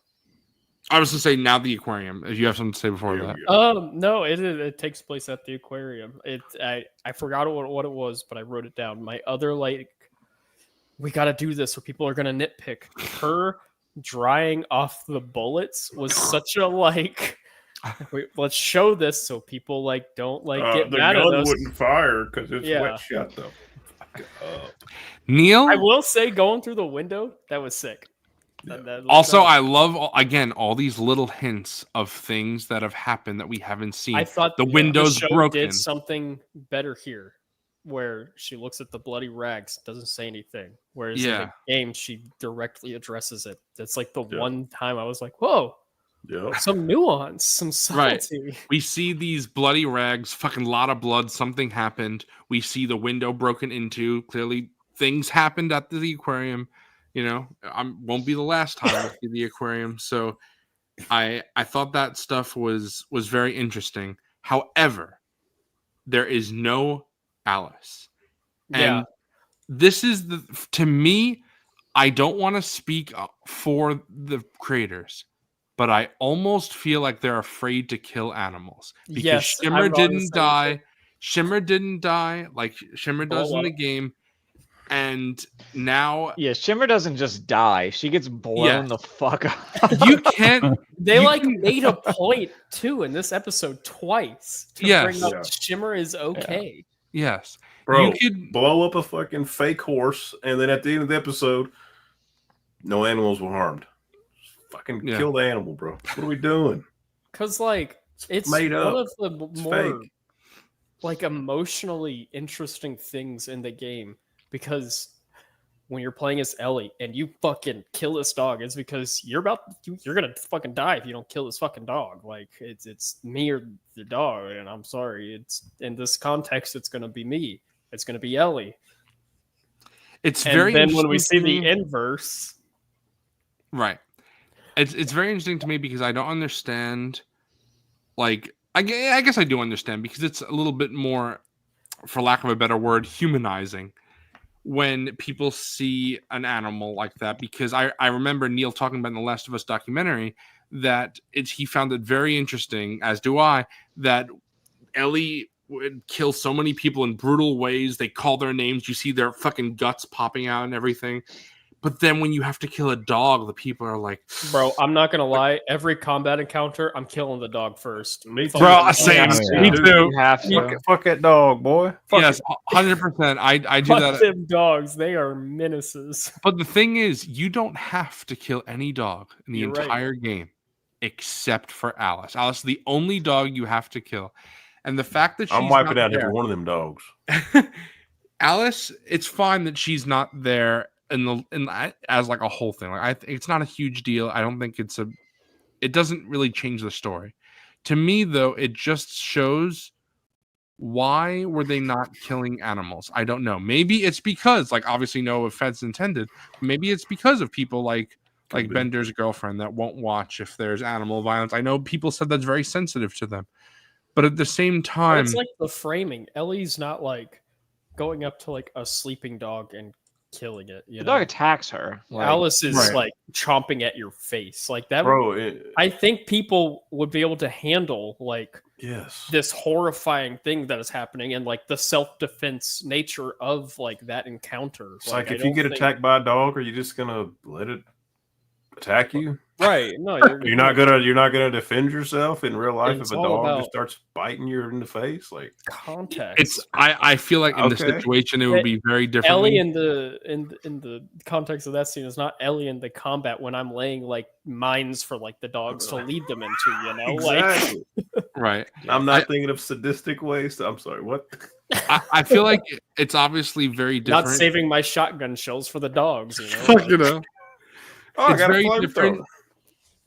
I was to say now the aquarium. If you have something to say before Here that, we go. No, it takes place at the aquarium. I forgot what it was, but I wrote it down. My other we got to do this, or people are gonna nitpick. Her drying off the bullets was such a let's show this so people don't get the mad at gun us. wouldn't fire because it's Yeah. wet. Shut the fuck up. Neil. I will say, going through the window, that was sick. That Also, looked I love again all these little hints of things that have happened that we haven't seen. I thought the window's show broken. did something better here, where she looks at the bloody rags, doesn't say anything. Whereas in the game, she directly addresses it. That's like the one time I was like, "Whoa, Yeah. some nuance, some subtlety." We see these bloody rags, fucking lot of blood. Something happened. We see the window broken into. Clearly, things happened at the aquarium. You know, won't be the last time we'll see the aquarium. So, I thought that stuff was very interesting. However, there is no Alice, and this is to me. I don't want to speak for the creators, but I almost feel like they're afraid to kill animals because Yes, Shimmer didn't die. Shimmer didn't die like Shimmer does in the game. And now, Shimmer doesn't just die; she gets blown the fuck up. You can't. They made a point too in this episode twice to bring up Shimmer is okay. Yes, bro. You could blow up a fucking fake horse, and then at the end of the episode, no animals were harmed. Fucking kill the animal, bro. What are we doing? Because it's made up. one of the It's more fake. emotionally interesting things in the game. Because when you're playing as Ellie and you fucking kill this dog, it's because you're gonna fucking die if you don't kill this fucking dog. Like it's me or the dog, and I'm sorry. It's in this context, it's gonna be me. It's gonna be Ellie. It's very. Then when we see the inverse, right? It's very interesting to me because I don't understand. I guess I do understand because it's a little bit more, for lack of a better word, humanizing. When people see an animal like that, because I remember Neil talking about in the Last of Us documentary that he found it very interesting, as do I, that Ellie would kill so many people in brutal ways. They call their names. You see their fucking guts popping out and everything. But then when you have to kill a dog, the people are like, bro, I'm not going to lie. Every combat encounter, I'm killing the dog first. Me too. Bro, same. Me too. You have to. Fuck that dog, boy. Yes, 100%. I do Fuck that. them dogs. They are menaces. But the thing is, you don't have to kill any dog in the You're right. entire game except for Alice. Alice is the only dog you have to kill. And the fact that she's I'm wiping not out there, every one of them dogs. Alice, it's fine that she's not there as like a whole thing. It's not a huge deal. I don't think it doesn't really change the story. To me, though, it just shows why were they not killing animals? I don't know. Maybe it's because, obviously no offense intended. Maybe it's because of people like Bender's girlfriend that won't watch if there's animal violence. I know people said that's very sensitive to them. But at the same time, it's like the framing. Ellie's not going up to a sleeping dog and killing it. The dog attacks her. Alice is chomping at your face that. Bro, I think people would be able to handle yes, this horrifying thing that is happening and the self-defense nature of that encounter. It's if you get attacked by a dog, are you just gonna let it attack you? Right. No, You're not gonna defend yourself in real life It's if a all dog about- just starts biting you in the face. Like, context. I feel like in this Okay. situation it would be very different. Ellie in the context of that scene is not Ellie in the combat when I'm laying like mines for like the dogs to lead them into, you know? exactly. Right. I'm not thinking of sadistic ways. I'm sorry. What? I feel like it's obviously very Like different. not saving my shotgun shells for the dogs, you know? Fuck, Like, you know. Oh, I It's got a very flamethrower. different.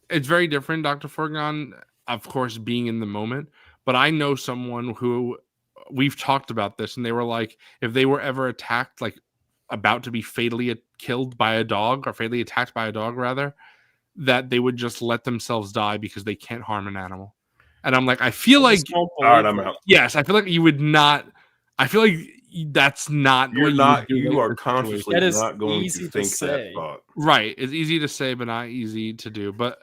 It's very different, Dr. Forgon, of course, being in the moment. But I know someone who we've talked about this, and they were like, if they were ever attacked, like about to be fatally killed by a dog or fatally attacked by a dog, rather, that they would just let themselves die because they can't harm an animal. And I'm like, I feel I like, just don't All right, believe I'm it. out. yes, I feel like you would not. I feel like that's not You're what not. you would do You in are this consciously situation. That is not going easy to to think that say. thought. Right. It's easy to say, but not easy to do. But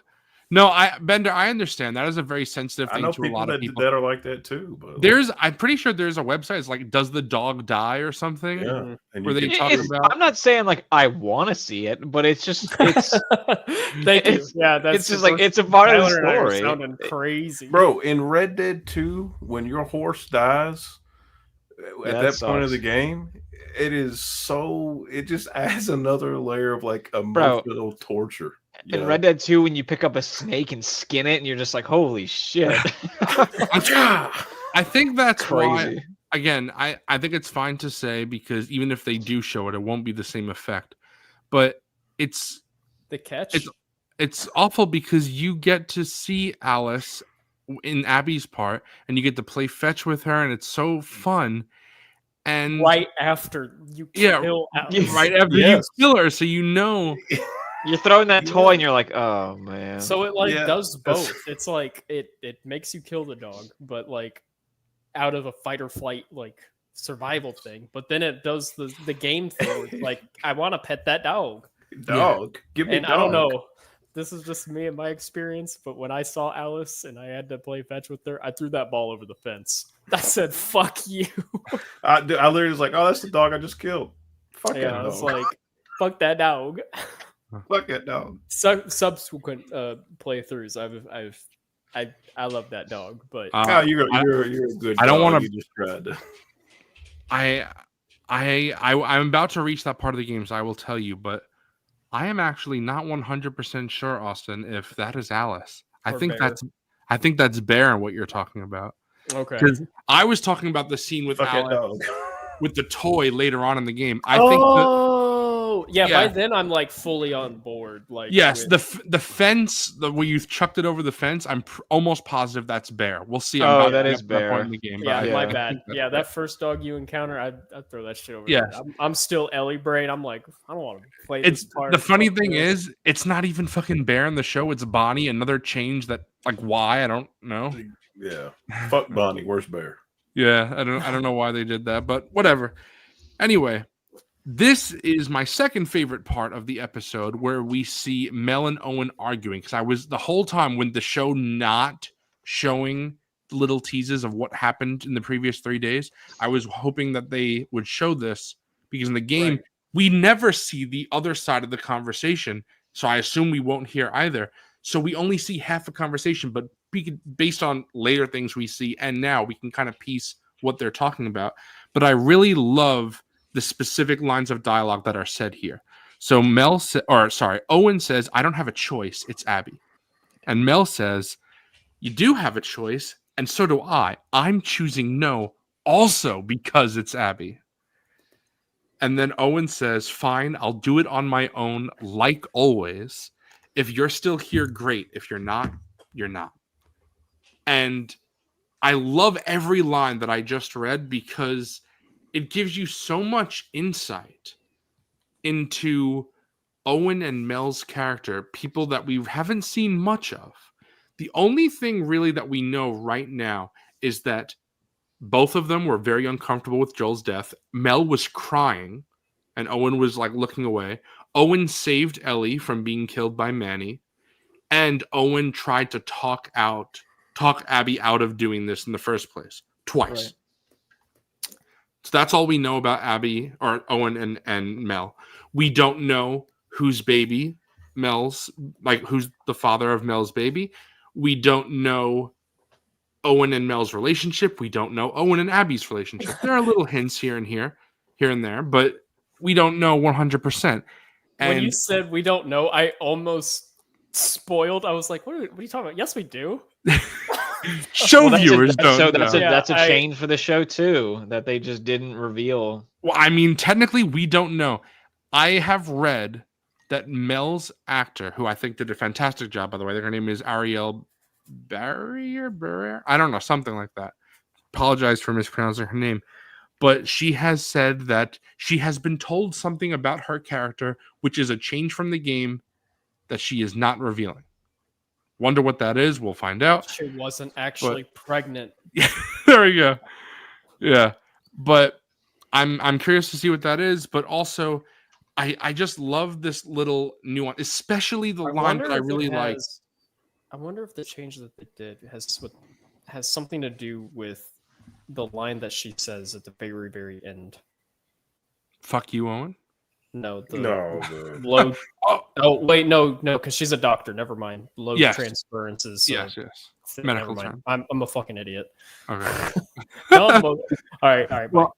no, Bender, I understand that is a very sensitive I thing know to a people lot of that people. that are like that too. But I'm pretty sure there's a website. It's like, does the dog die or something? yeah, and Where you they can talk choose. about. I'm not saying like I want to see it, but it's just it's Thank you. It's- Yeah, that's it's just the like first- it's a part of the Tyler and I are story. sounding crazy. Bro, in Red Dead 2, when your horse dies Yeah, at that that point of the sucks. game, it just adds another layer of like Bro, emotional torture. You In know? Red Dead 2, when you pick up a snake and skin it, and you're just like, holy shit. I think that's why. Crazy. Again, I think it's fine to say because even if they do show it, it won't be the same effect. But it's The catch. it's awful because you get to see Alice in Abby's part, and you get to play fetch with her, and it's so fun. And right after you Yeah, kill Alice. right after Yes. you kill her, so you know. You're throwing that Yeah. toy, and you're like, oh, man. So it like Yeah, does that's- both. It's like it makes you kill the dog, but like out of a fight or flight like survival thing. But then it does the game thing where it's like I want to pet that dog. Dog, give me And dog. I don't know. This is just me and my experience, but when I saw Alice and I had to play fetch with her, I threw that ball over the fence. I said, "Fuck you." I literally was like, oh, that's the dog I just killed. Fuck that Yeah, I dog. was like, "Fuck that dog." Fuck that dog. Subsequent playthroughs, I love that dog, but No, you're a good. I don't dog. wanna- You just tried to. I'm about to reach that part of the game, so I will tell you, but I am actually not 100% sure, Austin, if that is Alice. I Or think Bear. that's Bear what you're talking about. okay. Because I was talking about the scene with Fuck that Alice dog. with the toy later on in the game. I think that, Oh, yeah. By Yeah. then, I'm like fully on board. Like, yes, with- the fence, where you chucked it over the fence, I'm almost positive that's Bear. We'll see. Oh, not that getting is up to that point Bear. in the game. yeah, but my I bad. think that's Yeah, Bear. that first dog you encounter, I'd throw that shit over. Yes. there. I'm still Ellie brain. I'm like, I don't want to play It's this part. the funny Fuck thing this. is, it's not even fucking Bear in the show. It's Bonnie. Another change that, like, why I don't know. Yeah. Fuck Bonnie. Where's Bear? Yeah, I don't know why they did that, but whatever. Anyway, this is my second favorite part of the episode where we see Mel and Owen arguing because I was the whole time when the show not showing little teases of what happened in the previous 3 days, I was hoping that they would show this because in the game Right. we never see the other side of the conversation, so I assume we won't hear either. So we only see half a conversation, but based on later things we see and now we can kind of piece what they're talking about. But I really love the specific lines of dialogue that are said here. So Owen says, "I don't have a choice, it's Abby." And Mel says, "You do have a choice, and so do I. I'm choosing no, also because it's Abby." And then Owen says, "Fine, I'll do it on my own, like always. If you're still here, great. If you're not, you're not." And I love every line that I just read because it gives you so much insight into Owen and Mel's character, people that we haven't seen much of. The only thing really that we know right now is that both of them were very uncomfortable with Joel's death. Mel was crying and Owen was like looking away. Owen saved Ellie from being killed by Manny, and Owen tried to talk Abby out of doing this in the first place twice. Right. So that's all we know about Abby or Owen and Mel. We don't know whose baby Mel's, like who's the father of Mel's baby. We don't know Owen and Mel's relationship. We don't know Owen and Abby's relationship. There are little hints here and there, but we don't know 100%. When you And said we don't know, I almost spoiled. I was like, what are you talking about? Yes, we do. show Well, viewers don't that's know. that's a Yeah, change for the show too, that they just didn't reveal. Well, I mean, technically, we don't know. I have read that Mel's actor, who I think did a fantastic job, by the way, her name is Ariel Barrier. I don't know, something like that. Apologize for mispronouncing her name. But she has said that she has been told something about her character, which is a change from the game that she is not revealing. Wonder what that is. We'll find out. She wasn't actually pregnant. Yeah, there we go. Yeah, but I'm curious to see what that is. But also, I just love this little nuance, especially the line that I really like. I wonder if the change that they did has something to do with the line that she says at the very, very end. Fuck you, Owen. No, No. low. Oh. Oh wait, no, because she's a doctor. Never mind. Low Yes. transferences. Yes. Medical term. I'm a fucking idiot. Okay. No, all right. Well-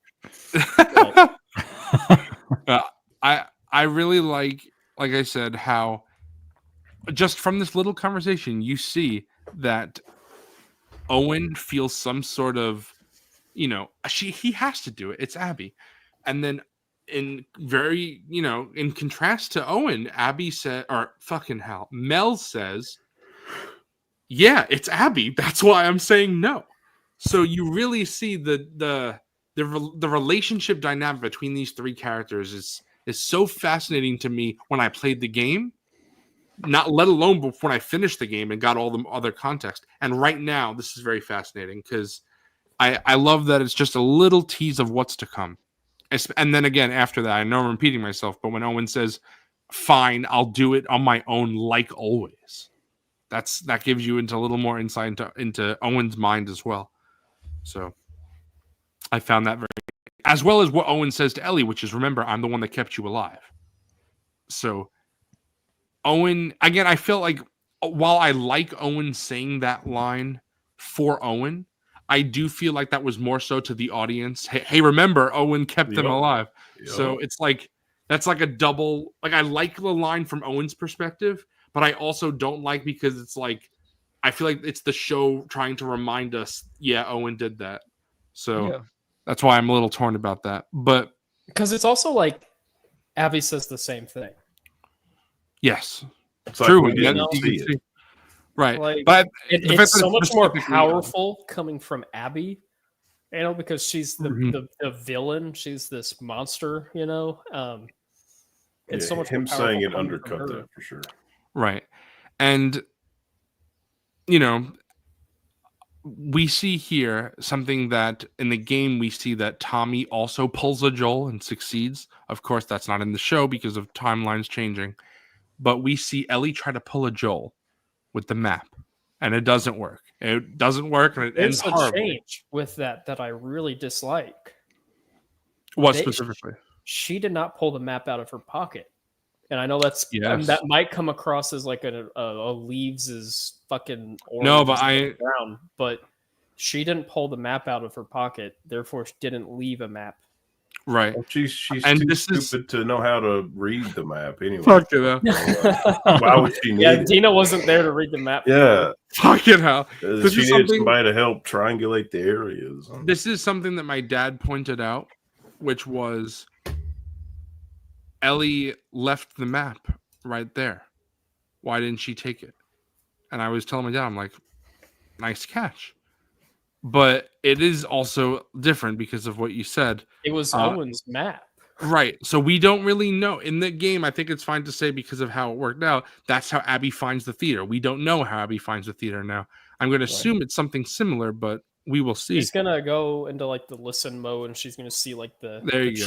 I really like I said, how just from this little conversation, you see that Owen feels some sort of, he has to do it. It's Abby. And then in contrast to Owen, Abby said, or fucking hell, Mel says, yeah, it's Abby. That's why I'm saying no. So you really see the relationship dynamic between these three characters is so fascinating to me when I played the game, not let alone when I finished the game and got all the other context. And right now, this is very fascinating because I love that it's just a little tease of what's to come. And then again, after that, I know I'm repeating myself, but when Owen says, fine, I'll do it on my own, like always. That gives you into a little more insight into Owen's mind as well. So I found that very, as well as what Owen says to Ellie, which is, remember, I'm the one that kept you alive. So Owen, again, I feel like while I like Owen saying that line for Owen, I do feel like that was more so to the audience. Hey, remember, Owen kept them alive. Yep. So it's like, that's like a double, like I like the line from Owen's perspective, but I also don't like, because it's like, I feel like it's the show trying to remind us, yeah, Owen did that. So that's why I'm a little torn about that. But because it's also like Abby says the same thing. yes, It's true. like we And didn't see it. Right. Like, but it's so much more powerful coming from Abby, because she's the villain. She's this monster, It's so much him more powerful saying it coming undercut from her. that for sure. Right. And, we see here something that in the game we see that Tommy also pulls a Joel and succeeds. Of course, that's not in the show because of timelines changing. But we see Ellie try to pull a Joel with the map, and it doesn't work. It doesn't work, and it ends There's a horribly. change with that I really dislike. What specifically? She did not pull the map out of her pocket. And I know that might come across as like a leaves' fucking no, but ground, but she didn't pull the map out of her pocket, therefore she didn't leave a map. Right. Well, she's and too this stupid to know how to read the map anyway. Fuck it up. Why would she need it? Dina wasn't there to read the map. Yeah. Fucking hell. She needed somebody to help triangulate the areas. This is something that my dad pointed out, which was Ellie left the map right there. Why didn't she take it? And I was telling my dad, I'm like, nice catch. But it is also different because of what you said. It was Owen's map. Right. So we don't really know. In the game, I think it's fine to say because of how it worked out, that's how Abby finds the theater. We don't know how Abby finds the theater now. I'm going to assume it's something similar, but we will see. She's going to go into like the listen mode, and she's going to see like the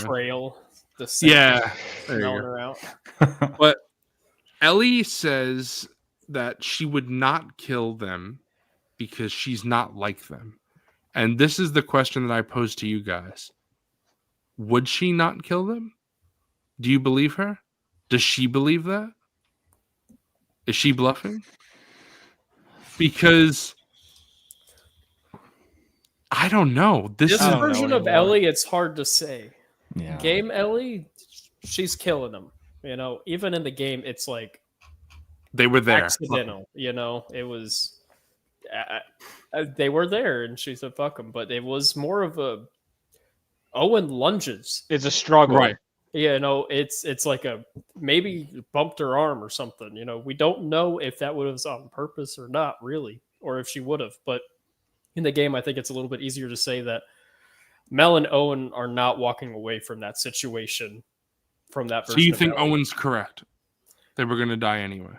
trail. Smelling her out. But Ellie says that she would not kill them because she's not like them. And this is the question that I pose to you guys. Would she not kill them? Do you believe her? Does she believe that? Is she bluffing? Because I don't know. This I don't know version of anymore. Ellie, it's hard to say. Yeah. Game Ellie, she's killing them. You know, even in the game, it's like they were there. accidental. You know, it was they were there, and she said "fuck them," but it was more of a Owen lunges. It's a struggle. Right. You know, it's like a maybe bumped her arm or something. You know, we don't know if that was on purpose or not, really, or if she would have. But in the game, I think it's a little bit easier to say that Mel and Owen are not walking away from that situation, from that So version. you of think Ellie. Owen's correct? They were going to die anyway.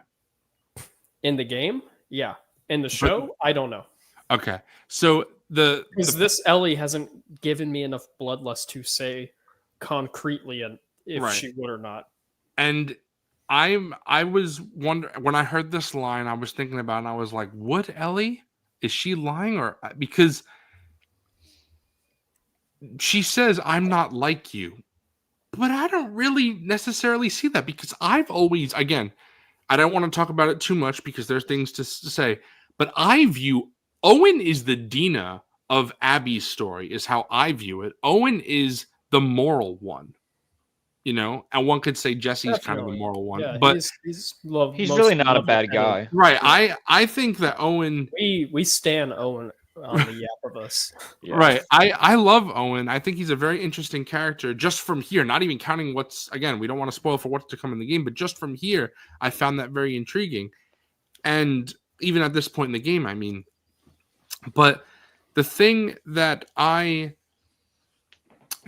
In the game? Yeah. In the show? I don't know. Okay. So Because this Ellie hasn't given me enough bloodlust to say concretely and if Right. she would or not. and I was wondering when I heard this line, I was thinking about it, and I was like, would Ellie? Is she lying? Or because she says, I'm not like you. But I don't really necessarily see that because I've always, again, I don't want to talk about it too much because there's things to say, but I view Owen is the Dina of Abby's story, is how I view it. Owen is the moral one, you know, and one could say Jesse's kind of the Definitely. moral one, Yeah, but he's Really not a bad guy. right. I think that Owen, We stand Owen on the Yap of us. Yeah. right. I love Owen. I think he's a very interesting character just from here, not even counting what's, again, we don't want to spoil for what's to come in the game, but just from here, I found that very intriguing. And even at this point in the game, I mean, but the thing that I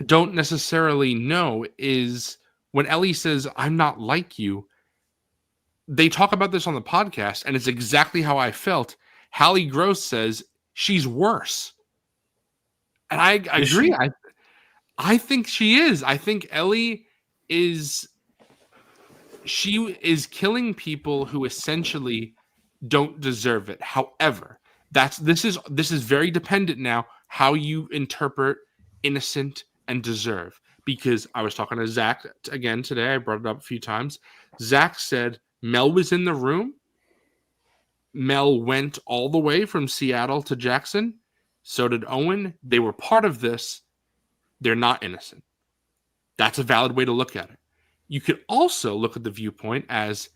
don't necessarily know is when Ellie says, I'm not like you, they talk about this on the podcast, and it's exactly how I felt. Hallie Gross says she's worse. And I agree. I think she is. I think Ellie is killing people who essentially don't deserve it. However, this is very dependent now how you interpret innocent and deserve. Because I was talking to Zach again today, I brought it up a few times. Zach said Mel was in the room. Mel went all the way from Seattle to Jackson. So did Owen. They were part of this. They're not innocent. That's a valid way to look at it. You could also look at the viewpoint as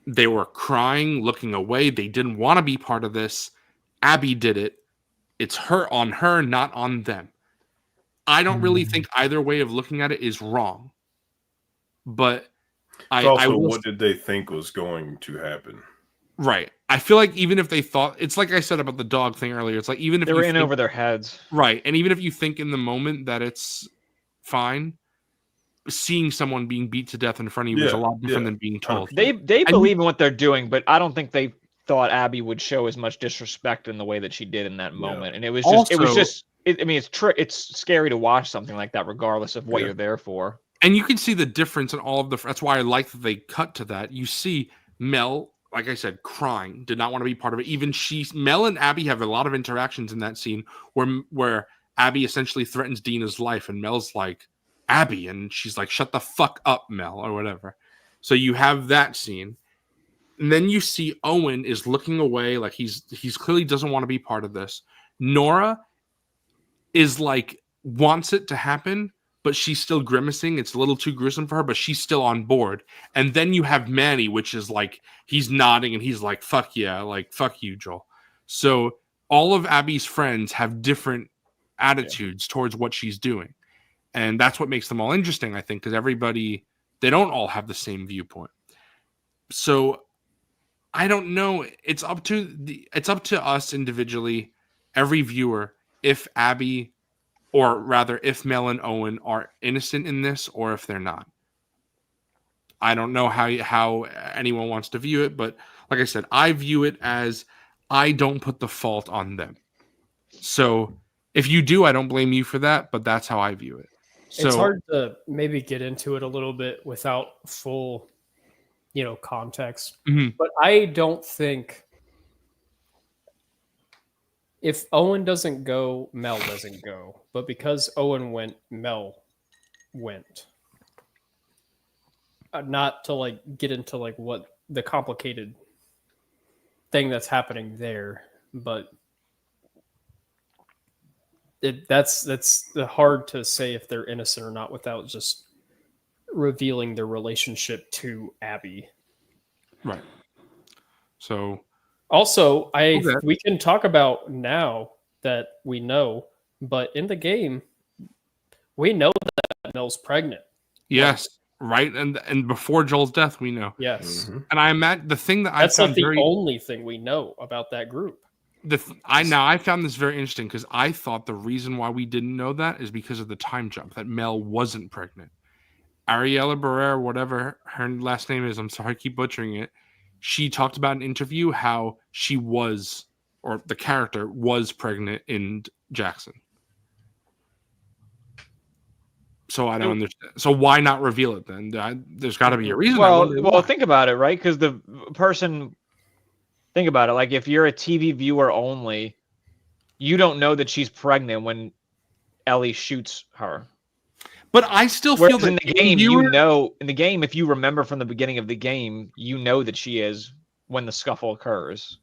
they were crying, looking away. They didn't want to be part of this. Abby did it. It's her on her, not on them. I don't really think either way of looking at it is wrong. But what did they think was going to happen? Right. I feel like even if they thought, it's like I said about the dog thing earlier. It's like even if They were you in think, over their heads. right, and even if you think in the moment that it's fine, seeing someone being beat to death in front of you is a lot different than being told. They believe in what they're doing, but I don't think they thought Abby would show as much disrespect in the way that she did in that moment. And it was just it's scary to watch something like that, regardless of what you're there for. And you can see the difference in all of the. That's why I like that they cut to that. You see Mel, like I said, crying, did not want to be part of it. Even Mel and Abby have a lot of interactions in that scene where Abby essentially threatens Dina's life, and Mel's like, Abby, and she's like, shut the fuck up, Mel, or whatever. So you have that scene. And then you see Owen is looking away, like he's clearly doesn't want to be part of this. Nora is like wants it to happen, but she's still grimacing. It's a little too gruesome for her, but she's still on board. And then you have Manny, which is like he's nodding and he's like, fuck yeah, like fuck you, Joel. So all of Abby's friends have different attitudes towards what she's doing. And that's what makes them all interesting, I think, because they don't all have the same viewpoint. So I don't know. It's up to us individually, every viewer, if Abby, or rather, if Mel and Owen are innocent in this, or if they're not. I don't know how anyone wants to view it, but like I said, I view it as I don't put the fault on them. So if you do, I don't blame you for that, but that's how I view it. So, it's hard to maybe get into it a little bit without full, context. Mhm. But I don't think if Owen doesn't go, Mel doesn't go. But because Owen went, Mel went. Not to get into what the complicated thing that's happening there, but that's hard to say if they're innocent or not without just revealing their relationship to Abby. Right. So also, Okay. we can talk about now that we know, but in the game, we know that Mel's pregnant. yes, right, and before Joel's death, we know. Yes, Mhm. And I imagine the thing that that's I like found the very only thing we know about that group. I found this very interesting because I thought the reason why we didn't know that is because of the time jump that Mel wasn't pregnant. Ariella Barrera, whatever her last name is, I'm sorry, I keep butchering it. She talked about in an interview how she was, or the character was pregnant in Jackson. So I don't understand. So why not reveal it then? There's got to be a reason. I wonder Well, why. think about it, right? Because the person, think about it. Like, if you're a TV viewer only, you don't know that she's pregnant when Ellie shoots her. But I still feel Whereas that in the game, viewer- in the game, if you remember from the beginning of the game, you know that she is when the scuffle occurs.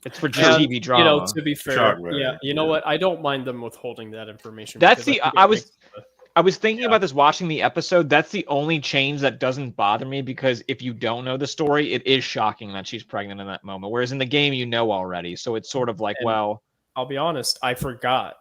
It's for just And, TV drama. to be fair, Shock value, yeah, you know yeah. what? I don't mind them withholding that information. That's because the think it I was makes the- I was thinking about this watching the episode. That's the only change that doesn't bother me because if you don't know the story, it is shocking that she's pregnant in that moment. Whereas in the game, you know already, so it's sort of like, And- well, I'll be honest, I forgot.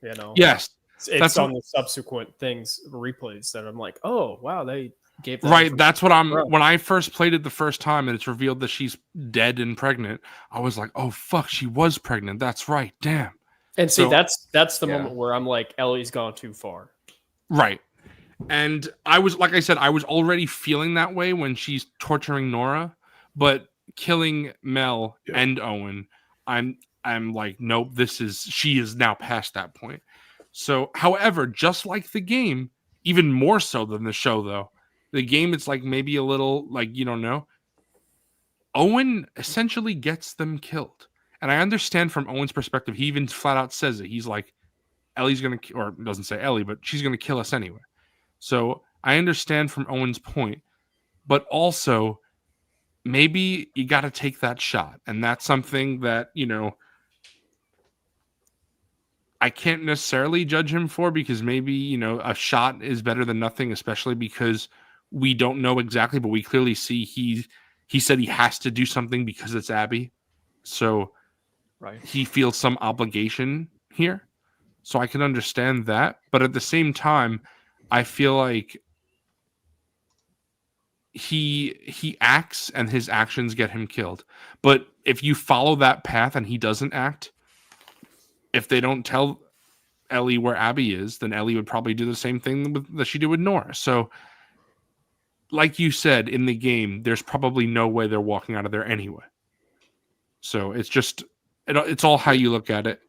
You know, yes, it's that's on the subsequent things replays that I'm like, oh wow, they gave that right. information. That's what I'm. Right. When I first played it the first time and it's revealed that she's dead and pregnant, I was like, oh fuck, she was pregnant. That's right. Damn. And see, So- that's the Yeah. moment where I'm like, Ellie's gone too far. Right. And I was, like I said, I was already feeling that way when she's torturing Nora, but killing Mel Yeah. and Owen, I'm like, nope, she is now past that point. So, however, just like the game, even more so than the show, though, the game, it's like maybe a little like, you don't know. Owen essentially gets them killed. And I understand from Owen's perspective, he even flat out says it. He's like, Ellie's going to, or doesn't say Ellie, but she's going to kill us anyway. So I understand from Owen's point, but also maybe you got to take that shot. And that's something that, I can't necessarily judge him for because maybe, a shot is better than nothing, especially because we don't know exactly, but we clearly see he said he has to do something because it's Abby. So right. he feels some obligation here. So I can understand that. But at the same time, I feel like he acts and his actions get him killed. But if you follow that path and he doesn't act, if they don't tell Ellie where Abby is, then Ellie would probably do the same thing that she did with Nora. So, like you said, in the game, there's probably no way they're walking out of there anyway. So it's just, it's all how you look at it.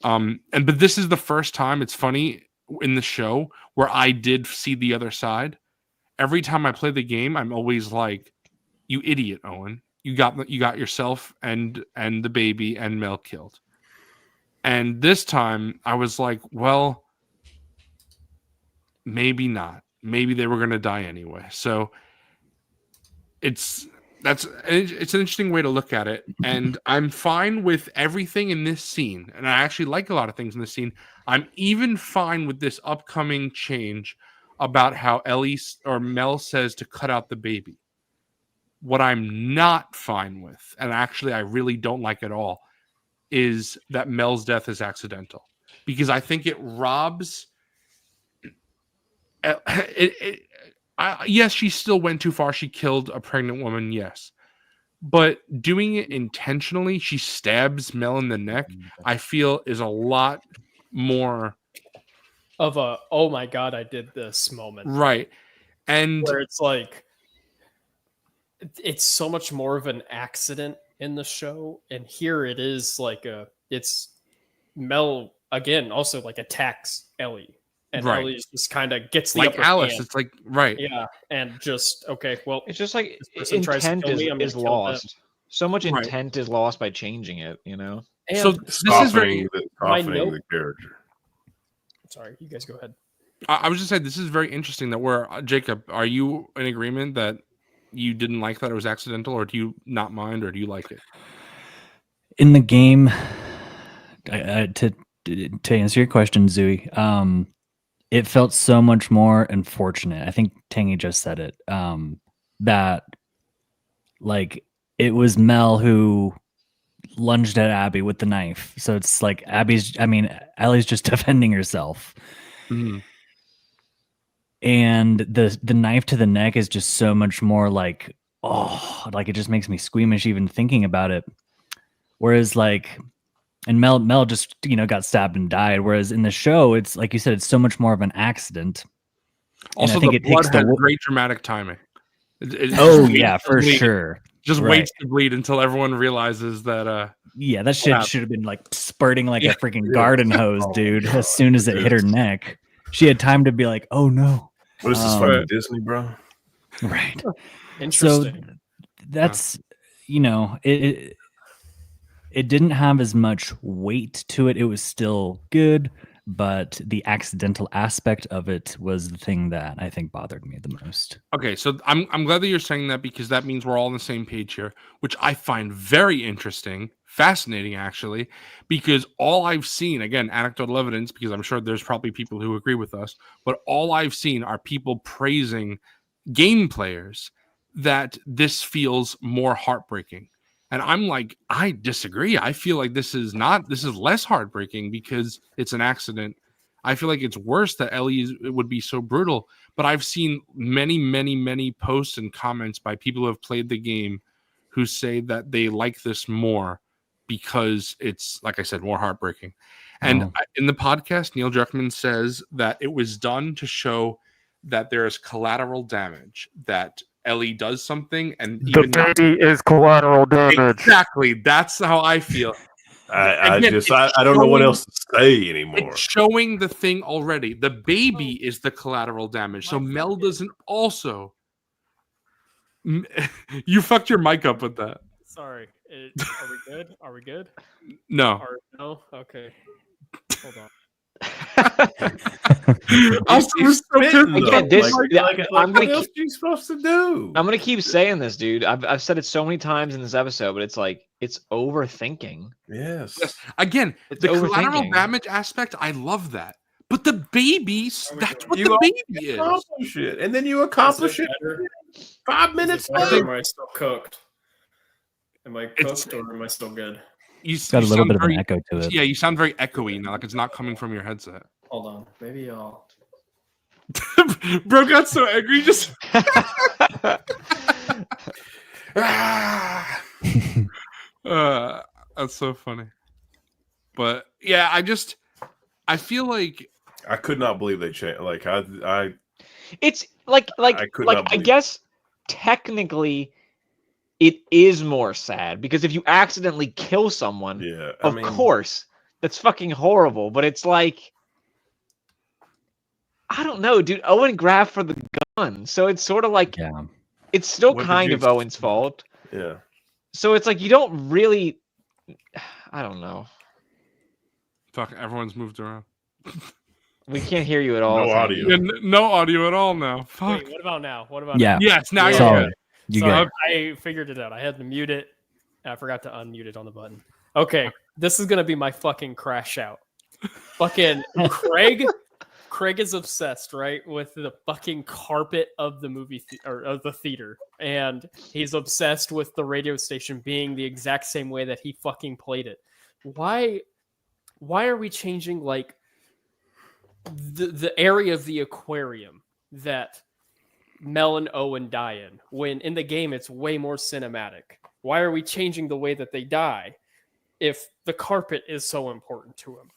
But this is the first time, it's funny, in the show where I did see the other side. Every time I play the game, I'm always like, "You idiot, Owen! You got yourself and the baby and Mel killed." And this time, I was like, "Well, maybe not. Maybe they were going to die anyway." So it's an interesting way to look at it, and I'm fine with everything in this scene. And I actually like a lot of things in this scene. I'm even fine with this upcoming change about how Ellie or Mel says to cut out the baby. What I'm not fine with, and actually I really don't like at all, is that Mel's death is accidental. Because I think it robs... yes, she still went too far. She killed a pregnant woman, yes. But doing it intentionally, she stabs Mel in the neck, I feel is a lot more... Of a, oh my god, I did this moment. Right. And Where it's like, it's so much more of an accident in the show. And here it is like it's Mel, again, also like attacks Ellie. And Right. Ellie just kind of gets the like upper Alice, hand. it's like, right. Yeah, and just, okay, well, It's just like this person tries to intent kill me, I'm gonna is kill them. lost. So much Right. intent is lost by changing it, and So this is very... Softening the character. sorry, you guys go ahead. I was just saying, this is very interesting that Jacob, are you in agreement that you didn't like that it was accidental, or do you not mind, or do you like it? In the game, to answer your question, Zooey, it felt so much more unfortunate. I think Tangy just said it. That like it was Mel who lunged at Abby with the knife. So it's like Ellie's just defending herself. Mhm. And the knife to the neck is just so much more like, oh, like it just makes me squeamish even thinking about it. Whereas like, and Mel just, got stabbed and died. Whereas in the show, it's like you said, it's so much more of an accident. And Also, I think the it blood takes has great dramatic timing. It Oh just waits yeah, to for bleed. sure. Just Right. waits to bleed until everyone realizes that. Yeah, that shit Yeah. should have been like spurting like Yeah. a freaking garden hose, Oh, dude. God. As soon as it hit her neck, she had time to be like, "Oh no!" What is this fucking Disney, bro? Right. Interesting. So that's it didn't have as much weight to it. It was still good, but the accidental aspect of it was the thing that I think bothered me the most. Okay, so I'm glad that you're saying that, because that means we're all on the same page here, which I find very interesting, fascinating actually, because all I've seen, again, anecdotal evidence, because I'm sure there's probably people who agree with us, but all I've seen are people praising game players that this feels more heartbreaking. And I'm like, I disagree. I feel like this is less heartbreaking because it's an accident. I feel like it's worse that it would be so brutal. But I've seen many, many, many posts and comments by people who have played the game who say that they like this more because it's, like I said, more heartbreaking. And Oh. in the podcast, Neil Druckmann says that it was done to show that there is collateral damage, that Ellie does something, and even is collateral damage. exactly, that's how I feel. I Again, don't know what else to say anymore. It's showing the thing already. The baby is the collateral damage. So Mel doesn't also. You fucked your mic up with that. Sorry. Are we good? Are we good? No. No? Okay. Hold on. Again, this- I'm what gonna else are you supposed to do? I'm gonna keep saying this, dude. I've said it so many times in this episode, but it's like it's overthinking. Yes. Again, It's the collateral overthinking. damage aspect, I love that. But the babies, Are we that's doing- what You the baby is. accomplish it, and then you accomplish it Better? 5 Is minutes it better, or later. am I still cooked? Am I It's- cooked or am I still good? You Got a you little sound bit of an very- echo to it. Yeah, you sound very echoey now, like it's not coming from your headset. Hold on. Maybe I'll. Bro got so angry just. Ah! That's so funny. But yeah, I feel like I could not believe they changed. Like I It's like I could not I believe- guess technically it is more sad because if you accidentally kill someone, yeah. of course, that's fucking horrible. But it's like I don't know, dude. Owen grabbed for the gun, so it's sort of like Yeah. it's still What did kind you of Owen's fault. Yeah. So it's like you don't really. I don't know. fuck, everyone's moved around. We can't hear you at all. No Tangy. audio. Yeah, no audio at all now. Fuck. Wait, what about now? What about Yeah. now? Yes, now you're Solid. good. You So get I figured it out. I had to mute it. And I forgot to unmute it on the button. Okay, this is gonna be my fucking crash out. Fucking Craig. Craig is obsessed, right, with the fucking carpet of the movie or of the theater, and he's obsessed with the radio station being the exact same way that he fucking played it. Why are we changing like the area of the aquarium that Mel and Owen die in, when in the game it's way more cinematic? Why are we changing the way that they die if the carpet is so important to him?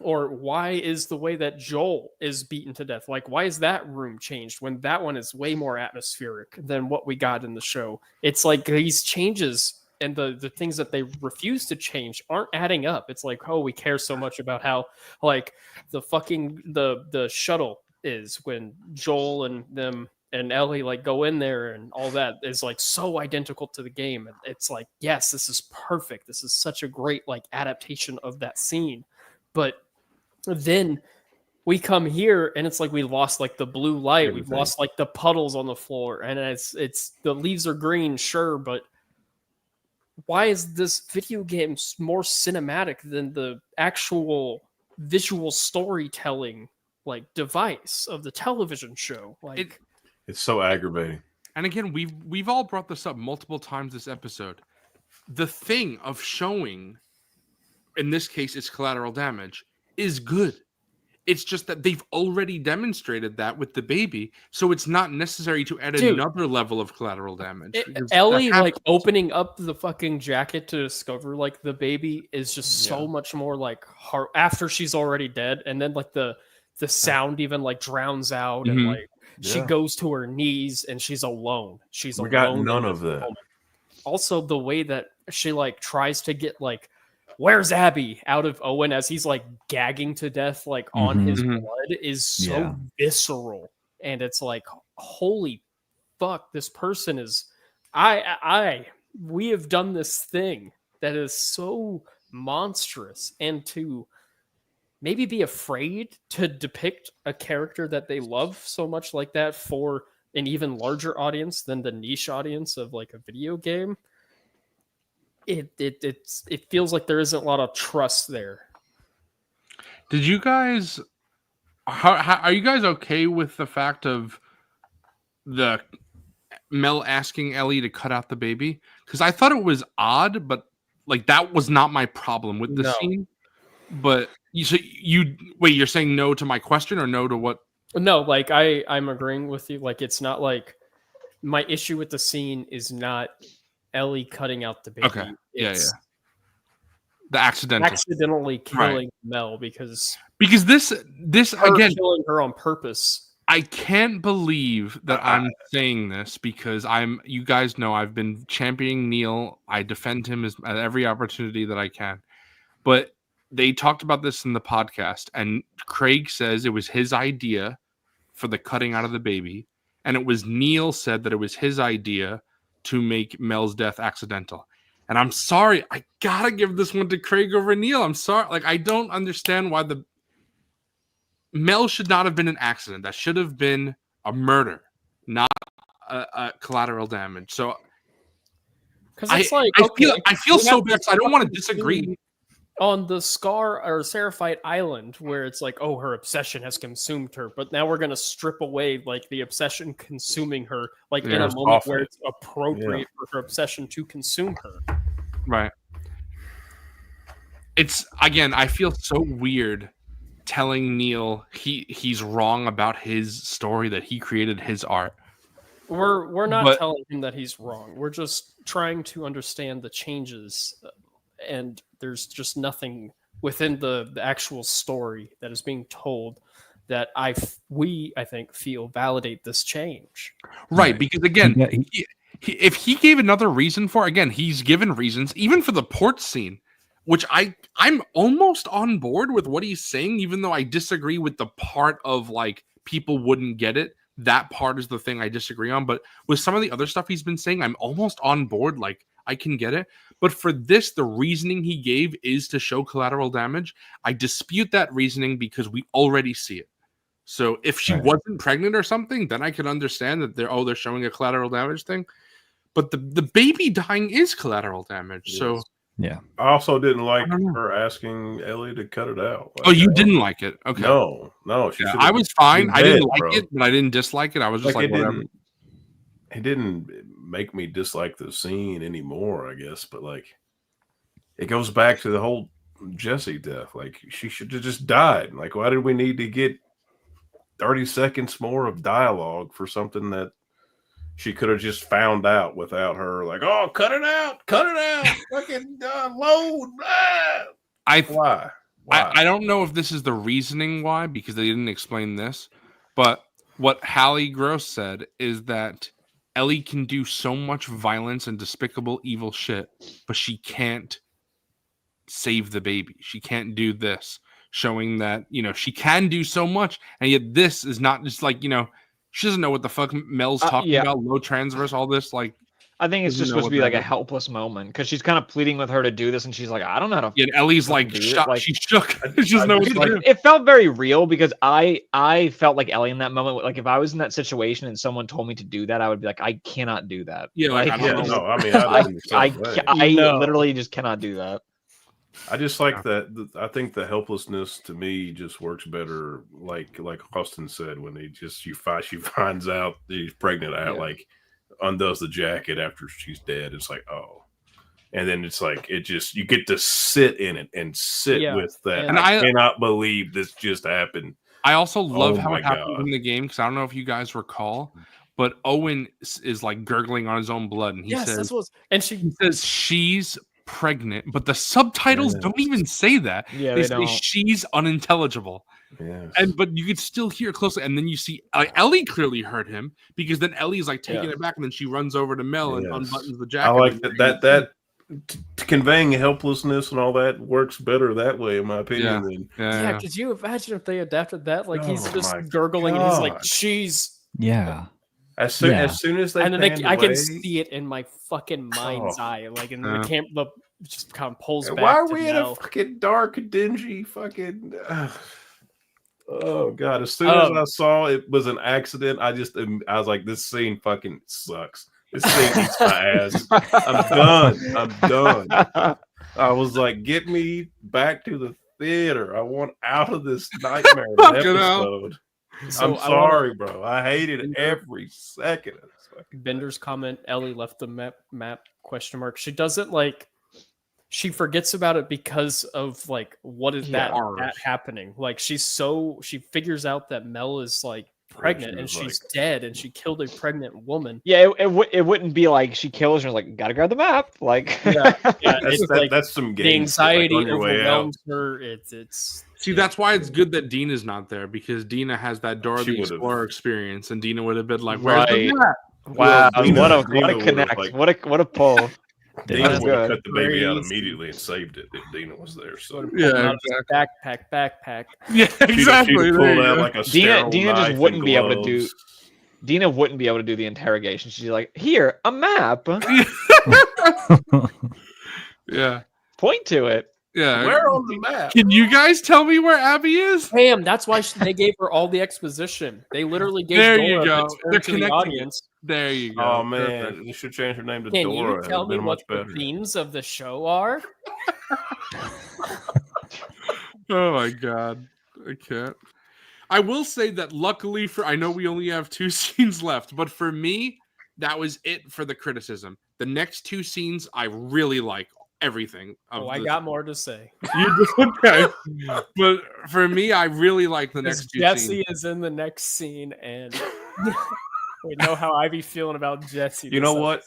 Or why is the way that Joel is beaten to death? Like, why is that room changed when that one is way more atmospheric than what we got in the show? It's like these changes and the things that they refuse to change aren't adding up. It's like, oh, we care so much about how like the fucking the shuttle is when Joel and them and Ellie like go in there and all that is like so identical to the game. And it's like, yes, this is perfect. This is such a great like adaptation of that scene. But then we come here and it's like we lost like the blue light, we've Everything. lost like the puddles on the floor, and it's the leaves are green, sure, but why is this video game more cinematic than the actual visual storytelling like device of the television show? Like, It's so aggravating. And again, we've all brought this up multiple times this episode. The thing of showing, in this case, it's collateral damage, is good. It's just that they've already demonstrated that with the baby, so it's not necessary to add Dude, another level of collateral damage. because Ellie that like happens. opening up the fucking jacket to discover like the baby is just so much more like heart after she's already dead, and then like the sound even like drowns out, and Mhm. like she Yeah. goes to her knees and she's alone. She's We alone. got in none this of that. moment. Also, the way that she like tries to get like, where's Abby, out of Owen as he's like gagging to death like on his Mhm. blood is so Yeah. visceral, and it's like, holy fuck, this person is we have done this thing that is so monstrous, and to maybe be afraid to depict a character that they love so much like that for an even larger audience than the niche audience of like a video game. It feels like there isn't a lot of trust there. Did you guys? How are you guys okay with the fact of the Mel asking Ellie to cut out the baby? Because I thought it was odd, but like that was not my problem with the No. scene. But you wait, you're saying no to my question or no to what? No, like I'm agreeing with you. Like, it's not like my issue with the scene is not Ellie cutting out the baby. Okay. Yeah, It's The accidental. accidentally killing Mel because Because this her again, killing her on purpose. I can't believe that I'm saying this because you guys know I've been championing Neil. I defend him at every opportunity that I can. But they talked about this in the podcast, and Craig says it was his idea for the cutting out of the baby, and it was Neil said that it was his idea to make Mel's death accidental. And I'm sorry, I gotta give this one to Craig over Neil. I'm sorry, like I don't understand why Mel should not have been an accident. That should have been a murder, not a collateral damage. So Because it's like, I feel we so have bad. this I don't want to fucking disagree. scene on the Scar or Seraphite Island where it's like, oh, her obsession has consumed her, but now we're gonna strip away like the obsession consuming her, like in Yeah, a it's moment awful. where it's appropriate for her obsession to consume her. Right. It's again, I feel so weird telling Neil he's wrong about his story, that he created his art. We're not But- telling him that he's wrong. We're just trying to understand the changes, and there's just nothing within the actual story that is being told that I think feel validate this change. Right, because again, Yeah, he- if he gave another reason for, again, he's given reasons, even for the port scene, which I'm almost on board with what he's saying, even though I disagree with the part of like people wouldn't get it. That part is the thing I disagree on. But with some of the other stuff he's been saying, I'm almost on board. Like I can get it. But for this, the reasoning he gave is to show collateral damage. I dispute that reasoning because we already see it. So if she Right. wasn't pregnant or something, then I could understand that they're showing a collateral damage thing. But the baby dying is collateral damage. So Yes. yeah. I also didn't like I don't know. her asking Ellie to cut it out. oh, you Like, didn't like it. Okay. No. She Yeah, should've I was fine. been I didn't dead, like bro. it, but I didn't dislike it. I was just like it whatever. didn't make me dislike the scene anymore, I guess. But like, it goes back to the whole Jesse death. Like, she should have just died. Like, why did we need to get 30 seconds more of dialogue for something that she could have just found out without her? Like, oh, cut it out, fucking load. Why? I don't know if this is the reasoning why, because they didn't explain this, but what Hallie Gross said is that Ellie can do so much violence and despicable evil shit, but she can't save the baby. She can't do this, showing that, she can do so much, and yet this is not just like, she doesn't know what the fuck Mel's talking yeah. about, low transverse, all this. Like, I think it's Doesn't just know supposed to what be like that a is. helpless moment because she's kind of pleading with her to do this, and she's like, I don't know how to. Yeah, and Ellie's fucking like do it, shocked. like- She's shook. She doesn't know what to just do. It felt very real because I felt like Ellie in that moment. Like if I was in that situation and someone told me to do that, I would be like, I cannot do that. Yeah, like, I Yeah, don't know. no, I mean, I'd been the same way. I No. literally just cannot do that. I just like that. I think the helplessness to me just works better. Like Austin said, when she finds out that she's pregnant, like undoes the jacket after she's dead. It's like, oh, and then it's like you get to sit in it and sit with that. and I cannot believe this just happened. I also love Oh how my it happens God. in the game because I don't know if you guys recall, but Owen is like gurgling on his own blood, and he says, she's pregnant, but the subtitles don't even say that. Yeah, they they say don't. she's unintelligible. Yes. But you could still hear it closely, and then you see Ellie clearly heard him because then Ellie's like taking it back, and then she runs over to Mel and unbuttons the jacket. I like that conveying helplessness and all that works better that way, in my opinion. Yeah, could you imagine if they adapted that? Like he's Oh just my gurgling and he's like, God. "She's." Yeah. As soon as they and then panned I can away- see it in my fucking mind's eye, like in the camp. The just kind of pulls back. Why are to we in Mel. a fucking dark, dingy fucking? Oh God! As soon as I saw it was an accident, I was like, "This scene fucking sucks. This scene eats my ass. I'm done. I'm done." I was like, "Get me back to the theater. I want out of this nightmare episode." So I'm sorry, bro. I hated every second of this fucking Bender's comment, Ellie left the map question mark. She doesn't like she forgets about it because of like what is that happening. Like she figures out that Mel is like pregnant and she's dead and she killed a pregnant woman. Yeah, it wouldn't be like she kills her like gotta grab the map. Like that's some the game anxiety shit, like, on your way out. overwhelms her. It's See, that's why it's good that Dina's not there because Dina has that Dora the Explorer experience, and Dina would have been like, "Where's the map?" Wow, Dina what a would've, connect! like- what a pull! Dina would have good. cut the baby out Crazy. immediately and saved it if Dina was there. So Yeah, backpack. Yeah, exactly. She'd There pulled you out go. like a sterile Dina just knife wouldn't and be able to do. gloves. Dina wouldn't be able to do the interrogation. She's like, "Here, a map. Yeah, Point to it." yeah. Where on the map? Can you guys tell me where Abby is? Damn, that's why they gave her all the exposition. They literally gave There Dora you go. the turn They're to the connecting it. audience. There you go. Oh man, Perfect. they should change her name to Can Dora. you It tell would've me been what much the better. themes of the show are? Oh my god, I can't. I will say that luckily I know we only have 2 scenes left, but for me, that was it for the criticism. The next 2 scenes, I really like everything. I got more to say. You just okay, but for me, I really like the next 2 Jesse scenes. is in the next scene, and we know how I be feeling about Jesse. You know what?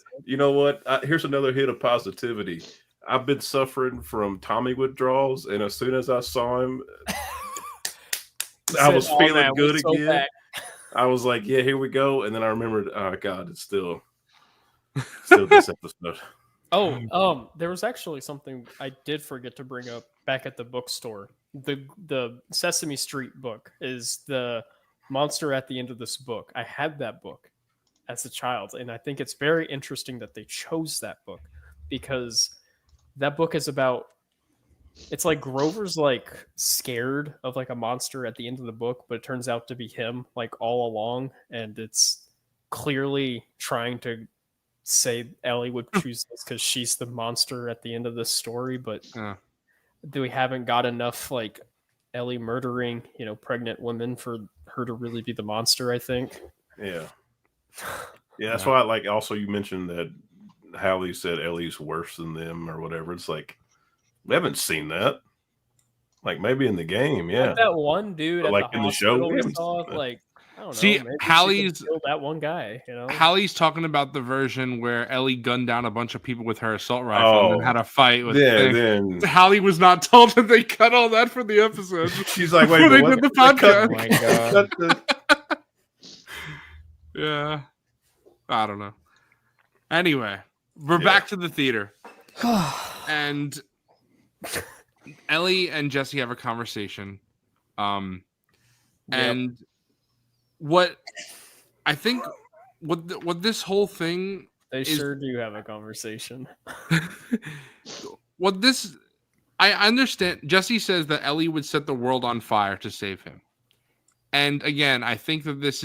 Here's another hit of positivity. I've been suffering from Tommy withdrawals, and as soon as I saw him, I was feeling good again. Back. I was like, "Yeah, here we go." And then I remembered, "Oh God, it's still this episode." There was actually something I did forget to bring up back at the bookstore. The Sesame Street book is the monster at the end of this book. I had that book as a child, and I think it's very interesting that they chose that book because that book is about. It's like Grover's like scared of like a monster at the end of the book, but it turns out to be him like all along, and it's clearly trying to say Ellie would choose this because she's the monster at the end of this story, but we haven't got enough like Ellie murdering, pregnant women for her to really be the monster, I think. Yeah. Yeah, that's why like also you mentioned that Hallie said Ellie's worse than them or whatever. It's like we haven't seen that. Like maybe in the game, yeah. Like that one dude But, at like, the in the show, hospital we we haven't saw, seen that. like I don't know. See, maybe she Hallie's- could kill that one guy, Hallie's talking about the version where Ellie gunned down a bunch of people with her assault rifle and then had a fight with. then Hallie was not told that they cut all that from the episode. she's like, "Wait, Before they what? did the They cut- podcast. Oh my god. cut the- Yeah, I don't know. Anyway, we're back to the theater, and Ellie and Jesse have a conversation. And what I think, what this whole thing They is sure do have a conversation. what this. I understand. Jesse says that Ellie would set the world on fire to save him, and again, I think that this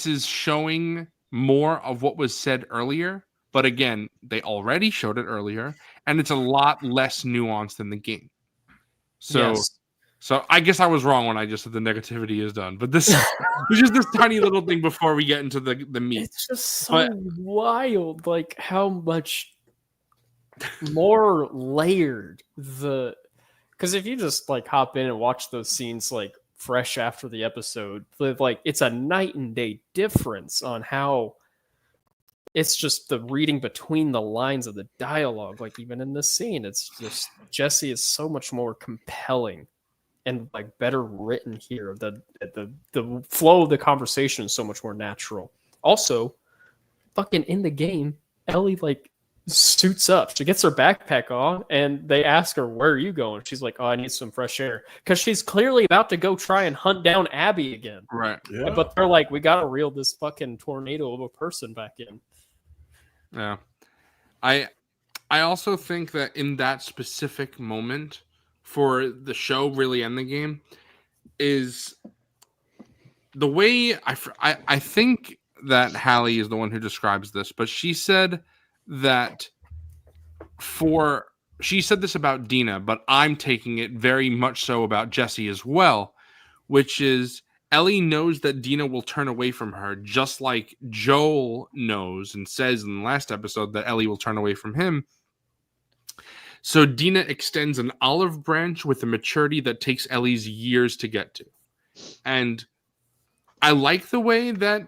is showing more of what was said earlier. But again, they already showed it earlier, and it's a lot less nuanced than the game. So, Yes. so I guess I was wrong when I just said the negativity is done. But this is just this tiny little thing before we get into the meat. It's just so But- wild, like how much more layered because if you just like hop in and watch those scenes like fresh after the episode, like it's a night and day difference on how it's just the reading between the lines of the dialogue. Like even in this scene, it's just Jesse is so much more compelling and like better written here. The flow of the conversation is so much more natural. Also, fucking in the game, Ellie like suits up. She gets her backpack on, and they ask her, "Where are you going?" She's like, "Oh, I need some fresh air," because she's clearly about to go try and hunt down Abby again. Right. Yeah. But they're like, "We gotta reel this fucking tornado of a person back in." Yeah. I also think that in that specific moment for the show really and the game is the way I think that Hallie is the one who describes this, but she said that she said this about Dina, but I'm taking it very much so about Jesse as well, which is Ellie knows that Dina will turn away from her, just like Joel knows and says in the last episode that Ellie will turn away from him. So Dina extends an olive branch with a maturity that takes Ellie's years to get to. And I like the way that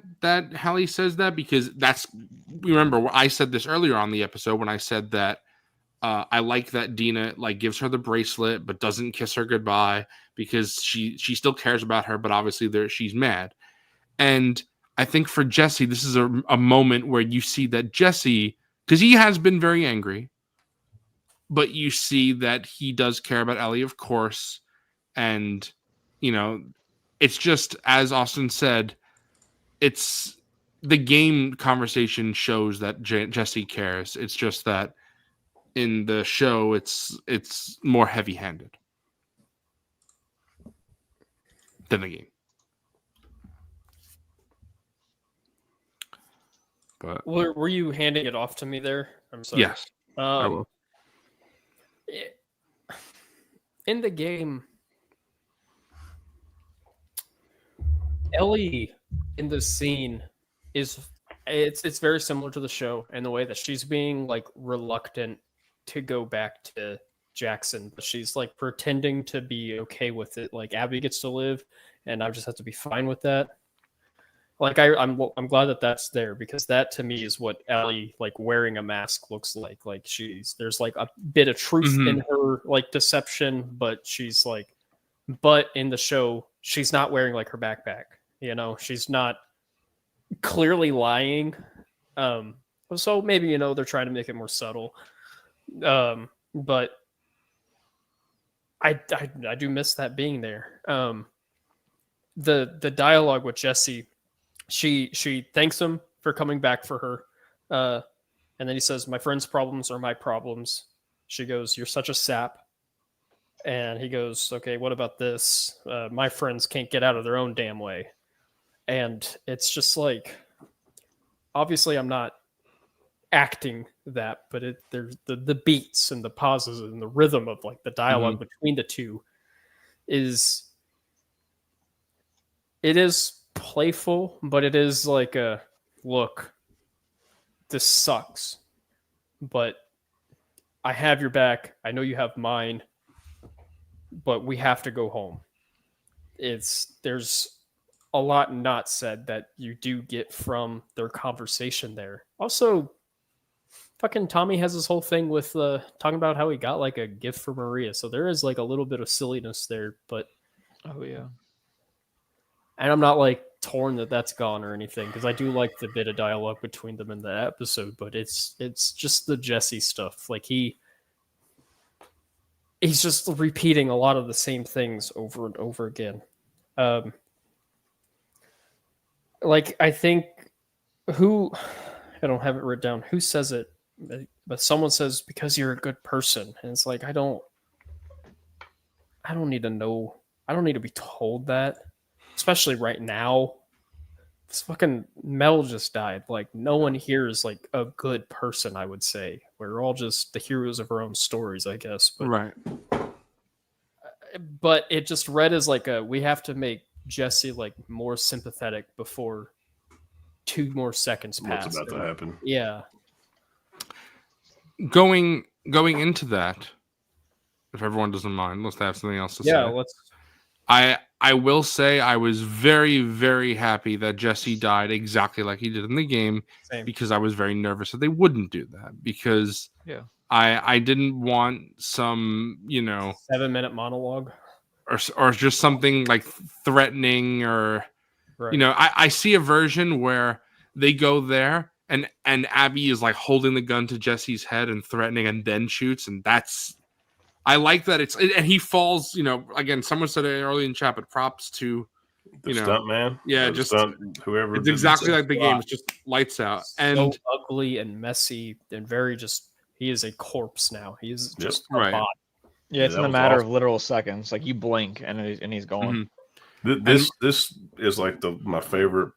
Hallie says that, because remember I said this earlier on the episode when I said that I like that Dina like gives her the bracelet but doesn't kiss her goodbye because she still cares about her, but obviously she's mad. And I think for Jesse, this is a moment where you see that Jesse, because he has been very angry, but you see that he does care about Ellie, of course. And, it's just, as Austin said, it's the game conversation shows that Jesse cares. It's just that in the show, it's more heavy-handed than the game. But Were you handing it off to me there? I'm sorry. yes, I will. In the game, Ellie in this scene it's very similar to the show in the way that she's being like reluctant to go back to Jackson, but she's like pretending to be okay with it. Like Abby gets to live, and I just have to be fine with that. Like I'm glad that that's there, because that to me is what Ellie like wearing a mask looks like. Like there's like a bit of truth in her like deception, but but in the show she's not wearing like her backpack. She's not clearly lying. So maybe they're trying to make it more subtle. But I do miss that being there. The dialogue with Jesse. She thanks him for coming back for her. And then he says, "My friend's problems are my problems." She goes, "You're such a sap." And he goes, "Okay, what about this? My friends can't get out of their own damn way." And it's just like, obviously I'm not acting that, but there's the beats and the pauses and the rhythm of like the dialogue between the two is playful, but it is like a look, this sucks, but I have your back. I know you have mine, but we have to go home. There's a lot not said that you do get from their conversation there. Also, fucking Tommy has this whole thing with talking about how he got like a gift for Maria. So there is like a little bit of silliness there, but Oh yeah. And I'm not like torn that that's gone or anything, because I do like the bit of dialogue between them in the episode, but it's just the Jesse stuff. Like he's just repeating a lot of the same things over and over again. Like I think I don't have it written down. Who says it? But someone says because you're a good person, and it's like I don't need to know. I don't need to be told that, especially right now. This fucking Mel just died. Like no one here is like a good person. I would say we're all just the heroes of our own stories, I guess. But Right. but it just read as like we have to make Jesse like more sympathetic before 2 more seconds pass. What's about to happen? Yeah. Going into that, if everyone doesn't mind, let's have something else to say. Yeah, let's. I will say I was very, very happy that Jesse died exactly like he did in the game, Same. because I was very nervous that they wouldn't do that, because Yeah. I didn't want some, 7-minute monologue. or just something like threatening, or Right. I see a version where they go there and Abby is like holding the gun to Jesse's head and threatening and then shoots, and I like that and he falls, again, someone said it early in chat, but props to The stunt man. yeah, Or the just stunt, whoever. it's did exactly this. like the game. It's just lights out. So And ugly and messy and very just. He is a corpse now. He is Yep. just a Right. body. Yeah, it's that in a was matter awesome. of literal seconds. Like you blink and he's gone. Mhm. This is like my favorite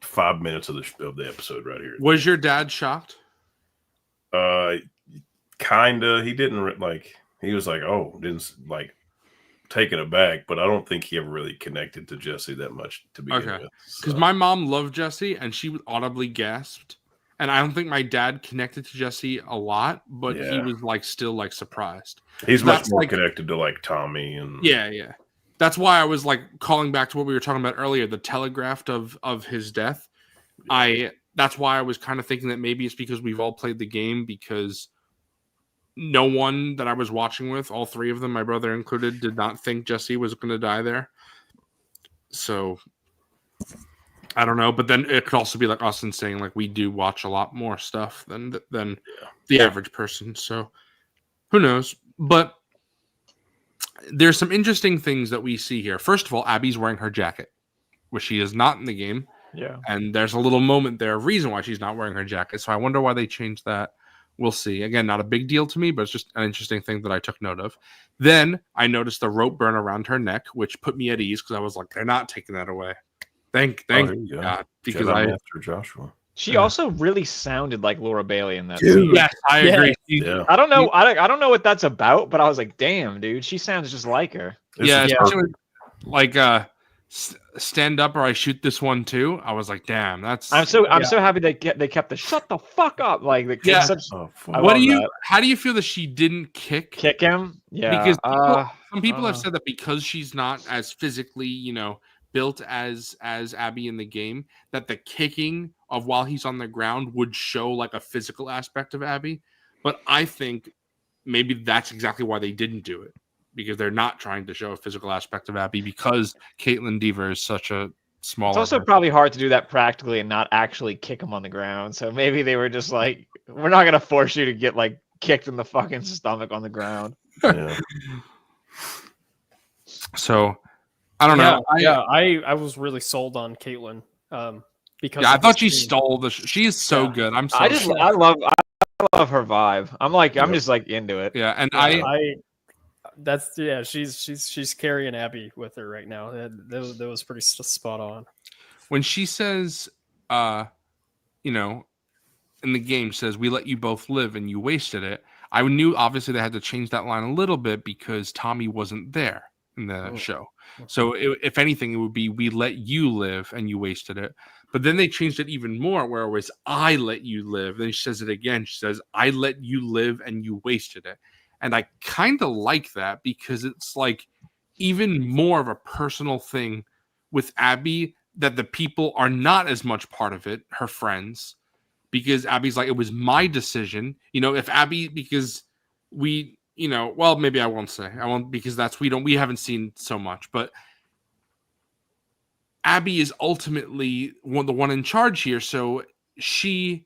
5 minutes of the episode right here. Was your dad shocked? Kinda. He didn't like. He was like, oh, didn't like taken aback, but I don't think he ever really connected to Jesse that much to begin Okay. with. Because So, my mom loved Jesse and she audibly gasped. And I don't think my dad connected to Jesse a lot, but he Yeah. was like still like surprised. he's much that's more like- connected to like Tommy and Yeah. That's why I was like calling back to what we were talking about earlier, the telegraphed of his death. That's why I was kind of thinking that maybe it's because we've all played the game, because no one that I was watching with, all 3 of them, my brother included, did not think Jesse was going to die there. So I don't know, but then it could also be like Austin saying, like, we do watch a lot more stuff than the average person. So who knows? But there's some interesting things that we see here. First of all, Abby's wearing her jacket, which she is not in the game. Yeah. And there's a little moment there, reason why she's not wearing her jacket. So I wonder why they changed that. We'll see. Again, not a big deal to me, but it's just an interesting thing that I took note of. Then I noticed the rope burn around her neck, which put me at ease, because I was like, they're not taking that away. Thank there you go. God. Because Jedi Master Joshua. She also really sounded like Laura Bailey in that Dude. scene. yes, I agree. Yeah, I don't know. I don't know what that's about, but I was like, damn, dude, she sounds just like her. This Yeah, is especially perfect. like stand up or I shoot this one too. I was like, damn, that's I'm so happy they kept the shut the fuck up like the Yeah. such, Oh, fuck. I what love do you that. how do you feel that she didn't kick him. Yeah, because some people have uh. said that because she's not as physically, built as Abby in the game, that the kicking of while he's on the ground would show like a physical aspect of Abby. But I think maybe that's exactly why they didn't do it, because they're not trying to show a physical aspect of Abby, because Caitlin Deaver is such a smaller. It's also probably hard to do that practically and not actually kick him on the ground. So maybe they were just like, we're not gonna force you to get like kicked in the fucking stomach on the ground. Yeah. So I don't know. I was really sold on Caitlyn. Because I of thought this she team. stole the. She is so Yeah. good. I'm so. I love her vibe. I'm just like into it. yeah, and She's carrying Abby with her right now. That was pretty spot on. when she says, in the game says, we let you both live and you wasted it. I knew obviously they had to change that line a little bit because Tommy wasn't there in the show. So if anything, it would be, we let you live and you wasted it. But then they changed it even more where it was, I let you live. Then she says it again. She says, I let you live and you wasted it. And I kind of like that because it's like even more of a personal thing with Abby, that the people are not as much part of it, her friends, because Abby's like, it was my decision. If Abby, because we, well, maybe I won't say. I won't, because we haven't seen so much. But Abby is ultimately the one in charge here. So if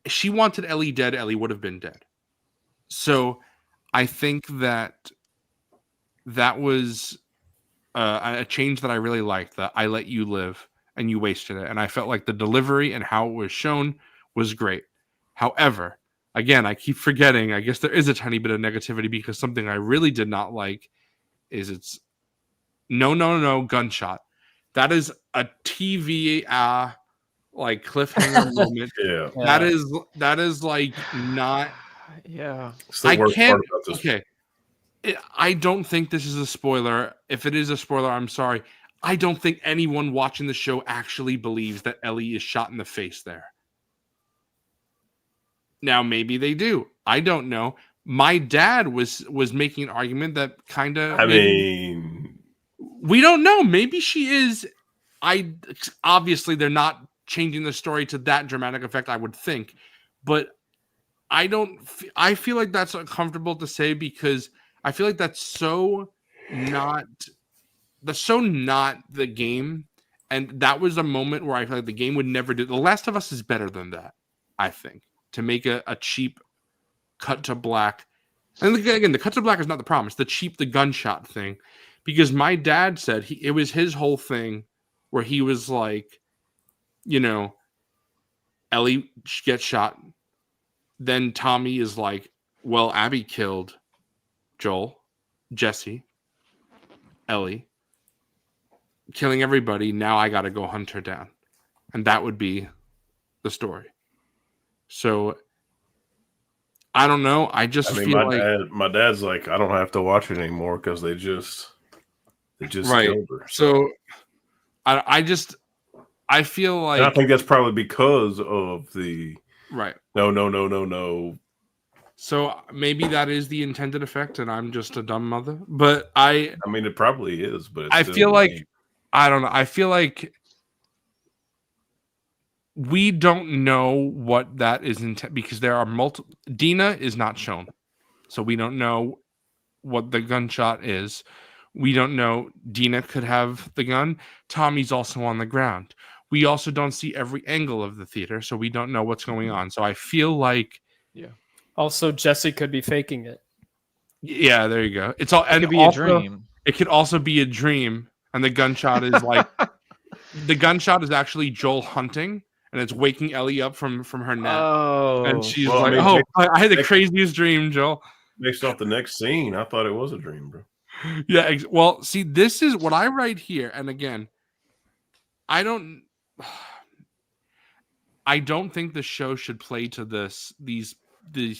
she wanted Ellie dead, Ellie would have been dead. So I think that was a change that I really liked, that I let you live and you wasted it. And I felt like the delivery and how it was shown was great. However, again, I keep forgetting, I guess there is a tiny bit of negativity because something I really did not like is it's no gunshot. That is a TV like cliffhanger moment. Yeah. That is like not. Yeah. It's the I worst can't. part about this. Okay, I don't think this is a spoiler. If it is a spoiler, I'm sorry. I don't think anyone watching the show actually believes that Ellie is shot in the face there. Now, maybe they do. I don't know. My dad was making an argument that kind of. I mean, We don't know. Maybe she is. Obviously they're not changing the story to that dramatic effect, I would think, but I don't. I feel like that's uncomfortable to say because I feel like that's so not. That's so not the game, and that was a moment where I feel like the game would never do. The Last of Us is better than that. I think to make a cheap cut to black. And again, the cut to black is not the problem. It's the gunshot thing. Because my dad said it was his whole thing where he was like, Ellie gets shot. Then Tommy is like, well, Abby killed Joel, Jesse, Ellie, killing everybody. Now I got to go hunt her down. And that would be the story. So I don't know. I feel like my dad's like, I don't have to watch it anymore because they just right. killed her. So I feel like, and I think that's probably because of the right. No. So maybe that is the intended effect, and I'm just a dumb mother. But I mean, it probably is. But it's I still feel like I don't know. I feel like we don't know what that is because there are multiple. Dina is not shown, so we don't know what the gunshot is. We don't know. Dina could have the gun. Tommy's also on the ground. We also don't see every angle of the theater, so we don't know what's going on. So I feel like, Also, Jesse could be faking it. Yeah, there you go. It's all. It could be a dream. It could also be a dream, and the gunshot is like the gunshot is actually Joel hunting, and it's waking Ellie up from her nap. Oh, and she's well, like, I mean, I had the craziest dream, Joel. based off the next scene, I thought it was a dream, bro. Yeah, well, see, this is what I write here, and again, I don't think the show should play to these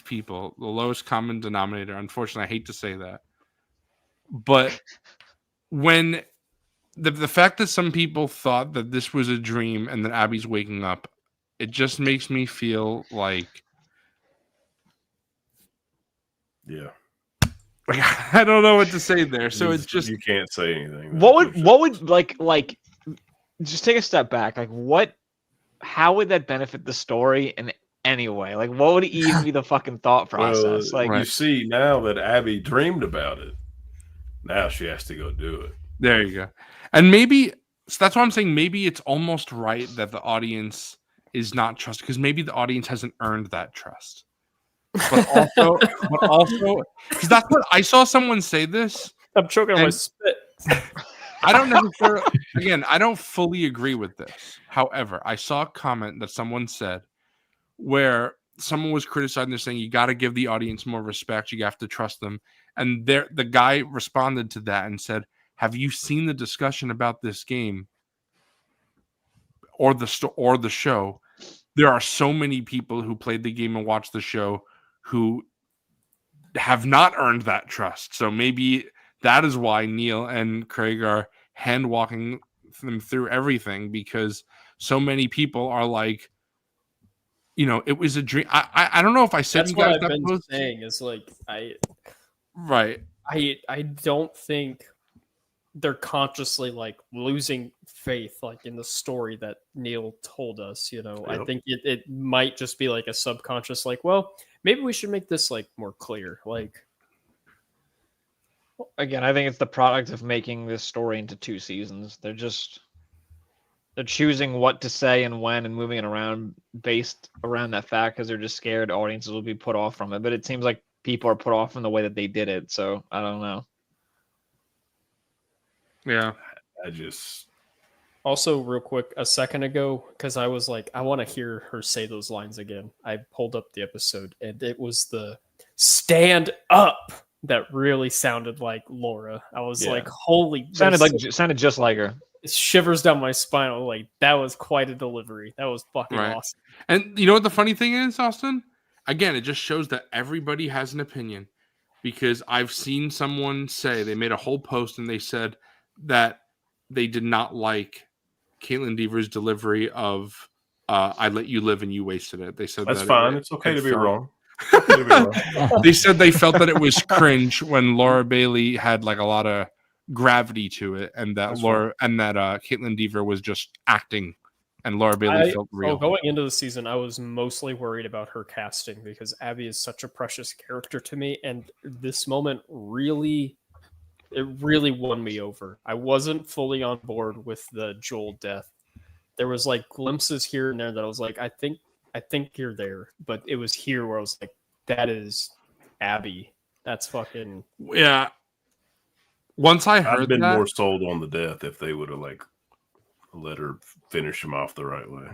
people, the lowest common denominator. Unfortunately, I hate to say that, but when the fact that some people thought that this was a dream and that Abby's waking up, it just makes me feel like I don't know what to say there. So it's just you can't say anything. What would like just take a step back? Like how would that benefit the story in any way? Like what would even be the fucking thought process? Well, you see now that Abby dreamed about it. Now she has to go do it. There you go. And maybe so that's why I'm saying maybe it's almost right that the audience is not trusted because maybe the audience hasn't earned that trust. But also, because that's what I saw someone say this. I'm choking on my spit. I don't necessarily, again, I don't fully agree with this. However, I saw a comment that someone said where someone was criticizing, they're saying you got to give the audience more respect, you have to trust them. And the guy responded to that and said, have you seen the discussion about this game or the show? There are so many people who played the game and watched the show who have not earned that trust. So maybe that is why Neil and Craig are hand walking them through everything, because so many people are like, it was a dream. I don't know if I said That's you guys what I've that been post. saying is like Right. I don't think they're consciously like losing faith like in the story that Neil told us. I think it might just be like a subconscious like, well, maybe we should make this like more clear. Like again, I think it's the product of making this story into 2 seasons. They're choosing what to say and when and moving it around based around that fact because they're just scared audiences will be put off from it. But it seems like people are put off from the way that they did it. So I don't know. Yeah. Also, real quick, a second ago, because I was like, I want to hear her say those lines again. I pulled up the episode, and it was the "stand up" that really sounded like Laura. I was like, holy, Sounded just like her. shivers down my spine. I was like, that was quite a delivery. That was fucking Right. awesome. And you know what the funny thing is, Austin? Again, it just shows that everybody has an opinion. Because I've seen someone say, they made a whole post and they said that they did not like Caitlin Deaver's delivery of I let you live and you wasted it. They said That's that fine. It's okay it to be felt- wrong. Okay to be wrong. They said they felt that it was cringe when Laura Bailey had like a lot of gravity to it, and that That's Caitlin Deaver was just acting, and Laura Bailey felt real. Going into the season, I was mostly worried about her casting because Abby is such a precious character to me, and this moment really won me over. I wasn't fully on board with the Joel death. There was like glimpses here and there that I was like, I think you're there, but it was here where I was like, that is Abby. That's fucking Yeah. Once I heard I'd been that, more sold on the death if they would have like let her finish him off the right way.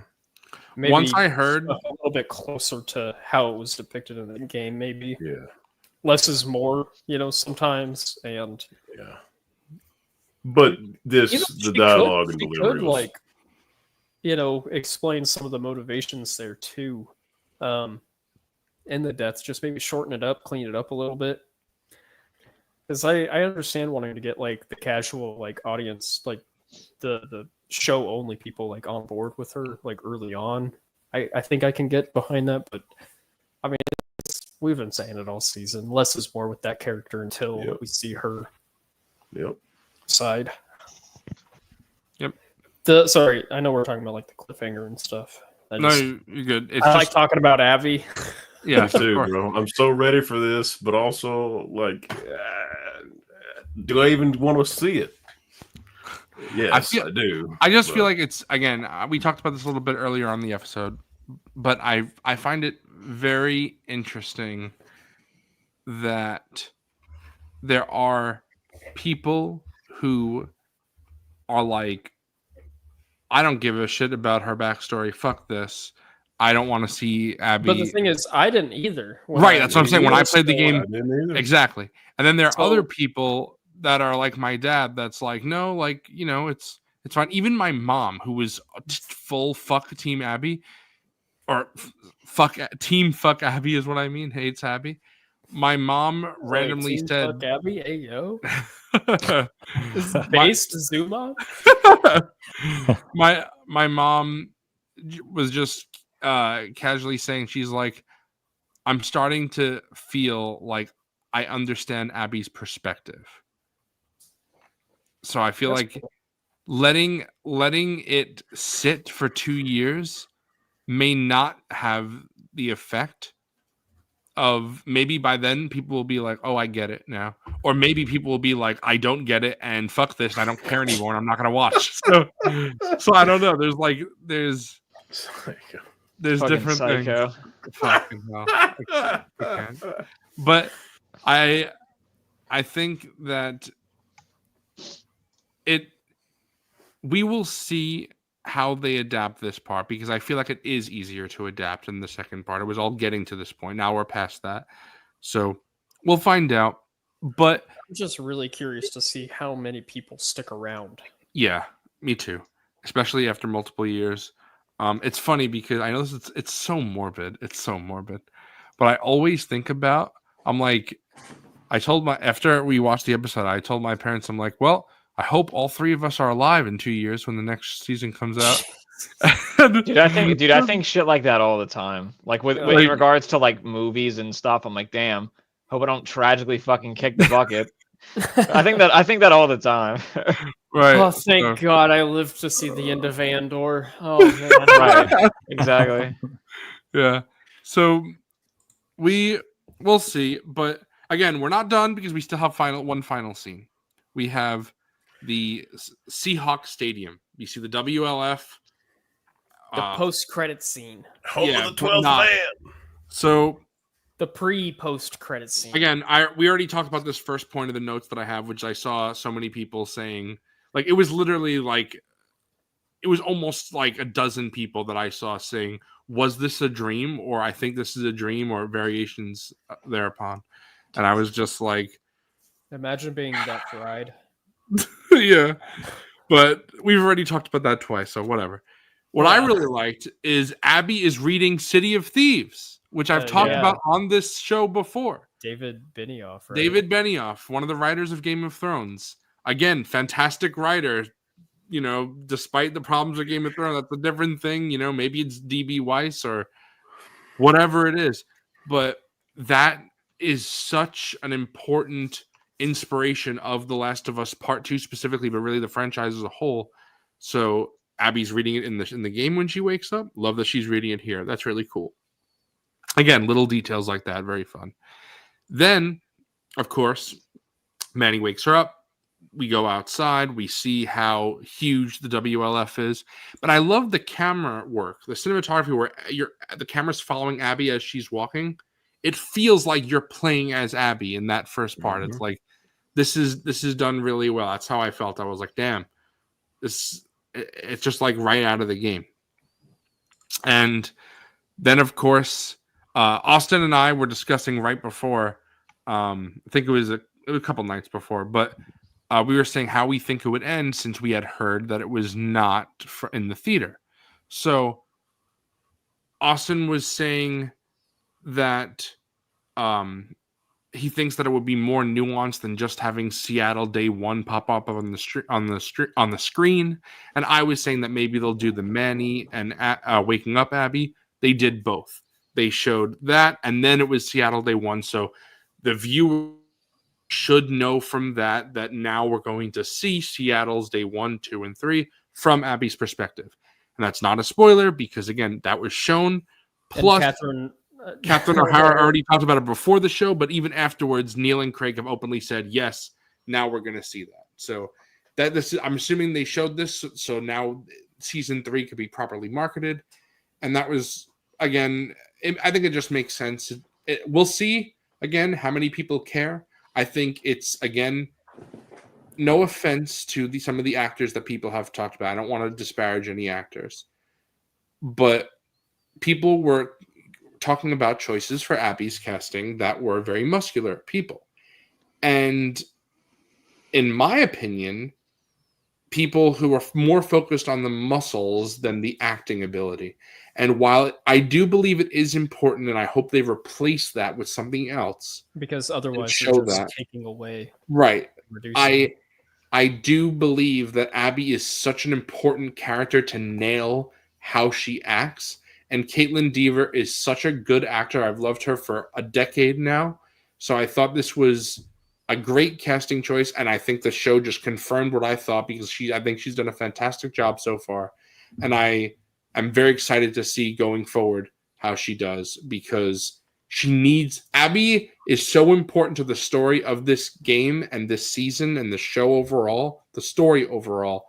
maybe once I heard, a little bit closer to how it was depicted in the game. Maybe Yeah, less is more, sometimes. And yeah. But this, she the dialogue and she delivery could, was like, explain some of the motivations there too. In the deaths, just maybe shorten it up, clean it up a little bit. Because I understand wanting to get like the casual like audience, like the show only people like on board with her like early on. I think I can get behind that, but I mean we've been saying it all season. Less is more with that character until Yep. we see her Yep. side. Yep. Sorry, I know we're talking about like the cliffhanger and stuff. no, you're good. It's I just like talking about Abby. yeah, Me too, of course. bro. I'm so ready for this, but also like, do I even want to see it? Yes, I do. I just feel but- like it's again. We talked about this a little bit earlier on the episode, but I find it very interesting that there are people who are like, I don't give a shit about her backstory. Fuck this. I don't want to see Abby. But the thing is, I didn't either. Right, that's what I'm saying. When I played the I game, didn't either. exactly. And then there are So- other people that are like my dad that's like, no, like, it's fine. Even my mom, who was full fuck Team Abby, or fuck Abby is what I mean, hates Abby. My mom randomly Team said Fuck Abby, hey yo. Is this based Zuma? my mom was just casually saying, she's like, I'm starting to feel like I understand Abby's perspective. So I feel That's like letting it sit for 2 years may not have the effect of, maybe by then people will be like, oh, I get it now. Or maybe people will be like, I don't get it and fuck this and I don't care anymore and I'm not gonna watch. So I don't know. There's Fucking different psycho. things. Fucking hell. I can't. But I think that we will see how they adapt this part, because I feel like it is easier to adapt in the second part. It was all getting to this point. Now we're past that. So we'll find out. But I'm just really curious to see how many people stick around. yeah, me too. Especially after multiple years. It's funny because I know it's so morbid. It's so morbid. But I always think about, I'm like, after we watched the episode, I told my parents, I'm like, well, I hope all three of us are alive in 2 years when the next season comes out. Dude, I think shit like that all the time. Like with Like- in regards to like movies and stuff, I'm like, damn, hope I don't tragically fucking kick the bucket. I think that all the time. Right. Oh, thank So- God I lived to see the end of Andor. Oh, man. Right. Exactly. Yeah. So we'll see, but again, we're not done because we still have one final scene. We have the Seahawks Stadium. You see the WLF. The post-credit scene. Home Yeah, of the but 12th not- man. So The pre-post-credit scene. again, we already talked about this first point of the notes that I have, which I saw so many people saying, like, it was literally like it was almost like a dozen people that I saw saying, "Was this a dream?" or "I think this is a dream," or variations thereupon. And I was just like, Imagine being that fried. yeah. But we've already talked about that twice, so whatever. What I Yeah. really liked is Abby is reading City of Thieves, which I've talked Yeah. about on this show before. David Benioff, right? David Benioff, one of the writers of Game of Thrones. Again, fantastic writer. You know, despite the problems with Game of Thrones, that's a different thing. You know, maybe it's DB Weiss or whatever it is. But that is such an important inspiration of The Last of Us Part 2 specifically, but really the franchise as a whole. So Abby's reading it in the game when she wakes up. Love that she's reading it here. That's really cool. Again, little details like that, very fun. Then, of course, Manny wakes her up. We go outside. We see how huge the WLF is. But I love the camera work, the cinematography where the camera's following Abby as she's walking. It feels like you're playing as Abby in that first part. It's like this is done really well. That's how I felt. I was like, damn, it's just like right out of the game. And then, of course, Austin and I were discussing right before. I think it was a couple nights before, but we were saying how we think it would end since we had heard that it was not in the theater. So Austin was saying that he thinks that it would be more nuanced than just having Seattle Day One pop up on the screen. And I was saying that maybe they'll do the Manny and Waking Up Abby. They did both. They showed that, and then it was Seattle Day One. So the viewer should know from that now we're going to see Seattle's Day 1, 2, and 3 from Abby's perspective. And that's not a spoiler because, again, that was shown. Plus, Catherine O'Hara already talked about it before the show, but even afterwards, Neil and Craig have openly said, yes, now we're going to see that. So I'm assuming they showed this, so now season 3 could be properly marketed. And that was, again, I think it just makes sense. We'll see, again, how many people care. I think it's, again, no offense to some of the actors that people have talked about. I don't want to disparage any actors. But people were talking about choices for Abby's casting that were very muscular people. And in my opinion, people who are more focused on the muscles than the acting ability. And while I do believe it is important, and I hope they replace that with something else, because otherwise you're just taking away. Right. Reducing. I do believe that Abby is such an important character to nail how she acts. And Caitlin Dever is such a good actor. I've loved her for a decade now. So I thought this was a great casting choice. And I think the show just confirmed what I thought because I think she's done a fantastic job so far. And I'm very excited to see going forward how she does because Abby is so important to the story of this game and this season and the show overall, the story overall.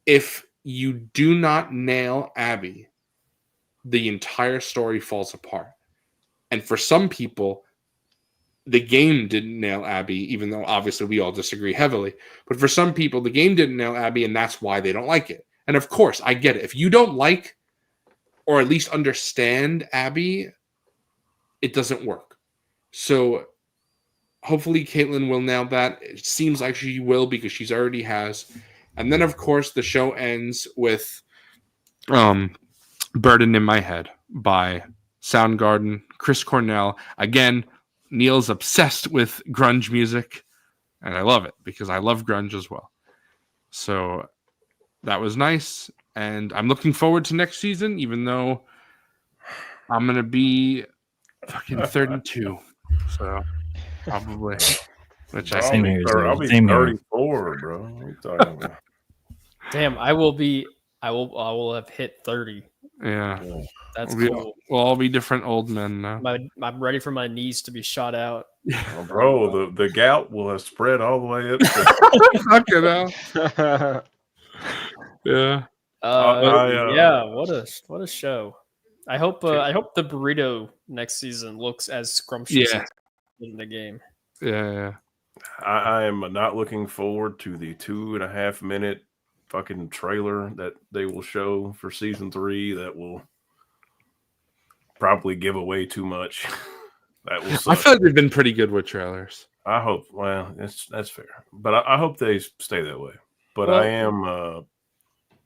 If you do not nail Abby, the entire story falls apart. And for some people, the game didn't nail Abby, even though obviously we all disagree heavily. But for some people, the game didn't nail Abby, and that's why they don't like it. And of course, I get it. If you don't like or at least understand Abby, it doesn't work. So hopefully Caitlin will nail that. It seems like she will because she's already has. And then, of course, the show ends with Burden in My Head by Soundgarden, Chris Cornell. Again, Neil's obsessed with grunge music, and I love it because I love grunge as well. So that was nice, and I'm looking forward to next season, even though I'm going to be fucking 32. So probably. Which I Same think here, I'll be Same here. 34, bro. What are you talking about? Damn, I will have hit 30. Yeah. That's We'll cool. we'll all be different old men now. I'm ready for my knees to be shot out. Well, bro, the gout will have spread all the way up. Fucking hell. Yeah. Yeah, what a show. I hope the burrito next season looks as scrumptious Yeah. as in the game. Yeah. I am not looking forward to the 2.5 minute fucking trailer that they will show for season 3 that will probably give away too much. That will suck. I feel like they've been pretty good with trailers. I hope. Well, that's fair, but I hope they stay that way. But Well-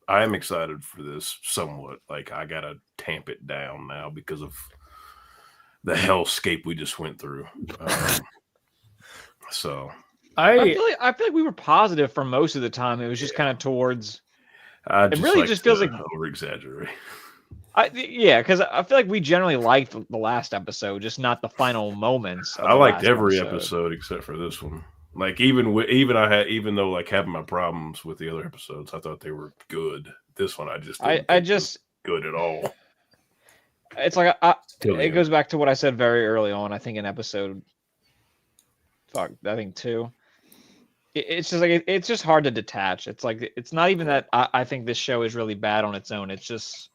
I am excited for this somewhat. Like I gotta tamp it down now because of the hellscape we just went through. So I feel like we were positive for most of the time. It was just kind of towards. I really just feels like over exaggerate. Yeah, because I feel like we generally liked the last episode, just not the final moments. Of I the liked last every episode except for this one. Like even though like having my problems with the other episodes, I thought they were good. This one, I just didn't think was good at all. It's like it goes back to what I said very early on. I think in episode, I think 2. It's just like it's just hard to detach. It's like it's not even that I think this show is really bad on its own. It's just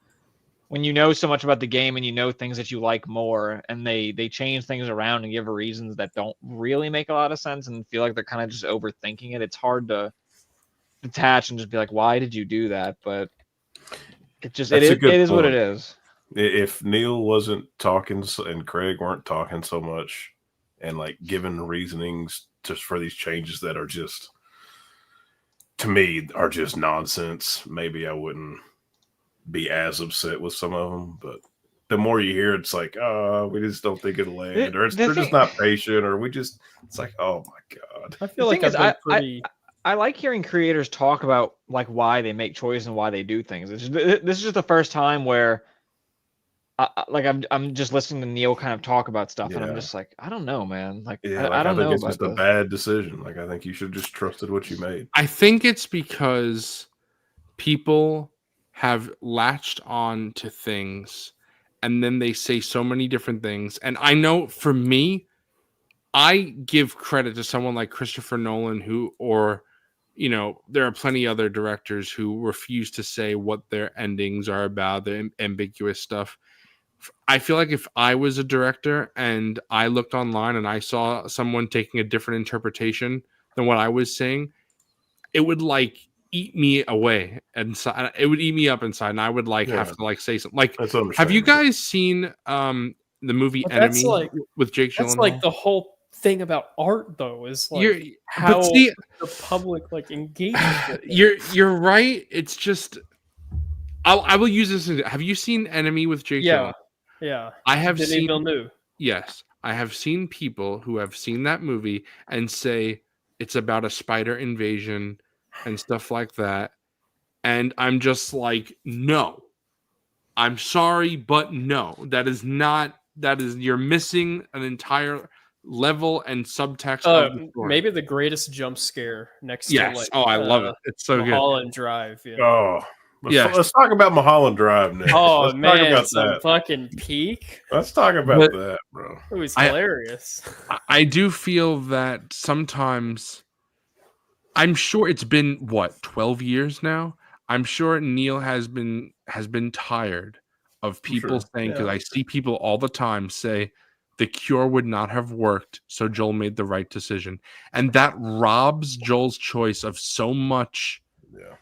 when you know so much about the game and you know things that you like more, and they change things around and give reasons that don't really make a lot of sense and feel like they're kind of just overthinking it. It's hard to detach and just be like, why did you do that? But it is what it is. If Neil wasn't talking and Craig weren't talking so much and like giving reasonings just for these changes that are just, to me, are just nonsense, maybe I wouldn't be as upset with some of them. But the more you hear, it's like, oh, we just don't think it'll land, or they're just not patient, or it's like, oh my God. I feel like I've been pretty... I like hearing creators talk about like why they make choices and why they do things. This is just the first time where I'm just listening to Neil kind of talk about stuff, and I'm just like, I don't know, man. Like, I don't know. It's just a bad decision. Like, I think you should have just trusted what you made. I think it's because people have latched on to things, and then they say so many different things. And I know for me, I give credit to someone like Christopher Nolan, there are plenty other directors who refuse to say what their endings are about, the ambiguous stuff. I feel like if I was a director and I looked online and I saw someone taking a different interpretation than what I was saying, it would like eat me away inside. It would eat me up inside, and I would have to like say something. Like, have you guys seen the movie Enemy with Jake Gyllenhaal? That's like the whole thing about art, though, is like how the public like engages with it. You're right. It's just I will use this. Have you seen Enemy with Jake Gyllenhaal? Yeah. I have seen. Villeneuve. Yes, I have seen people who have seen that movie and say it's about a spider invasion and stuff like that, and I'm just like, no. I'm sorry, but no. That is not. That is you're missing an entire level and subtext of the story. Maybe the greatest jump scare next to like I love it. It's so Mulholland Drive. Yeah. Oh. Let's talk about Mulholland Drive next. Oh, let's man, talk about some that. fucking peak. Let's talk about that, bro. It was hilarious. I do feel that sometimes, I'm sure it's been 12 years now. I'm sure Neil has been tired of people saying, because I see people all the time say the cure would not have worked, so Joel made the right decision, and that robs Joel's choice of so much. Yeah.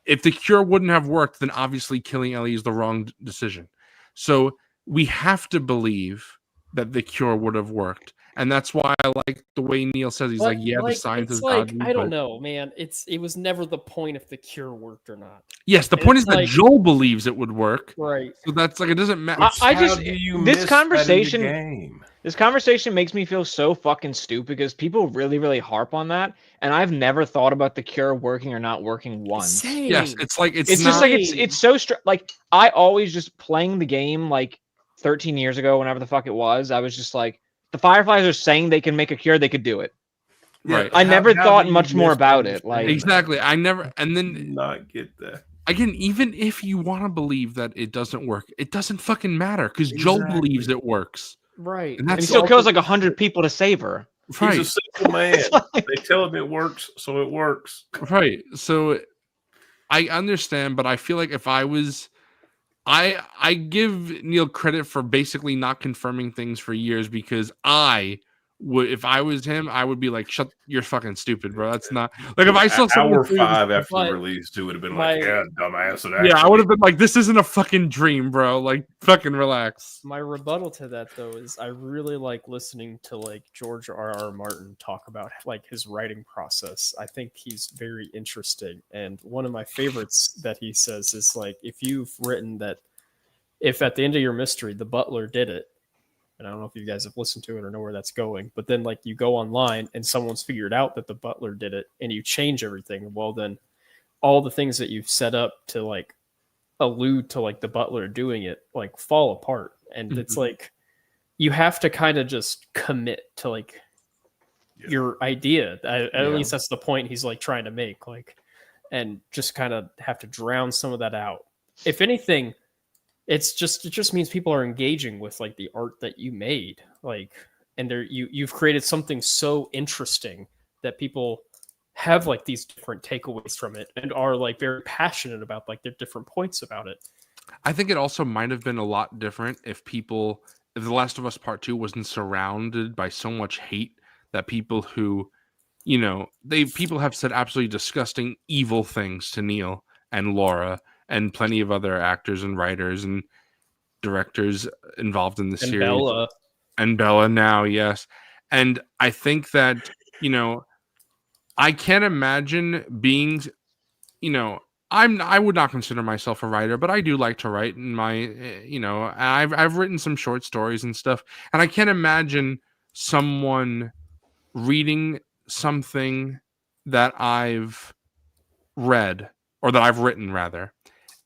If the cure wouldn't have worked, then obviously killing Ellie is the wrong decision. So we have to believe that the cure would have worked. And that's why I like the way Neil says the science is like, I don't know, man. It was never the point if the cure worked or not. Yes, the point is that Joel believes it would work. Right. So that's like, it doesn't matter. This conversation makes me feel so fucking stupid because people really, really harp on that. And I've never thought about the cure working or not working once. Same. Yes, it's like, it's just like, it's so like, I always just playing the game like 13 years ago, whenever the fuck it was, I was just like, the Fireflies are saying they can make a cure, they could do it. Right. I never thought much more about it. Like, exactly. I never, and then not get that. Again, even if you want to believe that it doesn't work, it doesn't fucking matter because Joel believes it works. Right. And he still kills like 100 people to save her. Right. He's a simple man. They tell him it works, so it works. Right. So I understand, but I feel like if I was, I give Neil credit for basically not confirming things for years because I if I was him, I would be like, "Shut, you're fucking stupid, bro. That's not like if I saw someone hour say this- 5 after the but release, too, would have been my- like, yeah, dumbass. It yeah, I actually- would have been like, this isn't a fucking dream, bro. Like, fucking relax." My rebuttal to that though is I really like listening to like George R.R. Martin talk about like his writing process. I think he's very interesting, and one of my favorites that he says is like, if you've written that, if at the end of your mystery the butler did it, and I don't know if you guys have listened to it or know where that's going, but then like you go online and someone's figured out that the butler did it and you change everything, well then all the things that you've set up to like allude to like the butler doing it like fall apart. And it's like you have to kind of just commit to like your idea. At least that's the point he's like trying to make, like, and just kind of have to drown some of that out. If anything, it just means people are engaging with like the art that you made, like, and you've created something so interesting that people have like these different takeaways from it and are like very passionate about like their different points about it. I think it also might have been a lot different if The Last of Us Part 2 wasn't surrounded by so much hate that people who, people have said absolutely disgusting, evil things to Neil and Laura and plenty of other actors and writers and directors involved in the series. Bella. And Bella now, yes. And I think that, I can't imagine being, I would not consider myself a writer, but I do like to write in my, I've written some short stories and stuff, and I can't imagine someone reading something that I've read or that I've written rather,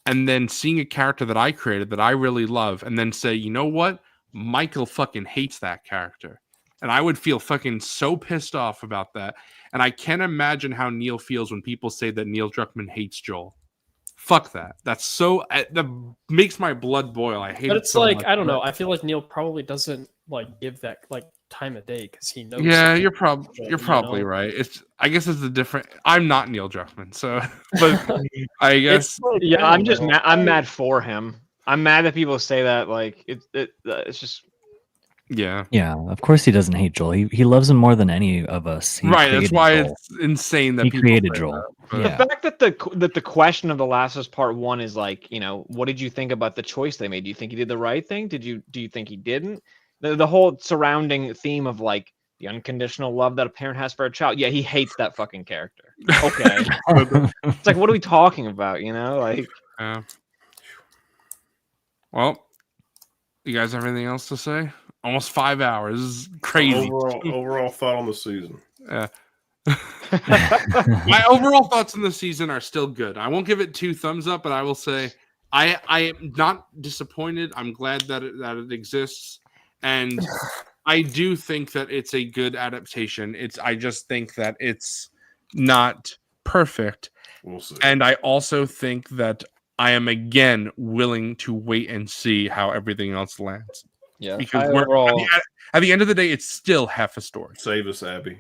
and then seeing a character that I created that I really love, and then say, you know what, Michael fucking hates that character. And I would feel fucking so pissed off about that. And I can't imagine how Neil feels when people say that Neil Druckmann hates Joel. Fuck that. That's so that makes my blood boil. I hate But it it's so like much. I don't know. I feel like Neil probably doesn't like give that like time of day because he knows. Yeah, it. you're probably right. I guess it's a different. I'm not Neil Druckmann, so but I guess Like, Yeah, I I'm don't just know. mad. I'm mad for him. I'm mad that people say that. Like it's just yeah. Yeah, of course he doesn't hate Joel. He loves him more than any of us. He Right. That's created why Joel. it's insane that He people created say Joel. that, but- Yeah. the fact that the question of The Last of Us Part 1 is like, what did you think about the choice they made? Do you think he did the right thing? Do you think he didn't? The whole surrounding theme of like the unconditional love that a parent has for a child. Yeah, he hates that fucking character. Okay. It's like, what are we talking about? Like Yeah. Well, you guys have anything else to say? Almost 5 hours. This is crazy. Overall thought on the season. Yeah. My overall thoughts on the season are still good. I won't give it 2 thumbs up, but I will say I am not disappointed. I'm glad that it exists, and I do think that it's a good adaptation. I just think that it's not perfect, We'll see. and I also think that I am again willing to wait and see how everything else lands. yeah, Because I at the end of the day, it's still half a story. Save us, Abby.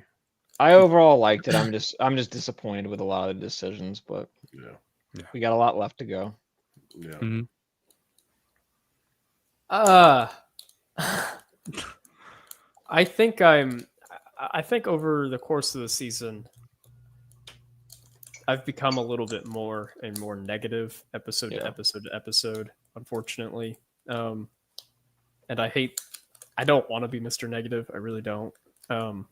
overall liked it. I'm just disappointed with a lot of the decisions, but Yeah. we got a lot left to go. Yeah. Mhm. I think over the course of the season, I've become a little bit more and more negative episode to episode to episode, unfortunately. And I don't want to be Mr. Negative. I really don't. But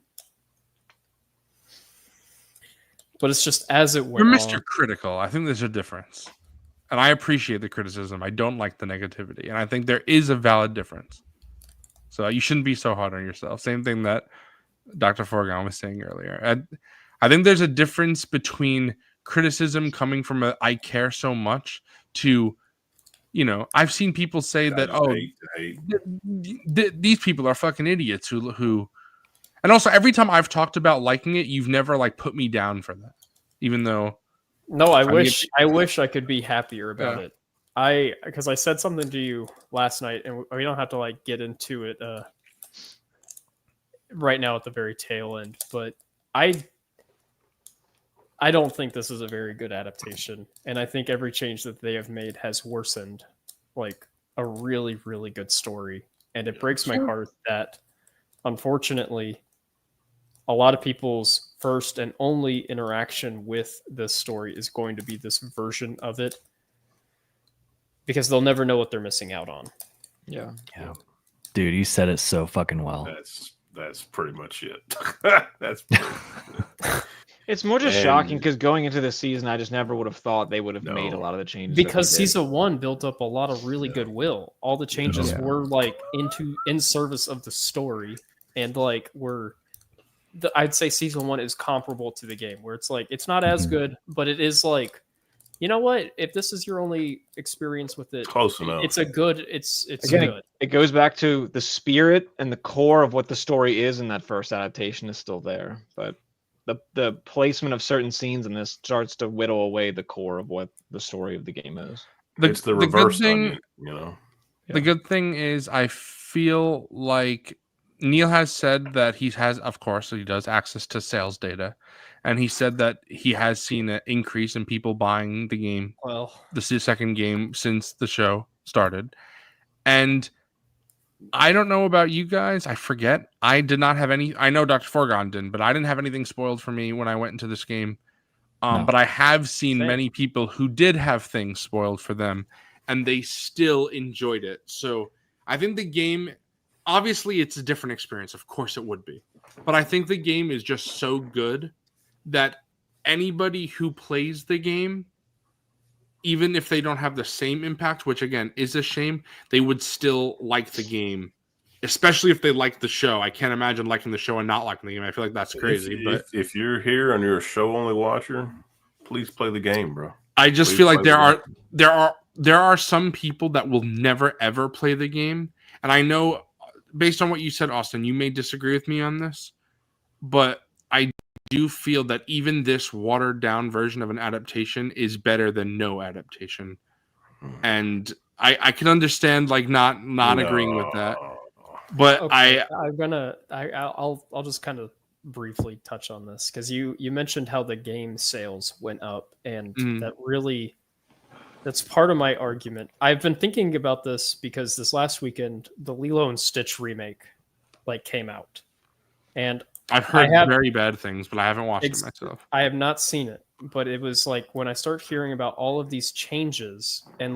it's just as it went You're Mr. on. Critical. I think there's a difference. And I appreciate the criticism. I don't like the negativity. And I think there is a valid difference. So you shouldn't be so hard on yourself. Same thing that Dr. Forgan was saying earlier. I think there's a difference between criticism coming from I care so much to, I've seen people say that, Hate. these people are fucking idiots who, and also every time I've talked about liking it, you've never like put me down for that, even though. No, I mean, wish I could be happier about it. Because I said something to you last night, and we don't have to like get into it right now at the very tail end, but I don't think this is a very good adaptation, and I think every change that they have made has worsened like a really, really good story, and it breaks my heart that unfortunately a lot of people's first and only interaction with this story is going to be this version of it because they'll never know what they're missing out on. Yeah. Dude, you said it so fucking well. That's pretty much it. It's more just And- shocking because going into the season, I just never would have thought they would have made a No. lot of the changes. that Because they did. season 1 built up a lot of really goodwill. All the changes Yeah. were like in service of the story, and like I'd say season 1 is comparable to the game, where it's like it's not as Mhm. good, but it is like, you know what? If this is your only experience with it, Close enough. it's Again, good. it goes back to the spirit and the core of what the story is in that first adaptation is still there, but the placement of certain scenes in this starts to whittle away the core of what the story of the game is. It's the good reverse thing- onion, you know. The good thing is, I feel like Neil has said that he has, of course, he does access to sales data, and he said that he has seen an increase in people buying the game, Well, the second game since the show started. And I don't know about you guys. I forget. I did not have any. I know Dr. Forgon didn't, but I didn't have anything spoiled for me when I went into this game. No. But I have seen Same. many people who did have things spoiled for them, and they still enjoyed it. So I think the game, obviously, it's a different experience. Of course, it would be. But I think the game is just so good that anybody who plays the game, even if they don't have the same impact, which again is a shame, they would still like the game, especially if they like the show. I can't imagine liking the show and not liking the game. I feel like that's crazy. But If you're here and you're a show only watcher, please play the game, bro. I just Please feel like play the there are some people that will never ever play the game, and I know based on what you said, Austin, you may disagree with me on this, but I do feel that even this watered down version of an adaptation is better than no adaptation, and I can understand like not agreeing with that, but okay, I'll just kind of briefly touch on this because you mentioned how the game sales went up, and Mhm. that's part of my argument. I've been thinking about this because this last weekend the Lilo and Stitch remake came out, and I've heard have- very bad things, but I haven't watched Ex- it myself. I have not seen it, but it was like when I start hearing about all of these changes and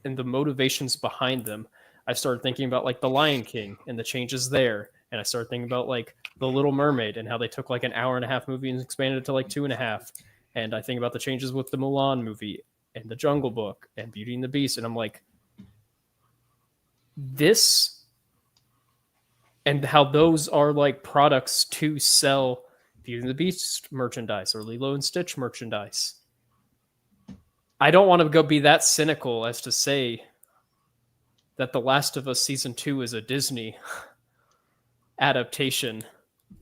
the motivations behind them, I started thinking about like The Lion King and the changes there, and I started thinking about like The Little Mermaid and how they took like an hour and a half movie and expanded it to like 2.5, and I think about the changes with the Mulan movie and the Jungle Book and Beauty and the Beast, and I'm like, this. And how those are like products to sell Beauty and the Beast merchandise or Lilo and Stitch merchandise. I don't want to go be that cynical as to say that The Last of Us Season 2 is a Disney adaptation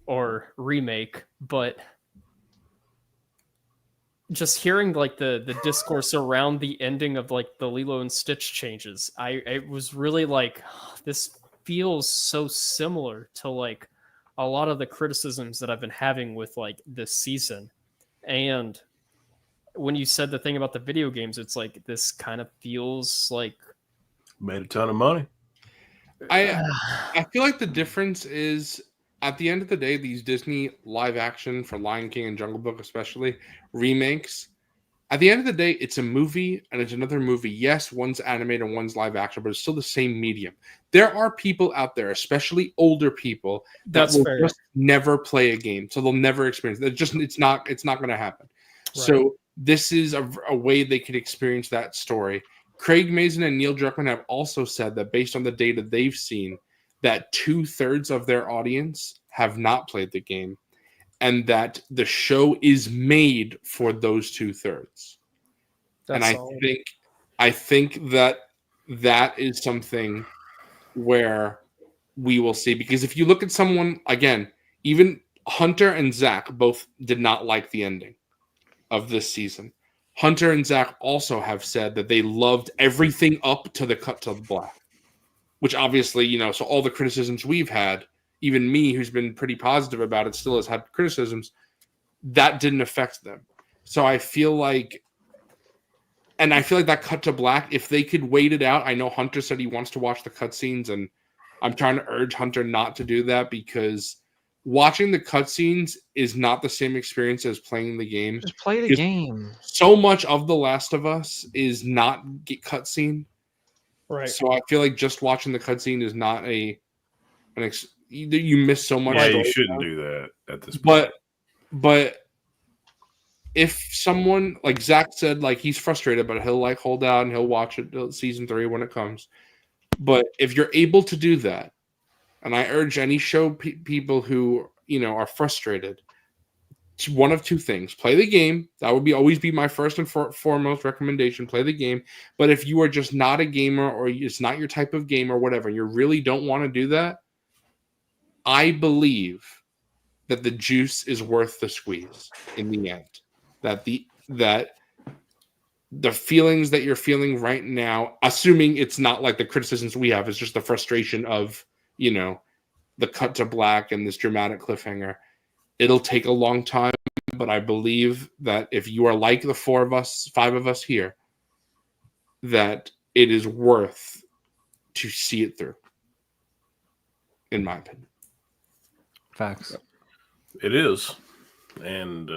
or remake, but just hearing like the discourse around the ending of like the Lilo and Stitch changes, I was really like, this feels so similar to like a lot of the criticisms that I've been having with like this season. And when you said the thing about the video games, it's like this kind of feels like Made a ton of money. I feel like the difference is at the end of the day, these Disney live action for Lion King and Jungle Book, especially remakes. At the end of the day, it's a movie and it's another movie. Yes, one's animated and one's live action, but it's still the same medium. There are people out there, especially older people, that That's will fair. just never play a game, so they'll never experience it. It's not going to happen. Right. So this is a way they could experience that story. Craig Mazin and Neil Druckmann have also said that based on the data they've seen, that 2/3 of their audience have not played the game, and that the show is made for those 2/3. And I think that is something where we will see, because if you look at someone again, even Hunter and Zach both did not like the ending of this season. Hunter and Zach also have said that they loved everything up to the cut to the black, which obviously, so all the criticisms we've had, even me, who's been pretty positive about it, still has had criticisms, that didn't affect them. So I feel like that cut to black, if they could wait it out, I know Hunter said he wants to watch the cutscenes, and I'm trying to urge Hunter not to do that because watching the cutscenes is not the same experience as playing the game. Just play the Just- game. So much of The Last of Us is not cutscene. Right. So I feel like just watching the cutscene is not you miss so much. Yeah, you story. shouldn't do that at this point. But if someone like Zach said, like he's frustrated, but he'll like hold out and he'll watch it till season 3 when it comes. But if you're able to do that, and I urge any show people who are frustrated, one of two things: play the game. That would always be my first and foremost recommendation. Play the game. But if you are just not a gamer, or it's not your type of game, or whatever, you really don't want to do that, I believe that the juice is worth the squeeze in the end. That the feelings that you're feeling right now, assuming it's not like the criticisms we have, it's just the frustration of the cut to black and this dramatic cliffhanger. It'll take a long time, but I believe that if you are like the 5 of us here, that it is worth to see it through, in my opinion. Facts. It is. And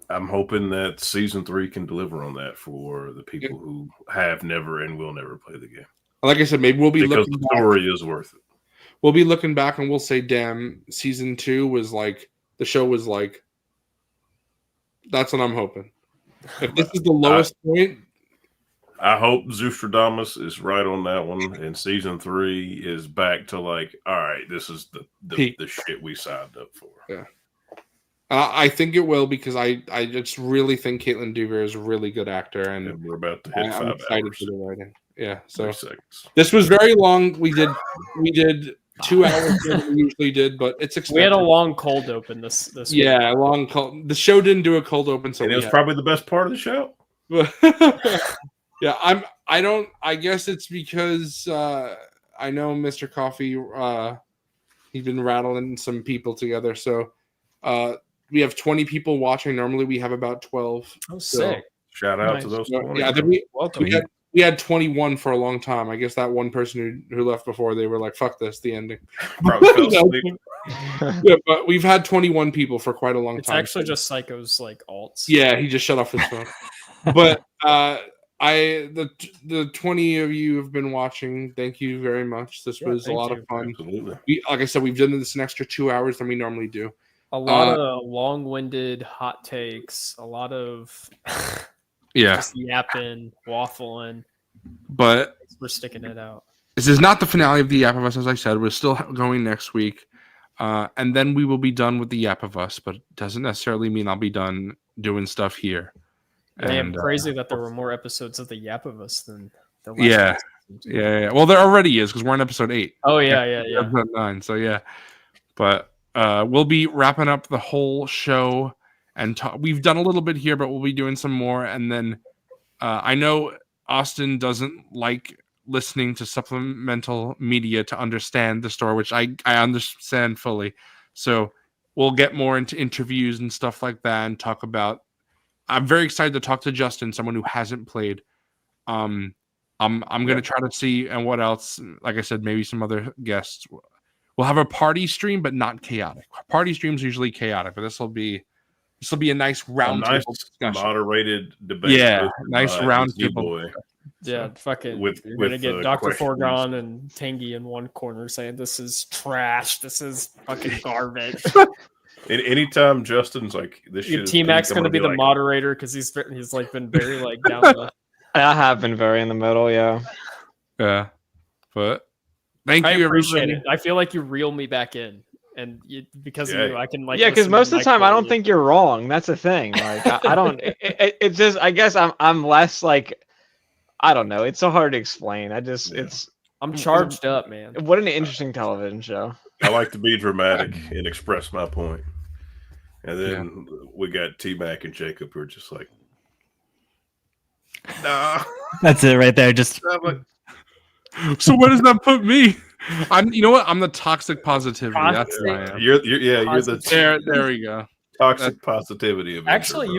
I'm hoping that season 3 can deliver on that for the people who have never and will never play the game. Like I said, maybe we'll be because looking the back. story is worth it. We'll be looking back and we'll say, damn, season 2 was like, the show was like, that's what I'm hoping. If this is the lowest point. I hope Zufstradamus is right on that one, and season 3 is back to like, all right, this is the shit we signed up for. Yeah. I think it will, because I just really think Caitlin Dever is a really good actor, and we're about to hit 5 I'm excited hours. for the writing. Yeah, so this was very long. We did 2 hours more than we usually did, but it's expected. We had a long cold open this week. Yeah, a long cold. The show didn't do a cold open, so and it was probably the best part of the show. Yeah, I guess it's because I know Mr. Coffee. He's been rattling some people together, so we have 20 people watching. Normally, we have about 12. Oh, sick! Shout out to those 20. Yeah, we had 21 for a long time. I guess that one person who left before, they were like, "Fuck this," the ending. Probably fell asleep. Yeah, but we've had 21 people for quite a long It's time. actually just Psycho's like alts. Yeah, he just shut off his phone. But the 20 of you have been watching. Thank you very much. This was a lot of fun. Absolutely. Like I said, we've done this an extra 2 hours than we normally do. A lot of long-winded hot takes. A lot of just yapping, waffling. But we're sticking it out. This is not the finale of the Yap of Us, as I said. We're still going next week. And then we will be done with the Yap of Us, but it doesn't necessarily mean I'll be done doing stuff here. Damn, crazy that there were more episodes of the Yap of Us than the last episode. Yeah. Well, there already is, because we're on episode 8. Oh, yeah. Episode 9, so yeah. But we'll be wrapping up the whole show, and we've done a little bit here, but we'll be doing some more. And then I know Austin doesn't like listening to supplemental media to understand the story, which I understand fully. So we'll get more into interviews and stuff like that, and talk about. I'm very excited to talk to Justin, someone who hasn't played. I'm gonna try to see, and what else. Like I said, maybe some other guests. We'll have a party stream, but not chaotic. Party streams are usually chaotic, but this will be a nice round table discussion. Moderated debate. Yeah, nice round table. Boy. Yeah, fucking. We're gonna get Dr. Forgon and Tangy in one corner saying this is trash. This is fucking garbage. And anytime Justin's like, "This shit," T-Mac's gonna be the moderator because he's like been very like down the. I have been very in the middle, yeah. Yeah, but thank you, I appreciate everybody. it. I feel like you reel me back in, and because of you, I can like. Yeah, because most of the time I don't think you're wrong. That's the thing. Like I don't. It's just I guess I'm less like. I don't know. It's so hard to explain. I'm charged up, man. What an interesting television show. I like to be dramatic and express my point. And then we got T-Mac and Jacob who are just like, nah. That's it right there. Just So where does that put me? You know what? I'm the toxic positivity. That's who I am. You're the there we go. Toxic positivity of actually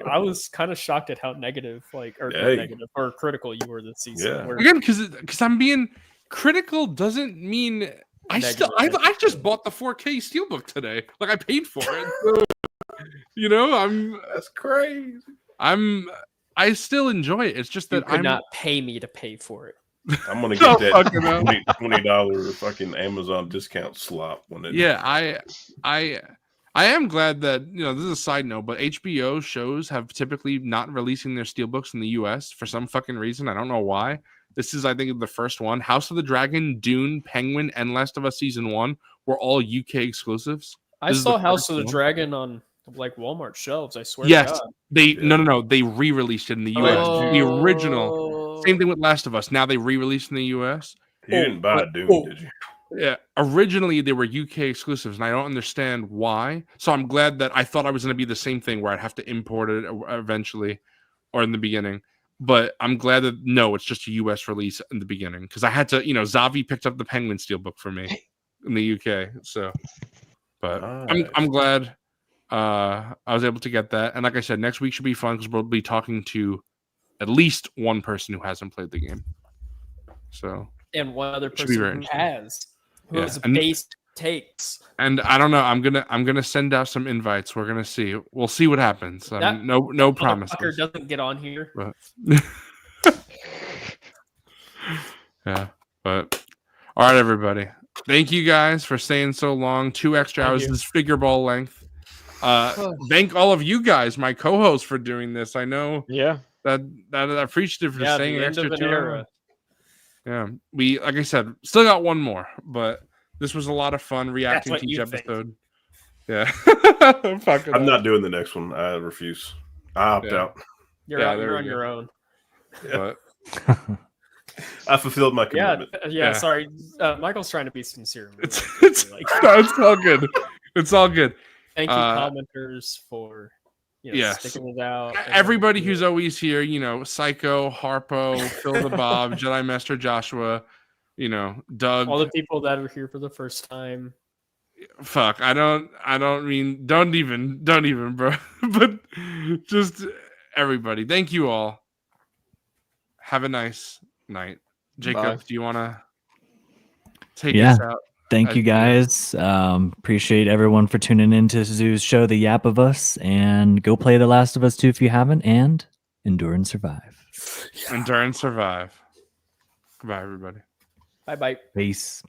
I was kind of shocked at how negative negative or critical you were this season. Yeah. Again, because I'm being critical doesn't mean I just bought the 4K Steelbook today. Like I paid for it. So, you know, That's crazy. I still enjoy it. It's just You that could I'm not pay me to pay for it. I'm gonna No, get fucking hell. that $20 fucking Amazon discount slot when it. Yeah, I am glad that, you know, this is a side note, but HBO shows have typically not releasing their steelbooks in the US for some fucking reason. I don't know why. This is, I think, the first one. House of the Dragon, Dune, Penguin, and Last of Us Season 1 were all UK exclusives. I This is saw the House first of the one. Dragon on like Walmart shelves. I swear. Yes, to God. they no, they re-released it in the US. The original. Oh. Same thing with Last of Us. Now they re-released in the US. You didn't buy but- Doom, did you? Yeah, originally they were UK exclusives, and I don't understand why. So I'm glad that I thought I was going to be the same thing where I'd have to import it eventually, or in the beginning. But I'm glad that no, it's just a US release in the beginning because I had to, you know, Zavi picked up the Penguin Steelbook for me in the UK. So, but Nice. I'm glad I was able to get that. And like I said, next week should be fun because we'll be talking to at least one person who hasn't played the game. So. And one other Should be person very who interesting. has, who Yeah, has and- based takes. And I don't know. I'm gonna send out some invites. We're gonna see. We'll see what happens. That- No Motherfucker promises. doesn't get on here. But yeah. But all right, everybody. Thank you guys for staying so long. 2 extra Thank hours. you. This is figure ball length. Thank all of you guys, my co-hosts, for doing this. I know Yeah. that appreciative for Yeah, staying the an end extra of an 2 era. hours. Yeah, we like I said, still got one more, but this was a lot of fun reacting what to each you think. episode. Yeah, Fucking I'm hell. not doing the next one. I refuse. I opt Yeah. out. You're Yeah, out. there You're we on go. your own. But I fulfilled my Yeah, commitment. yeah. Yeah. Sorry, Michael's trying to be sincere. it's Like, no, it's all good. It's all good. thank you, uh, commenters, for yes. sticking it out. and Everybody everything. who's always here, you know, Psycho, Harpo, Phil the Bob, Jedi Master Joshua, you know, Doug. all the people that are here for the first time. Fuck, I don't mean don't even, bro. But just everybody. Thank you all. Have a nice night. Jacob, Bye. do you want to take Yeah. us out? Thank you guys. Appreciate everyone for tuning in to Zoo's show, The Yap of Us, and go play The Last of Us 2 if you haven't, and endure and survive. Endure and survive. Goodbye, everybody. Bye bye. Peace.